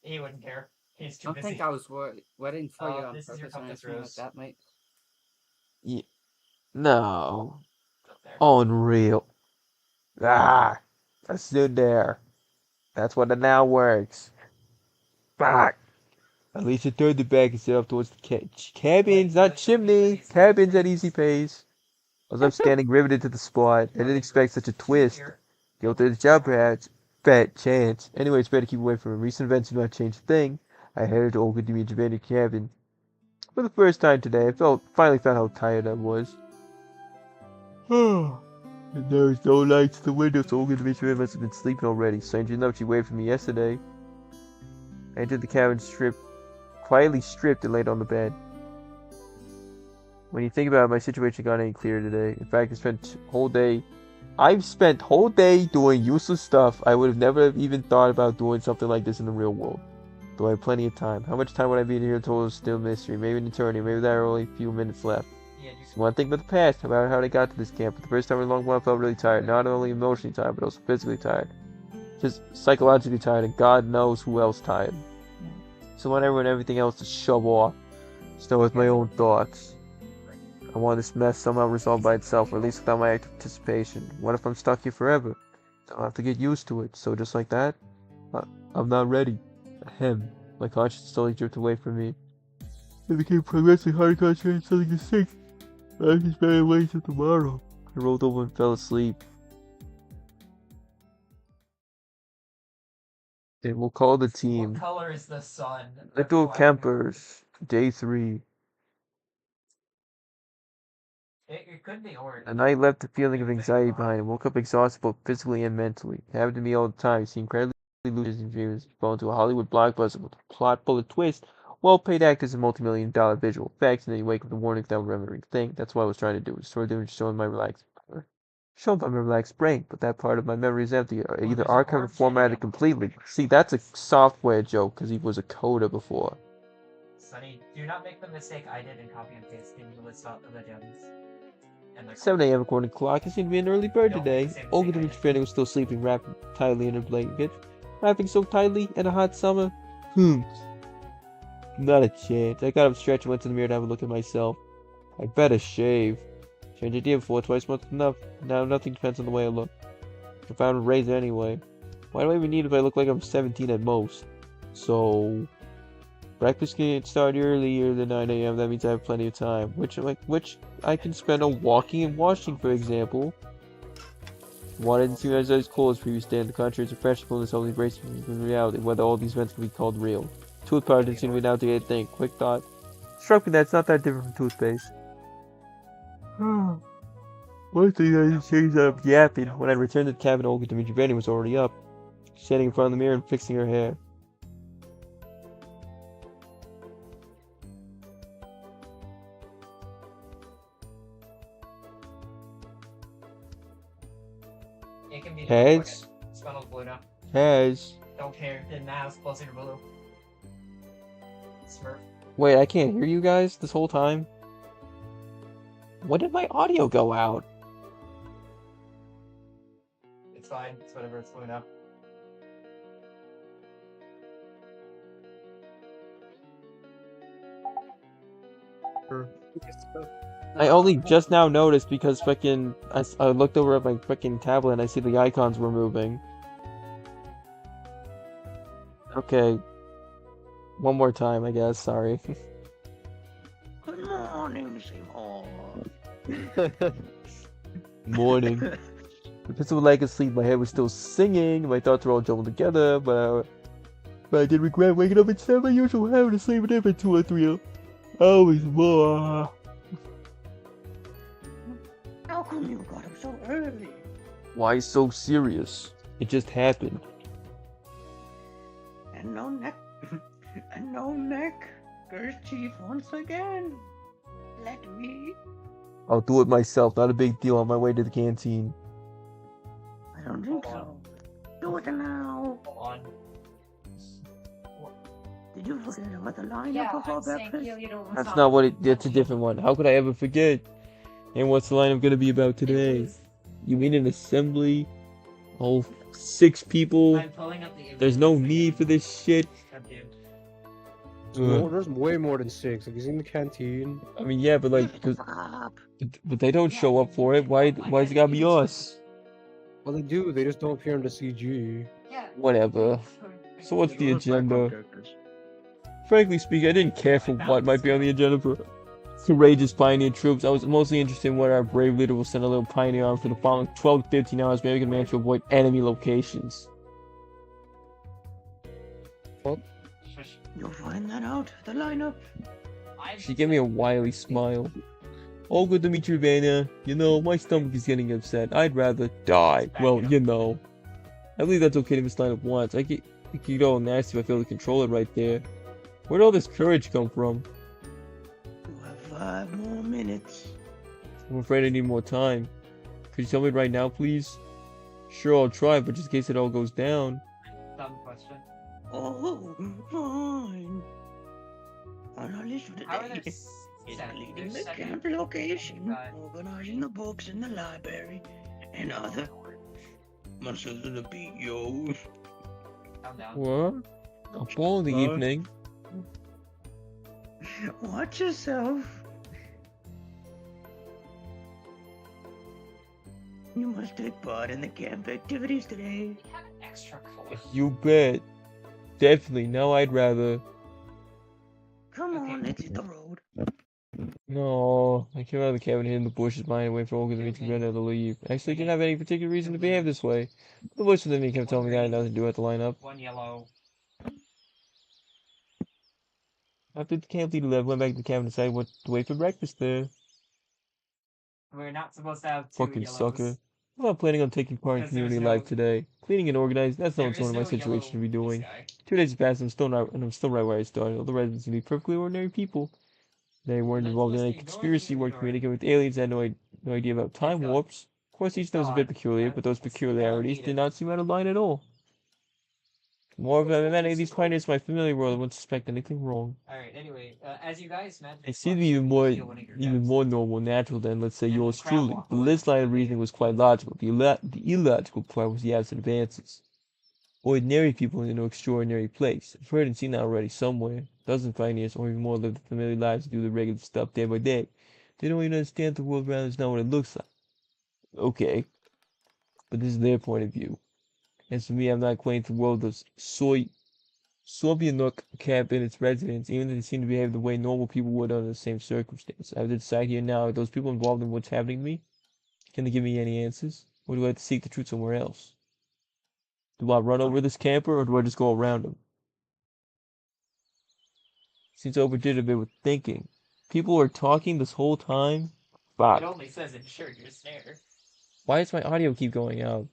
Speaker 4: He wouldn't care. He's too
Speaker 6: I don't
Speaker 4: busy.
Speaker 6: think I was waiting for you on
Speaker 4: This is your
Speaker 6: purpose or
Speaker 4: compass,
Speaker 6: anything like
Speaker 4: Rose.
Speaker 6: that, mate.
Speaker 2: Yeah. No.
Speaker 4: Up there.
Speaker 2: Unreal. Ah. I stood there. That's what it now works. Fuck. Alicia turned the back and set up towards the cabins, not chimney. Cabins at easy pace. I was up standing riveted to the spot. I didn't expect such a twist. Guilty as job perhaps. Fat chance. Anyway, it's better to keep away from him. Recent events do not change a thing. I headed to Olga Dimitrievna's cabin. For the first time today, I finally found how tired I was. And there was no lights in the window, so Olga Dimitrievna must have been sleeping already. Strangely enough, she waited for me yesterday. I entered the cabin quietly stripped and laid on the bed. When you think about it, my situation got any clearer today. In fact, I've spent whole day doing useless stuff. I would have never even thought about doing something like this in the real world. Though I have plenty of time. How much time would I be here total is still mystery. Maybe an eternity. Maybe there are only a few minutes left. So one thing about the past, about how I got to this camp. For the first time in a long while, I felt really tired. Not only emotionally tired, but also physically tired. Just psychologically tired, and God knows who else tired. So I want everyone and everything else to shove off. Start with my own thoughts. I want this mess somehow resolved by itself, or at least without my active participation. What if I'm stuck here forever? I'll have to get used to it. So just like that, I'm not ready. Ahem. My conscience slowly drifted away from me. It became progressively harder to concentrate on something distinct. I just better wait till tomorrow. I rolled over and fell asleep. Then we'll call the team.
Speaker 4: What color is the sun?
Speaker 2: Little Campers, Day 3.
Speaker 4: It could be orange.
Speaker 2: The night left a feeling of anxiety behind and woke up exhausted both physically and mentally. It happened to me all the time. You see incredibly lucid in dreams. Fall into a Hollywood blockbuster with a plot full of twists, well-paid actors and multi-million-dollar visual effects, and then you wake up in the morning without remembering a thing. That's what I was trying to do. Restore the image showing my relaxed brain, but that part of my memory is empty, or either archived or formatted completely. See, that's a software joke, because he was a coder before.
Speaker 4: Sonny, do not make the mistake I did in copy and pasting the list of the gems.
Speaker 2: 7 a.m. according to the clock. I seem to be an early bird today. Olga Dimitrievna was still sleeping, wrapped tightly in her blanket. Wrapping so tightly in a hot summer? Not a chance. I got up, stretched, and went to the mirror to have a look at myself. I better shave. Change idea before, twice a month enough. Now nothing depends on the way I look. If I have a razor anyway. Why do I even need it if I look like I'm 17 at most? So breakfast can start earlier than 9 a.m. That means I have plenty of time. Which I can spend on walking and washing, for example. Water didn't seem as cold as previous day, and the contrary to fresh coolness only embraced in reality, whether all these events can be called real. Tooth powder didn't seem to be out to get a thing. Quick thought. Struck me that it's not that different from toothpaste. One thing I didn't change that up yapping. When I returned to the cabin, Olga Dimitrievna was already up, standing in front of the mirror and fixing her hair. Heads.
Speaker 4: Spinal blue now.
Speaker 2: Heads.
Speaker 4: Don't care. Didn't ask. Closer to blue. Smurf.
Speaker 2: Wait, I can't hear you guys this whole time? When did my audio go out?
Speaker 4: It's fine. It's whatever. It's blue now.
Speaker 2: I only just now noticed because fucking I looked over at my fucking tablet and I see the icons were moving. Okay. One more time, I guess. Sorry.
Speaker 5: Good morning, Seymour.
Speaker 2: Morning. The pistol would like asleep. My head was still singing. My thoughts were all jumbled together, but I did regret waking up instead of my usual habit of sleeping in for 2 or 3 hours more.
Speaker 5: How come you got up so early?
Speaker 2: Why so serious? It just happened.
Speaker 5: And no neck. And no neck. Curse Chief once again. Let me.
Speaker 2: I'll do it myself. Not a big deal. On my way to the canteen.
Speaker 5: I don't think so. Do it now.
Speaker 4: Hold on.
Speaker 5: Did you forget about the lineup
Speaker 4: Yeah,
Speaker 5: of our
Speaker 4: I'm saying
Speaker 5: breakfast?
Speaker 4: Heliodor was
Speaker 2: That's not what it. That's a different one. How could I ever forget? And what's the lineup gonna be about today? You mean an assembly? All 6 people?
Speaker 4: I'm pulling up the
Speaker 2: There's no
Speaker 4: images
Speaker 2: need
Speaker 4: again.
Speaker 2: for this shit.
Speaker 1: No, there's way more than 6. Like, he's in the canteen.
Speaker 2: I mean, yeah, but like, but they don't show up for it. Why's it gotta be us?
Speaker 1: Well, they do. They just don't appear in the CG.
Speaker 2: Whatever. So what's the
Speaker 3: Those are background
Speaker 2: agenda?
Speaker 3: characters.
Speaker 2: Frankly speaking, I didn't care for what might be on the agenda for courageous pioneer troops. I was mostly interested in what our brave leader will send a little pioneer on for the following 12 to 15 hours, maybe we can manage to avoid enemy locations.
Speaker 5: You'll find that out. The lineup.
Speaker 2: She gave me a wily smile. Oh, good to meet you, Vanna. You know, my stomach is getting upset. I'd rather die. Well, you know. I believe that's okay to misline up once. I get all nasty if I fail to control it right there. Where'd all this courage come from?
Speaker 5: You have 5 more minutes.
Speaker 2: I'm afraid I need more time. Could you tell me right now, please? Sure, I'll try, but just in case it all goes down.
Speaker 4: Dumb question.
Speaker 5: Oh, fine. On our list for
Speaker 4: How are
Speaker 5: today
Speaker 4: there
Speaker 5: is
Speaker 4: seven?
Speaker 5: leading
Speaker 4: There's
Speaker 5: the
Speaker 4: 7
Speaker 5: camp location,
Speaker 4: God.
Speaker 5: organizing the books in the library, and other. Muscles of the beat, yo.
Speaker 4: Calm down.
Speaker 2: What? A ball in the evening?
Speaker 5: Watch yourself. You must take part in the camp activities today.
Speaker 4: We have an extra color.
Speaker 2: You bet. Definitely. Now I'd rather.
Speaker 5: Come on, let's hit the road.
Speaker 2: No, I came out of the cabin hid in the bushes behind and waited for Olga to meet Brenda to leave. Actually, I didn't have any particular reason to behave this way. The voice within me kept telling me that I had nothing to do at the lineup.
Speaker 4: 1 yellow.
Speaker 2: After the camp leader left, went back to the cabin and decided what to wait for breakfast there.
Speaker 4: We're not supposed to have 2
Speaker 2: Fucking
Speaker 4: yellows.
Speaker 2: sucker. I'm not planning on taking part in
Speaker 4: Because there's
Speaker 2: community
Speaker 4: no-
Speaker 2: life today. Cleaning and organizing, that's not
Speaker 4: There
Speaker 2: what someone in
Speaker 4: is
Speaker 2: my
Speaker 4: no
Speaker 2: situation should be
Speaker 4: yellow
Speaker 2: doing.
Speaker 4: this guy.
Speaker 2: 2 days passed and I'm still right where I started. All the residents seem to be perfectly ordinary people. They weren't involved in any conspiracy, weren't communicating with aliens, had no idea about time warps. Of course, each of them was a bit peculiar, but those peculiarities did not seem out of line at all. Moreover, if I met any of these pioneers in my familiar world, I wouldn't suspect anything wrong.
Speaker 4: Alright, anyway, as you guys met,
Speaker 2: They seem to be even more normal, natural than, let's say, yours truly. The list line of reasoning was quite logical. The illogical part was the absent advances. Ordinary people in an extraordinary place. I've heard and seen that already somewhere. Dozens of pioneers, or even more, live the familiar lives and do the regular stuff day by day. They don't even understand the world around us, not what it looks like. Okay. But this is their point of view. As for me, I'm not acquainted with the world of Sobianuk camp and its residents, even though they seem to behave the way normal people would under the same circumstances. I have to decide here now, are those people involved in what's happening to me? Can they give me any answers? Or do I have to seek the truth somewhere else? Do I run over this camper, or do I just go around him? Seems I overdid a bit with thinking. People are talking this whole time? Fuck.
Speaker 4: It only says insert your snare.
Speaker 2: Why does my audio keep going out?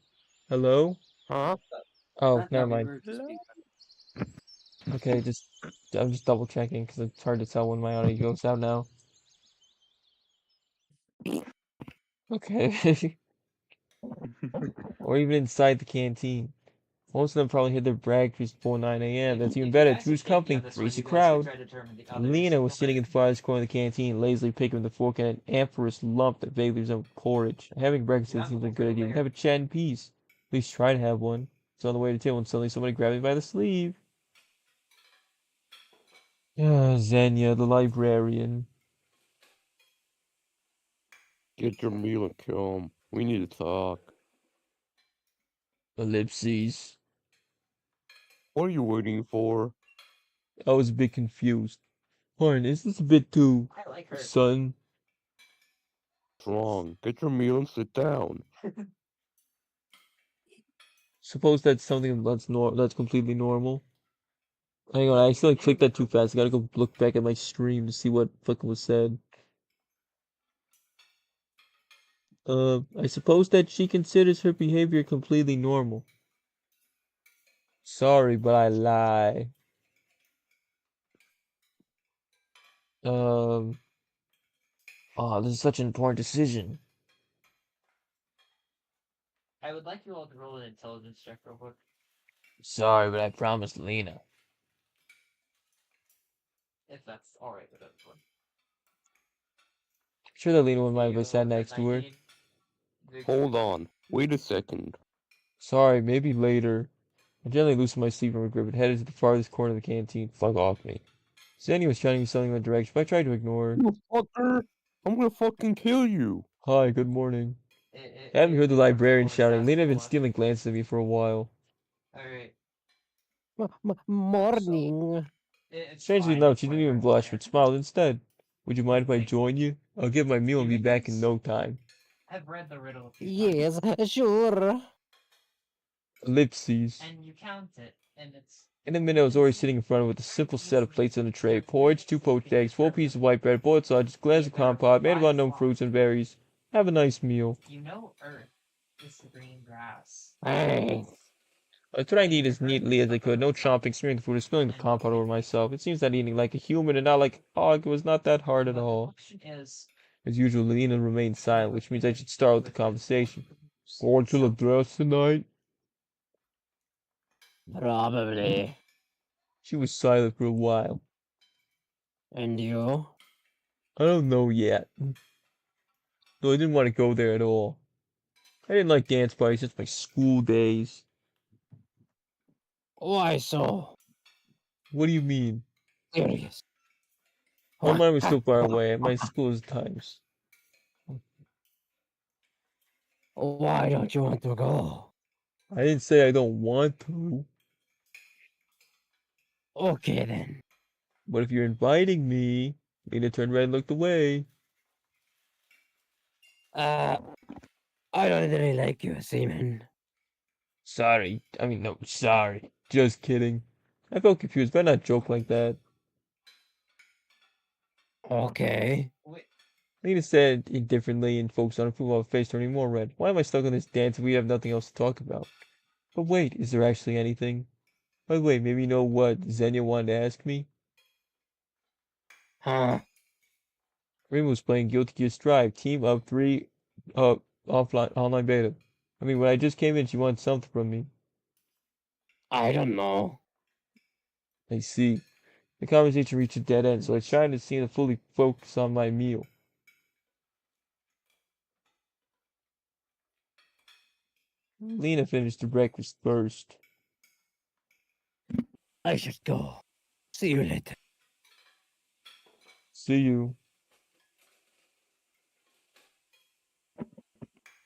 Speaker 2: Hello?
Speaker 1: Huh?
Speaker 2: Oh, never mind. Okay, I'm just double checking because it's hard to tell when my audio goes out now. Okay. Or even inside the canteen. Most of them probably hit their breakfast before 9 a.m. That's even better. Choose company, raise the crowd. Lena was sitting in the farthest corner of the canteen, lazily picking with a fork and an amorphous lump that vaguely resembled porridge. Having breakfast seems like a good idea. We have a chat in peace. At least try to have one. It's on the way to the table when suddenly somebody grabbed me by the sleeve. Xenia, the librarian.
Speaker 10: Get your meal and come. We need to talk.
Speaker 2: Ellipses.
Speaker 10: What are you waiting for?
Speaker 2: I was a bit confused. Horn, is this a bit too...
Speaker 4: I like her.
Speaker 2: Son?
Speaker 10: What's wrong? Get your meal and sit down.
Speaker 2: Suppose that's something that's completely normal. Hang on, I accidentally clicked that too fast. I gotta go look back at my stream to see what fucking was said. I suppose that she considers her behavior completely normal. Sorry, but I lie. Oh, this is such an important decision.
Speaker 4: I I would like you all to roll an intelligence check real quick.
Speaker 2: Sorry, but I promised Lena.
Speaker 4: If that's alright with everyone.
Speaker 2: Sure that Lena wouldn't mind if I
Speaker 4: You
Speaker 2: sat
Speaker 4: got
Speaker 2: next to her.
Speaker 4: 19. Victor?
Speaker 10: Hold on. Wait a second.
Speaker 2: Sorry, maybe later. I gently loosened my sleeping grip and headed to the farthest corner of the canteen. Fuck off me. Zanny was shouting me something in my direction, but I tried to ignore her.
Speaker 10: You fucker! I'm gonna fucking kill you!
Speaker 2: Hi, good morning. I haven't heard the librarian shouting. Lena had been stealing glances at me for a while.
Speaker 4: Alright.
Speaker 8: Morning.
Speaker 4: It's
Speaker 2: Strangely
Speaker 4: fine,
Speaker 2: enough,
Speaker 4: it's
Speaker 2: she
Speaker 4: like
Speaker 2: didn't even
Speaker 4: right
Speaker 2: blush,
Speaker 4: there.
Speaker 2: but smiled instead. Would you mind if I
Speaker 4: Thank you.
Speaker 2: join you? I'll get my meal and be back in no time.
Speaker 4: I've read the riddle a few times.
Speaker 8: Yes, sure.
Speaker 2: Ellipses.
Speaker 4: And you count it, and it's...
Speaker 2: In a minute, I was already sitting in front of her with a simple set of plates on the tray. Porridge, 2 poached eggs, 4 pieces of white bread, boiled sausage, glass of compote, made of unknown fruits and berries. Have a nice meal.
Speaker 4: You know Earth is the green grass.
Speaker 8: Hey.
Speaker 2: I tried to eat as neatly as I could, no chomping, smearing the food, or spilling the compote over myself. It seems that eating like a human and not like a hog was not that hard at all.
Speaker 4: The question is...
Speaker 2: As usual, Lena remained silent, which means I should start with the conversation. Going to the dress tonight?
Speaker 8: Probably.
Speaker 2: She was silent for a while.
Speaker 8: And you?
Speaker 2: I don't know yet. No, I didn't want to go there at all. I didn't like dance parties since my school days.
Speaker 8: Why so?
Speaker 2: What do you mean?
Speaker 8: Serious.
Speaker 2: My mind was still far away at my school's times.
Speaker 8: Why don't you want to go?
Speaker 2: I didn't say I don't want to.
Speaker 8: Okay then.
Speaker 2: But if you're inviting me, Lena turned red and looked away.
Speaker 8: I don't really like you, Seaman.
Speaker 2: Sorry. No, sorry. Just kidding. I felt confused, but not joke like that.
Speaker 8: Okay.
Speaker 2: Lena said indifferently and focused on her food while her face turning more red. Why am I stuck on this dance if we have nothing else to talk about? But wait, is there actually anything? By the way, maybe you know what Xenia wanted to ask me?
Speaker 8: Huh?
Speaker 2: Rainbow was playing Guilty Gear Strive, Team of 3, offline, online beta. When I just came in, she wanted something from me.
Speaker 8: I don't know.
Speaker 2: I see. The conversation reached a dead end, so I tried to seem to fully focus on my meal. Lena finished her breakfast first.
Speaker 8: I should go. See you later.
Speaker 2: See you.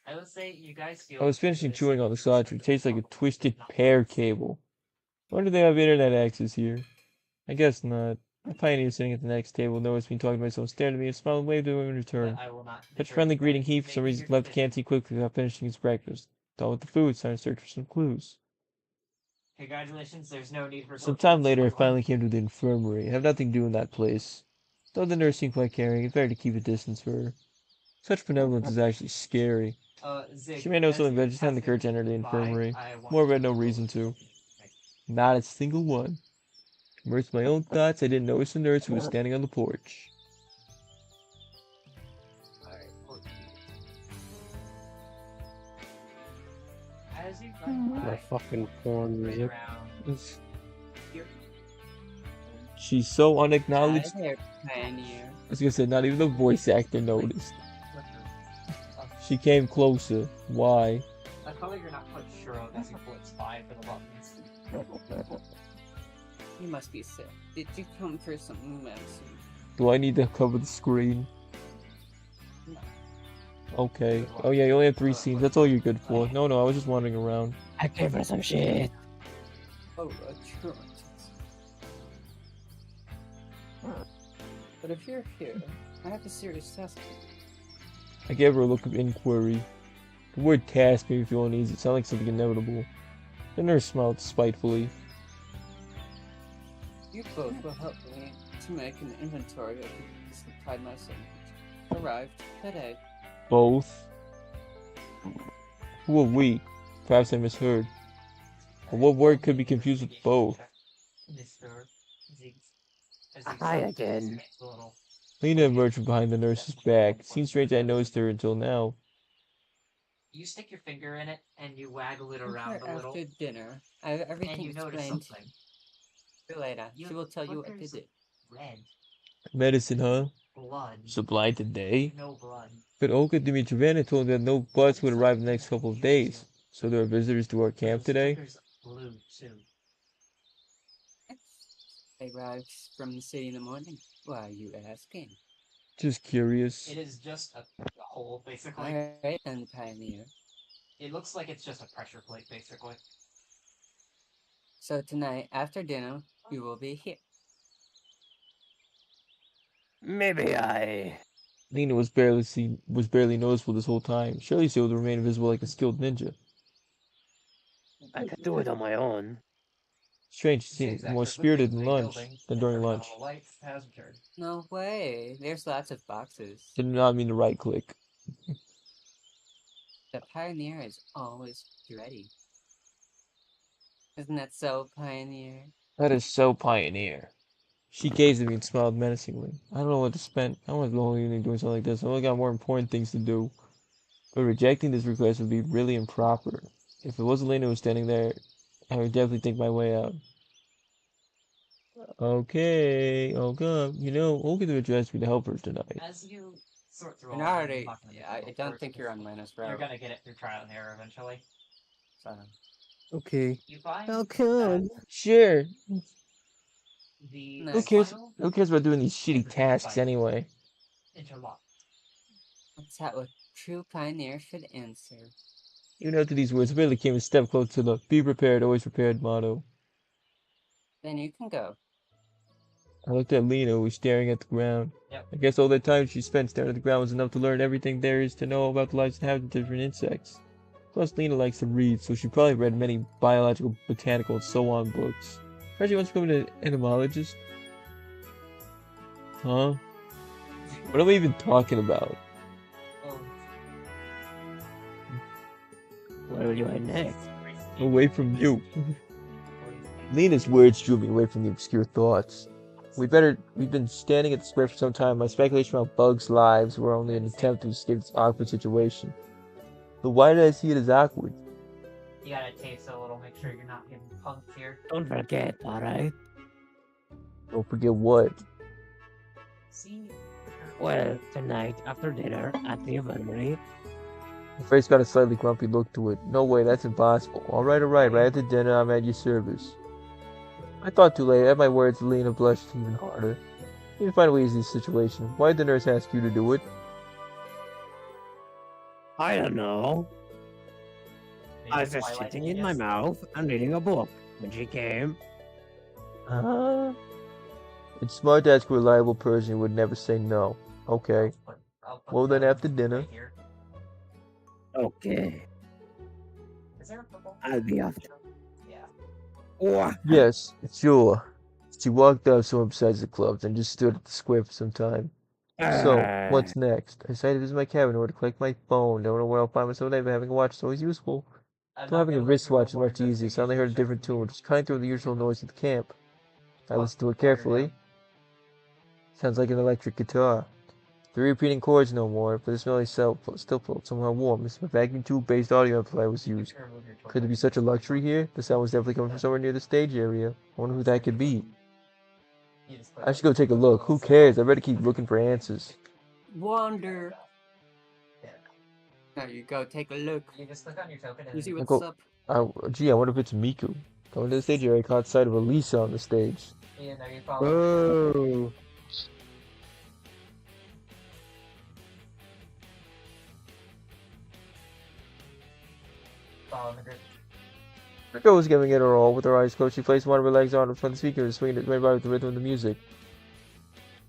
Speaker 4: I would say you guys feel...
Speaker 2: I was finishing chewing on the sausage. It tastes like a twisted pear cable. Wonder if they have internet access here. I guess not. A pioneer sitting at the next table noticed me talking to myself, stared at me, and smiled and waved to him in return. Such friendly greeting, he for some reason left the canteen quickly without finishing his breakfast. Thought with the food, started to search for some clues.
Speaker 4: Congratulations, there's no need for...
Speaker 2: Some time later, I finally came to the infirmary. I have nothing to do in that place. Though the nurse seemed quite caring, it's better to keep a distance for her. Such benevolence is actually scary. She may know something, but I just had the courage to enter the infirmary. More of it, no reason to. Not a single one. Immersed in my own thoughts, I didn't notice the nurse who was standing on the porch.
Speaker 4: As you
Speaker 8: My fucking porn music.
Speaker 2: She's so unacknowledged.
Speaker 6: Hi there, Pioneer.
Speaker 2: I was gonna say, not even the voice actor noticed. She came closer. Why?
Speaker 4: I feel like you're not quite sure of as you pull it's fine for the buttons.
Speaker 6: You must be sick. Did you come for some medicine?
Speaker 2: Do I need to cover the screen?
Speaker 6: No.
Speaker 2: Okay. Oh yeah, you only have 3 scenes. That's all you're good for. No, I was just wandering around.
Speaker 8: I came for some shit.
Speaker 6: Oh, assurance. But if you're here, I have a serious task.
Speaker 2: I gave her a look of inquiry. The word task made me feel uneasy. It sounded like something inevitable. The nurse smiled spitefully.
Speaker 6: You both will help me to make an inventory of the supplied medicine. Arrived today.
Speaker 2: Both? Who are we? Perhaps I misheard. But what word could be confused with both?
Speaker 8: Hi again.
Speaker 2: Lena emerged from behind the nurse's back. It seemed strange I noticed her until now.
Speaker 4: You stick your finger in it and you waggle it around a little.
Speaker 6: After dinner, I have
Speaker 4: And
Speaker 6: everything
Speaker 4: you notice
Speaker 6: explained.
Speaker 4: something.
Speaker 6: See you later. She will tell you what to
Speaker 4: there's
Speaker 6: do.
Speaker 4: red
Speaker 2: Medicine, huh?
Speaker 4: blood.
Speaker 2: Supply today?
Speaker 4: No blood.
Speaker 2: But Olga Dimitrievna told me that no buds would arrive in the next couple of days. So there are visitors to our camp today?
Speaker 4: There's blue too.
Speaker 6: They arrived from the city in the morning. Why are you asking?
Speaker 2: Just curious.
Speaker 4: It is just a hole, basically.
Speaker 6: Alright then, Pioneer.
Speaker 4: It looks like it's just a pressure plate, basically.
Speaker 6: So tonight, after dinner, you will be here.
Speaker 9: Maybe I...
Speaker 2: Lena was barely noticeable this whole time. Surely she would remain invisible like a skilled ninja.
Speaker 9: I could do it on my own.
Speaker 2: Strange, she seemed more spirited in lunch than during lunch.
Speaker 6: No way. There's lots of boxes.
Speaker 2: Did not mean to right click.
Speaker 6: The Pioneer is always ready. Isn't that so, Pioneer?
Speaker 2: That is so Pioneer. She gazed at me and smiled menacingly. I don't know what to spend. I don't want to go home evening doing something like this. I only got more important things to do. But rejecting this request would be really improper. If it wasn't Lena who was standing there, I would definitely think my way out. Okay, Olga. You know, Olga to address me to help her tonight.
Speaker 4: As you sort through all
Speaker 6: Bernardi,
Speaker 4: of them,
Speaker 6: I don't think you're on Lena's route.
Speaker 4: You're gonna get it through trial and error eventually.
Speaker 6: So,
Speaker 7: Okay.
Speaker 4: You find
Speaker 7: I'll come.
Speaker 2: Sure.
Speaker 4: the
Speaker 2: Who cares?
Speaker 4: final
Speaker 2: Who cares about doing these shitty tasks anyway?
Speaker 4: interlock.
Speaker 6: that's how a true Pioneer should answer.
Speaker 2: Even after these words, I barely came a step closer to the "Be prepared, always prepared" motto.
Speaker 6: Then you can go.
Speaker 2: I looked at Lena, who was staring at the ground.
Speaker 4: Yep.
Speaker 2: I guess all that time she spent staring at the ground was enough to learn everything there is to know about the lives and habits of different insects. Plus, Lena likes to read, so she probably read many biological, botanical, and so on books. Perhaps she wants to become an entomologist? Huh? What am I even talking about?
Speaker 9: Where will you head next?
Speaker 2: Away from you. Lena's words drew me away from the obscure thoughts. We've been standing at the square for some time. My speculation about bugs' lives were only an attempt to escape this awkward situation. But why did I see it as awkward?
Speaker 4: You gotta taste it a little, make sure you're not getting punked here.
Speaker 9: Don't forget, alright?
Speaker 2: Don't forget what?
Speaker 4: See?
Speaker 9: Well, tonight, after dinner, at the infirmary...
Speaker 2: My face got a slightly grumpy look to it. No way, that's impossible. Alright, right after dinner, I'm at your service. I thought too late. At my words, Lena blushed even harder. You need to find a way to ease this situation. Why did the nurse ask you to do it?
Speaker 9: I don't know. I was just sitting in my mouth and reading a book when she came.
Speaker 2: It's smart to ask a reliable person who would never say no. Okay. Well then, after dinner.
Speaker 9: Okay.
Speaker 4: Is there a purple?
Speaker 9: I'll be off.
Speaker 4: Yeah.
Speaker 9: What?
Speaker 2: Yes, sure. She walked up some besides the clubs and just stood at the square for some time. So, what's next? I decided to visit my cabin in order to collect my phone. Don't know where I'll find myself today, but having a watch is always useful. So having a wristwatch is much easier. Suddenly heard a different tune, which is cutting through the usual noise of the camp. I listened to it carefully. Sounds like an electric guitar. The repeating chords no more, but this melody still felt somehow warm. As if a vacuum tube-based audio amplifier was used. Could there be such a luxury here? The sound was definitely coming from somewhere near the stage area. I wonder who that could be. I should go take a look. Who cares? I better keep looking for answers.
Speaker 6: Wander. Now you go take a look.
Speaker 4: You just click on your token
Speaker 6: You see
Speaker 4: and
Speaker 6: what's up.
Speaker 2: Gee, I wonder if it's Miku. Going to the stage area, I caught sight of Elisa on the stage.
Speaker 4: Ian, are you following?
Speaker 7: Whoa.
Speaker 4: Following the group.
Speaker 2: The girl was giving it her all. With her eyes closed, she placed one of her legs on in front of the speaker and swinging it right by with the rhythm of the music.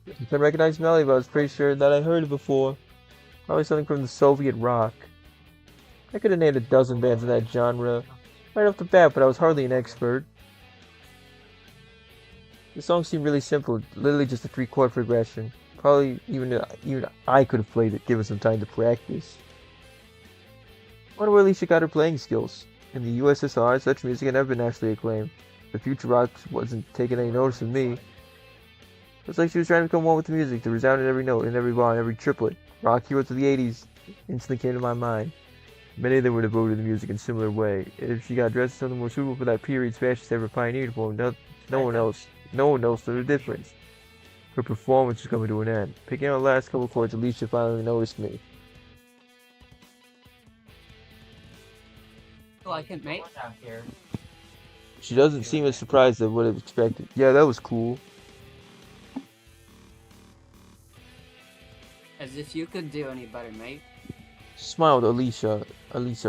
Speaker 2: I couldn't recognize the melody, but I was pretty sure that I heard it before. Probably something from the Soviet rock. I could have named a dozen bands in that genre right off the bat, but I was hardly an expert. The song seemed really simple, literally just a 3-chord progression. Probably even I could have played it, given some time to practice. I wonder where Alicia got her playing skills. In the USSR, such music had never been nationally acclaimed. The future rock wasn't taking any notice of me. It was like she was trying to become one with the music, that resounded every note, in every bar, and every triplet. Rock heroes of the 80s instantly came to my mind. Many of them were devoted to music in a similar way. If she got dressed as something more suitable for that period's fashions ever pioneered for, no one else knew the difference. Her performance was coming to an end. Picking out the last couple chords, Alicia finally noticed me.
Speaker 6: Like it, mate.
Speaker 4: Down here.
Speaker 2: She doesn't seem as surprised as I would have expected. Yeah, that was cool.
Speaker 6: As if you could do any better, mate.
Speaker 2: Smiled Alicia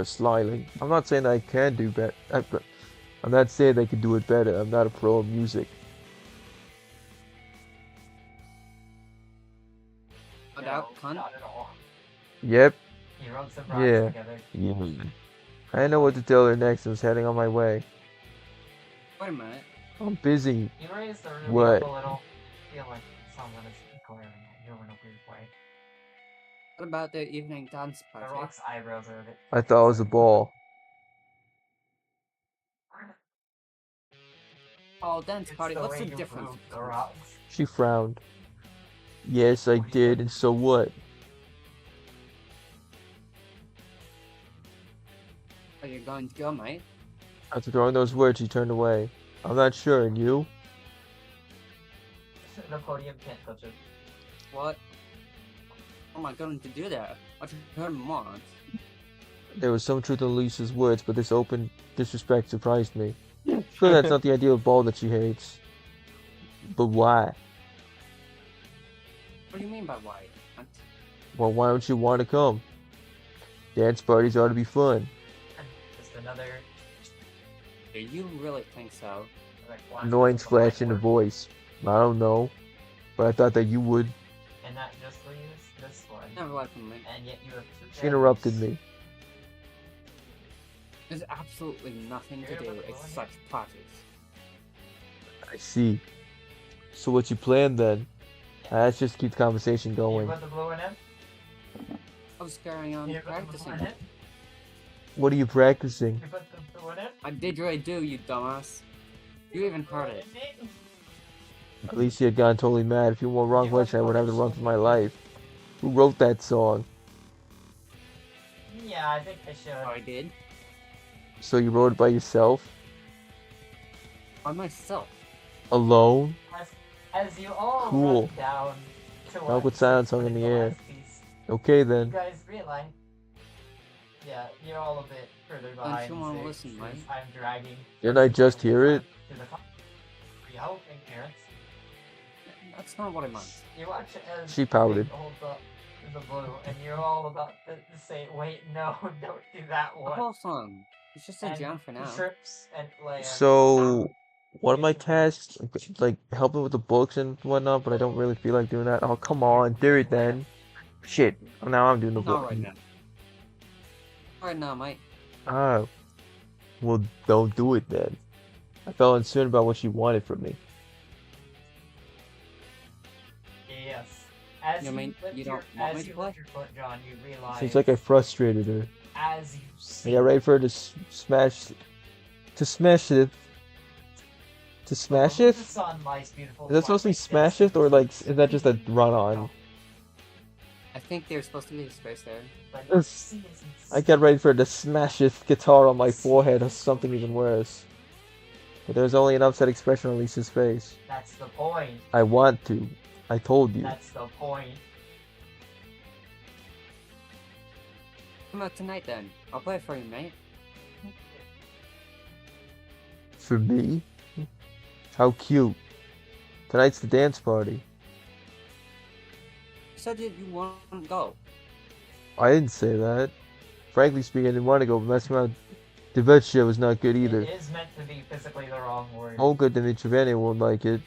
Speaker 2: slyly. I'm not saying that I can do better. I'm not saying they can do it better. I'm not a pro of music.
Speaker 6: No doubt, cunt.
Speaker 4: Not at all.
Speaker 2: Yep.
Speaker 4: You wrote some rhymes
Speaker 2: Yeah.
Speaker 4: together.
Speaker 2: Yeah. I didn't know what to tell her next and was heading on my way.
Speaker 6: Wait a minute.
Speaker 2: I'm busy.
Speaker 4: You raised the room
Speaker 2: What?
Speaker 4: up a little. I feel like someone is glaring at you in a weird way.
Speaker 6: What about the evening dance
Speaker 4: The
Speaker 6: party?
Speaker 4: rock's eyebrows are a bit.
Speaker 2: I thought it was a ball.
Speaker 6: Oh, dance
Speaker 4: It's
Speaker 6: party.
Speaker 4: the
Speaker 6: What's
Speaker 4: way
Speaker 6: the
Speaker 4: you
Speaker 6: difference?
Speaker 4: moved the rocks.
Speaker 2: She frowned. Yes, I did, and so what?
Speaker 6: Are you going to go, mate?
Speaker 2: After throwing those words, she turned away. I'm not sure, and you?
Speaker 4: The podium can't touch it.
Speaker 6: What? How am I going to do that? What her morons?
Speaker 2: There was some truth in Lisa's words, but this open disrespect surprised me. Sure, that's not the ideal ball that she hates. But why?
Speaker 6: What do you mean by why?
Speaker 2: Well, why don't you want to come? Dance parties ought to be fun.
Speaker 4: Just another.
Speaker 6: Do you really think so?
Speaker 4: Like, one
Speaker 2: Annoying
Speaker 4: for the
Speaker 2: splash in the
Speaker 4: whiteboard.
Speaker 2: voice. I don't know. But I thought that you would.
Speaker 4: And that just leaves this one.
Speaker 6: Never liked them, mate.
Speaker 4: And yet you have two
Speaker 2: She interrupted
Speaker 4: pens.
Speaker 2: me.
Speaker 6: There's absolutely nothing to do except such parties.
Speaker 2: I see. So what you plan then? Let's just keep the conversation
Speaker 4: You
Speaker 2: going.
Speaker 4: put the blue in it?
Speaker 6: I was carrying on
Speaker 4: You put the blue
Speaker 6: practicing.
Speaker 4: in it?
Speaker 2: What are you practicing?
Speaker 4: You put the blue in it?
Speaker 6: I did really do, you dumbass. You even heard it.
Speaker 2: At least you had gotten totally mad. If you were wrong question, I would have to run for my life. Who wrote that song?
Speaker 4: Yeah, I think I should.
Speaker 6: Oh, I did?
Speaker 2: So you wrote it by yourself?
Speaker 6: By myself.
Speaker 2: Alone?
Speaker 4: As you all
Speaker 2: Cool.
Speaker 4: run down to
Speaker 2: Now with silence hung in the air.
Speaker 4: last piece,
Speaker 2: Okay
Speaker 4: you
Speaker 2: then.
Speaker 4: guys realize, yeah, you're all a bit further behind.
Speaker 6: you wanna
Speaker 4: Six,
Speaker 6: listen,
Speaker 4: because
Speaker 6: Mike?
Speaker 4: I'm dragging.
Speaker 2: Didn't I just hear it?
Speaker 4: To the top. For your helping parents.
Speaker 6: That's not what I meant.
Speaker 4: You watch as
Speaker 2: She pouted.
Speaker 4: Big holds up the blue, and you're all about to say, "Wait, no, don't do that
Speaker 6: The
Speaker 4: one."
Speaker 6: whole song. It's just a
Speaker 4: And
Speaker 6: jam for
Speaker 4: he
Speaker 6: now.
Speaker 4: trips and like.
Speaker 2: So, one of my tasks, like helping with the books and whatnot, but I don't really feel like doing that. Oh, come on, do it then. Shit, now I'm doing the
Speaker 6: Not
Speaker 2: book.
Speaker 6: right now. Right now, mate.
Speaker 2: Ah, well, don't do it then. I felt uncertain about what she wanted from me.
Speaker 4: Yes. As
Speaker 6: You mean
Speaker 4: lift
Speaker 6: you
Speaker 4: your,
Speaker 6: don't want me
Speaker 4: as
Speaker 6: to
Speaker 4: you
Speaker 6: play?
Speaker 4: lift your foot, John, you realize.
Speaker 2: Seems like I frustrated her.
Speaker 4: As you
Speaker 2: I
Speaker 4: see.
Speaker 2: got ready for her to smash it. To smash it?
Speaker 4: The
Speaker 2: Is
Speaker 4: sun lies beautiful.
Speaker 2: that supposed to be smash it, or like, is that just a run on?
Speaker 6: I think there's supposed to be a space there.
Speaker 4: But
Speaker 2: Yes.
Speaker 4: see is
Speaker 2: I got ready for her to smash this guitar on my forehead or something even worse. But there's only an upset expression on Lisa's face.
Speaker 4: That's the point.
Speaker 2: I want to. I told you.
Speaker 4: That's the point.
Speaker 6: Come out tonight then. I'll play for you, mate.
Speaker 2: For me? How cute. Tonight's the dance party.
Speaker 6: You said you wouldn't go.
Speaker 2: I didn't say that. Frankly speaking, I didn't want to go, but messing around the vet shit was not good either.
Speaker 4: It is meant to be physically the wrong word.
Speaker 2: Olga Dimitrievna won't like it.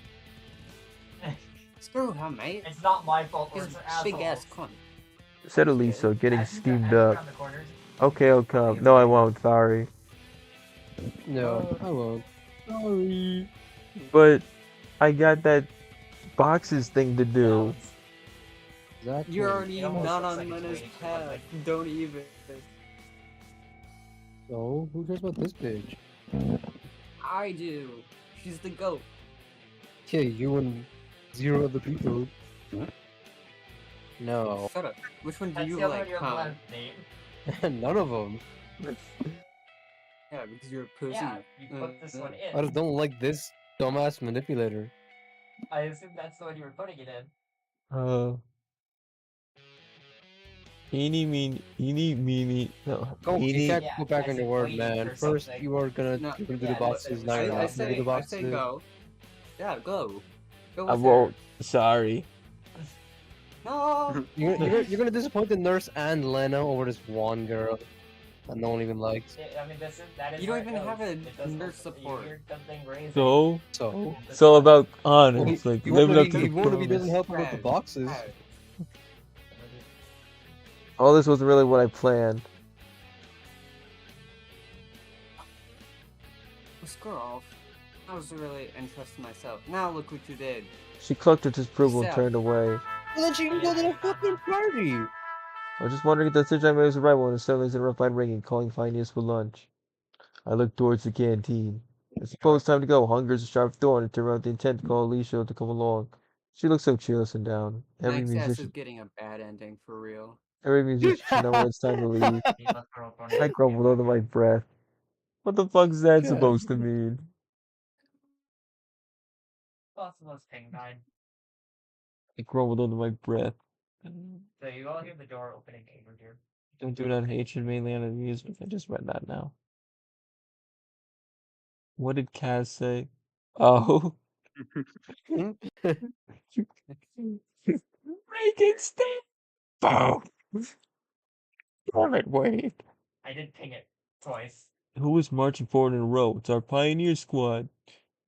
Speaker 6: Screw him, mate.
Speaker 4: It's not my fault.
Speaker 6: He's
Speaker 4: Words are
Speaker 6: a big ass
Speaker 4: assholes.
Speaker 6: cunt.
Speaker 2: Said Elisa, getting
Speaker 4: As you
Speaker 2: steamed
Speaker 4: go
Speaker 2: up.
Speaker 4: around the corners,
Speaker 2: Okay, I'll come. No, I won't. Sorry.
Speaker 7: No, I won't. Sorry.
Speaker 2: But I got that boxes thing to do.
Speaker 7: Exactly.
Speaker 6: You're already
Speaker 4: It almost
Speaker 6: not
Speaker 4: looks
Speaker 6: on
Speaker 4: like it's
Speaker 6: Mena's
Speaker 4: waiting for
Speaker 6: path.
Speaker 4: something.
Speaker 6: Don't even.
Speaker 7: So, who cares about this bitch?
Speaker 6: I do. She's the goat.
Speaker 7: Okay, you and zero other people. No.
Speaker 6: Shut up. Which one do
Speaker 4: That's
Speaker 6: you
Speaker 4: the other
Speaker 6: like,
Speaker 4: your
Speaker 6: huh?
Speaker 4: left name.
Speaker 7: None of them.
Speaker 6: Yeah, because you're a pussy.
Speaker 4: Yeah, you put this one in.
Speaker 7: I just don't like this dumbass manipulator.
Speaker 4: I assume that's the one you were putting it in.
Speaker 2: Eeny, meeny, no.
Speaker 7: Go, you
Speaker 2: Eeny,
Speaker 7: can't
Speaker 4: Yeah,
Speaker 7: go back
Speaker 4: I
Speaker 7: on your
Speaker 4: said
Speaker 7: word,
Speaker 4: wait
Speaker 7: man.
Speaker 4: for
Speaker 7: First,
Speaker 4: something.
Speaker 7: you are gonna
Speaker 6: No,
Speaker 7: do the
Speaker 4: yeah,
Speaker 7: boxes, now
Speaker 6: I,
Speaker 7: you're
Speaker 6: I
Speaker 7: not gonna do
Speaker 6: say
Speaker 7: the
Speaker 6: I say
Speaker 7: boxes.
Speaker 6: go. Yeah, go. Go
Speaker 2: I
Speaker 6: with
Speaker 2: won't. Sorry.
Speaker 6: her. No.
Speaker 7: You're gonna disappoint the nurse and Lena over this one girl that no one even likes.
Speaker 4: Yeah, I mean, that is
Speaker 6: You don't
Speaker 4: how it
Speaker 6: even have
Speaker 4: goes.
Speaker 6: a
Speaker 4: It does
Speaker 6: nurse
Speaker 4: look- you
Speaker 6: support.
Speaker 4: hear something raising.
Speaker 2: So,
Speaker 7: So,
Speaker 2: it's all about
Speaker 7: well,
Speaker 2: honest, like living up to the
Speaker 7: even if he doesn't
Speaker 2: promise.
Speaker 7: help her with the boxes.
Speaker 6: Brad.
Speaker 2: All this wasn't really what I planned.
Speaker 6: Well, screw off. I was really interested in myself. Now look what you did.
Speaker 2: She clucked her disapproval and
Speaker 6: Yourself.
Speaker 2: turned away.
Speaker 7: Well, then she can go to the fucking party.
Speaker 2: I was just wondering if the decision I made was the right one, and suddenly was interrupted by ringing, calling Phineas for lunch. I looked towards the canteen. I suppose time to go. Hunger is a sharp thorn, and turned around with the intent to call Alicia to come along. She looked so cheerless and down. Every
Speaker 6: Next S is
Speaker 2: musician
Speaker 6: getting a bad ending for real.
Speaker 2: should know when it's time to leave.
Speaker 4: You left her up on
Speaker 2: I
Speaker 4: it.
Speaker 2: grumbled under my breath. What the fuck's that
Speaker 7: God.
Speaker 2: supposed to mean?
Speaker 4: Possible ping died.
Speaker 2: I grumbled under my breath.
Speaker 4: So you all hear the door opening over here.
Speaker 2: Don't do it on hatred, mainly on amusement. I just read that now. What did Kaz say? Oh. Reagan, stay. Boom. Damn it, Wade.
Speaker 4: I did ping it twice.
Speaker 2: Who is marching forward in a row? It's our pioneer squad.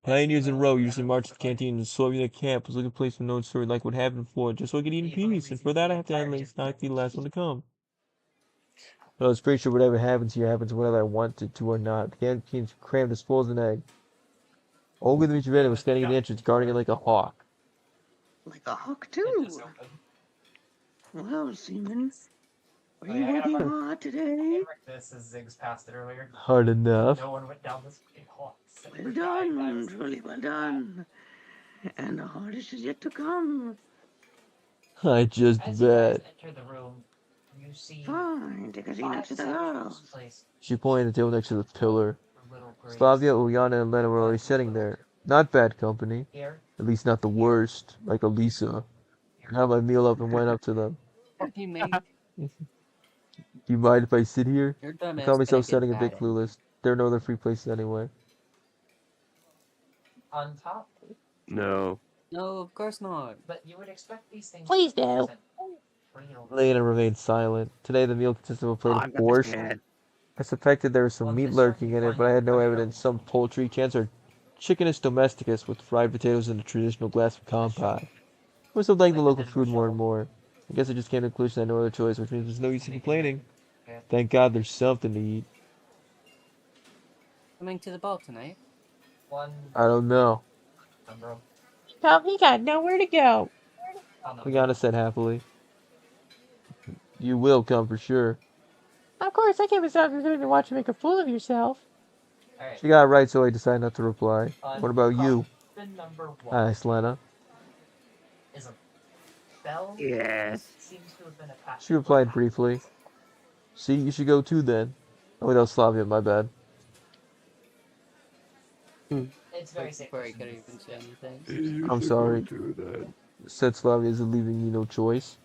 Speaker 2: Pioneers in a row usually march to the canteen and Soviet camp was looking for a place with no story like what happened before, just so I could eat in peace, and for that I have to at least not be the last one to come. But I was pretty sure whatever happens here happens whether I want it to or not. The canteen's crammed as full as an egg. Olga Dmitrievna was standing at the entrance, guarding it like a hawk.
Speaker 5: Like a hawk
Speaker 4: It
Speaker 5: too.
Speaker 4: just opened.
Speaker 5: Well, Seaman, are
Speaker 4: Oh,
Speaker 5: you
Speaker 4: yeah, I
Speaker 5: working
Speaker 4: gotta
Speaker 5: hard today?
Speaker 4: Henrik, this is Ziggs passed it earlier.
Speaker 2: Hard enough.
Speaker 4: No one went down this fucking hall. except for
Speaker 5: Well
Speaker 4: Guy. Guy
Speaker 5: done,
Speaker 4: was-
Speaker 5: truly well done. And the hardest is yet to come.
Speaker 2: I just
Speaker 4: As you guys
Speaker 2: bet.
Speaker 4: enter the room, you see
Speaker 5: Fine, take a seat
Speaker 4: five
Speaker 5: next to the
Speaker 4: sections
Speaker 5: girls.
Speaker 4: placed
Speaker 2: She pointed at the table next to the pillar.
Speaker 4: for little graves.
Speaker 2: Slavia, Ulyana, and Lena were already sitting there. Not bad company.
Speaker 4: Here,
Speaker 2: At least not the worst, like Elisa. I had my meal up and went up to them.
Speaker 6: Fuck you, mate.
Speaker 2: Do you mind if I sit here?
Speaker 6: Your
Speaker 2: I
Speaker 6: dumbass
Speaker 2: caught myself
Speaker 6: gonna
Speaker 2: sounding a
Speaker 6: get
Speaker 2: bit
Speaker 6: bad
Speaker 2: clueless. There are no other free places anyway.
Speaker 4: on top,
Speaker 10: No.
Speaker 6: No, of course not.
Speaker 4: but you would expect these things
Speaker 11: Please
Speaker 4: to
Speaker 11: do.
Speaker 4: represent real.
Speaker 2: Lena remained silent. Today the meal consisted of a plate
Speaker 9: Oh,
Speaker 2: of
Speaker 9: I've got this
Speaker 2: borscht.
Speaker 9: cat.
Speaker 2: I suspected there was some meat lurking in it, but I had no evidence. Some poultry, chancer, chickenus domesticus with fried potatoes and a traditional glass of compote. I was still liking the local food more and more. I guess I just came to the conclusion I had no other choice, which means there's no use in complaining. Thank God there's something to eat.
Speaker 6: Coming to the ball tonight.
Speaker 4: One
Speaker 2: I don't know.
Speaker 4: number.
Speaker 11: Tom, he got nowhere to go.
Speaker 2: Liana said happily. You will come for sure.
Speaker 11: Of course, I can't be stopped to watch you make a fool of yourself.
Speaker 4: Alright.
Speaker 2: She got it right, so I decided not to reply. What about you?
Speaker 4: Coffin number one
Speaker 2: Asked Lena.
Speaker 4: is a bell.
Speaker 9: Yes.
Speaker 4: Seems to have been attached.
Speaker 2: She replied briefly. See, you should go too then. Oh, wait, that was Slavia, my bad.
Speaker 4: It's very safe.
Speaker 6: Before I could even say anything.
Speaker 2: I'm sorry. Said Slavia is leaving you no choice.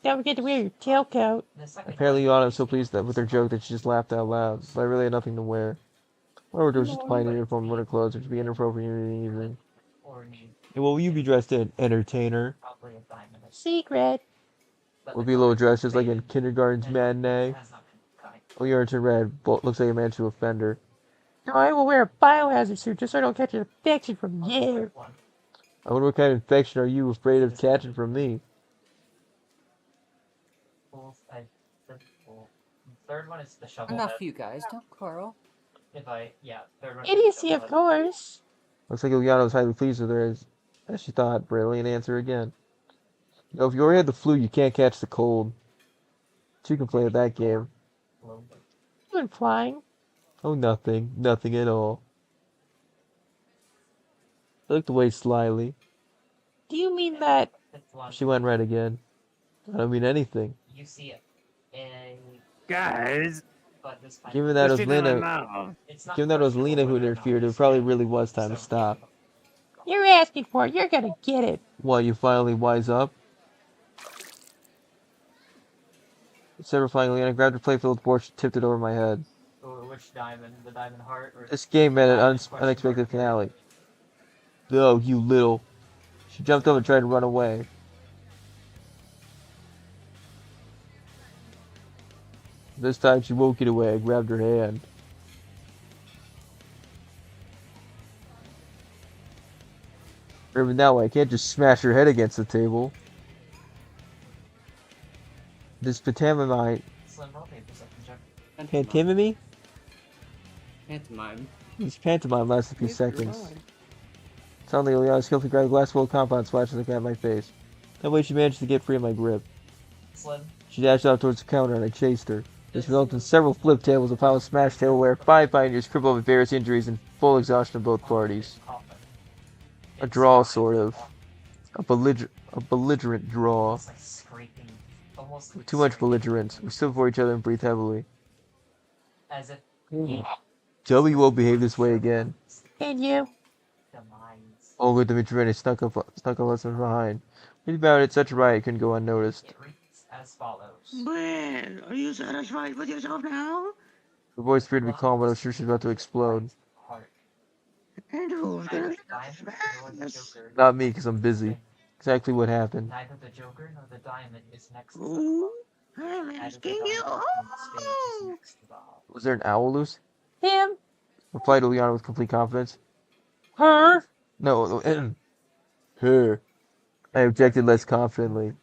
Speaker 11: Don't forget to wear your tailcoat.
Speaker 4: The second
Speaker 2: Apparently, Yana was so pleased that with her joke that she just laughed out loud, but I really had nothing to wear. All I would do was just apply a uniform and winter clothes, which would be inappropriate in the evening.
Speaker 4: or need
Speaker 2: And what will you be dressed in? Entertainer?
Speaker 4: probably a diamond.
Speaker 11: Secret.
Speaker 4: But
Speaker 2: Will
Speaker 4: the
Speaker 2: be a little
Speaker 4: color
Speaker 2: dress just like in
Speaker 4: faded
Speaker 2: kindergarten's
Speaker 4: and
Speaker 2: matinee?
Speaker 4: has not been cut.
Speaker 2: Oh, you're into red. Looks like a man to offender.
Speaker 11: No, I will wear a biohazard suit just so I don't catch an infection from you.
Speaker 4: One.
Speaker 2: I wonder what kind of infection are you afraid of catching from me?
Speaker 4: The third one is the shovel
Speaker 6: Enough,
Speaker 4: head.
Speaker 6: you guys. Don't quarrel.
Speaker 4: Third one is the
Speaker 11: Idiocy,
Speaker 4: shovel
Speaker 11: of
Speaker 4: head.
Speaker 11: course.
Speaker 2: Looks like Ilyana was highly pleased with her as she thought. Brilliant answer again. You know, if you already had the flu, you can't catch the cold. She can play at that game.
Speaker 4: Little bit.
Speaker 11: You've been flying.
Speaker 2: Oh, nothing. Nothing at all. I looked away slyly.
Speaker 11: Do you mean that?
Speaker 4: Fifth one,
Speaker 2: She went red again. I don't mean anything.
Speaker 4: you see it.
Speaker 9: Guys,
Speaker 4: But this might
Speaker 2: Given that it was
Speaker 9: shit in my
Speaker 2: Lena,
Speaker 9: mouth.
Speaker 4: it's not
Speaker 2: given that it was
Speaker 4: questionable
Speaker 2: Lena who
Speaker 4: whether or not
Speaker 2: interfered, it
Speaker 4: it's
Speaker 2: probably
Speaker 4: canon,
Speaker 2: really was time to
Speaker 4: so
Speaker 2: stop.
Speaker 11: You're asking for it. You're gonna get it.
Speaker 2: What, you finally wise up? Instead of finally, I grabbed a plate filled with borscht and tipped it over my head.
Speaker 4: Which diamond? The diamond heart? Or
Speaker 2: This game met an
Speaker 4: diamond question
Speaker 2: unexpected
Speaker 4: mark period?
Speaker 2: finale. No, you little. She jumped up and tried to run away. This time she won't get away. I grabbed her hand. Remember now, I can't just smash her head against the table. This pantomime.
Speaker 4: Slim, roll paper, second check.
Speaker 2: Pantomime?
Speaker 6: Pantomime.
Speaker 2: This pantomime lasts a few seconds. Suddenly, Liana skillfully grabbed a glass full of compound and splashed it at my face. That way she managed to get free of my grip.
Speaker 4: Slim.
Speaker 2: She dashed out towards the counter and I chased her. This resulted in several flip tables, a pile of smashed tableware, 5 pioneers crippled with various injuries, and full exhaustion of both parties. A draw, sort of. A belligerent draw.
Speaker 4: It's like scraping. Almost like
Speaker 2: Too much
Speaker 4: scraping.
Speaker 2: belligerence. We stood before each other and breathed heavily.
Speaker 4: As if
Speaker 2: Toby won't behave this way again.
Speaker 11: And you?
Speaker 4: the minds.
Speaker 2: Olga Dmitrievna snuck up us from behind. We about it, such a riot couldn't go unnoticed.
Speaker 4: It reads as follows.
Speaker 5: Well, are you satisfied with yourself now?
Speaker 2: Her voice appeared to be calm, but I was sure she was about to explode.
Speaker 4: Heart.
Speaker 5: And who's gonna
Speaker 4: Neither the diamond nor the
Speaker 5: this?
Speaker 4: joker.
Speaker 2: Not me, because I'm busy. Exactly what happened.
Speaker 4: Neither the joker nor the diamond is next to the
Speaker 5: Who? I'm
Speaker 4: Neither the
Speaker 5: asking
Speaker 4: diamond
Speaker 5: you.
Speaker 4: nor the spade is next to the hub.
Speaker 2: Was there an owl loose?
Speaker 11: Him?
Speaker 2: Replied Ileana with complete confidence.
Speaker 11: Her?
Speaker 2: No, her. I objected less confidently.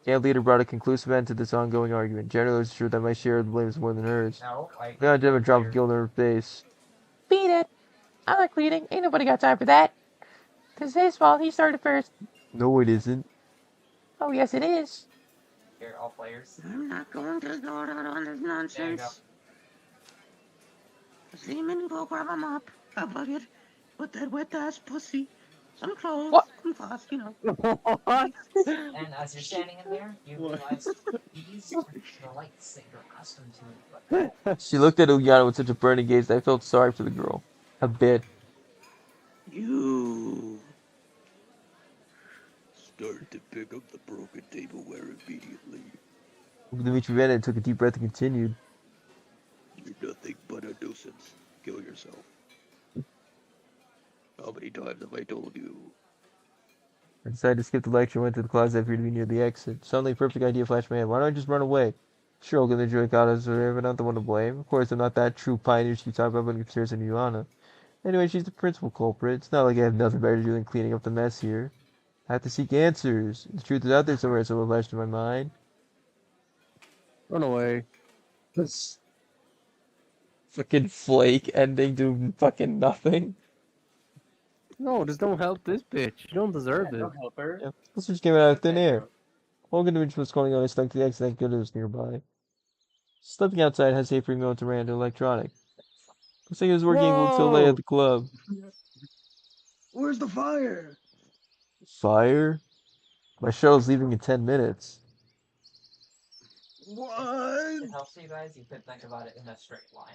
Speaker 2: Camp leader brought a conclusive end to this ongoing argument. Generally, it was true that my share of the blame is more than hers.
Speaker 4: No, I
Speaker 2: Leon did have a drop of guilt in her face.
Speaker 11: Beat it. I like leading. Ain't nobody got time for that. 'Cause his fault. He started first.
Speaker 2: No, it isn't.
Speaker 11: Oh, yes, it is.
Speaker 4: Here, all players.
Speaker 5: I'm not going to go out on this
Speaker 4: There you go.
Speaker 5: nonsense. Seaman, go grab a mop, a bucket, put that wet ass pussy, some clothes,
Speaker 11: What?
Speaker 5: some cloths, you know.
Speaker 4: And as you're standing in there, you realize these are the lights that you're accustomed to. But
Speaker 2: She looked at Ileana with such a burning gaze that I felt sorry for the girl. A bit.
Speaker 3: You start to pick up the broken tableware immediately.
Speaker 2: Dmitrievna took a deep breath and continued.
Speaker 3: You're nothing but a nuisance. Kill yourself. How many times have I told you?
Speaker 2: I decided to skip the lecture and went to the closet that appeared to be near the exit. Suddenly, a perfect idea flashed in my head. Why don't I just run away? Sure, Olga the Joy got us, but I'm not the one to blame. Of course, I'm not that true pioneer she talked about when upstairs in Ileana. Anyway, she's the principal culprit. It's not like I have nothing better to do than cleaning up the mess here. I have to seek answers. The truth is out there somewhere, so it flashed in my mind.
Speaker 7: Run away.
Speaker 2: This fucking flake ending to fucking nothing.
Speaker 7: No, just don't help this bitch. You don't deserve it.
Speaker 6: Don't help her.
Speaker 2: Yeah, this just came out of thin air. Olga Dmitrievna was calling on I stuck to the exit, thank goodness it was nearby. Stepping outside, I hesitated for a moment to ran to electronic. Looks like it was working until late at the club.
Speaker 3: Where's the fire?
Speaker 2: Fire? My shuttle's leaving in 10 minutes.
Speaker 3: What?
Speaker 4: it helps you guys, you could think about it in a straight line.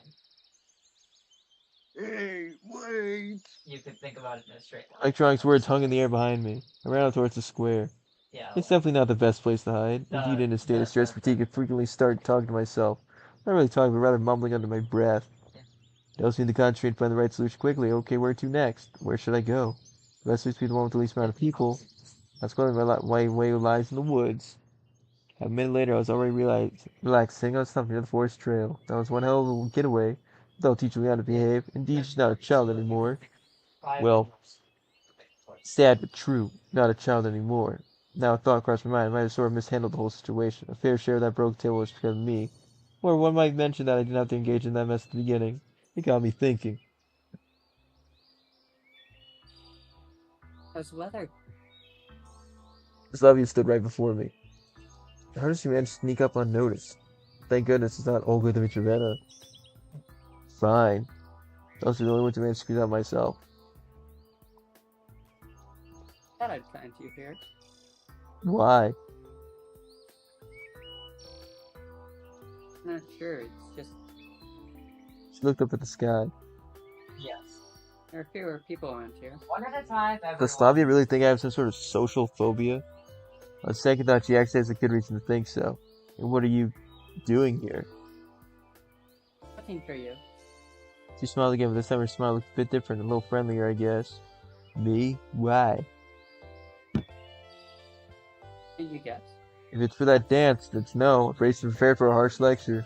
Speaker 3: Hey, wait.
Speaker 4: You could think about it in a straight line.
Speaker 2: Electronics words hung in the air behind me. I ran out towards the square.
Speaker 4: Yeah.
Speaker 2: It's definitely not the best place to hide. Indeed, in a state of stress fatigue, I frequently start talking to myself. Not really talking, but rather mumbling under my breath. It helps me to concentrate and find the right solution quickly. Okay, where to next? Where should I go? The best place to be the one with the least amount of people. That's why my way lies in the woods. A minute later, I was already relaxing on something near the forest trail. That was one hell of a getaway. They'll teach me how to behave. Indeed, she's not a child anymore. Well, sad but true. Not a child anymore. Now a thought crossed my mind. I might have sort of mishandled the whole situation. A fair share of that broke table was because of me. Or one might mention that I didn't have to engage in that mess at the beginning. It got me thinking.
Speaker 6: How's the weather?
Speaker 2: Slavia stood right before me. How does she manage to sneak up unnoticed? Thank goodness it's not Olga Dmitrievna. Fine. Those are the only ones who managed to squeeze out myself.
Speaker 6: Thought I'd find you here.
Speaker 2: Why?
Speaker 6: Not sure. It's just
Speaker 2: She looked up at the sky.
Speaker 4: Yes.
Speaker 6: there are fewer people around here.
Speaker 4: One at a time,
Speaker 2: Does
Speaker 4: everyone.
Speaker 2: Slavia really think I have some sort of social phobia? On second thought, she actually has a good reason to think so. And what are you doing here?
Speaker 6: Looking for you.
Speaker 2: She smiled again, but this time her smile looked a bit different, a little friendlier, I guess. Me? Why?
Speaker 6: You guess.
Speaker 2: If it's for that dance, that's no. Brace and prepare for a harsh lecture.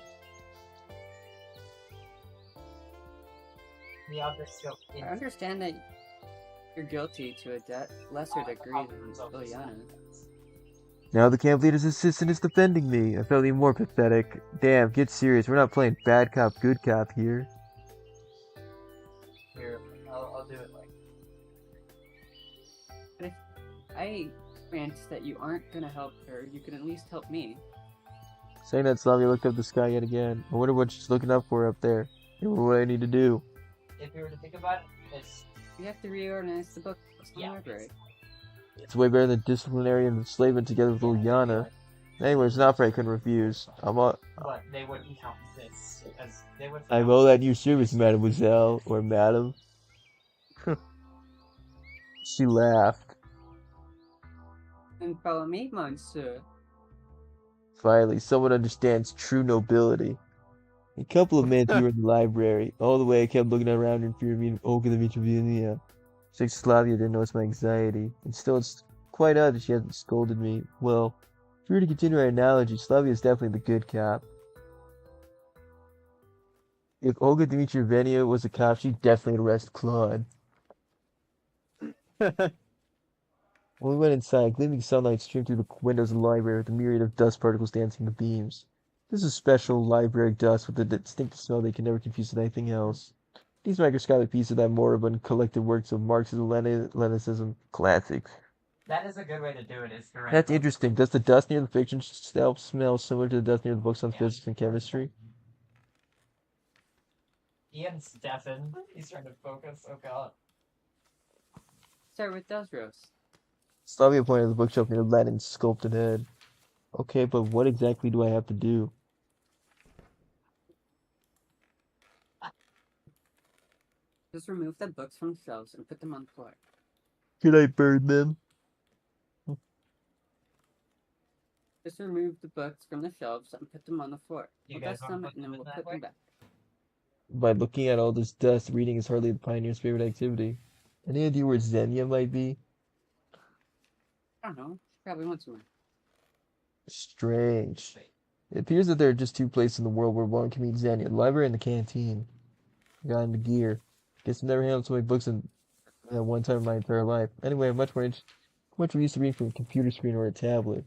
Speaker 4: The other still.
Speaker 6: I understand that you're guilty to a lesser degree than Ilyana.
Speaker 2: Now the camp leader's assistant is defending me. I felt even more pathetic. Damn, get serious. We're not playing bad cop, good cop here.
Speaker 4: Here, I'll do it like.
Speaker 6: But if I grant that you aren't gonna help her, you can at least help me.
Speaker 2: Saying that, Slavia looked up the sky yet again. I wonder what she's looking up for up there. And what I need to do.
Speaker 4: If you were to think about it, it's.
Speaker 6: We have to reorganize the books in the library.
Speaker 2: It's way better than disciplinary and enslavement together with Ilyana. Anyway, it's an offer I couldn't refuse.
Speaker 4: But they wouldn't count this as they would.
Speaker 2: I'm all at your service, mademoiselle, or madam. She laughed.
Speaker 6: And follow me, monsieur.
Speaker 2: Finally, someone understands true nobility. A couple of minutes we were in the library. All the way I kept looking around in fear of meeting Olga Dmitrievna. Slavia didn't notice my anxiety. And still, it's quite odd that she hasn't scolded me. Well, if we were to continue our analogy, Slavia is definitely the good cop. If Olga Dmitrievna was a cop, she'd definitely arrest Claude. When we went inside, gleaming sunlight streamed through the windows of the library with a myriad of dust particles dancing in the beams. This is special library dust with a distinctive smell they can never confuse with anything else. These microscopic pieces of that moribund collected works of Marxism, Leninism, classics.
Speaker 4: That is a good way to do it. Is to
Speaker 2: That's interesting. Does the dust near the fiction shelf smell similar to the dust near the books on physics and chemistry?
Speaker 4: Ian Stefan. He's trying to focus. Oh god.
Speaker 6: Start with Desros.
Speaker 2: Slavia pointed at the bookshelf near Lenin's sculpted head. Okay, but what exactly do I have to do?
Speaker 6: Just remove the books from shelves and put them on the floor.
Speaker 2: Can I burn them?
Speaker 6: Just remove the books from the shelves and put them on the floor.
Speaker 4: You
Speaker 6: We'll
Speaker 4: guys
Speaker 6: dust
Speaker 4: wanna
Speaker 6: them
Speaker 4: put
Speaker 6: and then
Speaker 4: them in
Speaker 6: we'll
Speaker 4: that
Speaker 6: put them
Speaker 4: way?
Speaker 6: back.
Speaker 2: By looking at all this dust, reading is hardly the pioneer's favorite activity. Any idea where Xenia might be?
Speaker 6: I don't know. She probably went somewhere.
Speaker 2: Strange. It appears that there are just two places in the world where one can meet Xenia, the library and the canteen. Got into gear. Guess I've never handled so many books in one time in my entire life. Anyway, I'm much more used to reading from a computer screen or a tablet.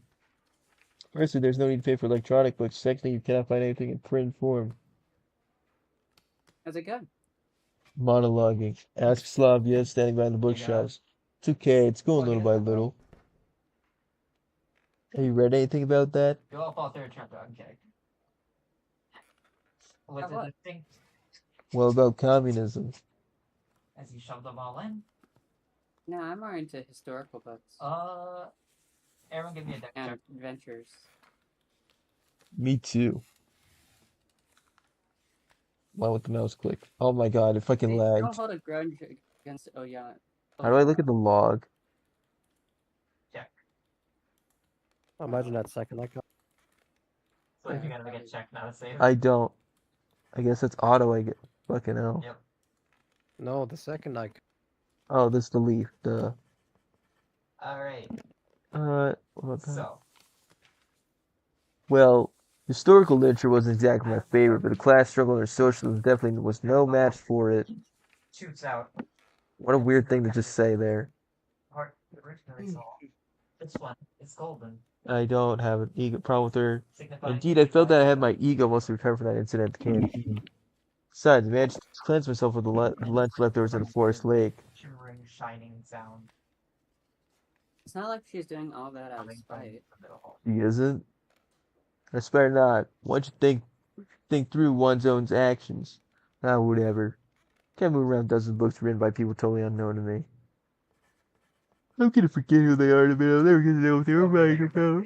Speaker 2: Firstly, there's no need to pay for electronic books. Secondly, you cannot find anything in print form.
Speaker 6: How's it go?
Speaker 2: Monologuing. Ask Slavia, standing behind the bookshelves. It's okay, it's going little by little. Have you read anything about that?
Speaker 4: Go up all third chapter. Okay. With a distinct
Speaker 2: Well, about communism.
Speaker 4: as you shove them all in.
Speaker 6: No, I'm more into historical books.
Speaker 4: Everyone give me a deck
Speaker 6: and
Speaker 4: check.
Speaker 6: adventures.
Speaker 2: Me too. Why would the mouse click? Oh my god, it fucking
Speaker 6: Don't
Speaker 2: lagged.
Speaker 6: hold a grudge against Oyana.
Speaker 2: How do I look at the log?
Speaker 4: Check.
Speaker 7: Imagine that second.
Speaker 4: So if you gotta make a check, not a save.
Speaker 2: I don't. I guess it's auto, I get. Fucking hell.
Speaker 4: Yep.
Speaker 7: No, the second
Speaker 2: Oh, this is the leaf. Duh.
Speaker 4: Alright.
Speaker 2: What about that?
Speaker 4: So.
Speaker 2: Well, historical literature wasn't exactly my favorite, but the class struggle or socialism definitely was no match for it.
Speaker 4: Shoots out.
Speaker 2: What a weird thing to just say there.
Speaker 4: Heart originally saw. This one is golden.
Speaker 2: I don't have an ego problem with her.
Speaker 4: Signifying
Speaker 2: Indeed, I felt that I had my ego mostly recovered from that incident at the canteen. Besides, I managed to cleanse myself with the lunch leftovers at the forest lake.
Speaker 4: Shimmering, shining sound.
Speaker 6: It's not like she's doing all that out of spite.
Speaker 2: She isn't. I swear not. Once you think through one's own actions. Ah, whatever. Can't move around dozens of books written by people totally unknown to me. I'm gonna forget who they are in a minute. I'm never gonna know what they were writing about.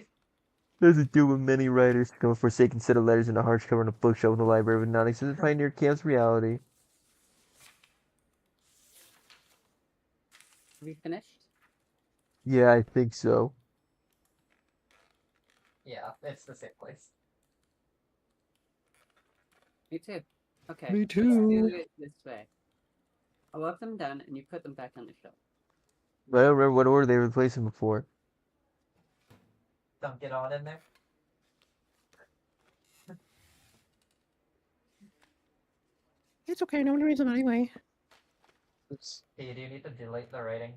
Speaker 2: There's a doom of many writers to come a forsaken set of letters in a hardcover on a bookshelf in the library of a non-existent pioneer camp's reality.
Speaker 6: Have we finished?
Speaker 2: Yeah, I think so.
Speaker 4: Yeah, it's the same place.
Speaker 6: Me too. Okay.
Speaker 1: Me
Speaker 6: Let's
Speaker 1: too.
Speaker 6: do it this way. I love them done, and you put them back on the shelf.
Speaker 2: But I don't remember what order they were placing before.
Speaker 4: Dunk it all in there.
Speaker 8: It's okay, no one reads them anyway.
Speaker 4: Hey, you do need to delete the writing.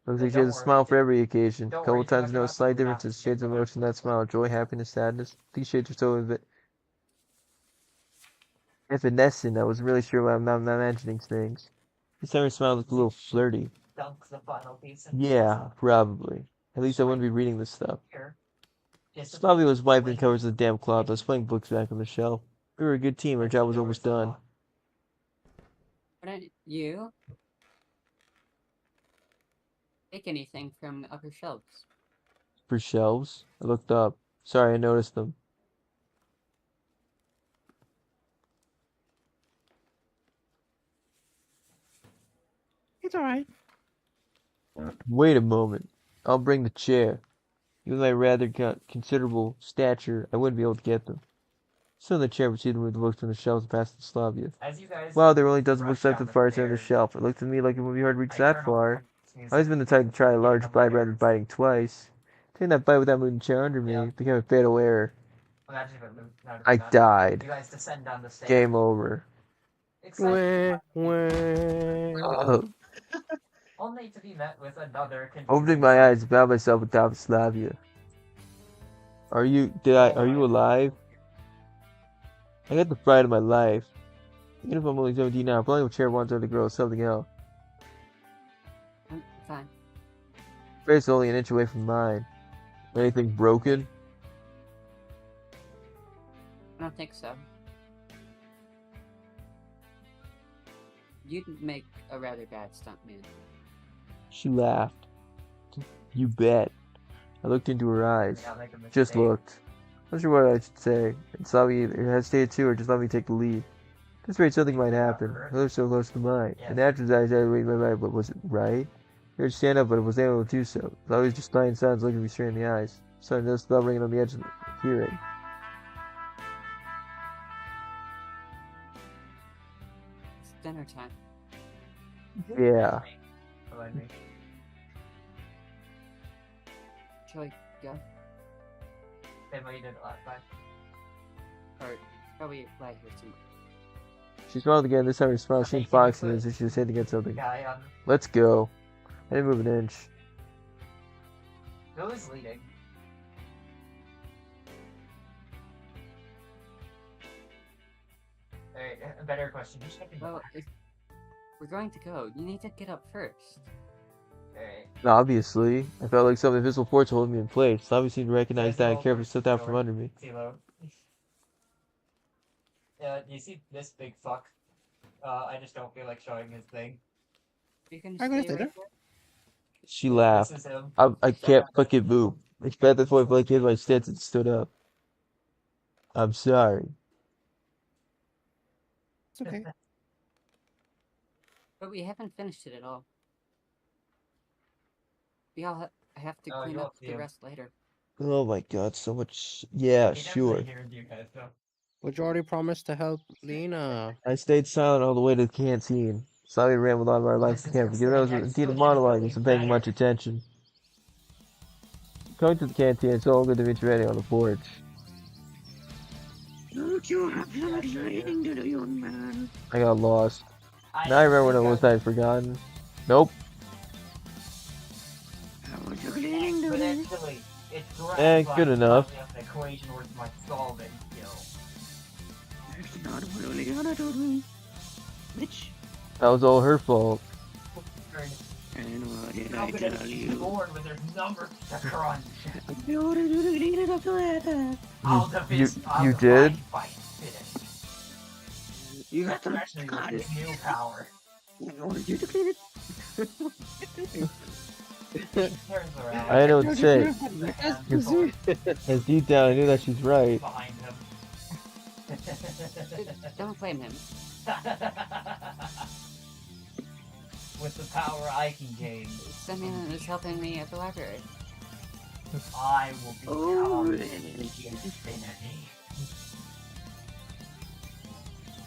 Speaker 2: Looks
Speaker 4: Hey,
Speaker 2: like she has a
Speaker 4: don't
Speaker 2: smile
Speaker 4: worry.
Speaker 2: for every occasion. A
Speaker 4: Don't
Speaker 2: couple
Speaker 4: worry,
Speaker 2: times
Speaker 4: you
Speaker 2: notice
Speaker 4: don't
Speaker 2: slight
Speaker 4: have to
Speaker 2: differences, shades of emotion in that smile. Joy, happiness, sadness. These shades are so evanescent. I wasn't really sure why I'm not imagining things. This time her smile looked a little flirty.
Speaker 4: Dunk the final piece in
Speaker 2: Yeah, probably. At least I wouldn't be reading this stuff.
Speaker 4: here.
Speaker 2: Slavi was wiping covers of the damn cloth. I was putting books back on the shelf. We were a good team. Our job was almost done.
Speaker 6: Why don't you take anything from the upper shelves?
Speaker 2: For shelves? I looked up. Sorry, I noticed them.
Speaker 8: It's alright.
Speaker 2: Wait a moment. I'll bring the chair. Even my rather considerable stature, I wouldn't be able to get them. So the chair proceeded to move the books from the shelves and passed to Slavia.
Speaker 4: As you guys
Speaker 2: Wow, there were only dozen books
Speaker 4: rush
Speaker 2: left
Speaker 4: down
Speaker 2: at the far side of the
Speaker 4: stairs,
Speaker 2: shelf. It looked to me like it would be hard to reach
Speaker 4: I
Speaker 2: that
Speaker 4: turn on
Speaker 2: far.
Speaker 4: the
Speaker 2: I've always been the type to try a large bite rather than biting twice. Taking that bite without moving the chair under me became a fatal error.
Speaker 4: Imagine if it moved. No,
Speaker 2: I
Speaker 4: not.
Speaker 2: died.
Speaker 4: You guys descend down the stairs.
Speaker 2: Game over.
Speaker 1: Wah, wah.
Speaker 4: Only to be met with another
Speaker 2: Opening my eyes, I found myself on top of Slavia. Are you alive? I got the fright of my life. Even if I'm only 17 now, playing with chair wants her to grow something else.
Speaker 6: Fine.
Speaker 2: Face only an inch away from mine. Anything broken?
Speaker 6: I don't think so. You'd make a rather bad stuntman.
Speaker 2: She laughed. You bet. I looked into her eyes. Just looked. Not sure what I should say. And Slavia either hesitated to or just let me take the lead. At this rate, something might happen. Her lips so close to mine. The natural desire to read my mind, but was it right? I heard stand up, but I was able to do so. I was just lying silence, looking me straight in the eyes. So I noticed the bell ringing on the edge of the hearing.
Speaker 6: It's dinner time.
Speaker 2: Yeah.
Speaker 6: Shall we go?
Speaker 4: Same way you did it last time.
Speaker 6: Or probably lie here too.
Speaker 2: She smiled again. This time her smile seemed foxy as if she was hitting at something.
Speaker 4: Guy on.
Speaker 2: Let's go. I didn't move an inch.
Speaker 4: Who is leading? Alright, a better question. Who's checking the
Speaker 6: Well,
Speaker 4: back?
Speaker 6: if we're going to go, you need to get up first.
Speaker 4: Alright.
Speaker 2: Obviously. I felt like some invisible force holding me in place. Slavia seemed to recognize that and carefully slipped out from under me.
Speaker 4: Tilo. Yeah, you see this big fuck? I just don't feel like showing his thing.
Speaker 6: You can
Speaker 8: I'm gonna
Speaker 6: stay
Speaker 8: stay
Speaker 6: right
Speaker 8: there.
Speaker 2: She laughed.
Speaker 4: This is him.
Speaker 2: I can't fucking move. I at the point like in my stance and stood up. I'm sorry.
Speaker 8: It's okay.
Speaker 6: But we haven't finished it at all. We all have to
Speaker 4: Oh,
Speaker 6: clean
Speaker 4: you
Speaker 6: up
Speaker 4: won't see
Speaker 6: the
Speaker 4: him.
Speaker 6: rest later.
Speaker 2: Oh my god, so much. Yeah,
Speaker 4: He
Speaker 2: sure.
Speaker 4: definitely hears you guys, though.
Speaker 1: But you already promised to help Lena.
Speaker 2: I stayed silent all the way to the canteen. Slavia rambled on about our life in camp, given I was indeed a monologue and wasn't paying much attention. Coming to the canteen, it's all good to meet you ready on the porch.
Speaker 5: Don't you have some exciting to do, young man?
Speaker 2: I got lost. Now I remember when it was I had forgotten. Nope.
Speaker 5: How was your cleaning
Speaker 4: But
Speaker 5: duty?
Speaker 4: actually, it's
Speaker 2: Good enough.
Speaker 4: an equation worth my solving skill.
Speaker 5: That's not what Leona told me. Mitch,
Speaker 2: That was all her fault.
Speaker 5: and what did
Speaker 4: How
Speaker 5: I
Speaker 4: could
Speaker 5: tell
Speaker 4: it be
Speaker 5: you?
Speaker 4: bored when there's numbers to crunch?
Speaker 5: I ordered you to clean it up later.
Speaker 4: I'll
Speaker 2: You did?
Speaker 4: Fight finish.
Speaker 5: You got some
Speaker 4: Especially with
Speaker 5: God.
Speaker 4: this new power.
Speaker 5: I ordered you to clean it.
Speaker 4: Turns around.
Speaker 2: I know what to say.
Speaker 4: And
Speaker 2: As deep down, I knew that she's right.
Speaker 4: behind him.
Speaker 12: Don't blame him.
Speaker 4: With the power I can gain,
Speaker 12: Someone is helping me at the library.
Speaker 4: I will
Speaker 5: Oh,
Speaker 4: become infinity.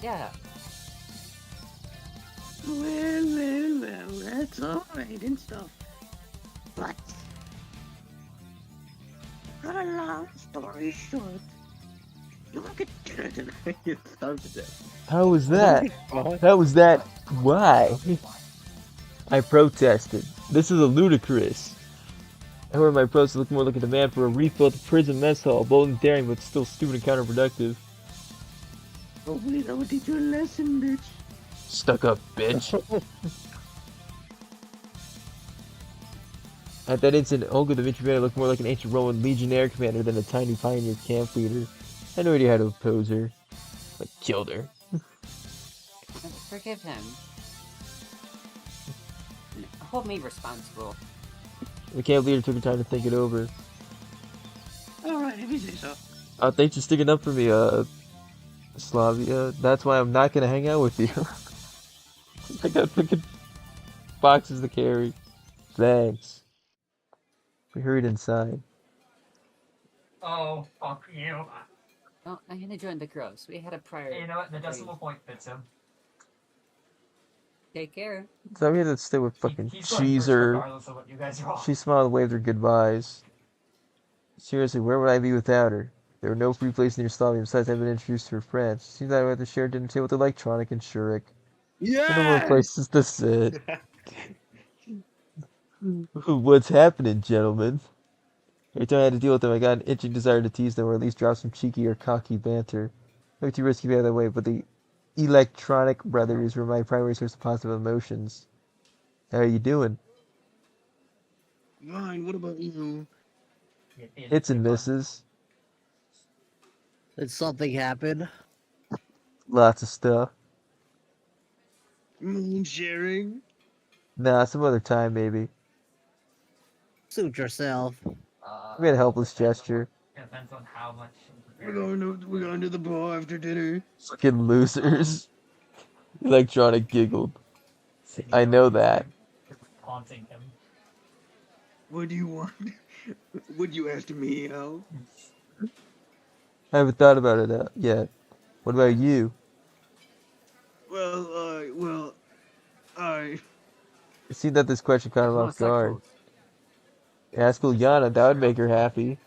Speaker 12: Yeah.
Speaker 5: Well, that's alright and stuff. But, cut a long story short, you want to get dinner tonight? It's time to death.
Speaker 2: How was that? How was that? Why? I protested. This is a ludicrous. However, my protest looked more like a demand for a refill at the prison mess hall, bold and daring, but still stupid and counterproductive.
Speaker 5: Hopefully that will teach you a lesson, bitch.
Speaker 2: Stuck up, bitch. At that instant, Olga Dmitrievna looked more like an ancient Roman legionnaire commander than a tiny pioneer camp leader. I had no idea how to oppose her. I killed her.
Speaker 12: Forgive him. Hold me responsible.
Speaker 2: The camp leader took her time to think it over.
Speaker 5: Alright, if you say so.
Speaker 2: Thanks for sticking up for me, Slavia. That's why I'm not gonna hang out with you. I got freaking boxes to carry. Thanks. We hurried inside.
Speaker 4: Oh, fuck you.
Speaker 12: Well, I'm gonna join the girls. We had a prior.
Speaker 4: You know what? The decimal point fits him.
Speaker 12: Take care.
Speaker 2: So we had to stay with fucking
Speaker 4: He's going first
Speaker 2: Cheezer.
Speaker 4: regardless of what you guys are on.
Speaker 2: She smiled and waved her goodbyes. Seriously, where would I be without her? There were no free places near Slavia besides having been introduced to her friends. Seems that I had to share dinner table with Electronic and Shurik.
Speaker 3: Yeah.
Speaker 2: No more places to sit. What's happening, gentlemen? Every time I had to deal with them, I got an itching desire to tease them or at least drop some cheeky or cocky banter. Not too risky by that way, but the Electronic brothers were my primary source of positive emotions. How are you doing?
Speaker 3: Fine, what about you?
Speaker 2: Hits and misses.
Speaker 9: Did something happen?
Speaker 2: Lots of stuff.
Speaker 3: Moon sharing?
Speaker 2: Nah, some other time maybe.
Speaker 9: Suit yourself.
Speaker 2: I made a helpless gesture.
Speaker 4: Depends on how much.
Speaker 3: We're going to the bar after dinner.
Speaker 2: Fucking losers. Electronic giggled. I know that.
Speaker 4: Haunting him.
Speaker 3: What do you want? Would you ask me out?
Speaker 2: I haven't thought about it yet. What about you?
Speaker 3: Well, I...
Speaker 2: It seemed that this question caught him off guard. Ask Ulyana, that would make her happy.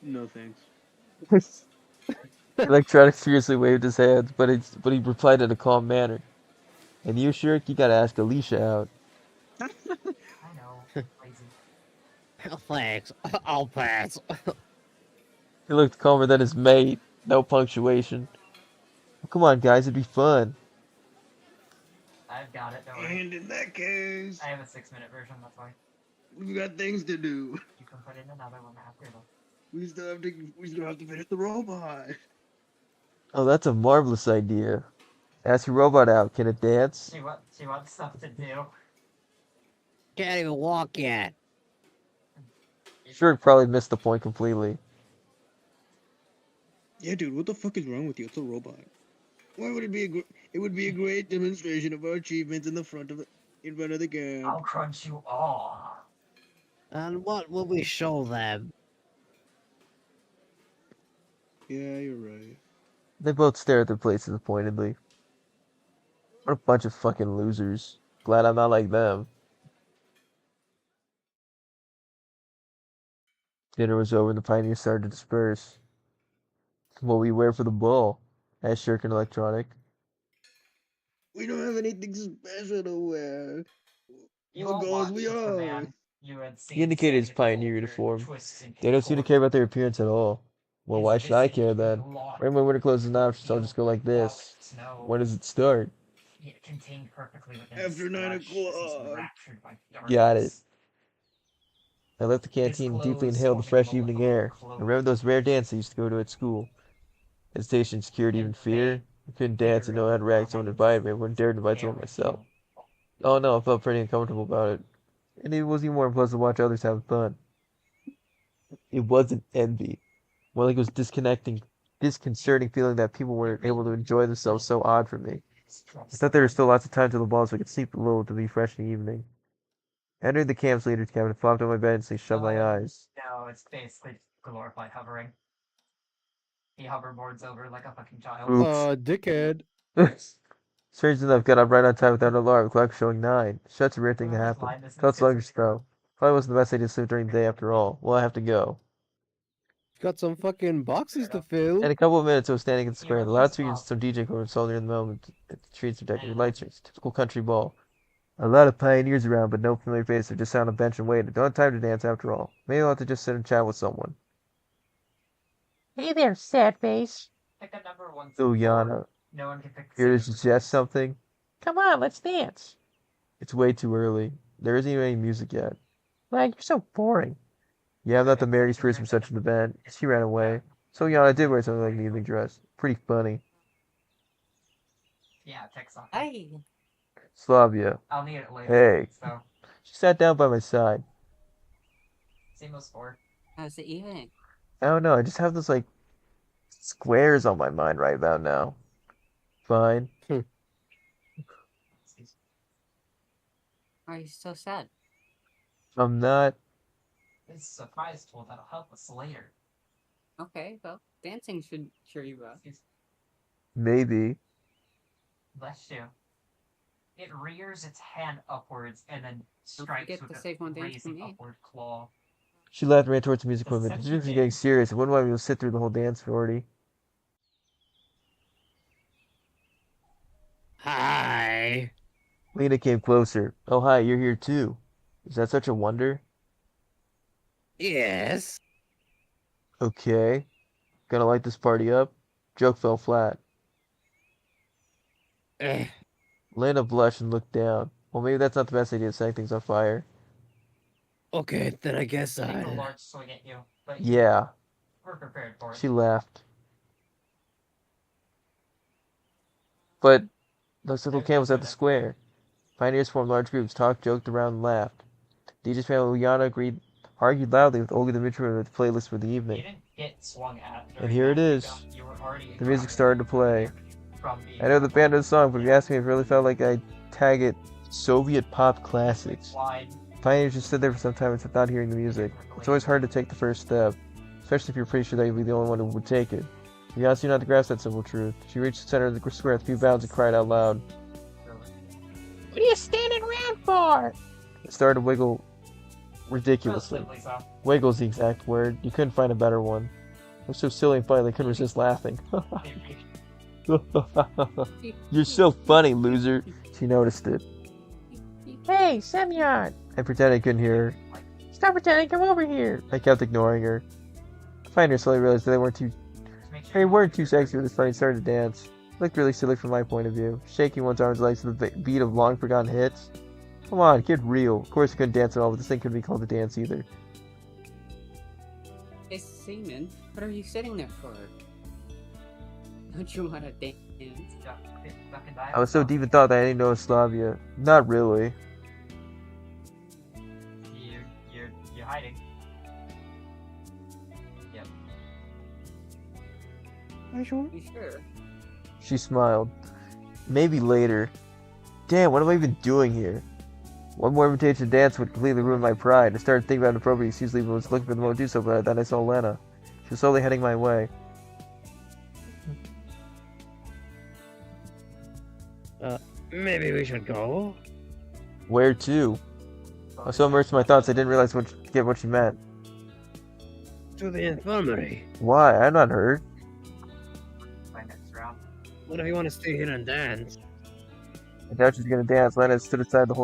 Speaker 3: No thanks.
Speaker 2: Electronic furiously waved his hands, but he replied in a calm manner. And you, Shirk, you gotta ask Alicia out.
Speaker 4: I know. Lazy.
Speaker 9: Thanks. I'll pass.
Speaker 2: He looked calmer than his mate. No punctuation. Well, come on, guys, it'd be fun.
Speaker 4: I've got it, don't worry.
Speaker 3: And in that case,
Speaker 4: I have a 6-minute version, that's why.
Speaker 3: we've got things to do.
Speaker 4: You can put in another one after though.
Speaker 3: We still have to finish the robot.
Speaker 2: Oh, that's a marvelous idea. Ask your robot out. Can it dance?
Speaker 4: She wants stuff to do.
Speaker 9: Can't even walk yet.
Speaker 2: Shirk probably missed the point completely.
Speaker 3: Yeah, dude, what the fuck is wrong with you? It's a robot. Why would it be it would be a great demonstration of our achievements in front of the game.
Speaker 4: I'll crunch you all.
Speaker 9: And what will we show them?
Speaker 3: Yeah, you're right.
Speaker 2: They both stare at their plates disappointedly. What a bunch of fucking losers. Glad I'm not like them. Dinner was over and the pioneers started to disperse. What will we wear for the ball? Asked Shirk and Electronic.
Speaker 3: We don't have anything special to wear.
Speaker 4: You
Speaker 3: What
Speaker 4: won't
Speaker 3: goes
Speaker 4: watch
Speaker 3: we
Speaker 4: with the
Speaker 3: are?
Speaker 4: man you had seen
Speaker 2: He indicated his
Speaker 4: saved
Speaker 2: pioneer
Speaker 4: over
Speaker 2: uniform.
Speaker 4: twists and
Speaker 2: They don't seem to
Speaker 4: contortions.
Speaker 2: care about their appearance at all. Well,
Speaker 4: His
Speaker 2: why should I
Speaker 4: visage
Speaker 2: care
Speaker 4: was
Speaker 2: then?
Speaker 4: long,
Speaker 2: Right when winter clothes is an option, so I'll just go like this.
Speaker 4: walked snow,
Speaker 2: When does it start?
Speaker 4: yet contained perfectly within
Speaker 3: After
Speaker 4: his
Speaker 3: 9
Speaker 4: flesh, as he's
Speaker 3: o'clock.
Speaker 4: raptured by
Speaker 2: Got it.
Speaker 4: darkness.
Speaker 2: I left the
Speaker 4: His
Speaker 2: canteen and deeply
Speaker 4: clothes
Speaker 2: inhaled the
Speaker 4: forming
Speaker 2: fresh
Speaker 4: a mold
Speaker 2: evening
Speaker 4: of
Speaker 2: air. I
Speaker 4: clothing.
Speaker 2: remember those rare dances I used to go to at school. Hesitation, security, even fear. I couldn't dance and know how to react to someone invited me. I wouldn't dare to invite someone myself. Oh no, I felt pretty uncomfortable about it. and it was even more unpleasant to watch others have fun. It wasn't envy. More like it was disconcerting feeling that people weren't able to enjoy themselves so odd for me. I thought there was still lots of time till the ball so I could sleep a little to be fresh in the evening. Entering the camp's leader's cabin, flopped on my bed and shut my eyes.
Speaker 4: No, it's basically glorified hovering. He hoverboards over like a fucking child.
Speaker 2: Oops.
Speaker 1: Dickhead.
Speaker 2: Strange enough, got up right on time without an alarm, clock showing 9. Such a weird thing to happen. Felt sluggish though. Probably wasn't the best idea to sleep during the day after all. Well, I have to go.
Speaker 1: Got some fucking boxes to fill.
Speaker 2: In a couple of minutes, I was standing in the square. The loudspeakers and some DJ equipment sold near the moment. The streets were decorated with lights. Typical country ball. A lot of pioneers around, but no familiar faces. Just sat on a bench and waited. Don't have time to dance after all. Maybe I'll have to just sit and chat with someone.
Speaker 11: Hey there, sad face.
Speaker 4: Pick a number 1.
Speaker 2: Ilyana.
Speaker 4: No one can pick
Speaker 2: Here to suggest something?
Speaker 11: Come on, let's dance.
Speaker 2: It's way too early. There isn't even any music yet.
Speaker 11: Well, you're so boring.
Speaker 2: Yeah, I'm not the merriest person for such an event. She ran away. So Ilyana did wear something like an evening dress. Pretty funny.
Speaker 4: Yeah, pick something.
Speaker 12: Hey.
Speaker 2: Slavia.
Speaker 4: I'll need it later.
Speaker 2: Hey.
Speaker 4: So.
Speaker 2: She sat down by my side.
Speaker 4: Same as 4.
Speaker 12: How's the evening?
Speaker 2: I don't know, I just have those, like, squares on my mind right about now. Fine.
Speaker 12: Are you so sad?
Speaker 2: I'm not.
Speaker 4: This is a surprise tool that'll help us later.
Speaker 12: Okay, well, dancing should cheer you up.
Speaker 2: Maybe.
Speaker 4: Bless you. It rears its hand upwards and then
Speaker 12: Don't
Speaker 4: strikes
Speaker 12: forget
Speaker 4: with
Speaker 12: to
Speaker 4: a
Speaker 12: save one dance for
Speaker 4: raising
Speaker 12: me.
Speaker 4: upward claw.
Speaker 2: She laughed and ran towards the music equipment. The music was getting serious. I wouldn't want me to sit through the whole dance party.
Speaker 9: Hi.
Speaker 2: Lena came closer. Oh, hi, you're here too. Is that such a wonder?
Speaker 9: Yes.
Speaker 2: Okay. Gonna light this party up? Joke fell flat. Lena blushed and looked down. Well, maybe that's not the best idea, setting things on fire.
Speaker 9: Okay, then I guess
Speaker 4: Take a
Speaker 9: I'll...
Speaker 4: large swing at you, but
Speaker 2: Yeah.
Speaker 4: we're prepared for it.
Speaker 2: She laughed. But those little camp was at the square. Pioneers formed large groups, talked, joked around, and laughed. DJ's family Ilyana argued loudly with Olga Dimitrova with the playlist for the
Speaker 4: You
Speaker 2: evening.
Speaker 4: didn't get swung at.
Speaker 2: And here it is.
Speaker 4: You were already
Speaker 2: The music started to play.
Speaker 4: from being
Speaker 2: I know the band of the song, but if you ask me, it really felt like I'd tag it Soviet pop classics.
Speaker 4: wide.
Speaker 2: Pioneers just stood there for some time without hearing the music. It's always hard to take the first step, especially if you're pretty sure that you'll be the only one who would take it. You asked you not to grasp that simple truth. She reached the center of the square with a few bounds and cried out loud.
Speaker 11: What are you standing around for?
Speaker 2: It started to wiggle ridiculously.
Speaker 4: Relatively so.
Speaker 2: Wiggle's the exact word. You couldn't find a better one. It was so silly and funny they couldn't resist laughing. You're so funny, loser. She noticed it.
Speaker 11: Hey, Semyon!
Speaker 2: I pretended I couldn't hear her.
Speaker 11: Stop pretending, come over here!
Speaker 2: I kept ignoring her. The pioneers slowly realized that they weren't too sexy with this funny started to dance. It looked really silly from my point of view, shaking one's arms and legs to the beat of long forgotten hits. Come on, get real. Of course I couldn't dance at all, but this thing couldn't be called a dance either.
Speaker 12: Hey, Seaman, what are you sitting there for? Don't you want to dance?
Speaker 2: I was so deep in thought that I didn't know Slavia. Not really.
Speaker 4: You're hiding. Yep.
Speaker 11: Are you sure?
Speaker 12: You sure?
Speaker 2: She smiled. Maybe later. Damn, what am I even doing here? One more invitation to dance would completely ruin my pride. I started thinking about an appropriate excuse to leave and was looking for the moment to do so, but then I saw Lena. She was slowly heading my way.
Speaker 9: Maybe we should go.
Speaker 2: Where to? I was so immersed in my thoughts I didn't realize what she meant.
Speaker 9: To the infirmary.
Speaker 2: Why? I'm not hurt.
Speaker 4: My next round.
Speaker 9: What if you want to stay here and dance?
Speaker 2: I doubt she's gonna dance. Lena stood aside the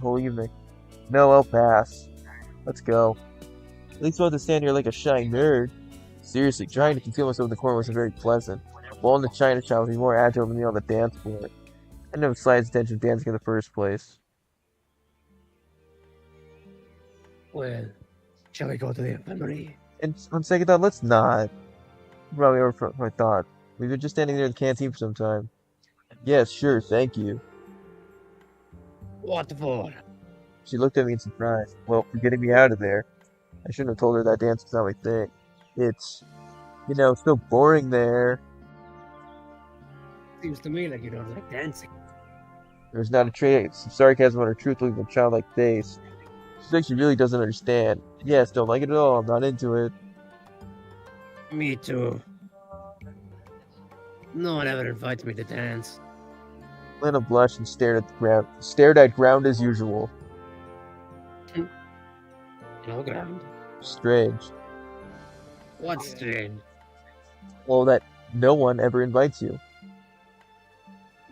Speaker 2: whole evening. No, I'll pass. Let's go. At least I don't have to stand here like a shy nerd. Seriously, trying to conceal myself in the corner wasn't very pleasant. While in the china shop was more agile than me on the dance floor. I didn't have the slightest intention of dancing in the first place.
Speaker 9: Well, shall we go to the infirmary?
Speaker 2: And on second thought, let's not. Probably over for my thought. We've been just standing there in the canteen for some time. Yes, sure, thank you.
Speaker 9: What for?
Speaker 2: She looked at me in surprise. Well, for getting me out of there. I shouldn't have told her that dance was not my thing. It's, so boring there.
Speaker 9: Seems to me like you don't like dancing.
Speaker 2: There's not a trace of sarcasm on her truthfully from childlike face. She's like she really doesn't understand. Yes, don't like it at all. I'm not into it.
Speaker 9: Me too. No one ever invites me to dance.
Speaker 2: Lena blushed and stared at the ground. Stared at ground as usual.
Speaker 9: No ground.
Speaker 2: Strange.
Speaker 9: What's strange?
Speaker 2: Well, that no one ever invites you.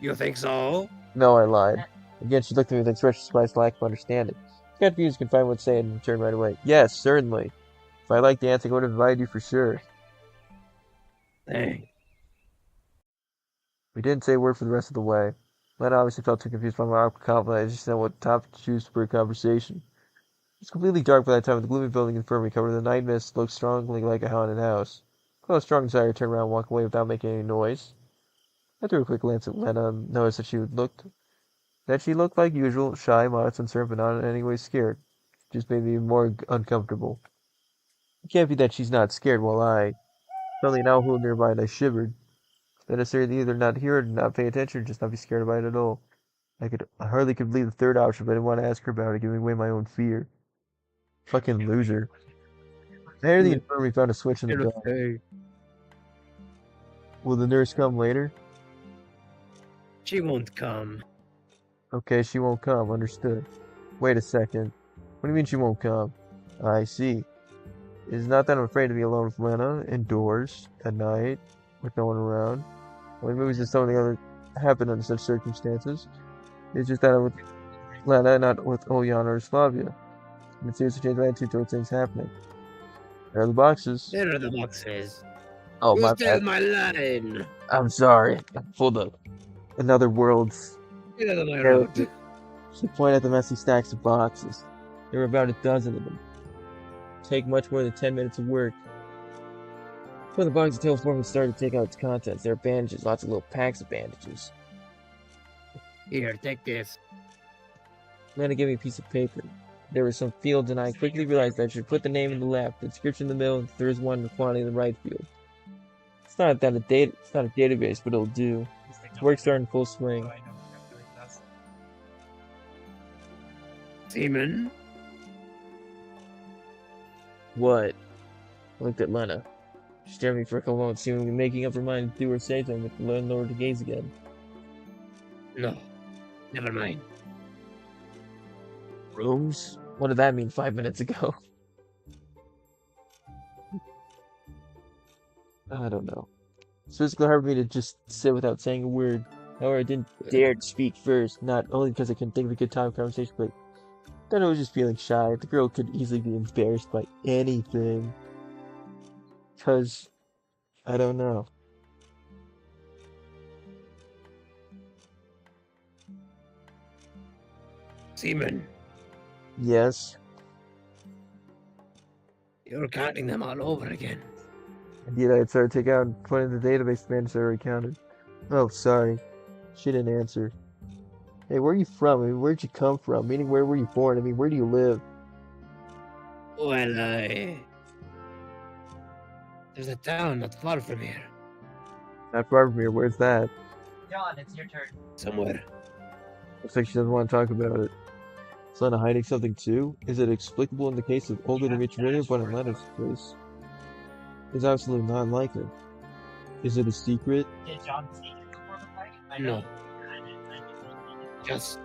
Speaker 9: You think so?
Speaker 2: No, I lied. Again, she looked at me with an expression of surprise, lack of understanding. Confused, couldn't find what to say, and returned right away. Yes, certainly. If I liked dancing, I would have invited you for sure.
Speaker 9: Dang.
Speaker 2: We didn't say a word for the rest of the way. Lena obviously felt too confused by my awkward compliment as she said what topic to choose for a conversation. It was completely dark by that time, with the gloomy building infirmary covered in the night mist looked strongly like a haunted house. I felt a strong desire to turn around and walk away without making any noise. I threw a quick glance at Lena and noticed that she looked like usual, shy, modest, uncertain, but not in any way scared. It just made me more uncomfortable. It can't be that she's not scared while I... Suddenly an owl hooted nearby and I shivered. That necessarily either not hear it, not pay attention, or just not be scared about it at all. I hardly could believe the third option, but I didn't want to ask her about it, giving away my own fear. Fucking loser. There the infirmary found a switch in the door. Will the nurse come later?
Speaker 9: She won't come.
Speaker 2: Okay, she won't come. Understood. Wait a second. What do you mean she won't come? I see. It's not that I'm afraid to be alone with Lena, indoors, at night, with no one around. Only movies and something other happen under such circumstances. It's just that I'm with Lena, not with Olyana or Slavia. And it seriously changed my attitude towards things happening. There are the boxes.
Speaker 9: There are the boxes.
Speaker 2: Oh,
Speaker 9: you
Speaker 2: my
Speaker 9: stole
Speaker 2: bad.
Speaker 9: my line.
Speaker 2: I'm sorry. I pulled up another world's...
Speaker 9: Get out of my road.
Speaker 2: She pointed at the messy stacks of boxes. There were about a dozen of them. Take much more than 10 minutes of work. Put the box of tail form and started to take out its contents. There are bandages, lots of little packs of bandages.
Speaker 9: Here, take this.
Speaker 2: Lena gave me a piece of paper. There were some fields, and I quickly realized that I should put the name in the left, the description in the middle, and if there is one, the quantity in the right field. It's not a database, but it'll do. Work started in full swing.
Speaker 9: Seaman?
Speaker 2: What? I looked at Lena. She stared at me for a couple moments, seemingly making up her mind to do or say something, but Lena lowered her gaze again.
Speaker 9: No. Never mind.
Speaker 2: Rooms? What did that mean 5 minutes ago? I don't know. It's physically hard for me to just sit without saying a word. However, I didn't dare to speak first, not only because I couldn't think of a good time conversation, but then I was just feeling shy. The girl could easily be embarrassed by anything. Because, I don't know.
Speaker 9: Seaman,
Speaker 2: Yes.
Speaker 9: you're counting them all over again.
Speaker 2: Indeed, I had started to take out and put in the database the I already counted. Oh, sorry. She didn't answer. Hey, where are you from? I mean, where'd you come from? Meaning, where were you born? I mean, where do you live?
Speaker 9: Well, there's a town not far from here.
Speaker 2: Not far from here. Where's that?
Speaker 4: John, it's your turn.
Speaker 9: Somewhere.
Speaker 2: Looks like she doesn't want to talk about it. Is Lena hiding something too? Is it explicable in the case of Olga Dmitrievna, but in Lena's case? It's absolutely not likely. Is it a secret?
Speaker 4: Did John take it before the fight?
Speaker 9: No. Just.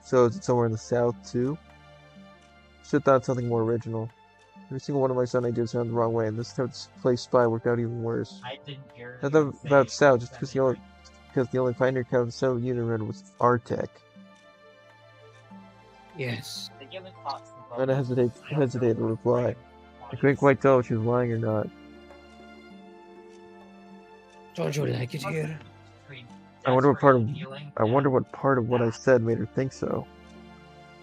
Speaker 2: So is it somewhere in the south too? Should have thought something more original. Every single one of my son ideas sounded the wrong way, and this time to play spy worked out even worse.
Speaker 4: I didn't hear.
Speaker 2: I thought about south just because the only pioneer count of Soviet Union read was Artek.
Speaker 9: Yes.
Speaker 2: Lena hesitated to reply. I couldn't quite tell if she was lying or not.
Speaker 9: Don't you like it here?
Speaker 2: I wonder what part of what I said made her think so.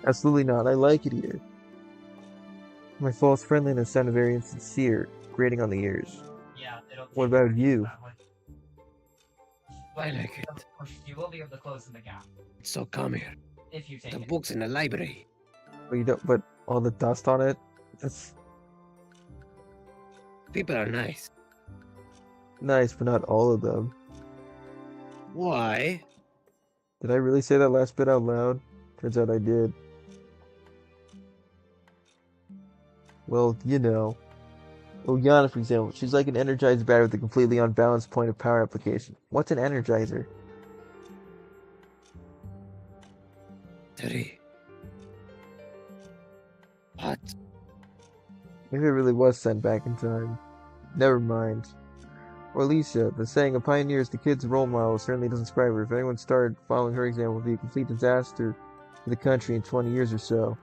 Speaker 2: Absolutely not. I like it here. My false friendliness sounded very insincere, grating on the ears. What about you?
Speaker 9: I like it.
Speaker 4: You will be able to close in the gap.
Speaker 9: So come here.
Speaker 4: If you take
Speaker 9: The
Speaker 4: it.
Speaker 9: books in the library.
Speaker 2: But you don't. But all the dust on it. That's
Speaker 9: People are nice.
Speaker 2: nice, but not all of them.
Speaker 9: Why?
Speaker 2: Did I really say that last bit out loud? Turns out I did. Well, you know. Yana, for example, she's like an energized battery with a completely unbalanced point of power application. What's an energizer?
Speaker 9: 3. What?
Speaker 2: Maybe it really was sent back in time. Never mind. Or Alicia, the saying a pioneer is the kid's role model certainly doesn't describe her. If anyone started following her example, it would be a complete disaster for the country in 20 years or so.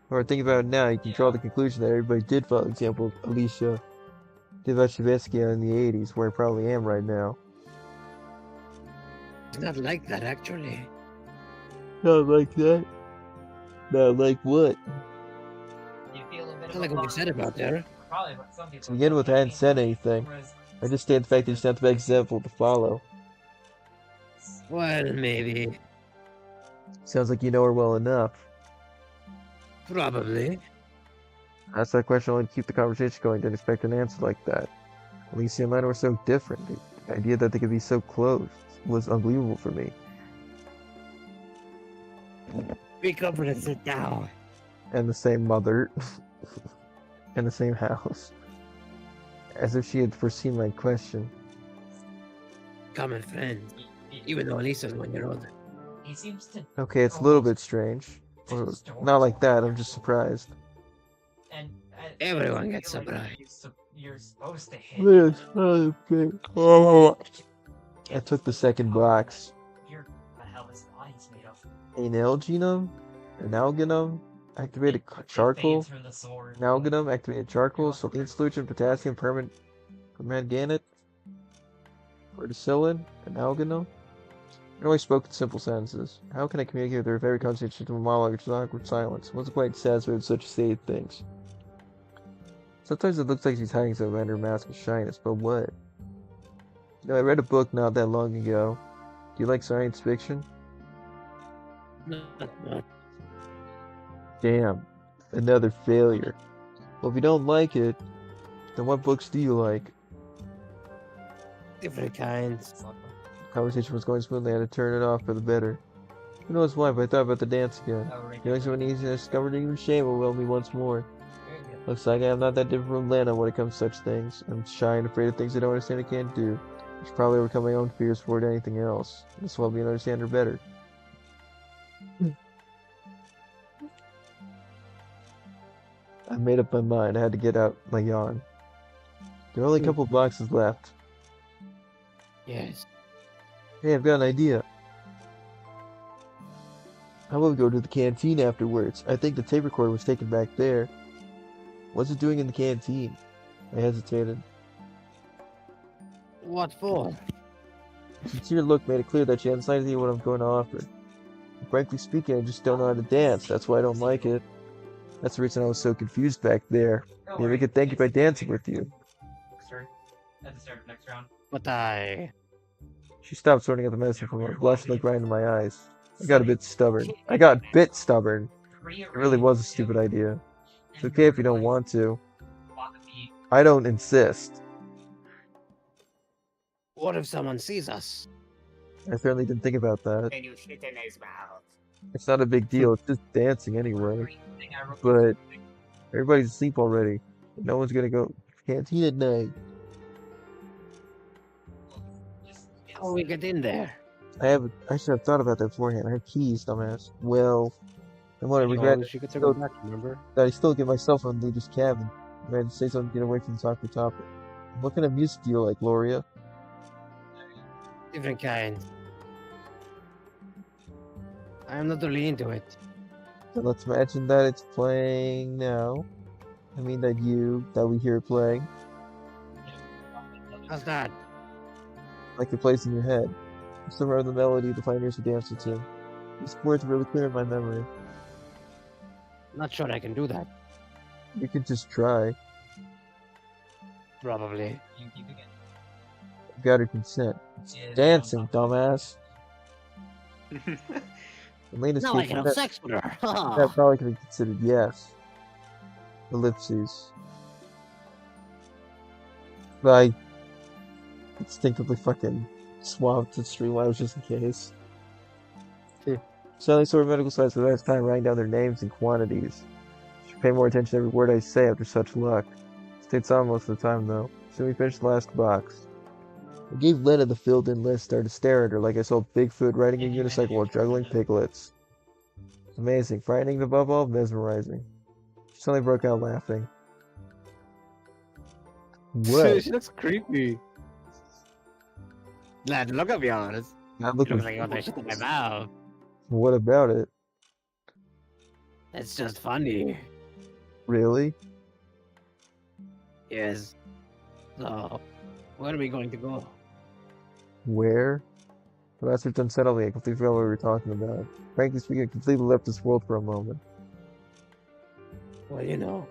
Speaker 2: Or think about it now, you can draw the conclusion that everybody did follow the example of Alicia Divashevsky in the 80s, where I probably am right now.
Speaker 9: It's not like that, actually.
Speaker 2: Not like that? Not like what?
Speaker 4: You feel a bit
Speaker 9: Not like what you said about her.
Speaker 4: Probably what some people
Speaker 2: To begin with, I hadn't said anything. I just stated the fact that you just have the best example to follow.
Speaker 9: Well, maybe.
Speaker 2: Sounds like you know her well enough.
Speaker 9: Probably.
Speaker 2: Ask that question only to keep the conversation going. Didn't expect an answer like that. Alicia and Lana were so different. The idea that they could be so close was unbelievable for me.
Speaker 9: Be comforted and sit down.
Speaker 2: And the same mother. And the same house. As if she had foreseen my question.
Speaker 9: Common friend. Even though Elisa's 1 year old.
Speaker 4: He seems to.
Speaker 2: Okay, it's a little bit strange. Or, not like that, I'm just surprised.
Speaker 4: And
Speaker 9: everyone gets surprised.
Speaker 4: You're supposed to hit.
Speaker 2: I took the second box.
Speaker 4: The hell his body's made of.
Speaker 2: Anal genome? An alginum? Activated charcoal? An alginum? Activated charcoal? Saline solution? Potassium? Permanganate? Verticillin? An alginum? I always spoke in simple sentences. How can I communicate with her if every conversation to a monologue is awkward silence? I wasn't quite satisfied with such stated things. Sometimes it looks like she's hiding something under a mask of shyness, but what? You know, I read a book not that long ago. Do you like science fiction?
Speaker 9: Not much.
Speaker 2: Damn. Another failure. Well, if you don't like it, then what books do you like?
Speaker 9: Different kinds.
Speaker 2: The conversation was going smoothly. I had to turn it off for the better. Who knows why, but I thought about the dance again. Feeling so uneasy, I discovered even shame overwhelmed me once more. Looks like I am not that different from Lana when it comes to such things. I'm shy and afraid of things I don't understand and can't do. I should probably overcome my own fears before doing anything else. This will help me understand her better. I made up my mind. I had to get out my yarn. There are only a couple of boxes left.
Speaker 9: Yes.
Speaker 2: Hey, I've got an idea. How about we go to the canteen afterwards? I think the tape recorder was taken back there. What's it doing in the canteen? I hesitated.
Speaker 9: What for?
Speaker 2: A sincere look made it clear that she hadn't decided what I'm going to offer. Frankly speaking, I just don't know how to dance. That's why I don't like it. That's the reason I was so confused back there. Maybe I could thank you by dancing with you.
Speaker 4: At the start of next round.
Speaker 9: But I...
Speaker 2: She stopped sorting out the medicine from her, blush looked right into my eyes. I got a bit stubborn. It really was a stupid idea. It's okay if you don't want to. I don't insist.
Speaker 9: What if someone sees us?
Speaker 2: I certainly didn't think about that.
Speaker 12: Then you shit in his mouth.
Speaker 2: It's not a big deal, it's just dancing anyway. But everybody's asleep already. No one's gonna go to the canteen at night.
Speaker 9: How will we get in there?
Speaker 2: I should have thought about that beforehand. I have keys, dumbass. Well, I'm gonna regret
Speaker 7: She could take her back, remember?
Speaker 2: that I still get myself on Leader's cabin. I had to say something to get away from this awkward topic. What kind of music do you like, Gloria?
Speaker 9: Different kinds. I'm not really into it.
Speaker 2: So let's imagine that it's playing now. I mean that we hear it playing.
Speaker 9: How's that?
Speaker 2: Like it plays in your head. I still remember the melody of the Pioneers who danced to. These words are really clear in my memory.
Speaker 9: Not sure I can do that.
Speaker 2: You can just try.
Speaker 9: Probably.
Speaker 2: You got her consent. It's dancing, dumbass. Elena's
Speaker 9: Now I
Speaker 2: case,
Speaker 9: can have
Speaker 2: that,
Speaker 9: sex with her.
Speaker 2: that probably could be considered yes. Ellipses. But I instinctively fucking swapped to streamlines just in case. Suddenly, sort of medical science for the last time, writing down their names and quantities. Should pay more attention to every word I say after such luck. Stayed silent most of the time, though. Soon we finished the last box. I gave Lena the filled-in list, started to stare at her like I saw Bigfoot riding a unicycle while juggling piglets. Amazing, frightening, and above all, mesmerizing. She suddenly broke out laughing. What?
Speaker 7: She looks creepy.
Speaker 9: Lad, look at me, honest.
Speaker 2: Not
Speaker 9: You
Speaker 2: looking.
Speaker 9: look like you got that shit in my mouth.
Speaker 2: What about it?
Speaker 9: It's just funny.
Speaker 2: Really?
Speaker 9: Yes. So, where are we going to go?
Speaker 2: Where? The last words unsettled me. I completely forgot what we were talking about. Frankly speaking, I completely left this world for a moment.
Speaker 9: Well, you know.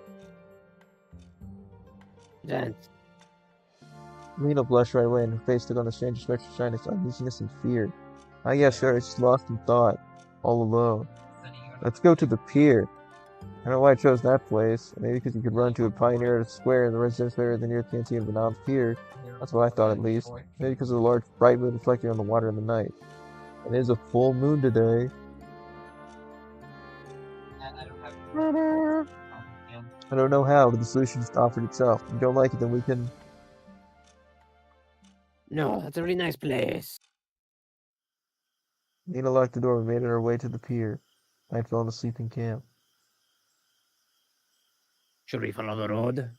Speaker 9: Dance.
Speaker 2: Lena blushed right away, and her face took on the strange expression of shyness, uneasiness, and fear. Ah, yeah, sure, it's just lost in thought. All alone. Let's go to the pier. I don't know why I chose that place. Maybe because you could run to a pioneer at a square in the residential area of the near canteen of the Knob Pier. That's what I thought, at least. Maybe because of the large, bright moon reflecting on the water in the night. It is a full moon today. I don't know how, but the solution just offered itself. If you don't like it, then we can...
Speaker 9: No, that's a really nice place.
Speaker 2: Lena locked the door and made it her way to the pier. I had fallen asleep in camp.
Speaker 9: Should we follow the road?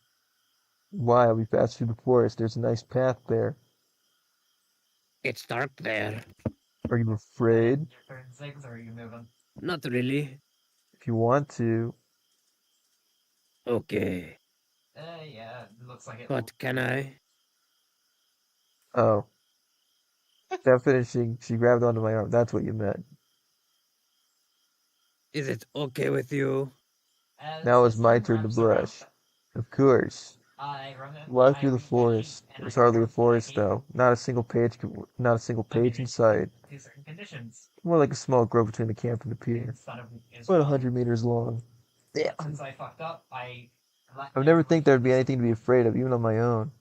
Speaker 2: Why? We passed through the forest. There's a nice path there.
Speaker 9: It's dark there.
Speaker 2: Are you afraid?
Speaker 4: Turn 6 or are you moving?
Speaker 9: Not really.
Speaker 2: If you want to.
Speaker 9: Okay.
Speaker 4: Yeah, it looks like it.
Speaker 9: But can I?
Speaker 2: Oh. That finishing, she grabbed onto my arm. That's what you meant.
Speaker 9: Is it okay with you?
Speaker 2: Now it's my turn to blush. Of course. Walk through the forest. There's hardly a forest, though. Not a single page in sight. More like a small grove between the camp and the pier. About 100 meters long. Yeah.
Speaker 4: Since I fucked up, I
Speaker 2: would never think there'd be anything to be afraid of, even on my own.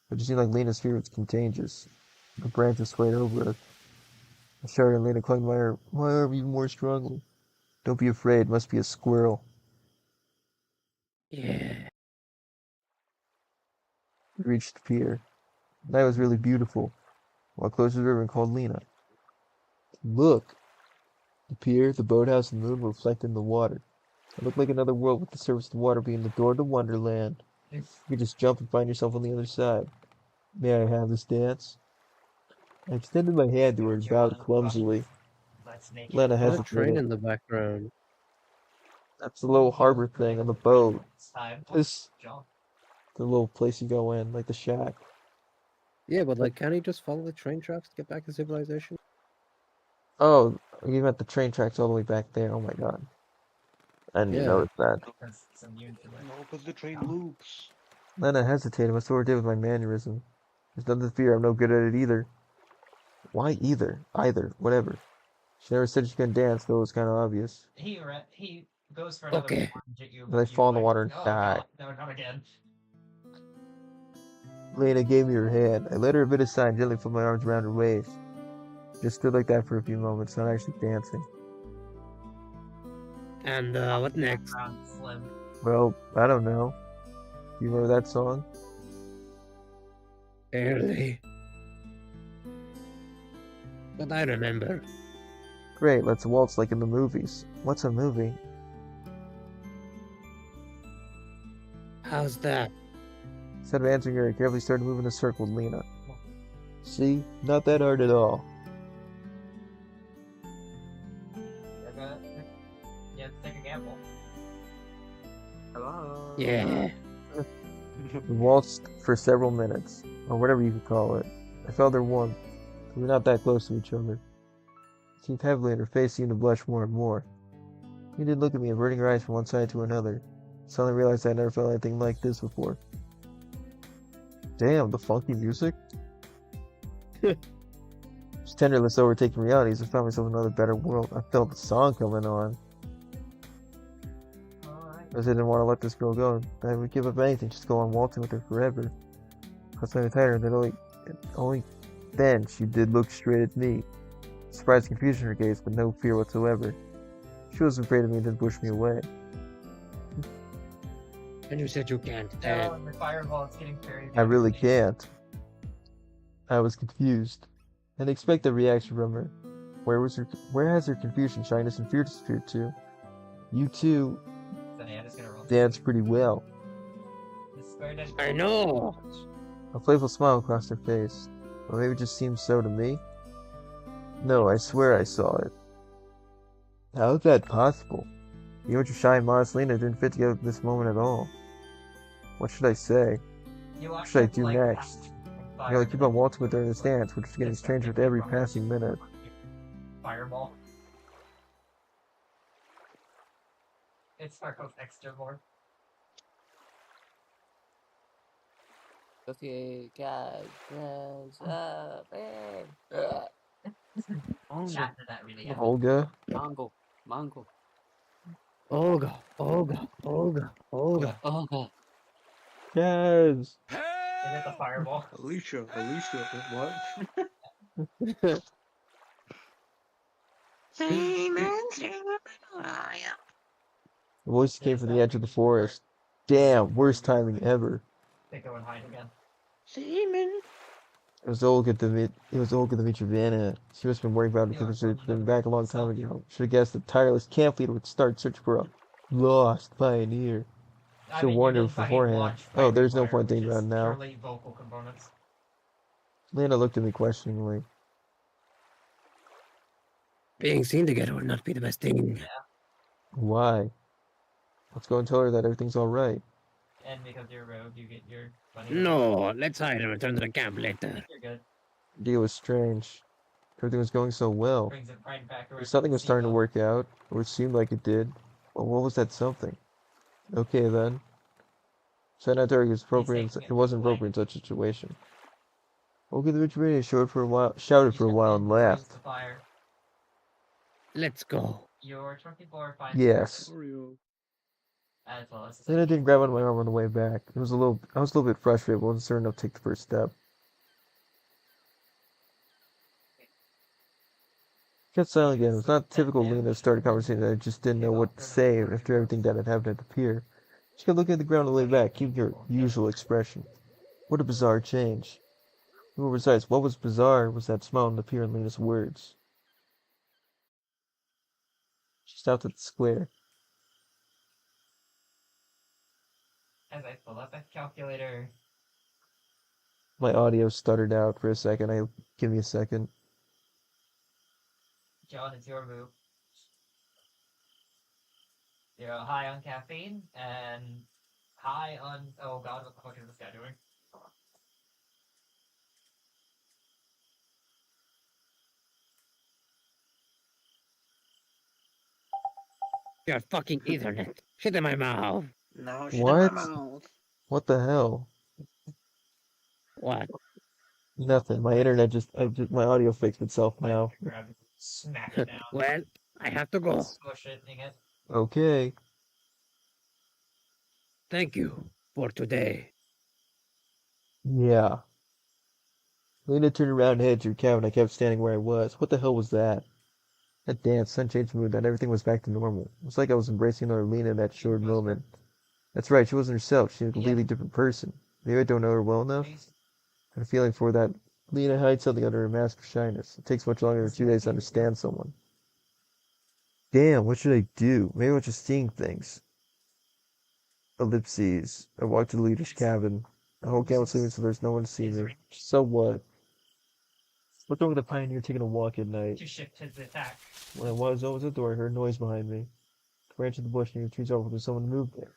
Speaker 2: It just seemed like Lena's fear was contagious. The branches swayed over it. I shouted and Lena clung to my arm even more strongly. Don't be afraid, it must be a squirrel.
Speaker 9: Yeah.
Speaker 2: We reached the pier. The night was really beautiful. Walked close to the river and called Lena. Look! The pier, the boathouse, and the moon were reflected in the water. It looked like another world with the surface of the water being the door to Wonderland. You could just jump and find yourself on the other side. May I have this dance? I extended my hand to her and bowed clumsily. Lena
Speaker 7: There's a
Speaker 2: hesitated.
Speaker 7: train in the background.
Speaker 2: That's the little harbor thing on the boat. This the little place you go in, like the shack.
Speaker 7: Yeah, but like, can't he just follow the train tracks to get back to civilization?
Speaker 2: Oh, you meant the train tracks all the way back there. Oh my god. I didn't notice that.
Speaker 3: No, because the train loops.
Speaker 2: Lena hesitated. What's what I did with my mannerism? There's nothing to fear. I'm no good at it either. Why either? Either. Whatever. She never said she couldn't dance, though it was kind of obvious.
Speaker 4: He goes for another
Speaker 9: Okay.
Speaker 2: But I fall in the water and die.
Speaker 4: No, not again.
Speaker 2: Lena gave me her hand. I let her a bit of sign, gently put my arms around her waist. Just stood like that for a few moments, not actually dancing.
Speaker 9: And what next?
Speaker 4: Slim.
Speaker 2: Well, I don't know. You remember that song?
Speaker 9: Barely. But I remember.
Speaker 2: Great, let's waltz like in the movies. What's a movie?
Speaker 9: How's that?
Speaker 2: Instead of answering her, I carefully started moving in a circle with Lena. See? Not that hard at all.
Speaker 4: Yeah, take a gamble. Hello?
Speaker 9: Yeah.
Speaker 2: We waltzed for several minutes, or whatever you could call it. I felt her warmth. We were not that close to each other. She seemed heavily, and her face seemed to blush more and more. She did look at me, averting her eyes from one side to another. I suddenly realized I had never felt anything like this before. Damn, the funky music? It's tenderless overtaking realities. I found myself in another better world. I felt the song coming on. Because I didn't want to let this girl go. I would give up anything just to go on waltzing with her forever. Because I was tired, and then only then she did look straight at me. Surprised confusion in her gaze, but no fear whatsoever. She was afraid of me and didn't push me away.
Speaker 9: And you said you can't.
Speaker 4: No, the fireball is getting very.
Speaker 2: I really can't. I was confused. And expect a reaction from her. Where has her confusion, shyness, and fear disappeared to? You two dance pretty well.
Speaker 9: I know.
Speaker 2: A playful smile crossed her face. Or maybe it just seemed so to me. No, I swear I saw it. How is that possible? You and your shy and modest Lena didn't fit together at this moment at all. What should I say? What should I do next? I gotta keep on waltzing with her in this dance, which is getting stranger with every passing minute.
Speaker 4: Fireball. It sparkles extra more.
Speaker 12: Okay, guys, rise up, and
Speaker 4: Chat to that really.
Speaker 2: Olga?
Speaker 12: Mongol.
Speaker 9: Olga.
Speaker 2: Yes!
Speaker 4: Is it the fireball?
Speaker 3: Alicia, what?
Speaker 2: The voice came from the edge of the forest. Damn, worst timing ever.
Speaker 4: They go and hide again.
Speaker 5: Seaman.
Speaker 2: It was Olga Dmitrievna. She must have been worried about it because she'd been back a long time ago. Should have guessed the tireless camp leader would start searching for a lost pioneer. Should have warned her beforehand. Oh, there's no point thinking about it now.
Speaker 4: Vocal components.
Speaker 2: Lena looked at me questioningly.
Speaker 9: Being seen together would not be the best thing.
Speaker 4: Yeah.
Speaker 2: Why? Let's go and tell her that everything's alright.
Speaker 4: And because you're rogue, you get your money.
Speaker 9: No, let's hide and return to the camp later.
Speaker 4: You're good.
Speaker 2: The deal was strange. Everything was going so well.
Speaker 4: Brings it right back around.
Speaker 2: Something was starting to work out, or it seemed like it did. Well, what was that something? Okay then. Sanitary was appropriate. It wasn't appropriate in such a situation. Olga Dmitrievna shouted for a while, and laughed.
Speaker 9: Let's go.
Speaker 4: Your 24 finds
Speaker 2: Yes.
Speaker 4: as well as
Speaker 2: Then I didn't grab onto my arm on the way back. I was a little bit frustrated, but wasn't certain enough to take the first step. Kept silent again. It was not typical Lena to start a conversation that I just didn't know what to say after everything that had happened at the pier. She kept looking at the ground on the way back, keeping her usual expression. What a bizarre change. To be more precise, what was bizarre was that smile on the pier and Lena's words. She stopped at the square.
Speaker 4: as I pull up a calculator.
Speaker 2: My audio stuttered out for a second. Give me a second.
Speaker 4: John, it's your move. You're high on caffeine and high on. Oh god, what the fuck is this guy doing?
Speaker 9: Your fucking Ethernet. Shit in my mouth.
Speaker 5: No, shit
Speaker 2: What?
Speaker 5: in my mouth.
Speaker 2: What the hell?
Speaker 9: What?
Speaker 2: Nothing. My internet my audio fixed itself now.
Speaker 4: Grab it, smack it down.
Speaker 9: Well, I have to go.
Speaker 4: Squish it, dang it.
Speaker 2: Okay.
Speaker 9: Thank you for today.
Speaker 2: Yeah. Lena turned around and headed to her cabin. I kept standing where I was. What the hell was that? That dance, sun changed mood, and everything was back to normal. It was like I was embracing another Lena in that short moment. That's right, she wasn't herself. She was a completely different person. Maybe I don't know her well enough. I had a feeling for that. Lena hides something under her mask of shyness. It takes much longer than 2 days to understand someone. Damn, what should I do? Maybe I'm just seeing things. Ellipses. I walked to the leader's cabin. The whole camp was sleeping, so there's no one to see me. So what? Looked over the pioneer taking a walk at night.
Speaker 4: To shift his attack.
Speaker 2: When I was over the door, I heard noise behind me. The branch of the bush near the trees over, there's someone moved there.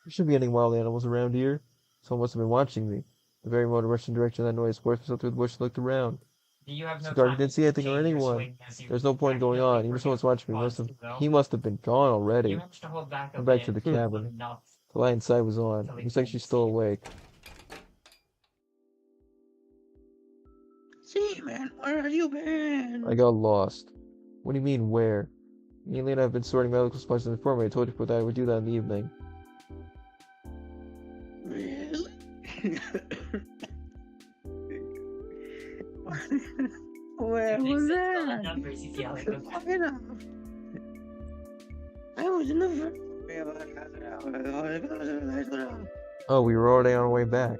Speaker 2: There shouldn't be any wild animals around here. Someone must have been watching me. The very moment I rushed in the direction of that noise, forced myself through the bush and looked around.
Speaker 4: You have no
Speaker 2: So dark, I
Speaker 4: time
Speaker 2: didn't see
Speaker 4: to
Speaker 2: anything or
Speaker 4: change your
Speaker 2: anyone.
Speaker 4: swing as you
Speaker 2: There's no point in going on. Even if someone's watching me, he must have been gone already.
Speaker 4: You managed to hold back a
Speaker 2: I'm back
Speaker 4: bit,
Speaker 2: to the
Speaker 4: but
Speaker 2: cabin.
Speaker 4: not
Speaker 2: The light inside was on. Looks like she's still awake.
Speaker 5: Seaman, where have you been?
Speaker 2: I got lost. What do you mean, where? Me and Lena have been sorting medical supplies in the form. I told you that I would do that in the evening.
Speaker 5: Really? Where was that? I was in the.
Speaker 2: Oh, we were already on our way back.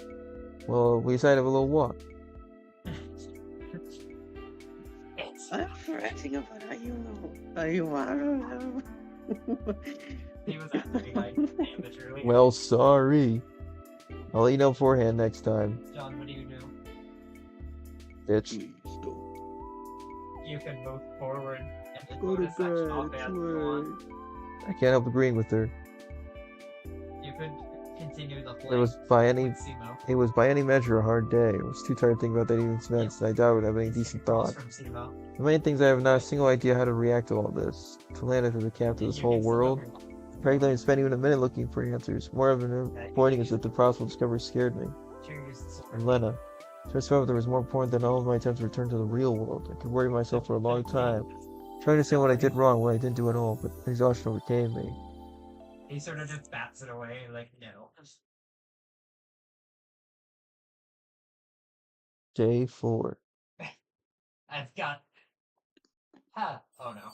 Speaker 2: Well, we decided to have a little walk.
Speaker 5: I'm fretting about how you know. Are you out?
Speaker 4: He was acting like amateurly.
Speaker 2: Well, sorry. I'll let you know beforehand next time.
Speaker 4: John, what do you do?
Speaker 2: Bitch.
Speaker 4: You can move forward and then
Speaker 3: Go to
Speaker 4: notice that top
Speaker 3: bed.
Speaker 4: band go on.
Speaker 2: I can't help agreeing with her.
Speaker 4: You could continue the
Speaker 2: It
Speaker 4: flight
Speaker 2: was by any
Speaker 4: with Simo.
Speaker 2: it was by any measure a hard day. I was too tired to think about that even events, and I doubt I would have any decent
Speaker 4: Across
Speaker 2: thought.
Speaker 4: from Simo.
Speaker 2: The main things I have not a single idea how to react to all this. To land as the captain of this whole world. Frankly, I didn't spend even a minute looking for answers. More of an avoiding is that the possible discovery scared me. And Lena. Just felt there was more important than all of my attempts to return to the real world. I could worry myself for a long time, trying to understand what I did wrong, what I didn't do at all, but exhaustion overcame me.
Speaker 4: He sort of just bats it away, like, no.
Speaker 2: Day 4.
Speaker 4: I've got. Ha! Oh no.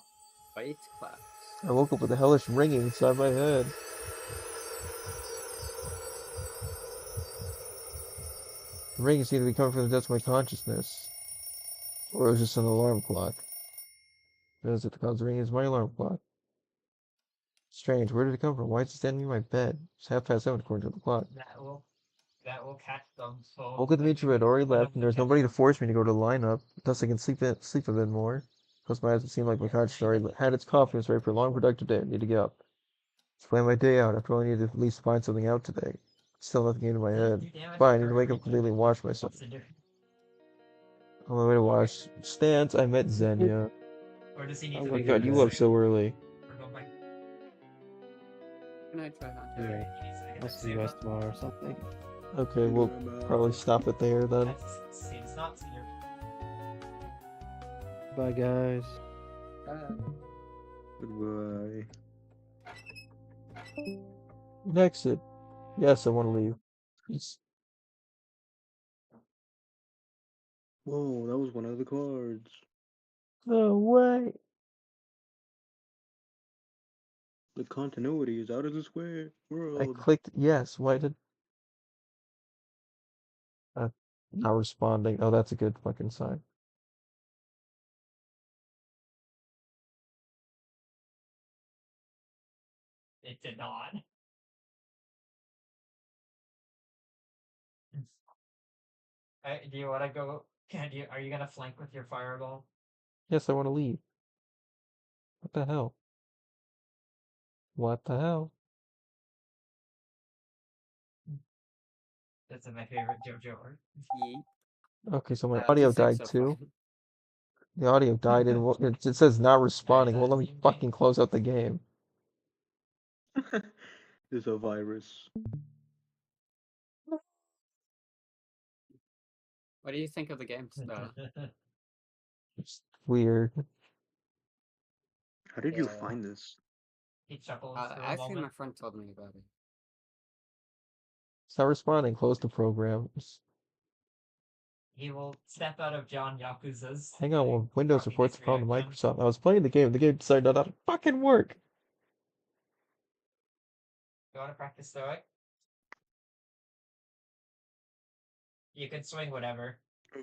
Speaker 6: White clouds.
Speaker 2: I woke up with a hellish ringing inside my head. The ringing seemed to be coming from the depths of my consciousness. Or it was just an alarm clock. Notice that the cause of ringing is my alarm clock. Strange, where did it come from? Why is it standing in my bed? It's 7:30 according to the clock.
Speaker 4: That will catch them, so.
Speaker 2: Woke up to meet you had already left, and there was nobody to force me to go to the lineup. Thus I can sleep a bit more. Close my eyes, it seemed like my conscience already had its coffee and was ready for a long, productive day. I need to get up. Let's plan my day out. After all, I need to at least find something out today. Still nothing into my head. Fine, I need to wake up completely and wash myself. On my way to wash stance, I met Xenia.
Speaker 4: Or does he need
Speaker 2: Oh
Speaker 4: to
Speaker 2: my
Speaker 4: wake
Speaker 2: god, you up so early.
Speaker 6: Can I try not to?
Speaker 7: Yeah. I'll see you guys tomorrow or something.
Speaker 2: Okay, we'll probably stop it there then.
Speaker 4: It's not senior.
Speaker 7: Bye, guys.
Speaker 3: Goodbye.
Speaker 2: Exit. Yes, I want to leave.
Speaker 3: Whoa, that was one of the cards.
Speaker 2: No way.
Speaker 3: The continuity is out of the square
Speaker 2: I
Speaker 3: world.
Speaker 2: clicked yes. Why did... not responding. Oh, that's a good fucking sign.
Speaker 4: It did not. Do you want to go? Are you gonna flank with your fireball?
Speaker 2: Yes, I want to leave. What the hell? What the hell?
Speaker 4: That's my favorite JoJo art.
Speaker 2: Okay, so my
Speaker 6: That's
Speaker 2: audio
Speaker 6: a six
Speaker 2: died
Speaker 6: so
Speaker 2: too.
Speaker 6: far.
Speaker 2: The audio died and it says not responding. Well, let me fucking close out the game.
Speaker 3: It's a virus.
Speaker 6: What do you think of the game, though?
Speaker 2: It's weird.
Speaker 3: How did you find this?
Speaker 4: He chuckles for a
Speaker 6: Actually,
Speaker 4: moment.
Speaker 6: my friend told me about it.
Speaker 2: It's not responding. Close the program.
Speaker 4: He will step out of John Yakuza's.
Speaker 2: Hang on, well, Windows reports the problem to Microsoft. I was playing the game decided not to fucking work.
Speaker 4: You want to practice Stoic? You can swing whatever.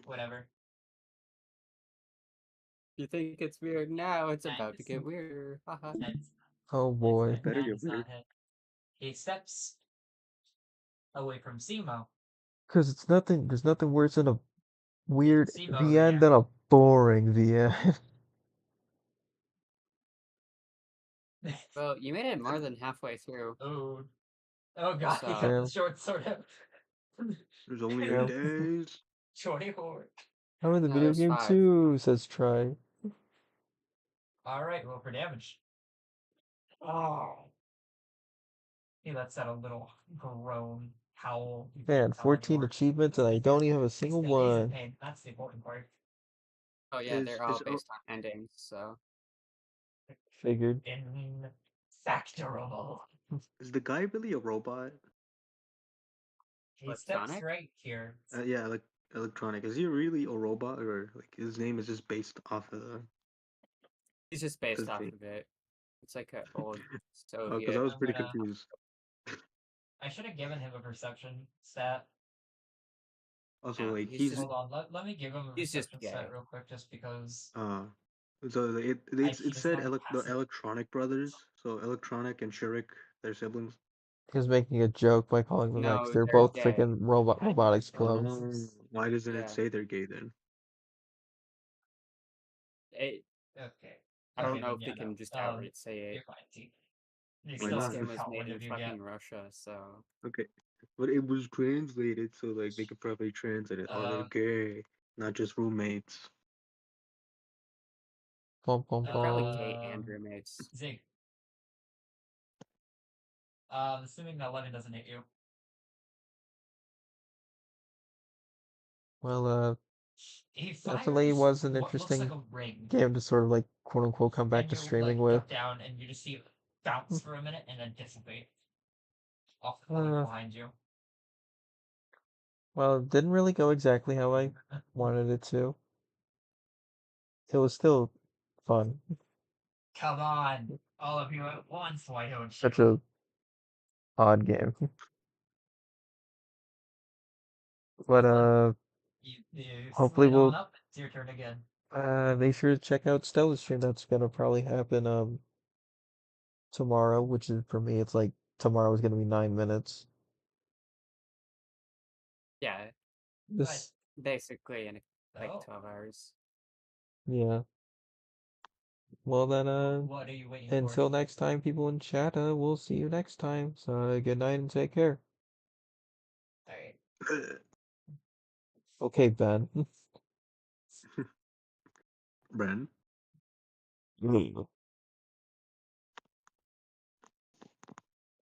Speaker 4: Whatever.
Speaker 6: You think it's weird now? It's about to get weirder. Haha.
Speaker 2: Oh boy.
Speaker 3: Better get
Speaker 4: It's not
Speaker 3: weird.
Speaker 4: hit. He steps away from Simo.
Speaker 2: Because it's nothing, there's nothing worse than a weird
Speaker 4: Simo,
Speaker 2: VN
Speaker 4: yeah.
Speaker 2: than a boring VN.
Speaker 6: Well, you made it more than halfway through.
Speaker 4: Oh. Oh god, he
Speaker 6: So-
Speaker 4: got the short sword out.
Speaker 3: There's only
Speaker 2: Yeah.
Speaker 3: 8 days.
Speaker 4: Shorty horde.
Speaker 2: I'm in the
Speaker 6: No,
Speaker 2: video
Speaker 6: there's
Speaker 2: game
Speaker 6: 5.
Speaker 2: too, says Try.
Speaker 4: Alright, roll for damage. Oh. He lets out a little groan, howl. You
Speaker 2: Man,
Speaker 4: can tell
Speaker 2: 14
Speaker 4: anymore.
Speaker 2: achievements and I don't even have a single
Speaker 4: He's in
Speaker 2: one.
Speaker 4: pain. That's the important part.
Speaker 12: Oh yeah,
Speaker 3: Is
Speaker 12: they're all
Speaker 3: is O-
Speaker 12: based on endings, so
Speaker 2: Figured.
Speaker 4: Infactorable.
Speaker 3: is the guy really a robot?
Speaker 4: He steps
Speaker 12: Electronic?
Speaker 4: right here.
Speaker 3: Yeah, like electronic. Is he really a robot, or like his name is just based off of
Speaker 12: He's just based
Speaker 3: the
Speaker 12: off
Speaker 3: thing?
Speaker 12: of it. It's like an old
Speaker 3: Oh, because I
Speaker 12: Soviet.
Speaker 3: was pretty confused.
Speaker 4: I should have given him a perception stat.
Speaker 3: Also,
Speaker 12: No,
Speaker 3: like
Speaker 12: he's just
Speaker 4: Hold on, let me give him a
Speaker 12: he's just
Speaker 4: perception stat
Speaker 12: gay.
Speaker 4: real quick, just because.
Speaker 3: So
Speaker 4: he
Speaker 3: it
Speaker 4: does
Speaker 3: said
Speaker 4: not
Speaker 3: the
Speaker 4: pass it.
Speaker 3: Electronic brothers. So Electronic and Shirik, they're siblings.
Speaker 2: He was making a joke by calling them that 'cause
Speaker 12: No,
Speaker 2: they're
Speaker 12: they're
Speaker 2: both
Speaker 12: gay.
Speaker 2: freaking robotics clones.
Speaker 3: Why doesn't
Speaker 12: Yeah.
Speaker 3: it say they're gay then?
Speaker 12: Okay. I
Speaker 4: Okay,
Speaker 12: don't know
Speaker 4: then
Speaker 12: if
Speaker 4: yeah,
Speaker 12: they can
Speaker 4: no.
Speaker 12: just outright say it.
Speaker 4: You're fine, T. You
Speaker 3: Why
Speaker 12: This
Speaker 4: still
Speaker 3: not?
Speaker 12: game was
Speaker 4: count
Speaker 12: made
Speaker 4: what
Speaker 12: in
Speaker 4: you get.
Speaker 12: fucking Russia, so
Speaker 3: Okay, but it was translated, so like they could probably translate it. Oh, they're gay, not just roommates.
Speaker 2: Bum, bum,
Speaker 12: they're probably
Speaker 2: bum.
Speaker 12: gay and roommates.
Speaker 4: Zig. Assuming that Levin doesn't hit you.
Speaker 2: Well,
Speaker 4: He
Speaker 2: definitely
Speaker 4: fires
Speaker 2: was an
Speaker 4: what looks like
Speaker 2: interesting
Speaker 4: a ring,
Speaker 2: game to sort of like quote unquote come back
Speaker 4: and
Speaker 2: to
Speaker 4: you
Speaker 2: streaming
Speaker 4: like
Speaker 2: with.
Speaker 4: duck down, and you just see it bounce for a minute, and then dissipate off the cliff behind you.
Speaker 2: Well, it didn't really go exactly how I wanted it to. It was still fun.
Speaker 4: Come on, all of you at once. Why don't you?
Speaker 2: Such a odd game. But
Speaker 4: You
Speaker 2: hopefully
Speaker 4: slid on
Speaker 2: we'll
Speaker 4: up. It's your turn again.
Speaker 2: make sure to check out Stella's stream. That's gonna probably happen tomorrow, which is for me it's like tomorrow is gonna be 9 minutes.
Speaker 12: Yeah,
Speaker 2: This
Speaker 12: basically in like
Speaker 4: Oh.
Speaker 12: 12 hours.
Speaker 2: yeah. Well then
Speaker 4: What are you waiting
Speaker 2: until
Speaker 4: for?
Speaker 2: next time, people in chat, we'll see you next time. So good night and take care.
Speaker 4: Alright.
Speaker 2: Okay, Ben.
Speaker 3: Bren.